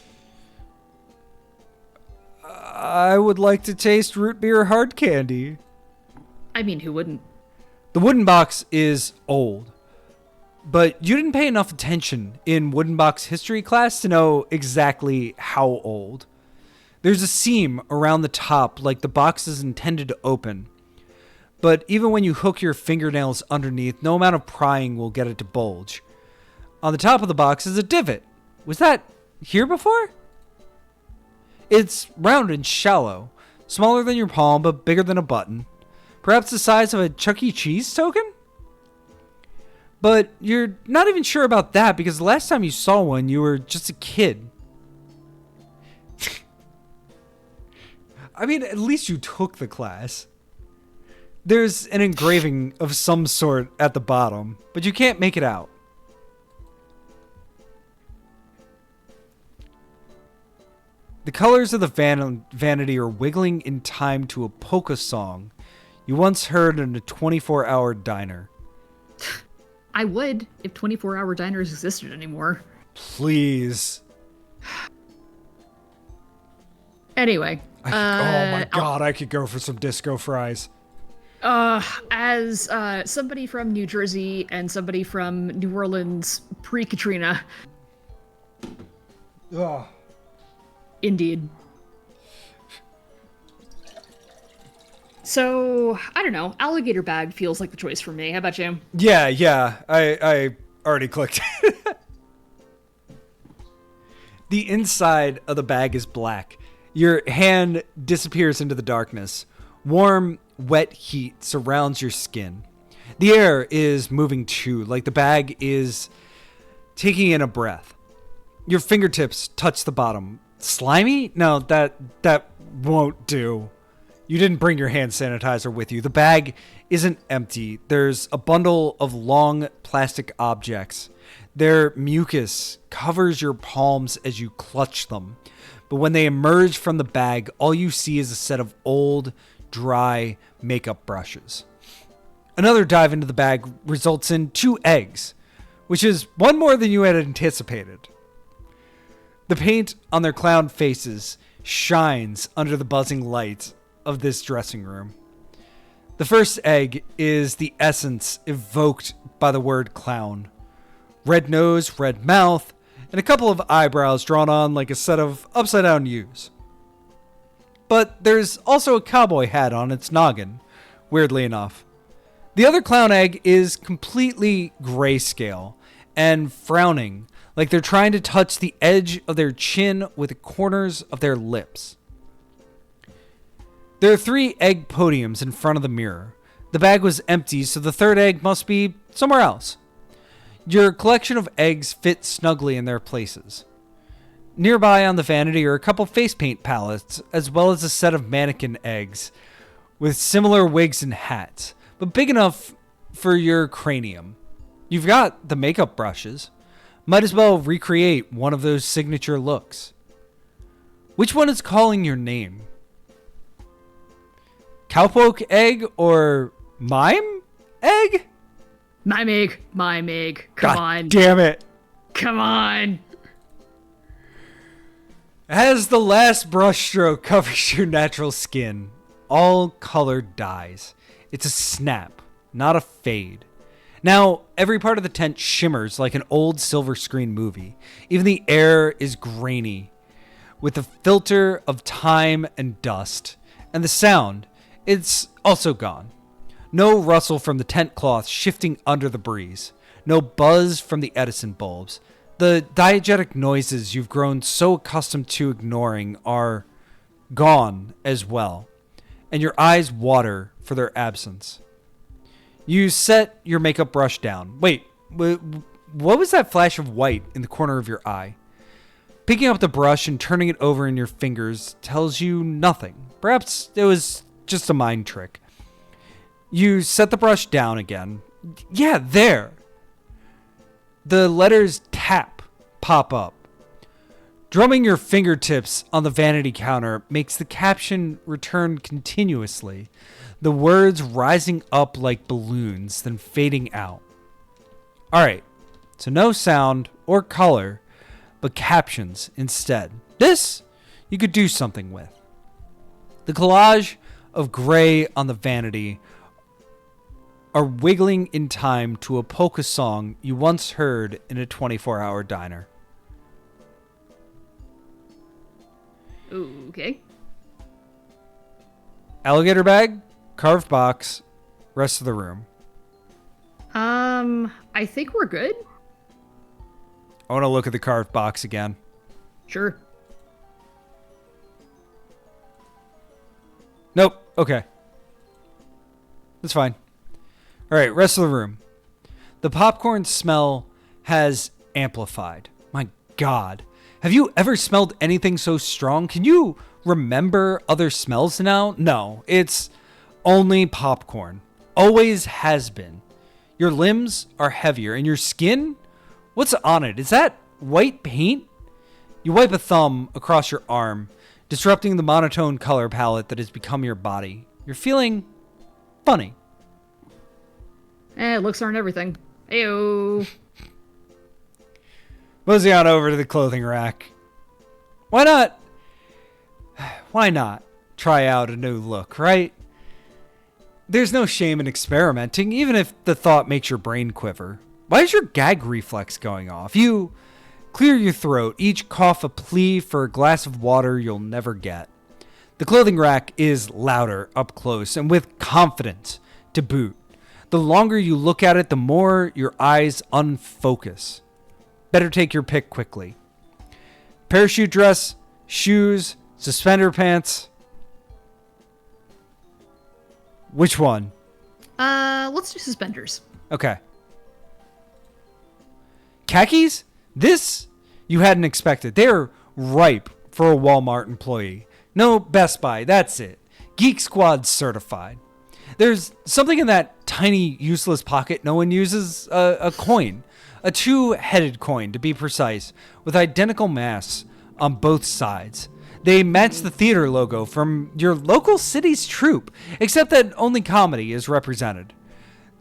I would like to taste root beer hard candy. I mean, who wouldn't? The wooden box is old, but you didn't pay enough attention in wooden box history class to know exactly how old. There's a seam around the top like the box is intended to open, but even when you hook your fingernails underneath, no amount of prying will get it to bulge. On the top of the box is a divot. Was that here before? It's round and shallow, smaller than your palm but bigger than a button. Perhaps the size of a Chuck E. Cheese token? But you're not even sure about that because the last time you saw one, you were just a kid. I mean, at least you took the class. There's an engraving of some sort at the bottom, but you can't make it out. The colors of the vanity are wiggling in time to a polka song you once heard in a 24-hour diner. I would if 24-hour diners existed anymore. Please. Anyway. Oh my god, I could go for some disco fries. As somebody from New Jersey and somebody from New Orleans pre-Katrina. Ugh. Indeed. So, I don't know. Alligator bag feels like the choice for me. How about you? Yeah. I already clicked. The inside of the bag is black. Your hand disappears into the darkness. Warm, wet heat surrounds your skin. The air is moving too, like the bag is taking in a breath. Your fingertips touch the bottom. Slimy? No, that won't do. You didn't bring your hand sanitizer with you. The bag isn't empty. There's a bundle of long plastic objects. Their mucus covers your palms as you clutch them. But when they emerge from the bag, all you see is a set of old, dry makeup brushes. Another dive into the bag results in 2 eggs, which is one more than you had anticipated. The paint on their clown faces shines under the buzzing light of this dressing room. The first egg is the essence evoked by the word clown. Red nose, red mouth, and a couple of eyebrows drawn on like a set of upside-down U's. But there's also a cowboy hat on its noggin, weirdly enough. The other clown egg is completely grayscale and frowning, like they're trying to touch the edge of their chin with the corners of their lips. There are 3 egg podiums in front of the mirror. The bag was empty, so the third egg must be somewhere else. Your collection of eggs fit snugly in their places. Nearby on the vanity are a couple face paint palettes, as well as a set of mannequin eggs with similar wigs and hats, but big enough for your cranium. You've got the makeup brushes. Might as well recreate one of those signature looks. Which one is calling your name? Cowpoke egg or mime egg? Mime egg. Come on. Damn it. Come on. As the last brushstroke covers your natural skin, all color dies. It's a snap, not a fade. Now, every part of the tent shimmers like an old silver screen movie. Even the air is grainy, with a filter of time and dust. And the sound, it's also gone. No rustle from the tent cloth shifting under the breeze. No buzz from the Edison bulbs. The diegetic noises you've grown so accustomed to ignoring are gone as well, and your eyes water for their absence. You set your makeup brush down. Wait, what was that flash of white in the corner of your eye? Picking up the brush and turning it over in your fingers tells you nothing. Perhaps it was just a mind trick. You set the brush down again. Yeah, there. The letters TAP pop up. Drumming your fingertips on the vanity counter makes the caption return continuously, the words rising up like balloons, then fading out. Alright, so no sound or color, but captions instead. This you could do something with. The collage of gray on the vanity are wiggling in time to a polka song you once heard in a 24-hour diner. Okay. Alligator bag, carved box, rest of the room. I think we're good. I want to look at the carved box again. Sure. Nope. Okay. That's fine. All right, rest of the room. The popcorn smell has amplified. My God. Have you ever smelled anything so strong? Can you remember other smells now? No, it's only popcorn. Always has been. Your limbs are heavier, and your skin? What's on it? Is that white paint? You wipe a thumb across your arm, disrupting the monotone color palette that has become your body. You're feeling funny. Looks aren't everything. Ayo. Mosey on over to the clothing rack. Why not? Why not try out a new look, right? There's no shame in experimenting, even if the thought makes your brain quiver. Why is your gag reflex going off? You clear your throat, each cough a plea for a glass of water you'll never get. The clothing rack is louder up close and with confidence to boot. The longer you look at it, the more your eyes unfocus. Better take your pick quickly. Parachute dress, shoes, suspender pants. Which one? Let's do suspenders. Okay. Khakis? This you hadn't expected. They're ripe for a Walmart employee. No Best Buy, that's it. Geek Squad certified. There's something in that tiny, useless pocket no one uses. A coin. A two-headed coin, to be precise, with identical mass on both sides. They match the theater logo from your local city's troupe, except that only comedy is represented.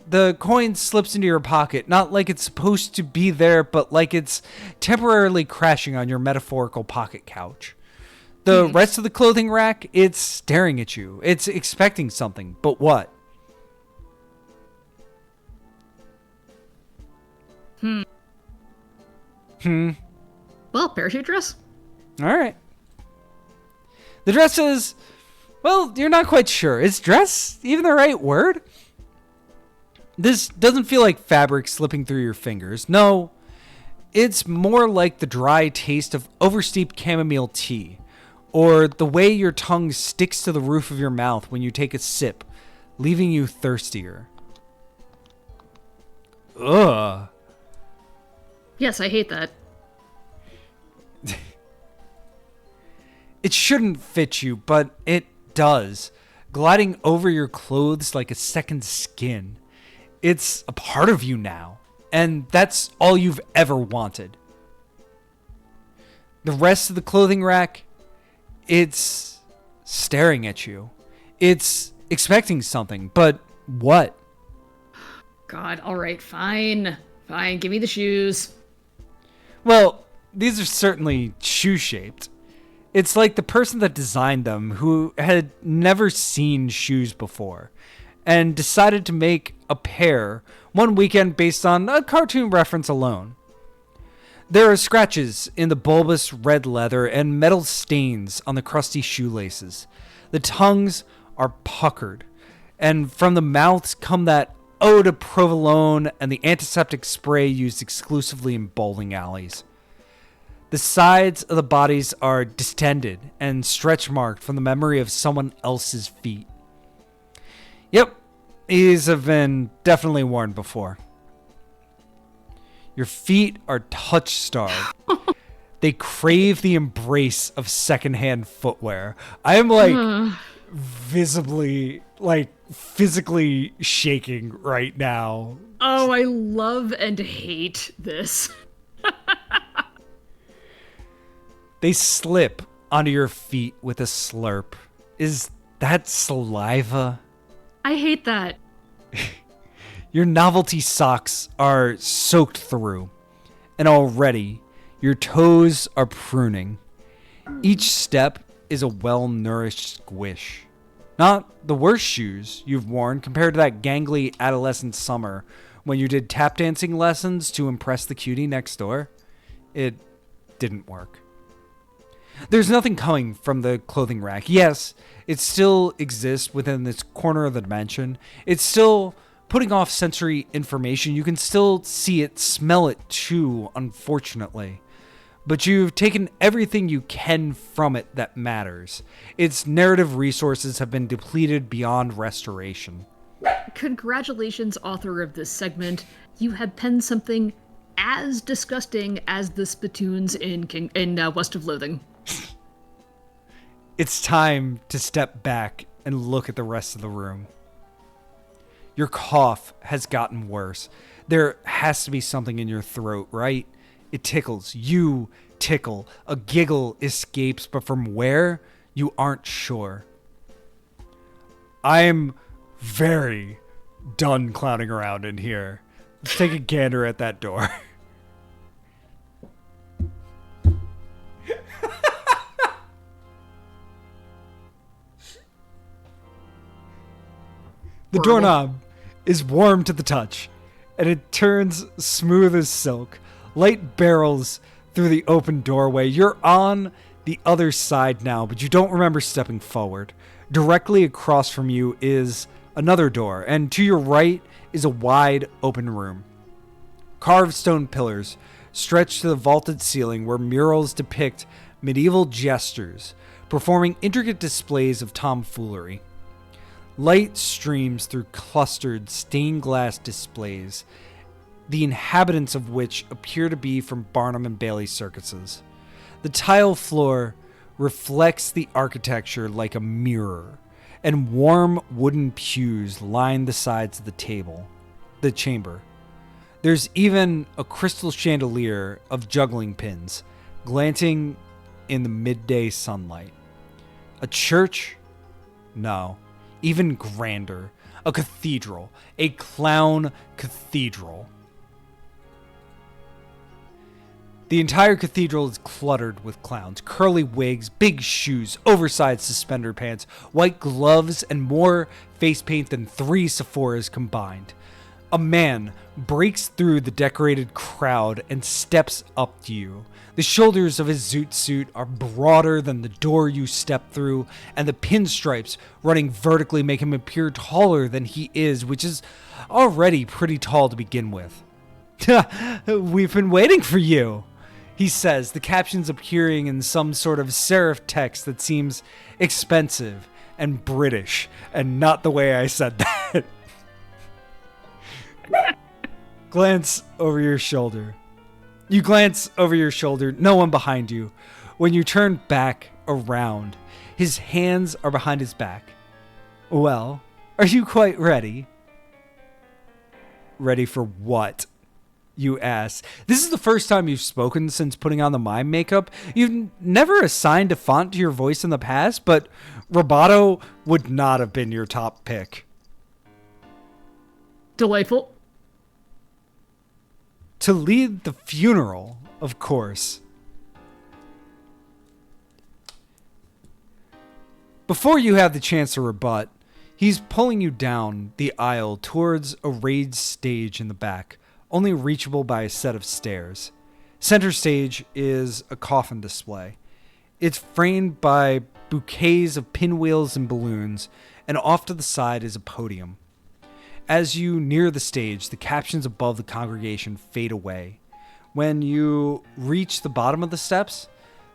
The coin slips into your pocket, not like it's supposed to be there, but like it's temporarily crashing on your metaphorical pocket couch. The rest of the clothing rack, it's staring at you. It's expecting something, but what? Well, parachute dress? All right. The dress is, well, you're not quite sure. Is dress even the right word? This doesn't feel like fabric slipping through your fingers. No, it's more like the dry taste of oversteeped chamomile tea, or the way your tongue sticks to the roof of your mouth when you take a sip, leaving you thirstier. Ugh. Yes, I hate that. It shouldn't fit you, but it does, gliding over your clothes like a second skin. It's a part of you now, and that's all you've ever wanted. The rest of the clothing rack, it's staring at you. It's expecting something, but what? God, alright, fine. Fine, give me the shoes. Well, these are certainly shoe-shaped. It's like the person that designed them who had never seen shoes before and decided to make a pair one weekend based on a cartoon reference alone. There are scratches in the bulbous red leather and metal stains on the crusty shoelaces. The tongues are puckered, and from the mouths come that eau de provolone and the antiseptic spray used exclusively in bowling alleys. The sides of the bodies are distended and stretch marked from the memory of someone else's feet. Yep, these have been definitely worn before. Your feet are touch-starved. They crave the embrace of secondhand footwear. I am visibly, physically shaking right now. Oh, I love and hate this. They slip onto your feet with a slurp. Is that saliva? I hate that. Your novelty socks are soaked through, and already your toes are pruning. Each step is a well-nourished squish. Not the worst shoes you've worn compared to that gangly adolescent summer when you did tap dancing lessons to impress the cutie next door. It didn't work. There's nothing coming from the clothing rack. Yes, it still exists within this corner of the dimension. It's still putting off sensory information. You can still see it, smell it too, unfortunately. But you've taken everything you can from it that matters. Its narrative resources have been depleted beyond restoration. Congratulations, author of this segment. You have penned something as disgusting as the spittoons in West of Loathing. It's time to step back and look at the rest of the room. Your cough has gotten worse. There has to be something in your throat, right? It tickles. You tickle. A giggle escapes, but from where? You aren't sure. I'm very done clowning around in here. Let's take a gander at that door. The doorknob is warm to the touch, and it turns smooth as silk. Light barrels through the open doorway. You're on the other side now, but you don't remember stepping forward. Directly across from you is another door, and to your right is a wide open room. Carved stone pillars stretch to the vaulted ceiling where murals depict medieval jesters performing intricate displays of tomfoolery. Light streams through clustered stained glass displays, the inhabitants of which appear to be from Barnum and Bailey circuses. The tile floor reflects the architecture like a mirror, and warm wooden pews line the sides of the chamber. There's even a crystal chandelier of juggling pins glinting in the midday sunlight. A church? No. Even grander. A cathedral. A clown cathedral. The entire cathedral is cluttered with clowns. Curly wigs, big shoes, oversized suspender pants, white gloves, and more face paint than 3 Sephoras combined. A man breaks through the decorated crowd and steps up to you. The shoulders of his zoot suit are broader than the door you step through, and the pinstripes running vertically make him appear taller than he is, which is already pretty tall to begin with. "We've been waiting for you," he says, the captions appearing in some sort of serif text that seems expensive and British, and not the way I said that. Glance over your shoulder. You glance over your shoulder, no one behind you. When you turn back around, his hands are behind his back. "Well, are you quite ready?" "Ready for what?" you ask. This is the first time you've spoken since putting on the mime makeup. You've never assigned a font to your voice in the past, but Roboto would not have been your top pick. Delightful. To lead the funeral, of course. Before you have the chance to rebut, he's pulling you down the aisle towards a raised stage in the back, only reachable by a set of stairs. Center stage is a coffin display. It's framed by bouquets of pinwheels and balloons, and off to the side is a podium. As you near the stage, the captions above the congregation fade away. When you reach the bottom of the steps,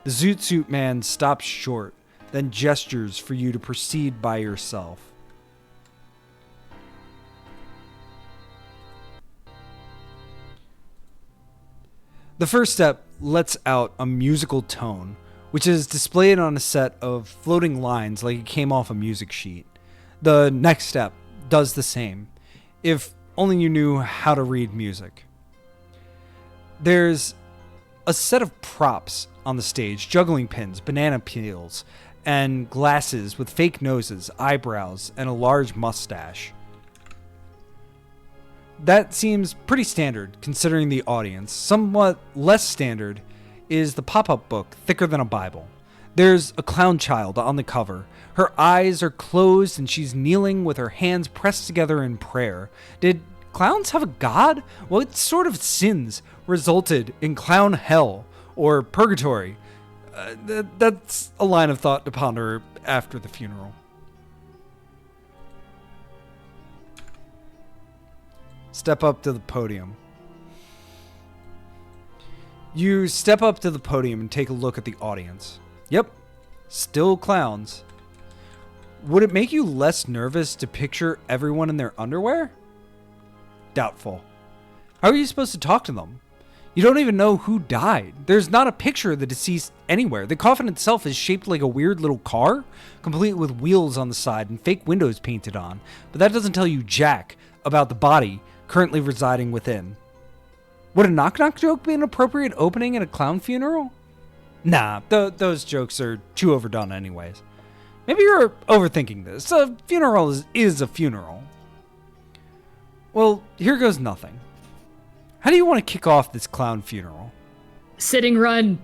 the zoot suit man stops short, then gestures for you to proceed by yourself. The first step lets out a musical tone, which is displayed on a set of floating lines like it came off a music sheet. The next step does the same, if only you knew how to read music. There's a set of props on the stage, juggling pins, banana peels, and glasses with fake noses, eyebrows, and a large mustache. That seems pretty standard, considering the audience. Somewhat less standard is the pop-up book, thicker than a Bible. There's a clown child on the cover. Her eyes are closed and she's kneeling with her hands pressed together in prayer. Did clowns have a god? What sort of sins resulted in clown hell or purgatory? That's a line of thought to ponder after the funeral. Step up to the podium. You step up to the podium and take a look at the audience. Yep, still clowns. Would it make you less nervous to picture everyone in their underwear? Doubtful. How are you supposed to talk to them? You don't even know who died. There's not a picture of the deceased anywhere. The coffin itself is shaped like a weird little car, complete with wheels on the side and fake windows painted on. But that doesn't tell you jack about the body currently residing within. Would a knock-knock joke be an appropriate opening at a clown funeral? Nah, those jokes are too overdone anyways. Maybe you're overthinking this. A funeral is a funeral. Well, here goes nothing. How do you want to kick off this clown funeral? Sitting run.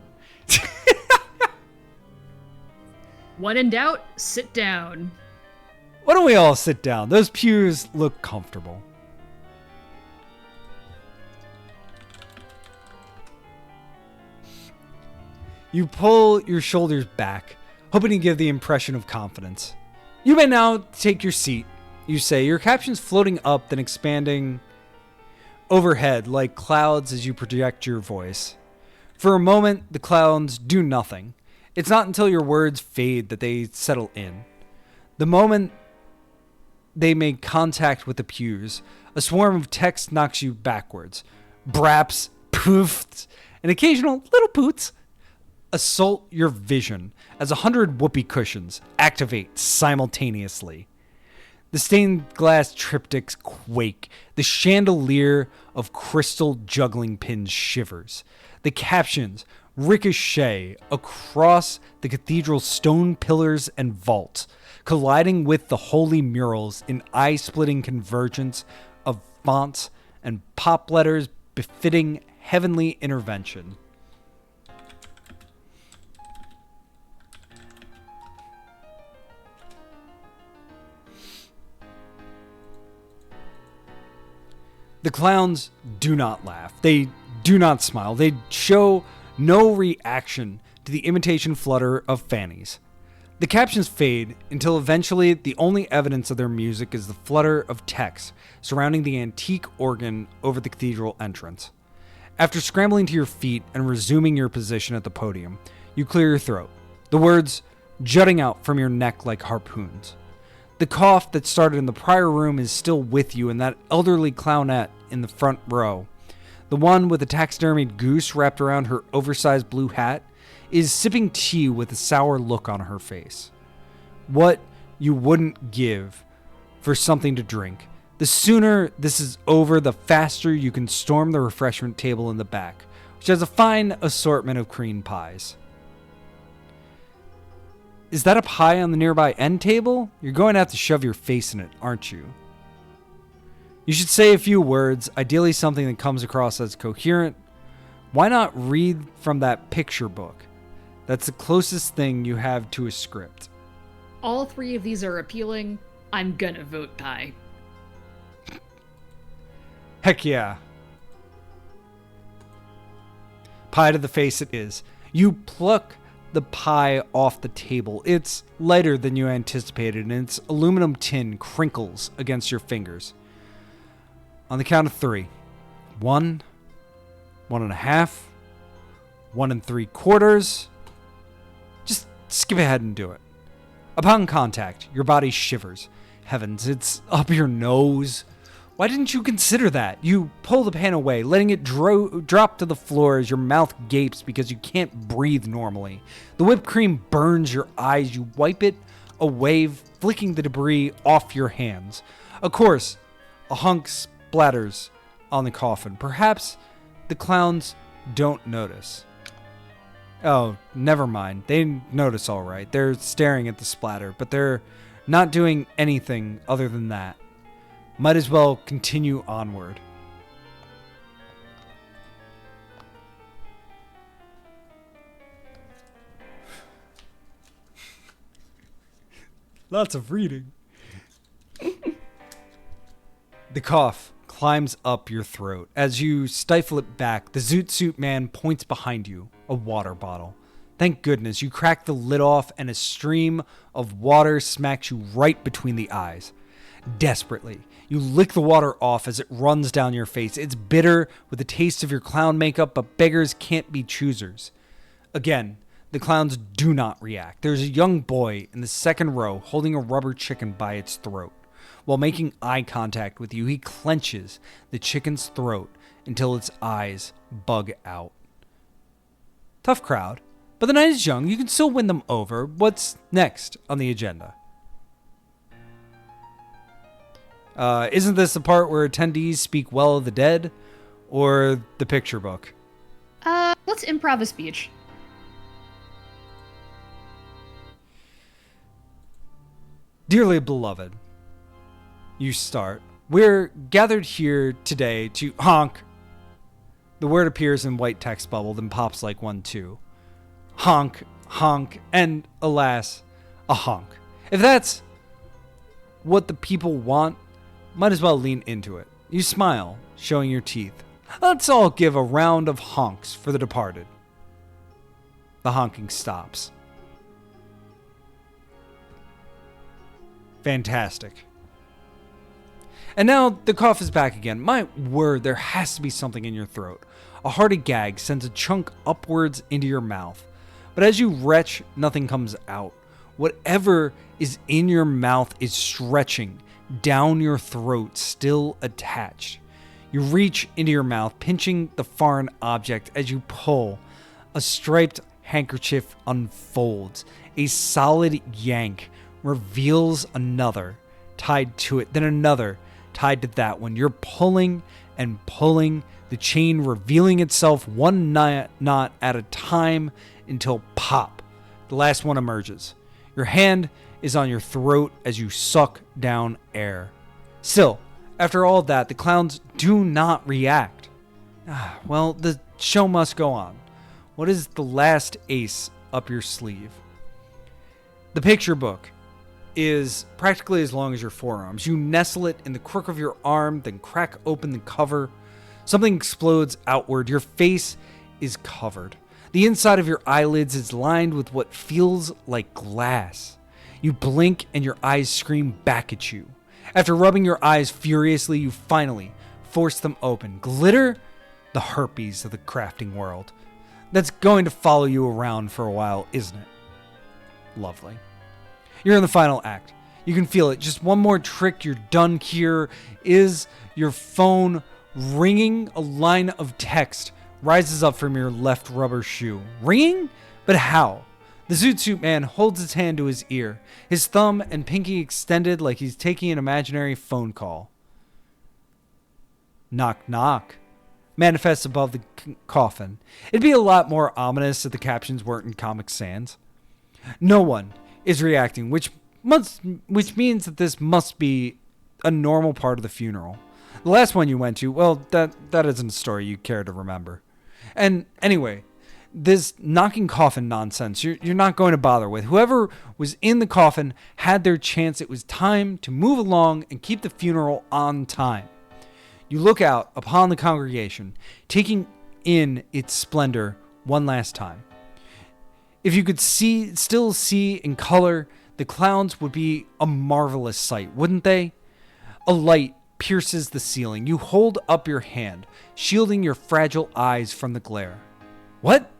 When in doubt, sit down. Why don't we all sit down? Those pews look comfortable. You pull your shoulders back, hoping to give the impression of confidence. You may now take your seat, you say, your captions floating up then expanding overhead like clouds as you project your voice. For a moment, the clouds do nothing. It's not until your words fade that they settle in. The moment they make contact with the pews, a swarm of text knocks you backwards. Braps, poofs, and occasional little poots assault your vision as 100 whoopee cushions activate simultaneously. The stained glass triptychs quake. The chandelier of crystal juggling pins shivers. The captions ricochet across the cathedral's stone pillars and vault, colliding with the holy murals in eye-splitting convergence of fonts and pop letters befitting heavenly intervention. The clowns do not laugh. They do not smile. They show no reaction to the imitation flutter of fannies. The captions fade until eventually the only evidence of their music is the flutter of text surrounding the antique organ over the cathedral entrance. After scrambling to your feet and resuming your position at the podium, you clear your throat, the words jutting out from your neck like harpoons. The cough that started in the prior room is still with you, and that elderly clownette in the front row, the one with a taxidermied goose wrapped around her oversized blue hat, is sipping tea with a sour look on her face. What you wouldn't give for something to drink. The sooner this is over, the faster you can storm the refreshment table in the back, which has a fine assortment of cream pies. Is that a pie on the nearby end table? You're going to have to shove your face in it, aren't you? You should say a few words, ideally something that comes across as coherent. Why not read from that picture book? That's the closest thing you have to a script. All three of these are appealing. I'm gonna vote pie. Heck yeah. Pie to the face it is. You pluck the pie off the table. It's lighter than you anticipated, and its aluminum tin crinkles against your fingers. On the count of 3. 1, 1.5, 1 3/4. Just skip ahead and do it. Upon contact, your body shivers. Heavens, it's up your nose. Why didn't you consider that? You pull the pan away, letting it drop to the floor as your mouth gapes because you can't breathe normally. The whipped cream burns your eyes. You wipe it away, flicking the debris off your hands. Of course, a hunk splatters on the coffin. Perhaps the clowns don't notice. Oh, never mind. They notice all right. They're staring at the splatter, but they're not doing anything other than that. Might as well continue onward. Lots of reading. The cough climbs up your throat. As you stifle it back, the zoot suit man points behind you, a water bottle. Thank goodness you crack the lid off and a stream of water smacks you right between the eyes. Desperately, you lick the water off as it runs down your face. It's bitter with the taste of your clown makeup, but beggars can't be choosers. Again, the clowns do not react. There's a young boy in the second row holding a rubber chicken by its throat. While making eye contact with you, he clenches the chicken's throat until its eyes bug out. Tough crowd, but the night is young. You can still win them over. What's next on the agenda? Isn't this the part where attendees speak well of the dead, or the picture book? Let's improv a speech. Dearly beloved, you start. We're gathered here today to honk. The word appears in white text bubble, then pops like one too. Honk, honk, and alas, a honk. If that's what the people want, might as well lean into it. You smile, showing your teeth. Let's all give a round of honks for the departed. The honking stops. Fantastic. And now the cough is back again. My word, there has to be something in your throat. A hearty gag sends a chunk upwards into your mouth. But as you retch, nothing comes out. Whatever is in your mouth is stretching down your throat, still attached. You reach into your mouth, pinching the foreign object as you pull. A striped handkerchief unfolds. A solid yank reveals another tied to it, then another tied to that one. You're pulling and pulling, the chain revealing itself one knot at a time until pop, the last one emerges. Your hand is on your throat as you suck down air. Still, after all that, the clowns do not react. Well, the show must go on. What is the last ace up your sleeve? The picture book is practically as long as your forearms. You nestle it in the crook of your arm, then crack open the cover. Something explodes outward. Your face is covered. The inside of your eyelids is lined with what feels like glass. You blink and your eyes scream back at you. After rubbing your eyes furiously, you finally force them open. Glitter, the herpes of the crafting world. That's going to follow you around for a while, isn't it? Lovely. You're in the final act. You can feel it. Just one more trick, you're done here. Is your phone ringing? A line of text rises up from your left rubber shoe. Ringing? But how? The Zoot Suit Man holds his hand to his ear, his thumb and pinky extended like he's taking an imaginary phone call. Knock, knock. Manifests above the coffin. It'd be a lot more ominous if the captions weren't in Comic Sans. No one is reacting, which means that this must be a normal part of the funeral. The last one you went to, well, that isn't a story you care to remember. And anyway, this knocking coffin nonsense, you're not going to bother with. Whoever was in the coffin had their chance. It was time to move along and keep the funeral on time. You look out upon the congregation, taking in its splendor one last time. If you could still see in color, the clowns would be a marvelous sight, wouldn't they? A light pierces the ceiling. You hold up your hand, shielding your fragile eyes from the glare. What?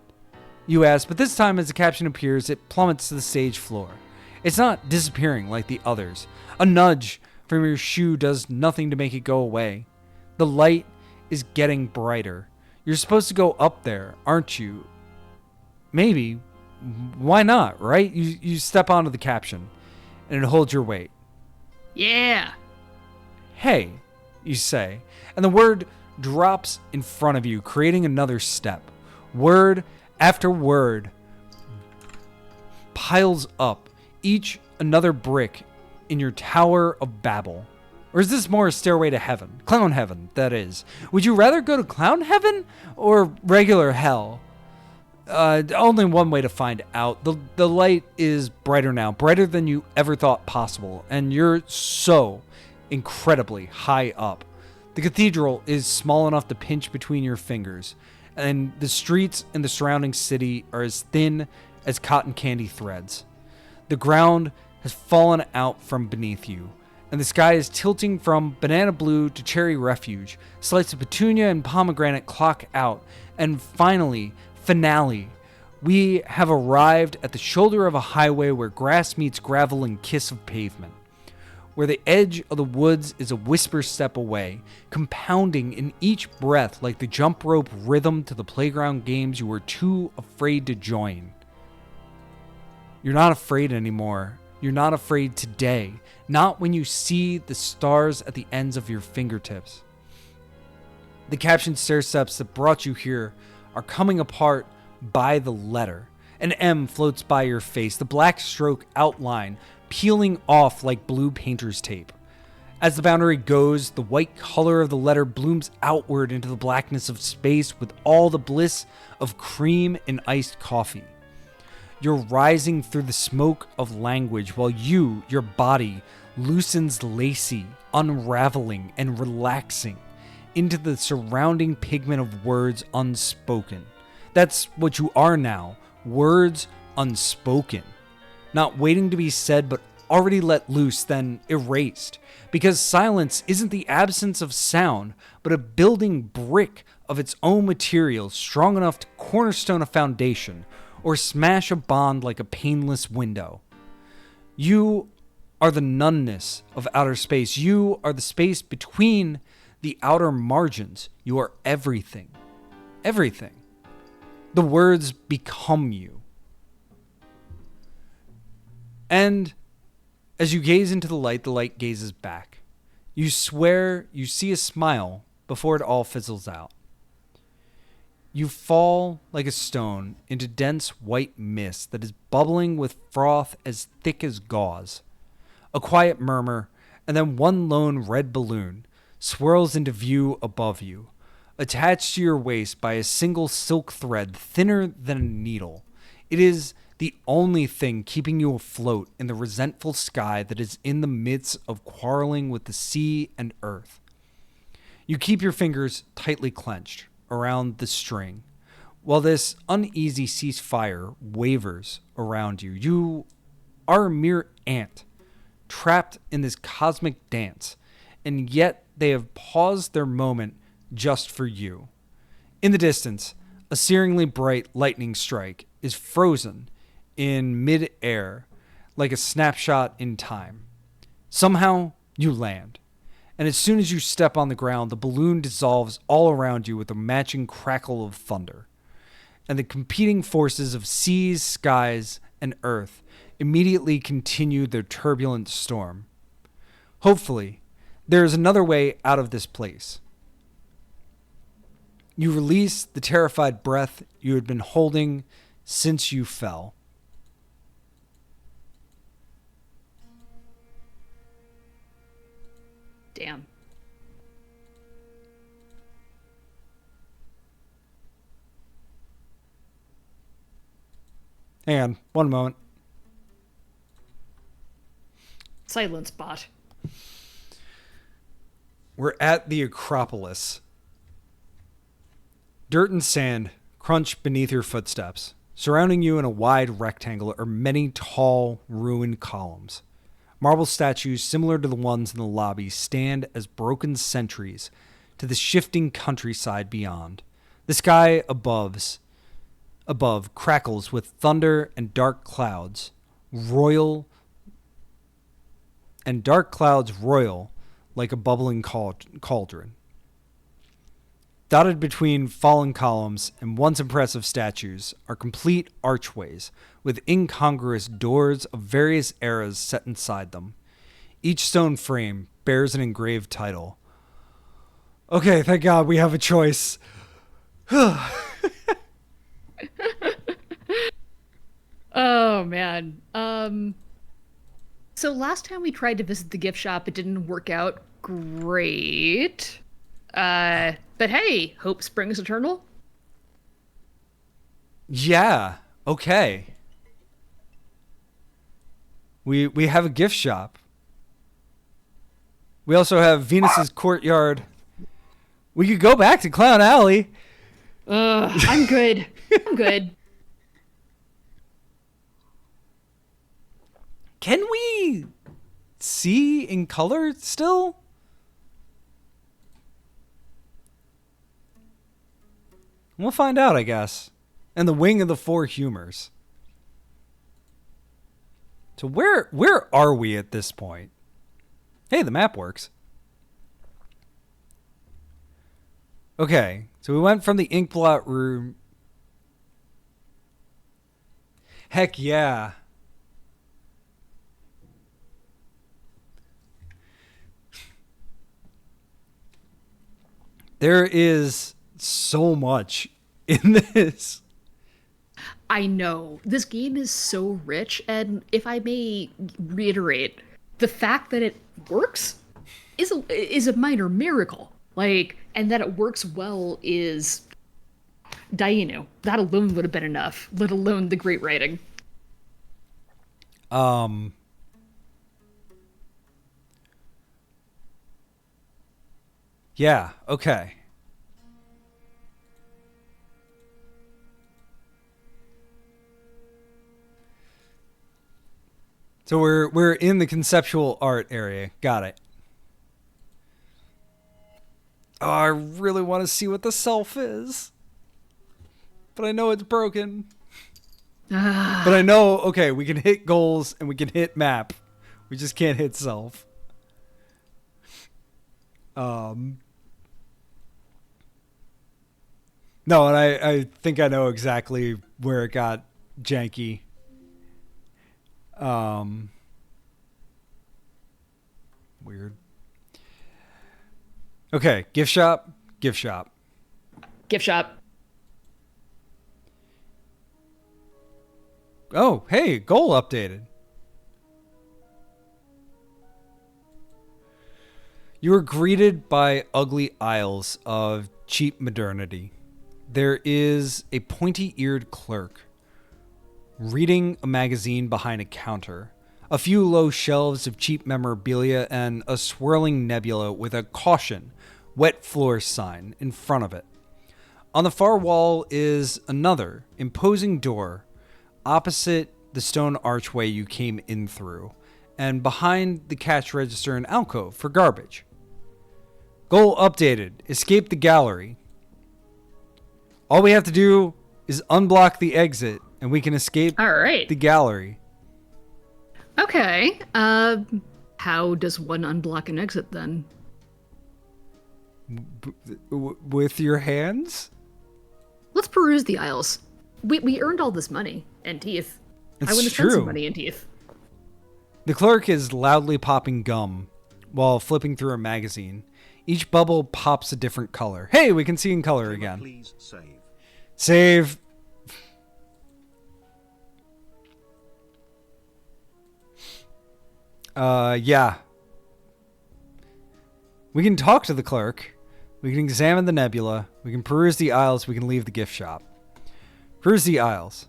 You ask, but this time as the caption appears, it plummets to the stage floor. It's not disappearing like the others. A nudge from your shoe does nothing to make it go away. The light is getting brighter. You're supposed to go up there, aren't you? Maybe. Why not, right? You step onto the caption, and it holds your weight. Yeah. Hey, you say, and the word drops in front of you, creating another step. Word after word piles up, each another brick in your Tower of Babel. Or is this more a stairway to heaven? Clown heaven, that is. Would you rather go to clown heaven or regular hell? Only one way to find out. The light is brighter now, brighter than you ever thought possible, and you're so incredibly high up. The cathedral is small enough to pinch between your fingers, and the streets in the surrounding city are as thin as cotton candy threads. The ground has fallen out from beneath you, and the sky is tilting from banana blue to cherry refuge. Slices of petunia and pomegranate clock out, and finale, We have arrived at the shoulder of a highway where grass meets gravel and kiss of pavement, where the edge of the woods is a whisper step away, compounding in each breath like the jump rope rhythm to the playground games you were too afraid to join. You're not afraid anymore. You're not afraid today. Not when you see the stars at the ends of your fingertips. The captioned stair steps that brought you here are coming apart by the letter. An M floats by your face, the black stroke outline peeling off like blue painter's tape. As the boundary goes, the white color of the letter blooms outward into the blackness of space with all the bliss of cream and iced coffee. You're rising through the smoke of language while your body, loosens lacy, unraveling, and relaxing into the surrounding pigment of words unspoken. That's what you are now, words unspoken. Not waiting to be said, but already let loose, then erased. Because silence isn't the absence of sound, but a building brick of its own material strong enough to cornerstone a foundation, or smash a bond like a painless window. You are the noneness of outer space. You are the space between the outer margins. You are everything. Everything. The words become you. And as you gaze into the light gazes back. You swear you see a smile before it all fizzles out. You fall like a stone into dense white mist that is bubbling with froth as thick as gauze. A quiet murmur, and then one lone red balloon swirls into view above you, attached to your waist by a single silk thread thinner than a needle. It is the only thing keeping you afloat in the resentful sky that is in the midst of quarreling with the sea and earth. You keep your fingers tightly clenched around the string, while this uneasy ceasefire wavers around you. You are a mere ant, trapped in this cosmic dance, and yet they have paused their moment just for you. In the distance, a searingly bright lightning strike is frozen in mid-air like a snapshot in time. Somehow, you land. And as soon as you step on the ground, the balloon dissolves all around you with a matching crackle of thunder. And the competing forces of seas, skies, and earth immediately continue their turbulent storm. Hopefully, there is another way out of this place. You release the terrified breath you had been holding since you fell. Damn. Hang on, one moment. Silence bot. We're at the Acropolis. Dirt and sand crunch beneath your footsteps. Surrounding you in a wide rectangle are many tall, ruined columns. Marble statues similar to the ones in the lobby stand as broken sentries to the shifting countryside beyond. The sky above crackles with thunder and dark clouds royal like a bubbling cauldron. Dotted between fallen columns and once impressive statues are complete archways with incongruous doors of various eras set inside them. Each stone frame bears an engraved title. Okay, thank God we have a choice. Oh, man. So last time we tried to visit the gift shop, it didn't work out great. But hey, hope springs eternal. Yeah, okay. We have a gift shop. We also have Venus's courtyard. We could go back to Clown Alley. I'm good. I'm good. Can we see in color still? We'll find out, I guess. and the wing of the four humors. So where are we at this point? Hey, the map works. Okay, so we went from the Inkblot Room. Heck yeah. There is so much in this. I know. This game is so rich, and if I may reiterate, the fact that it works is a minor miracle. Like, and that it works well is, Dainu. That alone would have been enough, let alone the great writing. Yeah, okay. So we're in the conceptual art area. Got it. Oh, I really want to see what the self is. But I know it's broken. But I know, okay, we can hit goals and we can hit map. We just can't hit self. No, and I think I know exactly where it got janky. Weird. Okay, gift shop. Gift shop. Oh, hey, goal updated. You are greeted by ugly aisles of cheap modernity. There is a pointy-eared clerk reading a magazine behind a counter, a few low shelves of cheap memorabilia, and a swirling nebula with a caution, wet floor sign in front of it. On the far wall is another imposing door opposite the stone archway you came in through, and behind the cash register an alcove for garbage. Goal updated. Escape the gallery. All we have to do is unblock the exit, and we can escape the gallery. Okay. How does one unblock an exit then? With your hands? Let's peruse the aisles. We earned all this money and teeth. It's I want to spend some money and teeth. The clerk is loudly popping gum while flipping through a magazine. Each bubble pops a different color. Hey, we can see in color again. Please save. Save. Yeah. We can talk to the clerk. We can examine the nebula. We can peruse the aisles. We can leave the gift shop. Peruse the aisles.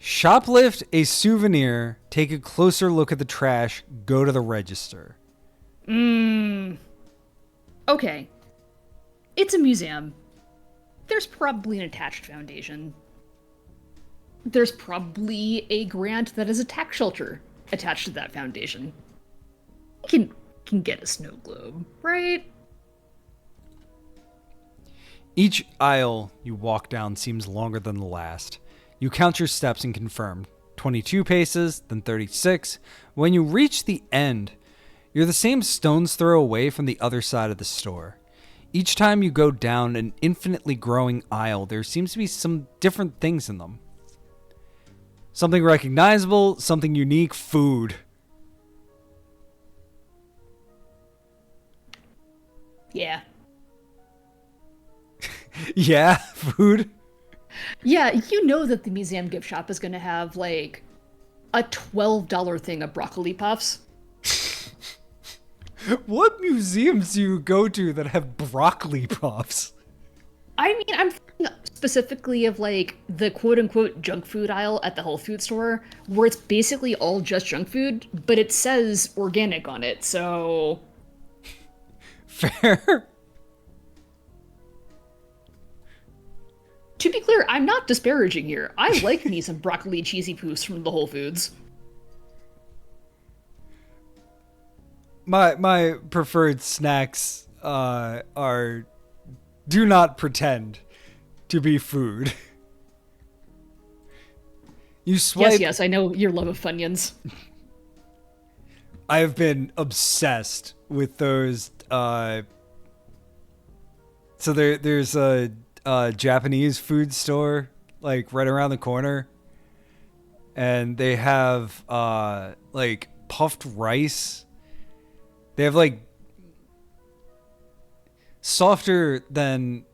Shoplift a souvenir. Take a closer look at the trash. Go to the register. Okay. It's a museum. There's probably an attached foundation. There's probably a grant that is a tax shelter attached to that foundation. You can get a snow globe, right? Each aisle you walk down seems longer than the last. You count your steps and confirm. 22 paces, then 36. When you reach the end, you're the same stone's throw away from the other side of the store. Each time you go down an infinitely growing aisle, there seems to be some different things in them. Something recognizable, something unique, food. Yeah. Yeah, food? Yeah, you know that the museum gift shop is going to have, like, a $12 thing of broccoli puffs. What museums do you go to that have broccoli puffs? I mean, I'm thinking specifically of, like, the quote-unquote junk food aisle at the health food store, where it's basically all just junk food, but it says organic on it, so... Fair. To be clear, I'm not disparaging here. I like me some broccoli cheesy poofs from the Whole Foods. My preferred snacks are do not pretend to be food. You swipe. Yes, I know your love of Funyuns. I have been obsessed with those. So there's a Japanese food store like right around the corner, and they have like puffed rice. They have like softer than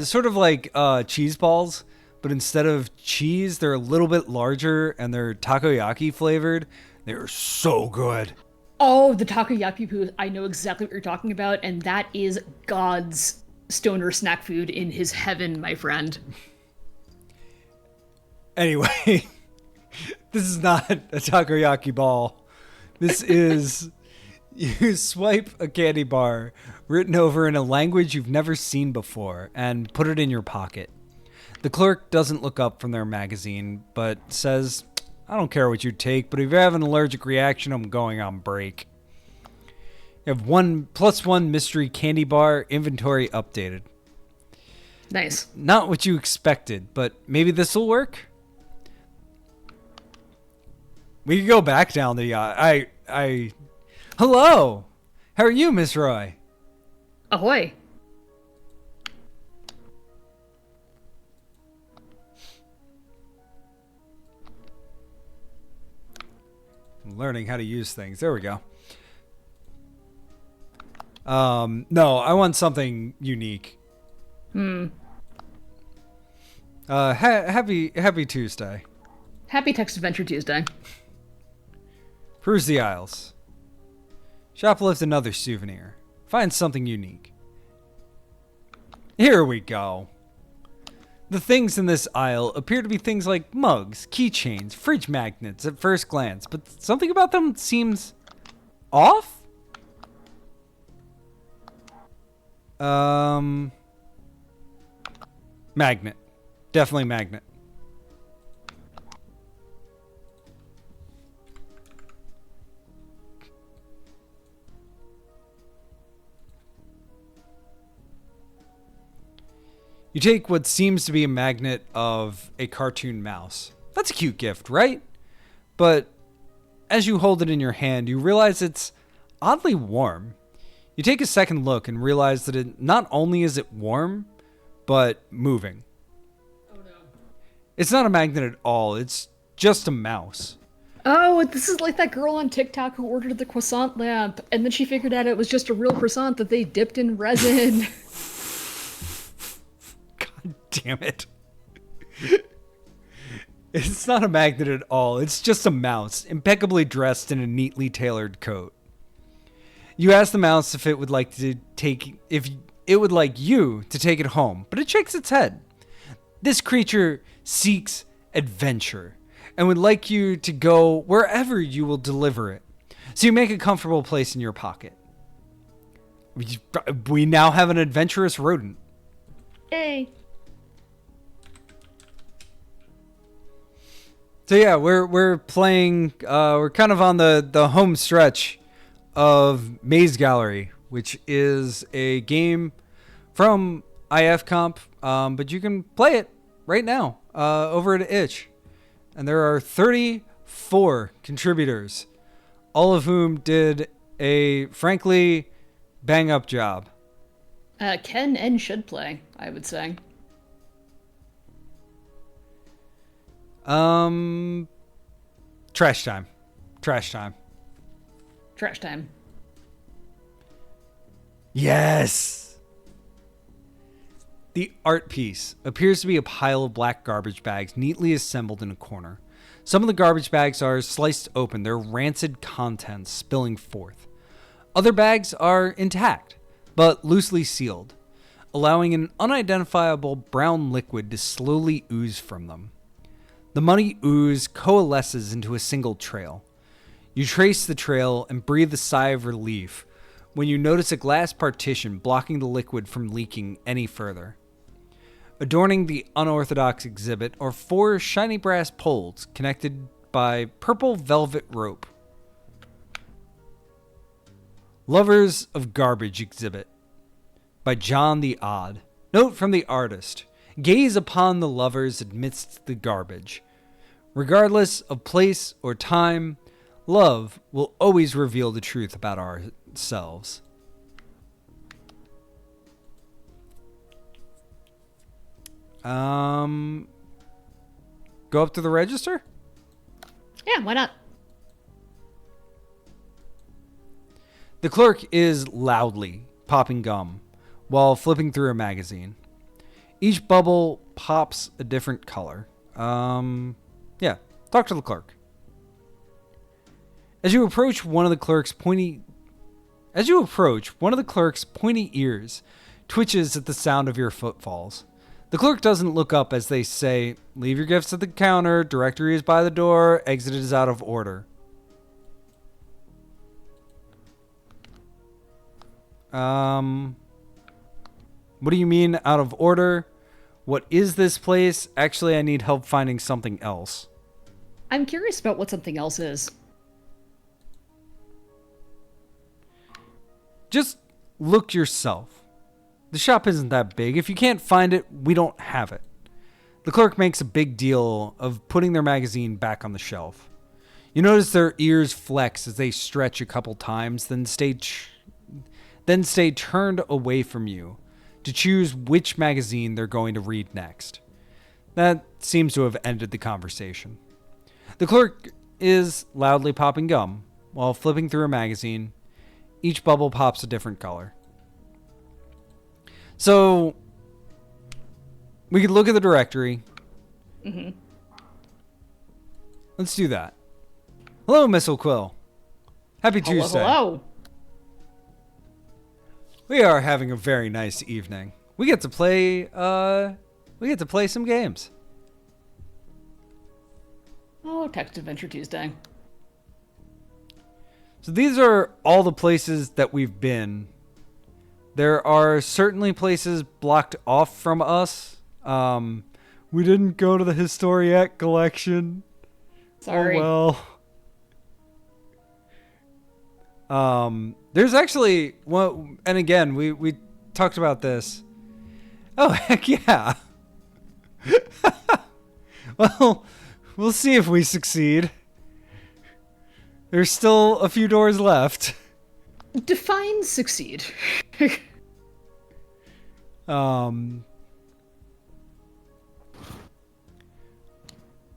sort of like cheese balls, but instead of cheese, they're a little bit larger and they're takoyaki flavored. They're so good. Oh, the takoyaki food. I know exactly what you're talking about, and that is God's stoner snack food in his heaven, my friend. Anyway, this is not a takoyaki ball. This is, you swipe a candy bar written over in a language you've never seen before and put it in your pocket. The clerk doesn't look up from their magazine, but says, I don't care what you take, but if you have an allergic reaction, I'm going on break. You have +1 mystery candy bar, inventory updated. Nice. Not what you expected, but maybe this will work? We can go back down the Hello! How are you, Miss Roy? Ahoy. I'm learning how to use things. There we go. No, I want something unique. Happy Tuesday. Happy Text Adventure Tuesday. Peruse the aisles. Shoplift another souvenir. Find something unique. Here we go. The things in this aisle appear to be things like mugs, keychains, fridge magnets at first glance, but something about them seems off? Magnet. Definitely magnet. You take what seems to be a magnet of a cartoon mouse. That's a cute gift, right? But as you hold it in your hand, you realize it's oddly warm. You take a second look and realize that it not only is it warm, but moving. Oh no. It's not a magnet at all. It's just a mouse. Oh, this is like that girl on TikTok who ordered the croissant lamp, and then she figured out it was just a real croissant that they dipped in resin. God damn it. It's not a magnet at all. It's just a mouse, impeccably dressed in a neatly tailored coat. You ask the mouse if it would like you to take it home, but it shakes its head. This creature seeks adventure and would like you to go wherever you will deliver it. So you make a comfortable place in your pocket. We now have an adventurous rodent. Yay. So yeah, we're playing. We're kind of on the home stretch of Maze Gallery, which is a game from IFComp, but you can play it right now over at Itch, and there are 34 contributors, all of whom did a frankly bang up job. Can and should play, I would say. Trash time. Trash time. Trash time. Yes! The art piece appears to be a pile of black garbage bags neatly assembled in a corner. Some of the garbage bags are sliced open, their rancid contents spilling forth. Other bags are intact, but loosely sealed, allowing an unidentifiable brown liquid to slowly ooze from them. The muddy ooze coalesces into a single trail. You trace the trail and breathe a sigh of relief when you notice a glass partition blocking the liquid from leaking any further. Adorning the unorthodox exhibit are 4 shiny brass poles connected by purple velvet rope. Lovers of Garbage exhibit by John the Odd. Note from the artist. Gaze upon the lovers amidst the garbage. Regardless of place or time, love will always reveal the truth about ourselves. Go up to the register? Yeah, why not? The clerk is loudly popping gum while flipping through a magazine. Each bubble pops a different color. Yeah, talk to the clerk. As you approach, one of the clerk's pointy ears twitches at the sound of your footfalls. The clerk doesn't look up as they say, "Leave your gifts at the counter, directory is by the door, exit is out of order." What do you mean out of order? What is this place? Actually, I need help finding something else. I'm curious about what something else is. Just look yourself. The shop isn't that big. If you can't find it, we don't have it. The clerk makes a big deal of putting their magazine back on the shelf. You notice their ears flex as they stretch a couple times, then stay turned away from you to choose which magazine they're going to read next. That seems to have ended the conversation. The clerk is loudly popping gum while flipping through a magazine. Each bubble pops a different color. So, we could look at the directory. Mm-hmm. Let's do that. Hello, Miss O'Quill. Happy Tuesday. Hello. We are having a very nice evening. We get to play some games. Oh, Text Adventure Tuesday. So these are all the places that we've been. There are certainly places blocked off from us. We didn't go to the Historiette collection. Sorry. Oh well. There's actually one, and again, we talked about this. Oh, heck yeah. Well, we'll see if we succeed. There's still a few doors left. Define succeed. But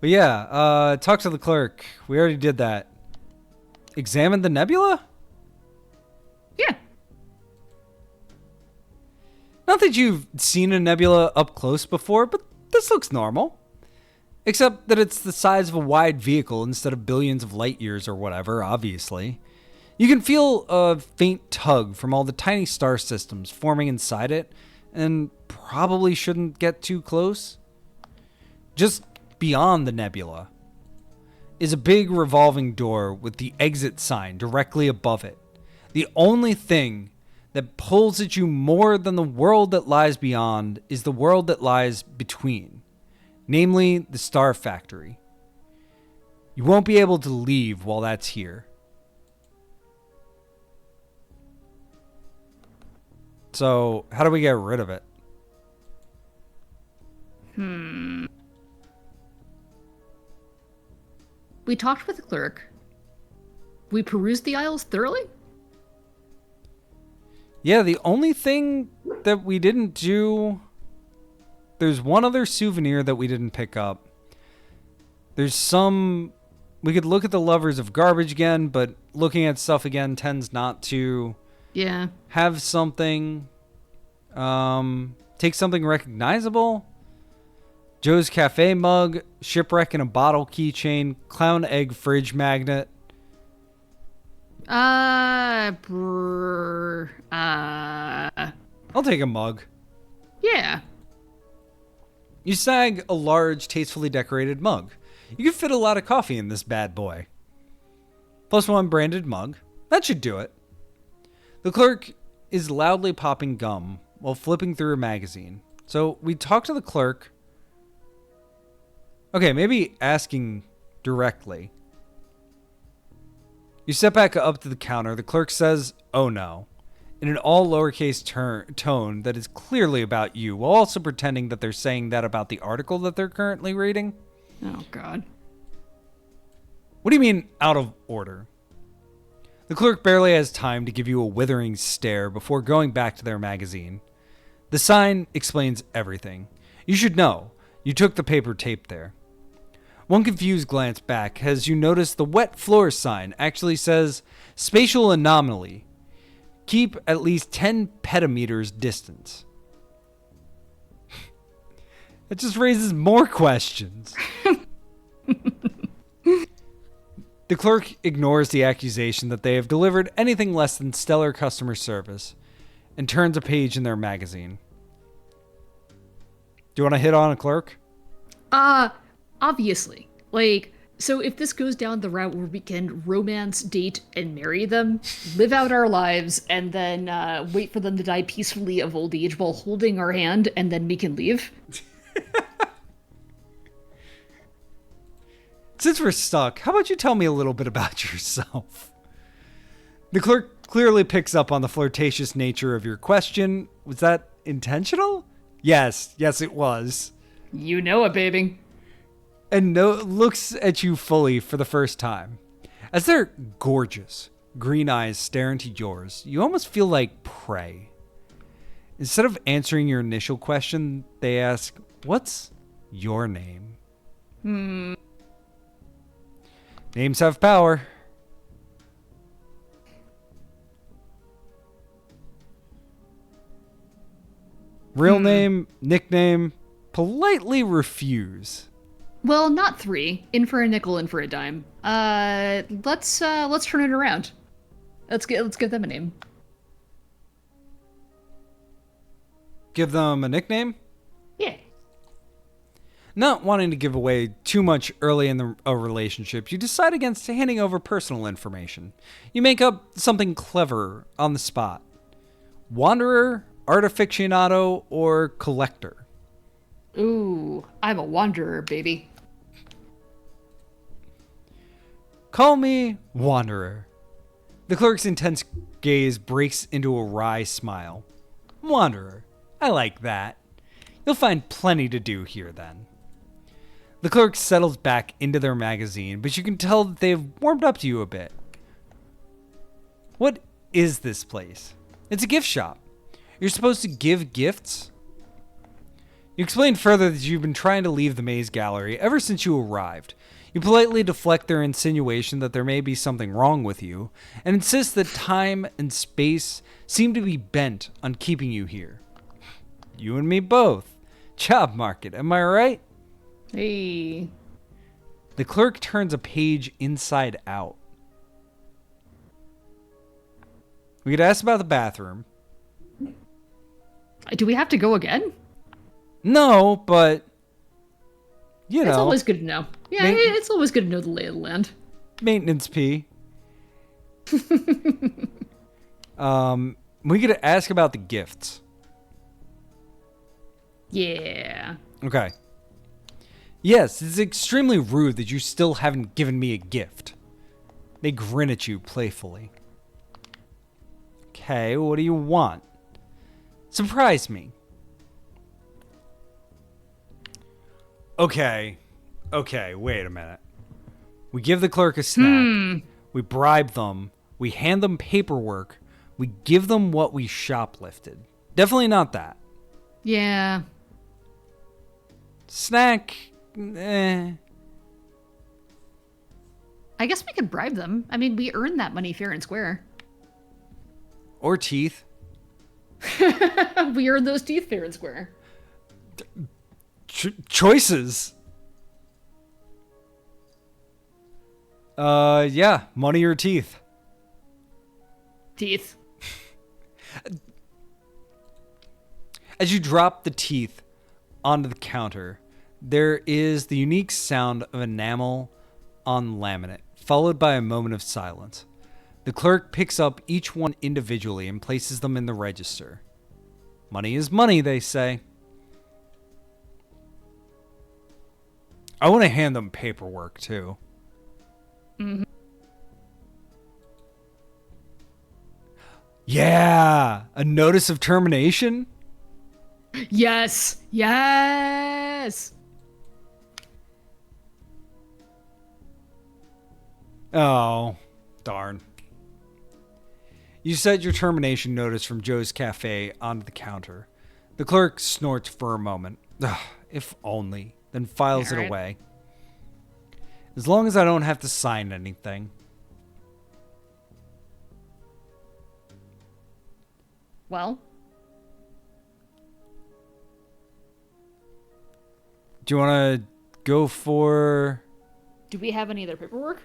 yeah, talk to the clerk. We already did that. Examine the nebula? Yeah. Not that you've seen a nebula up close before, but this looks normal. Except that it's the size of a wide vehicle instead of billions of light years or whatever, obviously. You can feel a faint tug from all the tiny star systems forming inside it, and probably shouldn't get too close. Just beyond the nebula is a big revolving door with the exit sign directly above it. The only thing that pulls at you more than the world that lies beyond is the world that lies between, namely the Star Factory. You won't be able to leave while that's here. So, how do we get rid of it? We talked with the clerk. We perused the aisles thoroughly? Yeah, the only thing that we didn't do... There's one other souvenir that we didn't pick up. There's some... We could look at the Lovers of Garbage again, but looking at stuff again tends not to... Yeah. Have something... Take something recognizable. Joe's Café mug, shipwreck in a bottle keychain, clown egg fridge magnet. I'll take a mug. Yeah. You snag a large, tastefully decorated mug. You can fit a lot of coffee in this bad boy. +1 branded mug. That should do it. The clerk is loudly popping gum while flipping through a magazine. So we talk to the clerk. Okay, maybe asking directly. You step back up to the counter. The clerk says, "Oh no," in an all lowercase tone that is clearly about you, while also pretending that they're saying that about the article that they're currently reading. Oh, God. What do you mean, out of order? The clerk barely has time to give you a withering stare before going back to their magazine. The sign explains everything. You should know. You took the paper tape there. One confused glance back as you notice the wet floor sign actually says spatial anomaly. Keep at least 10 petameters distance. It just raises more questions. The clerk ignores the accusation that they have delivered anything less than stellar customer service and turns a page in their magazine. Do you want to hit on a clerk? Obviously. Like, so if this goes down the route where we can romance, date, and marry them, live out our lives, and then wait for them to die peacefully of old age while holding our hand, and then we can leave. Since we're stuck, how about you tell me a little bit about yourself? The clerk clearly picks up on the flirtatious nature of your question. Was that intentional? Yes, it was. You know it, baby. And looks at you fully for the first time. As their gorgeous green eyes stare into yours, you almost feel like prey. Instead of answering your initial question, they ask, "What's your name?" Names have power. Real name, nickname, politely refuse. Well, not 3. In for a nickel, in for a dime. Let's turn it around. Let's give them a name. Give them a nickname? Yeah. Not wanting to give away too much early in a relationship, you decide against handing over personal information. You make up something clever on the spot. Wanderer, art aficionado, or collector? Ooh, I'm a wanderer, baby. Call me Wanderer. The clerk's intense gaze breaks into a wry smile. Wanderer. I like that. You'll find plenty to do here then. The clerk settles back into their magazine, but you can tell that they've warmed up to you a bit. What is this place? It's a gift shop. You're supposed to give gifts? You explain further that you've been trying to leave the maze gallery ever since you arrived. You politely deflect their insinuation that there may be something wrong with you, and insist that time and space seem to be bent on keeping you here. You and me both. Job market, am I right? Hey. The clerk turns a page inside out. We get asked about the bathroom. Do we have to go again? No, but you know. It's always good to know. Yeah, it's always good to know the lay of the land. Maintenance P. We get to ask about the gifts. Yeah. Okay. Yes, it's extremely rude that you still haven't given me a gift. They grin at you playfully. Okay, what do you want? Surprise me. Okay, wait a minute. We give the clerk a snack. We bribe them. We hand them paperwork. We give them what we shoplifted. Definitely not that. Yeah. Snack, I guess we could bribe them. I mean, we earned that money fair and square. Or teeth. We earned those teeth fair and square. Choices. Yeah, money or teeth. Teeth. As you drop the teeth onto the counter, there is the unique sound of enamel on laminate, followed by a moment of silence. The clerk picks up each one individually and places them in the register. Money is money, they say. I want to hand them paperwork, too. Mm-hmm. Yeah! A notice of termination? Yes! Yes! Oh, darn. You set your termination notice from Joe's Café onto the counter. The clerk snorts for a moment. Ugh, if only. Then files it away. As long as I don't have to sign anything. Well? Do you want to go for... Do we have any other paperwork?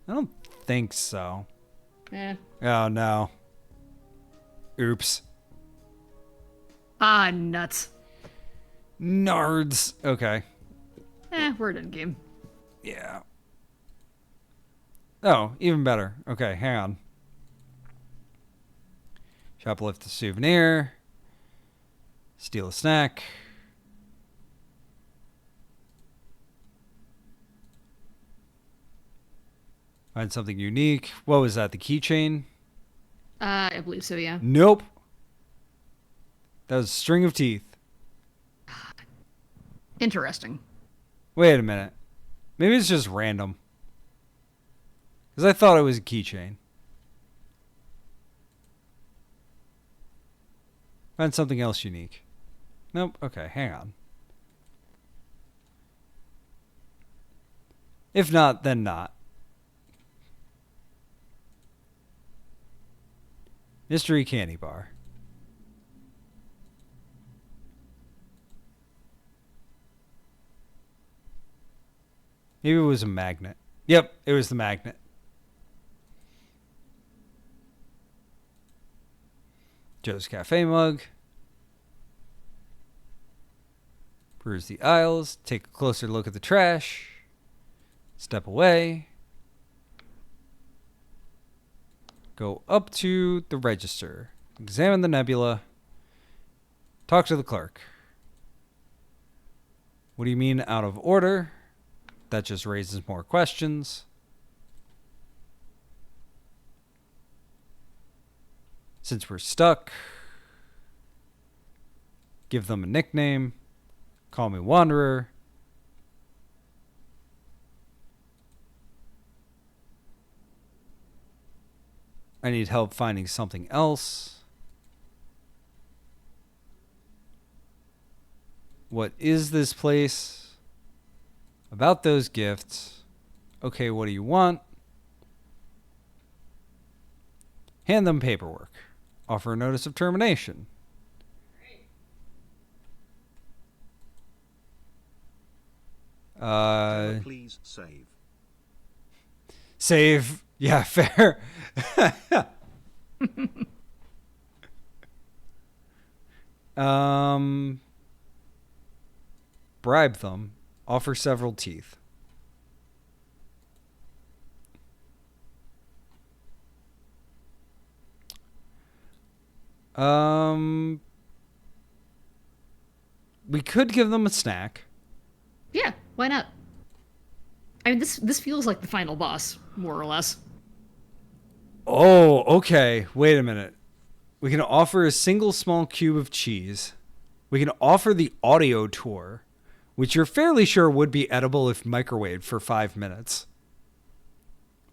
I don't think so. Eh. Oh, no. Oops. Ah, nuts. Nards. Okay. We're in game. Yeah. Oh, even better. Okay, hang on. Shoplift a souvenir. Steal a snack. Find something unique. What was that? The keychain? I believe so, yeah. Nope. That was a string of teeth. Interesting. Wait a minute. Maybe it's just random. Because I thought it was a keychain. Find something else unique. Nope. Okay, hang on. If not, then not. Mystery candy bar. Maybe it was a magnet. Yep, it was the magnet. Joe's Cafe mug. Peruse the aisles. Take a closer look at the trash. Step away. Go up to the register. Examine the nebula. Talk to the clerk. What do you mean out of order? That just raises more questions. Since we're stuck, give them a nickname. Call me Wanderer. I need help finding something else. What is this place? About those gifts. Okay, what do you want? Hand them paperwork. Offer a notice of termination. Please save. Save. Yeah, fair. Bribe them. Offer several teeth. We could give them a snack. Yeah, why not? I mean, this feels like the final boss, more or less. Oh, okay. Wait a minute. We can offer a single small cube of cheese. We can offer the audio tour, which you're fairly sure would be edible if microwaved for 5 minutes.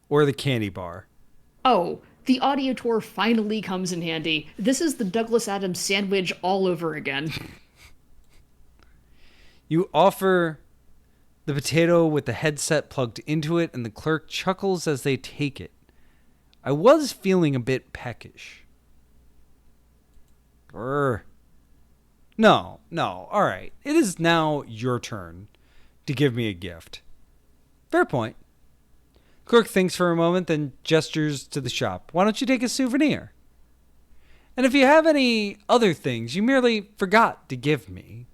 Or the candy bar. Oh, the audio tour finally comes in handy. This is the Douglas Adams sandwich all over again. You offer the potato with the headset plugged into it, and the clerk chuckles as they take it. I was feeling a bit peckish. No, all right. It is now your turn to give me a gift. Fair point. Clerk thinks for a moment, then gestures to the shop. Why don't you take a souvenir? And if you have any other things you merely forgot to give me.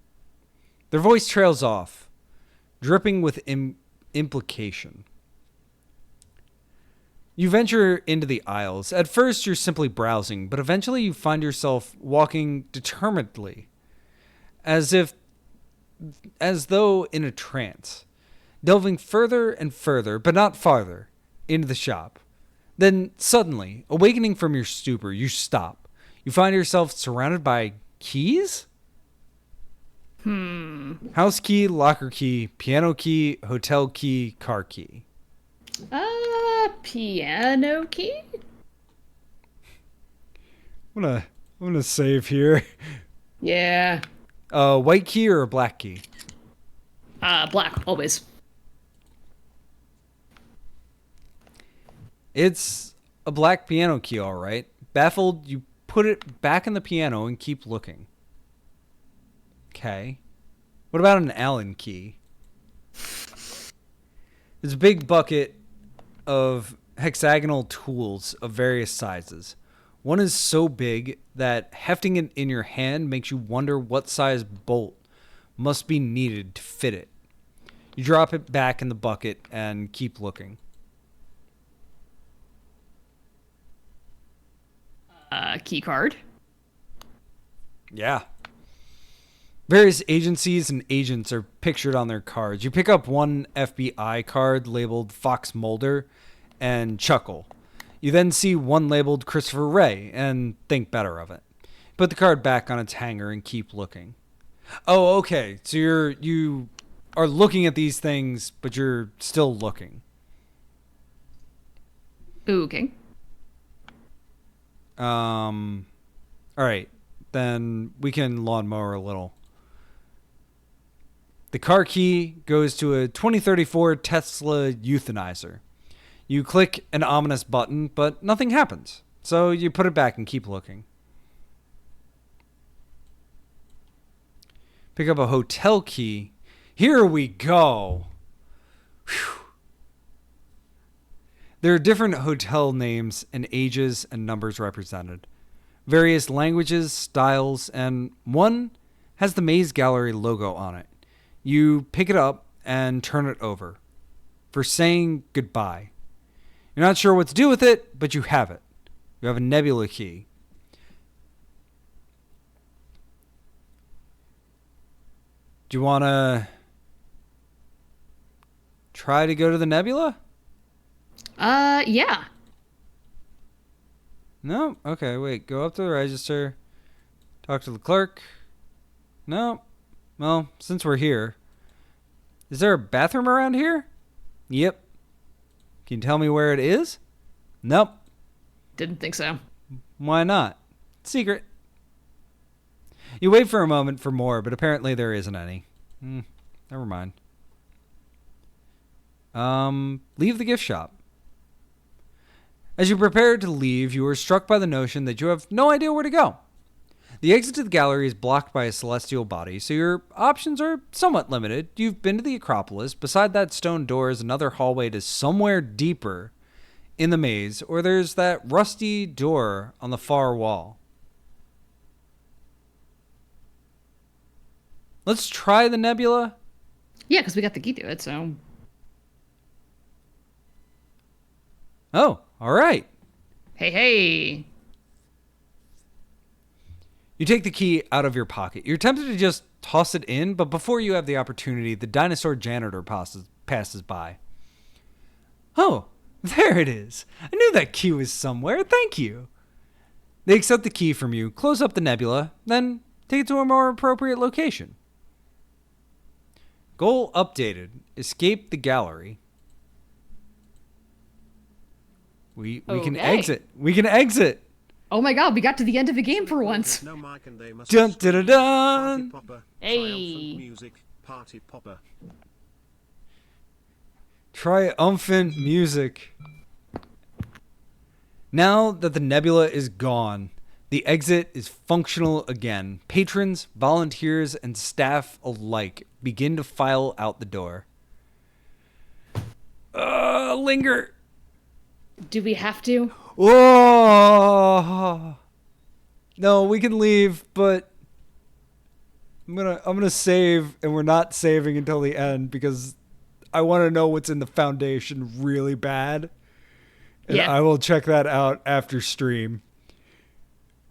Their voice trails off, dripping with implication. You venture into the aisles. At first, you're simply browsing, but eventually you find yourself walking determinedly, as though in a trance, delving further and further, but not farther, into the shop. Then, suddenly, awakening from your stupor, you stop. You find yourself surrounded by keys? House key, locker key, piano key, hotel key, car key. piano key? I'm gonna save here. Yeah. White key or a black key? Black, always. It's a black piano key, all right. Baffled, you put it back in the piano and keep looking. Okay. What about an Allen key? There's a big bucket of hexagonal tools of various sizes. One is so big that hefting it in your hand makes you wonder what size bolt must be needed to fit it. You drop it back in the bucket and keep looking. Key card? Yeah. Various agencies and agents are pictured on their cards. You pick up one FBI card labeled Fox Mulder and chuckle. You then see one labeled Christopher Wray and think better of it. Put the card back on its hanger and keep looking. Oh, okay. So you are looking at these things, but you're still looking. Okay. All right. Then we can lawnmower a little. The car key goes to a 2034 Tesla euthanizer. You click an ominous button, but nothing happens. So you put it back and keep looking. Pick up a hotel key. Here we go. Whew. There are different hotel names and ages and numbers represented. Various languages, styles, and one has the Maze Gallery logo on it. You pick it up and turn it over for saying goodbye. You're not sure what to do with it, but you have it. You have a nebula key. Do you want to try to go to the nebula? Yeah. No? Okay, wait. Go up to the register. Talk to the clerk. No? Well, since we're here. Is there a bathroom around here? Yep. Can you tell me where it is? Nope. Didn't think so. Why not? Secret. You wait for a moment for more, but apparently there isn't any. Never mind. Leave the gift shop. As you prepare to leave, you are struck by the notion that you have no idea where to go. The exit to the gallery is blocked by a celestial body, so your options are somewhat limited. You've been to the Acropolis. Beside that stone door is another hallway to somewhere deeper in the maze, or there's that rusty door on the far wall. Let's try the nebula. Yeah, because we got the key to it, so... Oh, all right. Hey. You take the key out of your pocket. You're tempted to just toss it in, but before you have the opportunity, the dinosaur janitor passes by. Oh, there it is. I knew that key was somewhere. Thank you. They accept the key from you, close up the nebula, then take it to a more appropriate location. Goal updated. Escape the gallery. We can exit. We can exit. Oh my god, we got to the end of the game for once. No mic and they must Dun dun dun dun. Party popper, Hey. triumphant music, party popper. Triumphant music. Now that the nebula is gone, the exit is functional again. Patrons, volunteers, and staff alike begin to file out the door. Linger. Do we have to? Oh no, we can leave, but I'm gonna save, and we're not saving until the end because I want to know what's in the foundation really bad, and Yeah. I will check that out after stream.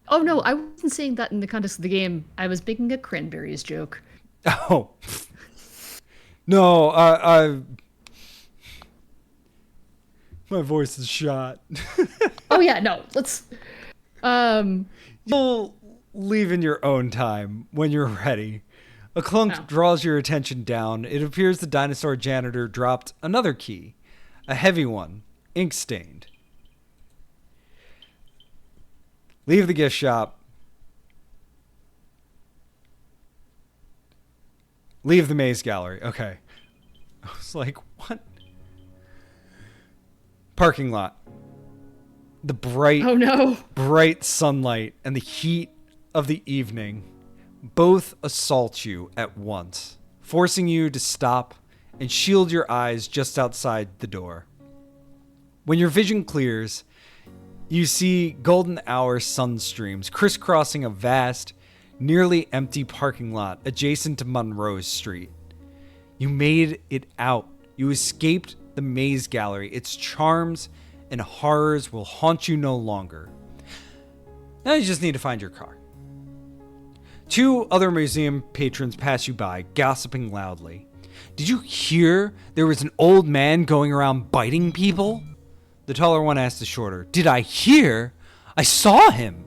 Oh no, I wasn't saying that in the context of the game. I was making a cranberries joke. Oh no, my voice is shot. Oh yeah, no, let's... You'll leave in your own time when you're ready. A clunk Oh. draws your attention down. It appears the dinosaur janitor dropped another key, a heavy one, ink stained. Leave the gift shop. Leave the maze gallery. Okay. I was like, what? Parking lot. The bright sunlight and the heat of the evening both assault you at once, forcing you to stop and shield your eyes just outside the door. When your vision clears, you see golden hour sunstreams crisscrossing a vast, nearly empty parking lot adjacent to Monroe Street. You made it out. You escaped the maze gallery. Its charms and horrors will haunt you no longer. Now you just need to find your car. 2 other museum patrons pass you by, gossiping loudly. Did you hear there was an old man going around biting people? The taller one asked the shorter. Did I hear? I saw him.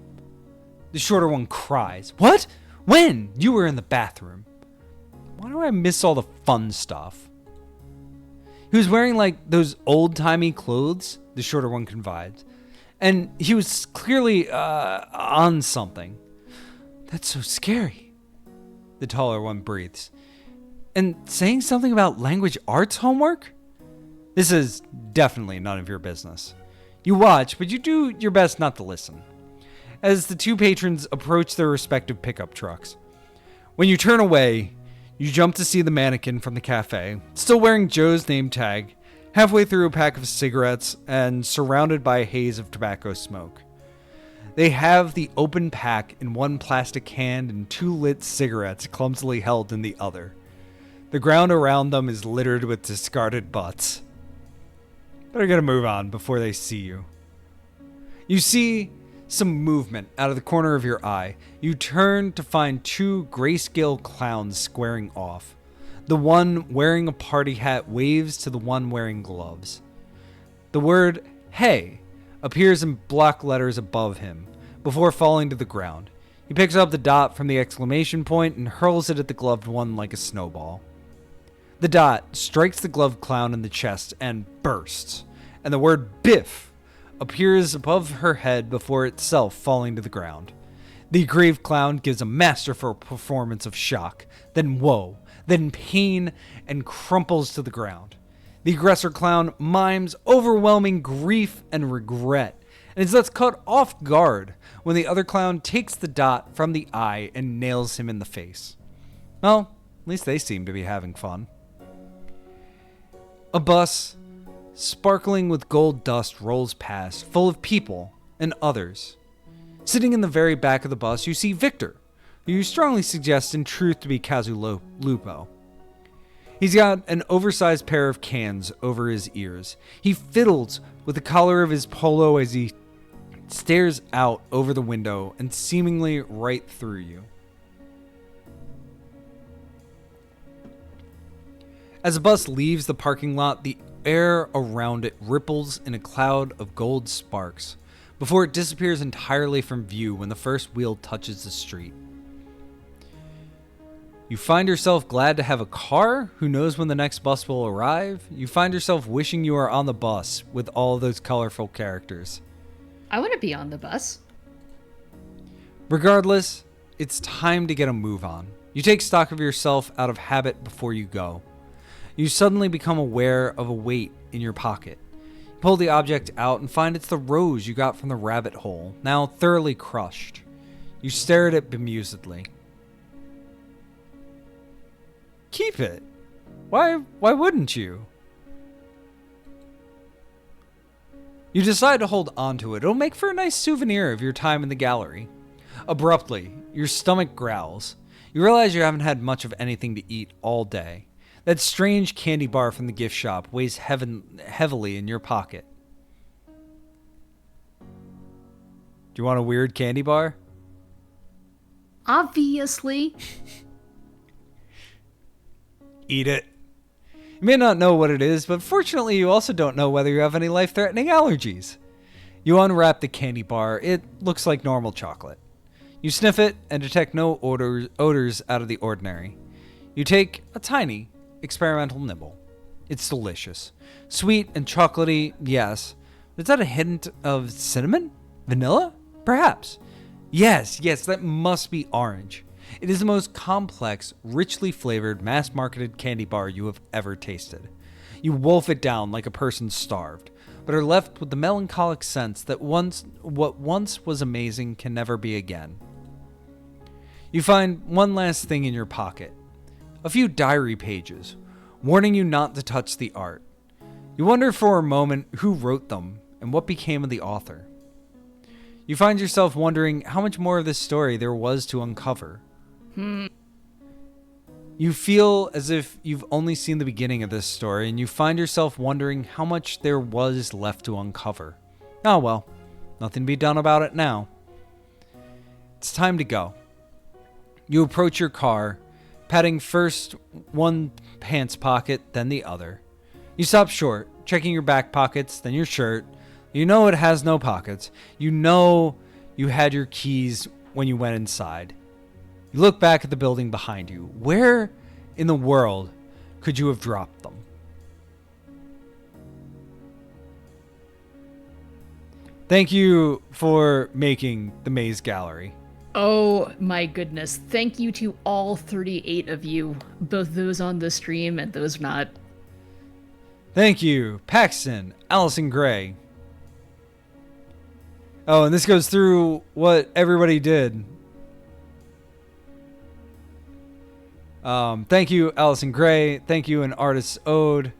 The shorter one cries. What? When? You were in the bathroom. Why do I miss all the fun stuff? He was wearing like those old-timey clothes, the shorter one confides. And he was clearly on something. That's so scary. The taller one breathes. And saying something about language arts homework? This is definitely none of your business. You watch, but you do your best not to listen. As the 2 patrons approach their respective pickup trucks. When you turn away, you jump to see the mannequin from the cafe, still wearing Joe's name tag, halfway through a pack of cigarettes and surrounded by a haze of tobacco smoke. They have the open pack in one plastic hand and 2 lit cigarettes clumsily held in the other. The ground around them is littered with discarded butts. Better get a move on before they see you. You see some movement out of the corner of your eye. You turn to find 2 grayscale clowns squaring off. The one wearing a party hat waves to the one wearing gloves. The word, hey, appears in block letters above him, before falling to the ground. He picks up the dot from the exclamation point and hurls it at the gloved one like a snowball. The dot strikes the gloved clown in the chest and bursts, and the word Biff appears above her head before itself falling to the ground. The aggrieved clown gives a masterful performance of shock, then woe, then pain, and crumples to the ground. The aggressor clown mimes overwhelming grief and regret, and is thus caught off guard when the other clown takes the dot from the eye and nails him in the face. Well, at least they seem to be having fun. A bus, sparkling with gold dust, rolls past, full of people and others. Sitting in the very back of the bus, you see Victor, who you strongly suggest in truth to be Lupo. He's got an oversized pair of cans over his ears. He fiddles with the collar of his polo as he stares out over the window and seemingly right through you. As the bus leaves the parking lot, the air around it ripples in a cloud of gold sparks before it disappears entirely from view when the first wheel touches the street. You find yourself glad to have a car. Who knows when the next bus will arrive? You find yourself wishing you are on the bus with all those colorful characters. I want to be on the bus. Regardless, it's time to get a move on. You take stock of yourself out of habit before you go. You suddenly become aware of a weight in your pocket. You pull the object out and find it's the rose you got from the rabbit hole, now thoroughly crushed. You stare at it bemusedly. Keep it. Why wouldn't you? You decide to hold on to it. It'll make for a nice souvenir of your time in the gallery. Abruptly, your stomach growls. You realize you haven't had much of anything to eat all day. That strange candy bar from the gift shop weighs heavily in your pocket. Do you want a weird candy bar? Obviously. Eat it. You may not know what it is, but fortunately you also don't know whether you have any life-threatening allergies. You unwrap the candy bar. It looks like normal chocolate. You sniff it and detect no odors out of the ordinary. You take a tiny experimental nibble. It's delicious. Sweet and chocolatey, yes, Is that a hint of cinnamon? Vanilla? Perhaps. Yes, that must be orange. It is the most complex, richly flavored, mass-marketed candy bar you have ever tasted. You wolf it down like a person starved, but are left with the melancholic sense that what once was amazing can never be again. You find one last thing in your pocket. A few diary pages, warning you not to touch the art. You wonder for a moment who wrote them and what became of the author. You find yourself wondering how much more of this story there was to uncover. You feel as if you've only seen the beginning of this story, and you find yourself wondering how much there was left to uncover. Oh well, nothing to be done about it now. It's time to go. You approach your car, patting first one pants pocket, then the other. You stop short, checking your back pockets, then your shirt. You know it has no pockets. You know you had your keys when you went inside. You look back at the building behind you. Where in the world could you have dropped them? Thank you for making the Maze Gallery. Oh my goodness. Thank you to all 38 of you, both those on the stream and those not. Thank you, Paxton, Allison Gray. Oh, and this goes through what everybody did. Thank you, Allison Gray. Thank you, An Artist's Ode.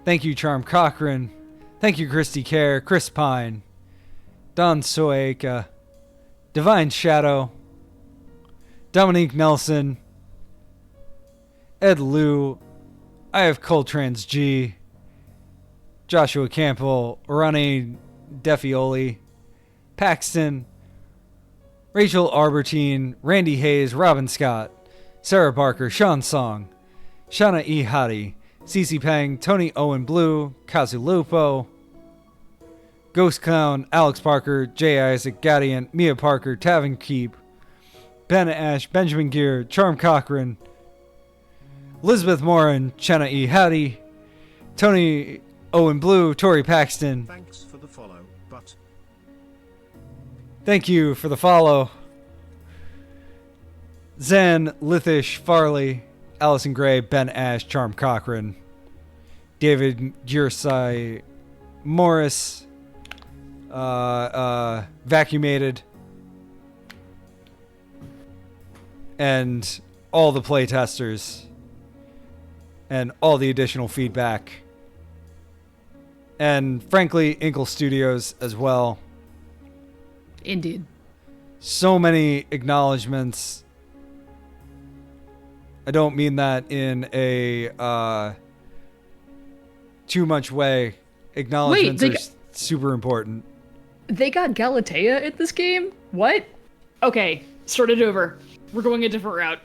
Thank you, Charm Cochran. Thank you, Christy Care, Chris Pine, Don Soeka, Divine Shadow, Dominique Nelson, Ed Liu, IF Coltrans G, Joshua Campbell, Ronnie Defioli, Paxton, Rachel Albertine, Randy Hayes, Robin Scott, Sarah Barker, Sean Song, Shauna E. Hadi, Cece Pang, Tony Owen Blue, Kazulupo, Ghost Clown, Alex Parker, J. Isaac Gadian, Mia Parker, Tavin Keep, Ben Ash, Benjamin Gear, Charm Cochran, Elizabeth Morin, Chenna E. Hadi, Tony Owen Blue, Tori Paxton. Thanks for the follow, but... Thank you for the follow. Zen, Lithish, Farley, Allison Gray, Ben Ash, Charm Cochran, David Girsai, Morris, Vacuumated, and all the playtesters, and all the additional feedback, and frankly, Inkle Studios as well. Indeed. So many acknowledgements. I don't mean that in a too much way. Acknowledgements are super important. They got Galatea at this game? What? Okay, start it over. We're going a different route.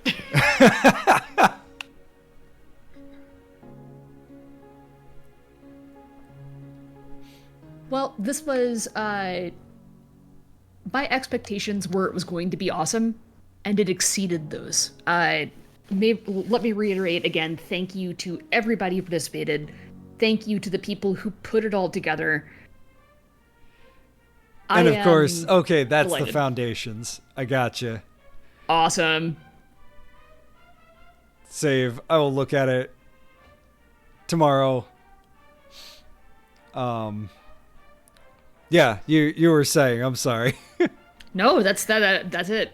Well, this was, my expectations were it was going to be awesome, and it exceeded those. Let me reiterate again, thank you to everybody who participated. Thank you to the people who put it all together. And of course, okay, that's delighted. the foundations. I gotcha. Awesome. Save. I will look at it tomorrow. Yeah, you were saying. I'm sorry. No, that's it.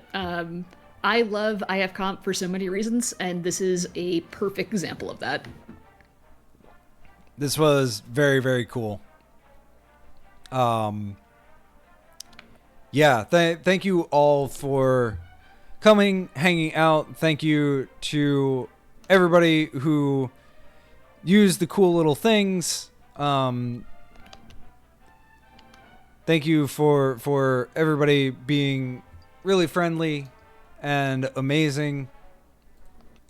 I love IFComp for so many reasons, and this is a perfect example of that. This was very, very cool. Yeah, thank you all for coming, hanging out. Thank you to everybody who used the cool little things. Thank you for everybody being really friendly and amazing.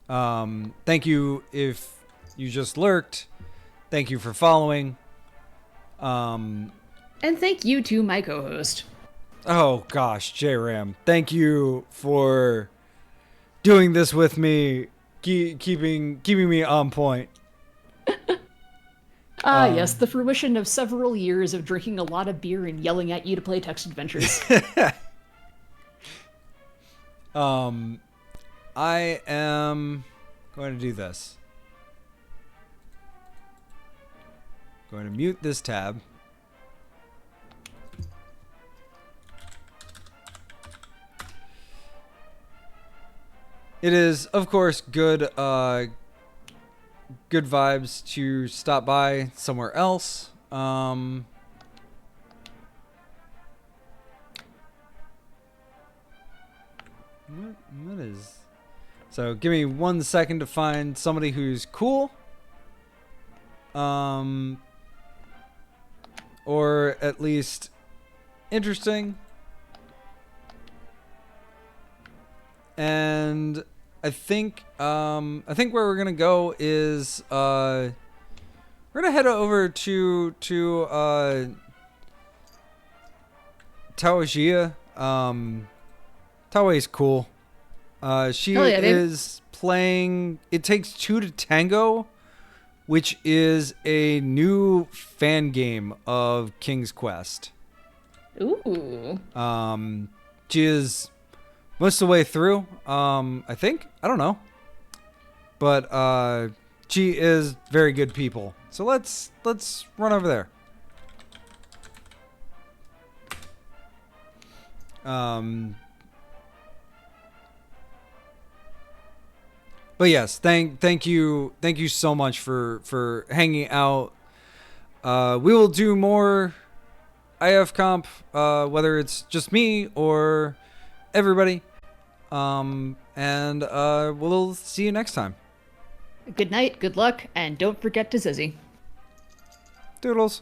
Thank you if you just lurked. Thank you for following. And thank you to my co-host. Oh gosh, J-Ram. Thank you for doing this with me, keeping me on point. Yes, the fruition of several years of drinking a lot of beer and yelling at you to play text adventures. I am going to do this. Going to mute this tab. It is, of course, good vibes to stop by somewhere else. What is... So give me 1 second to find somebody who's cool. Or at least interesting. And I think where we're gonna go is we're gonna head over to Taojia. Taoi's cool. She is playing It Takes Two to Tango, which is a new fan game of King's Quest. Ooh. She is most of the way through, I think. I don't know. But she is very good people. So let's run over there. But yes, thank you so much for hanging out. We will do more IFComp, whether it's just me or everybody. And we'll see you next time. Good night, good luck, and don't forget to Zizzy. Doodles.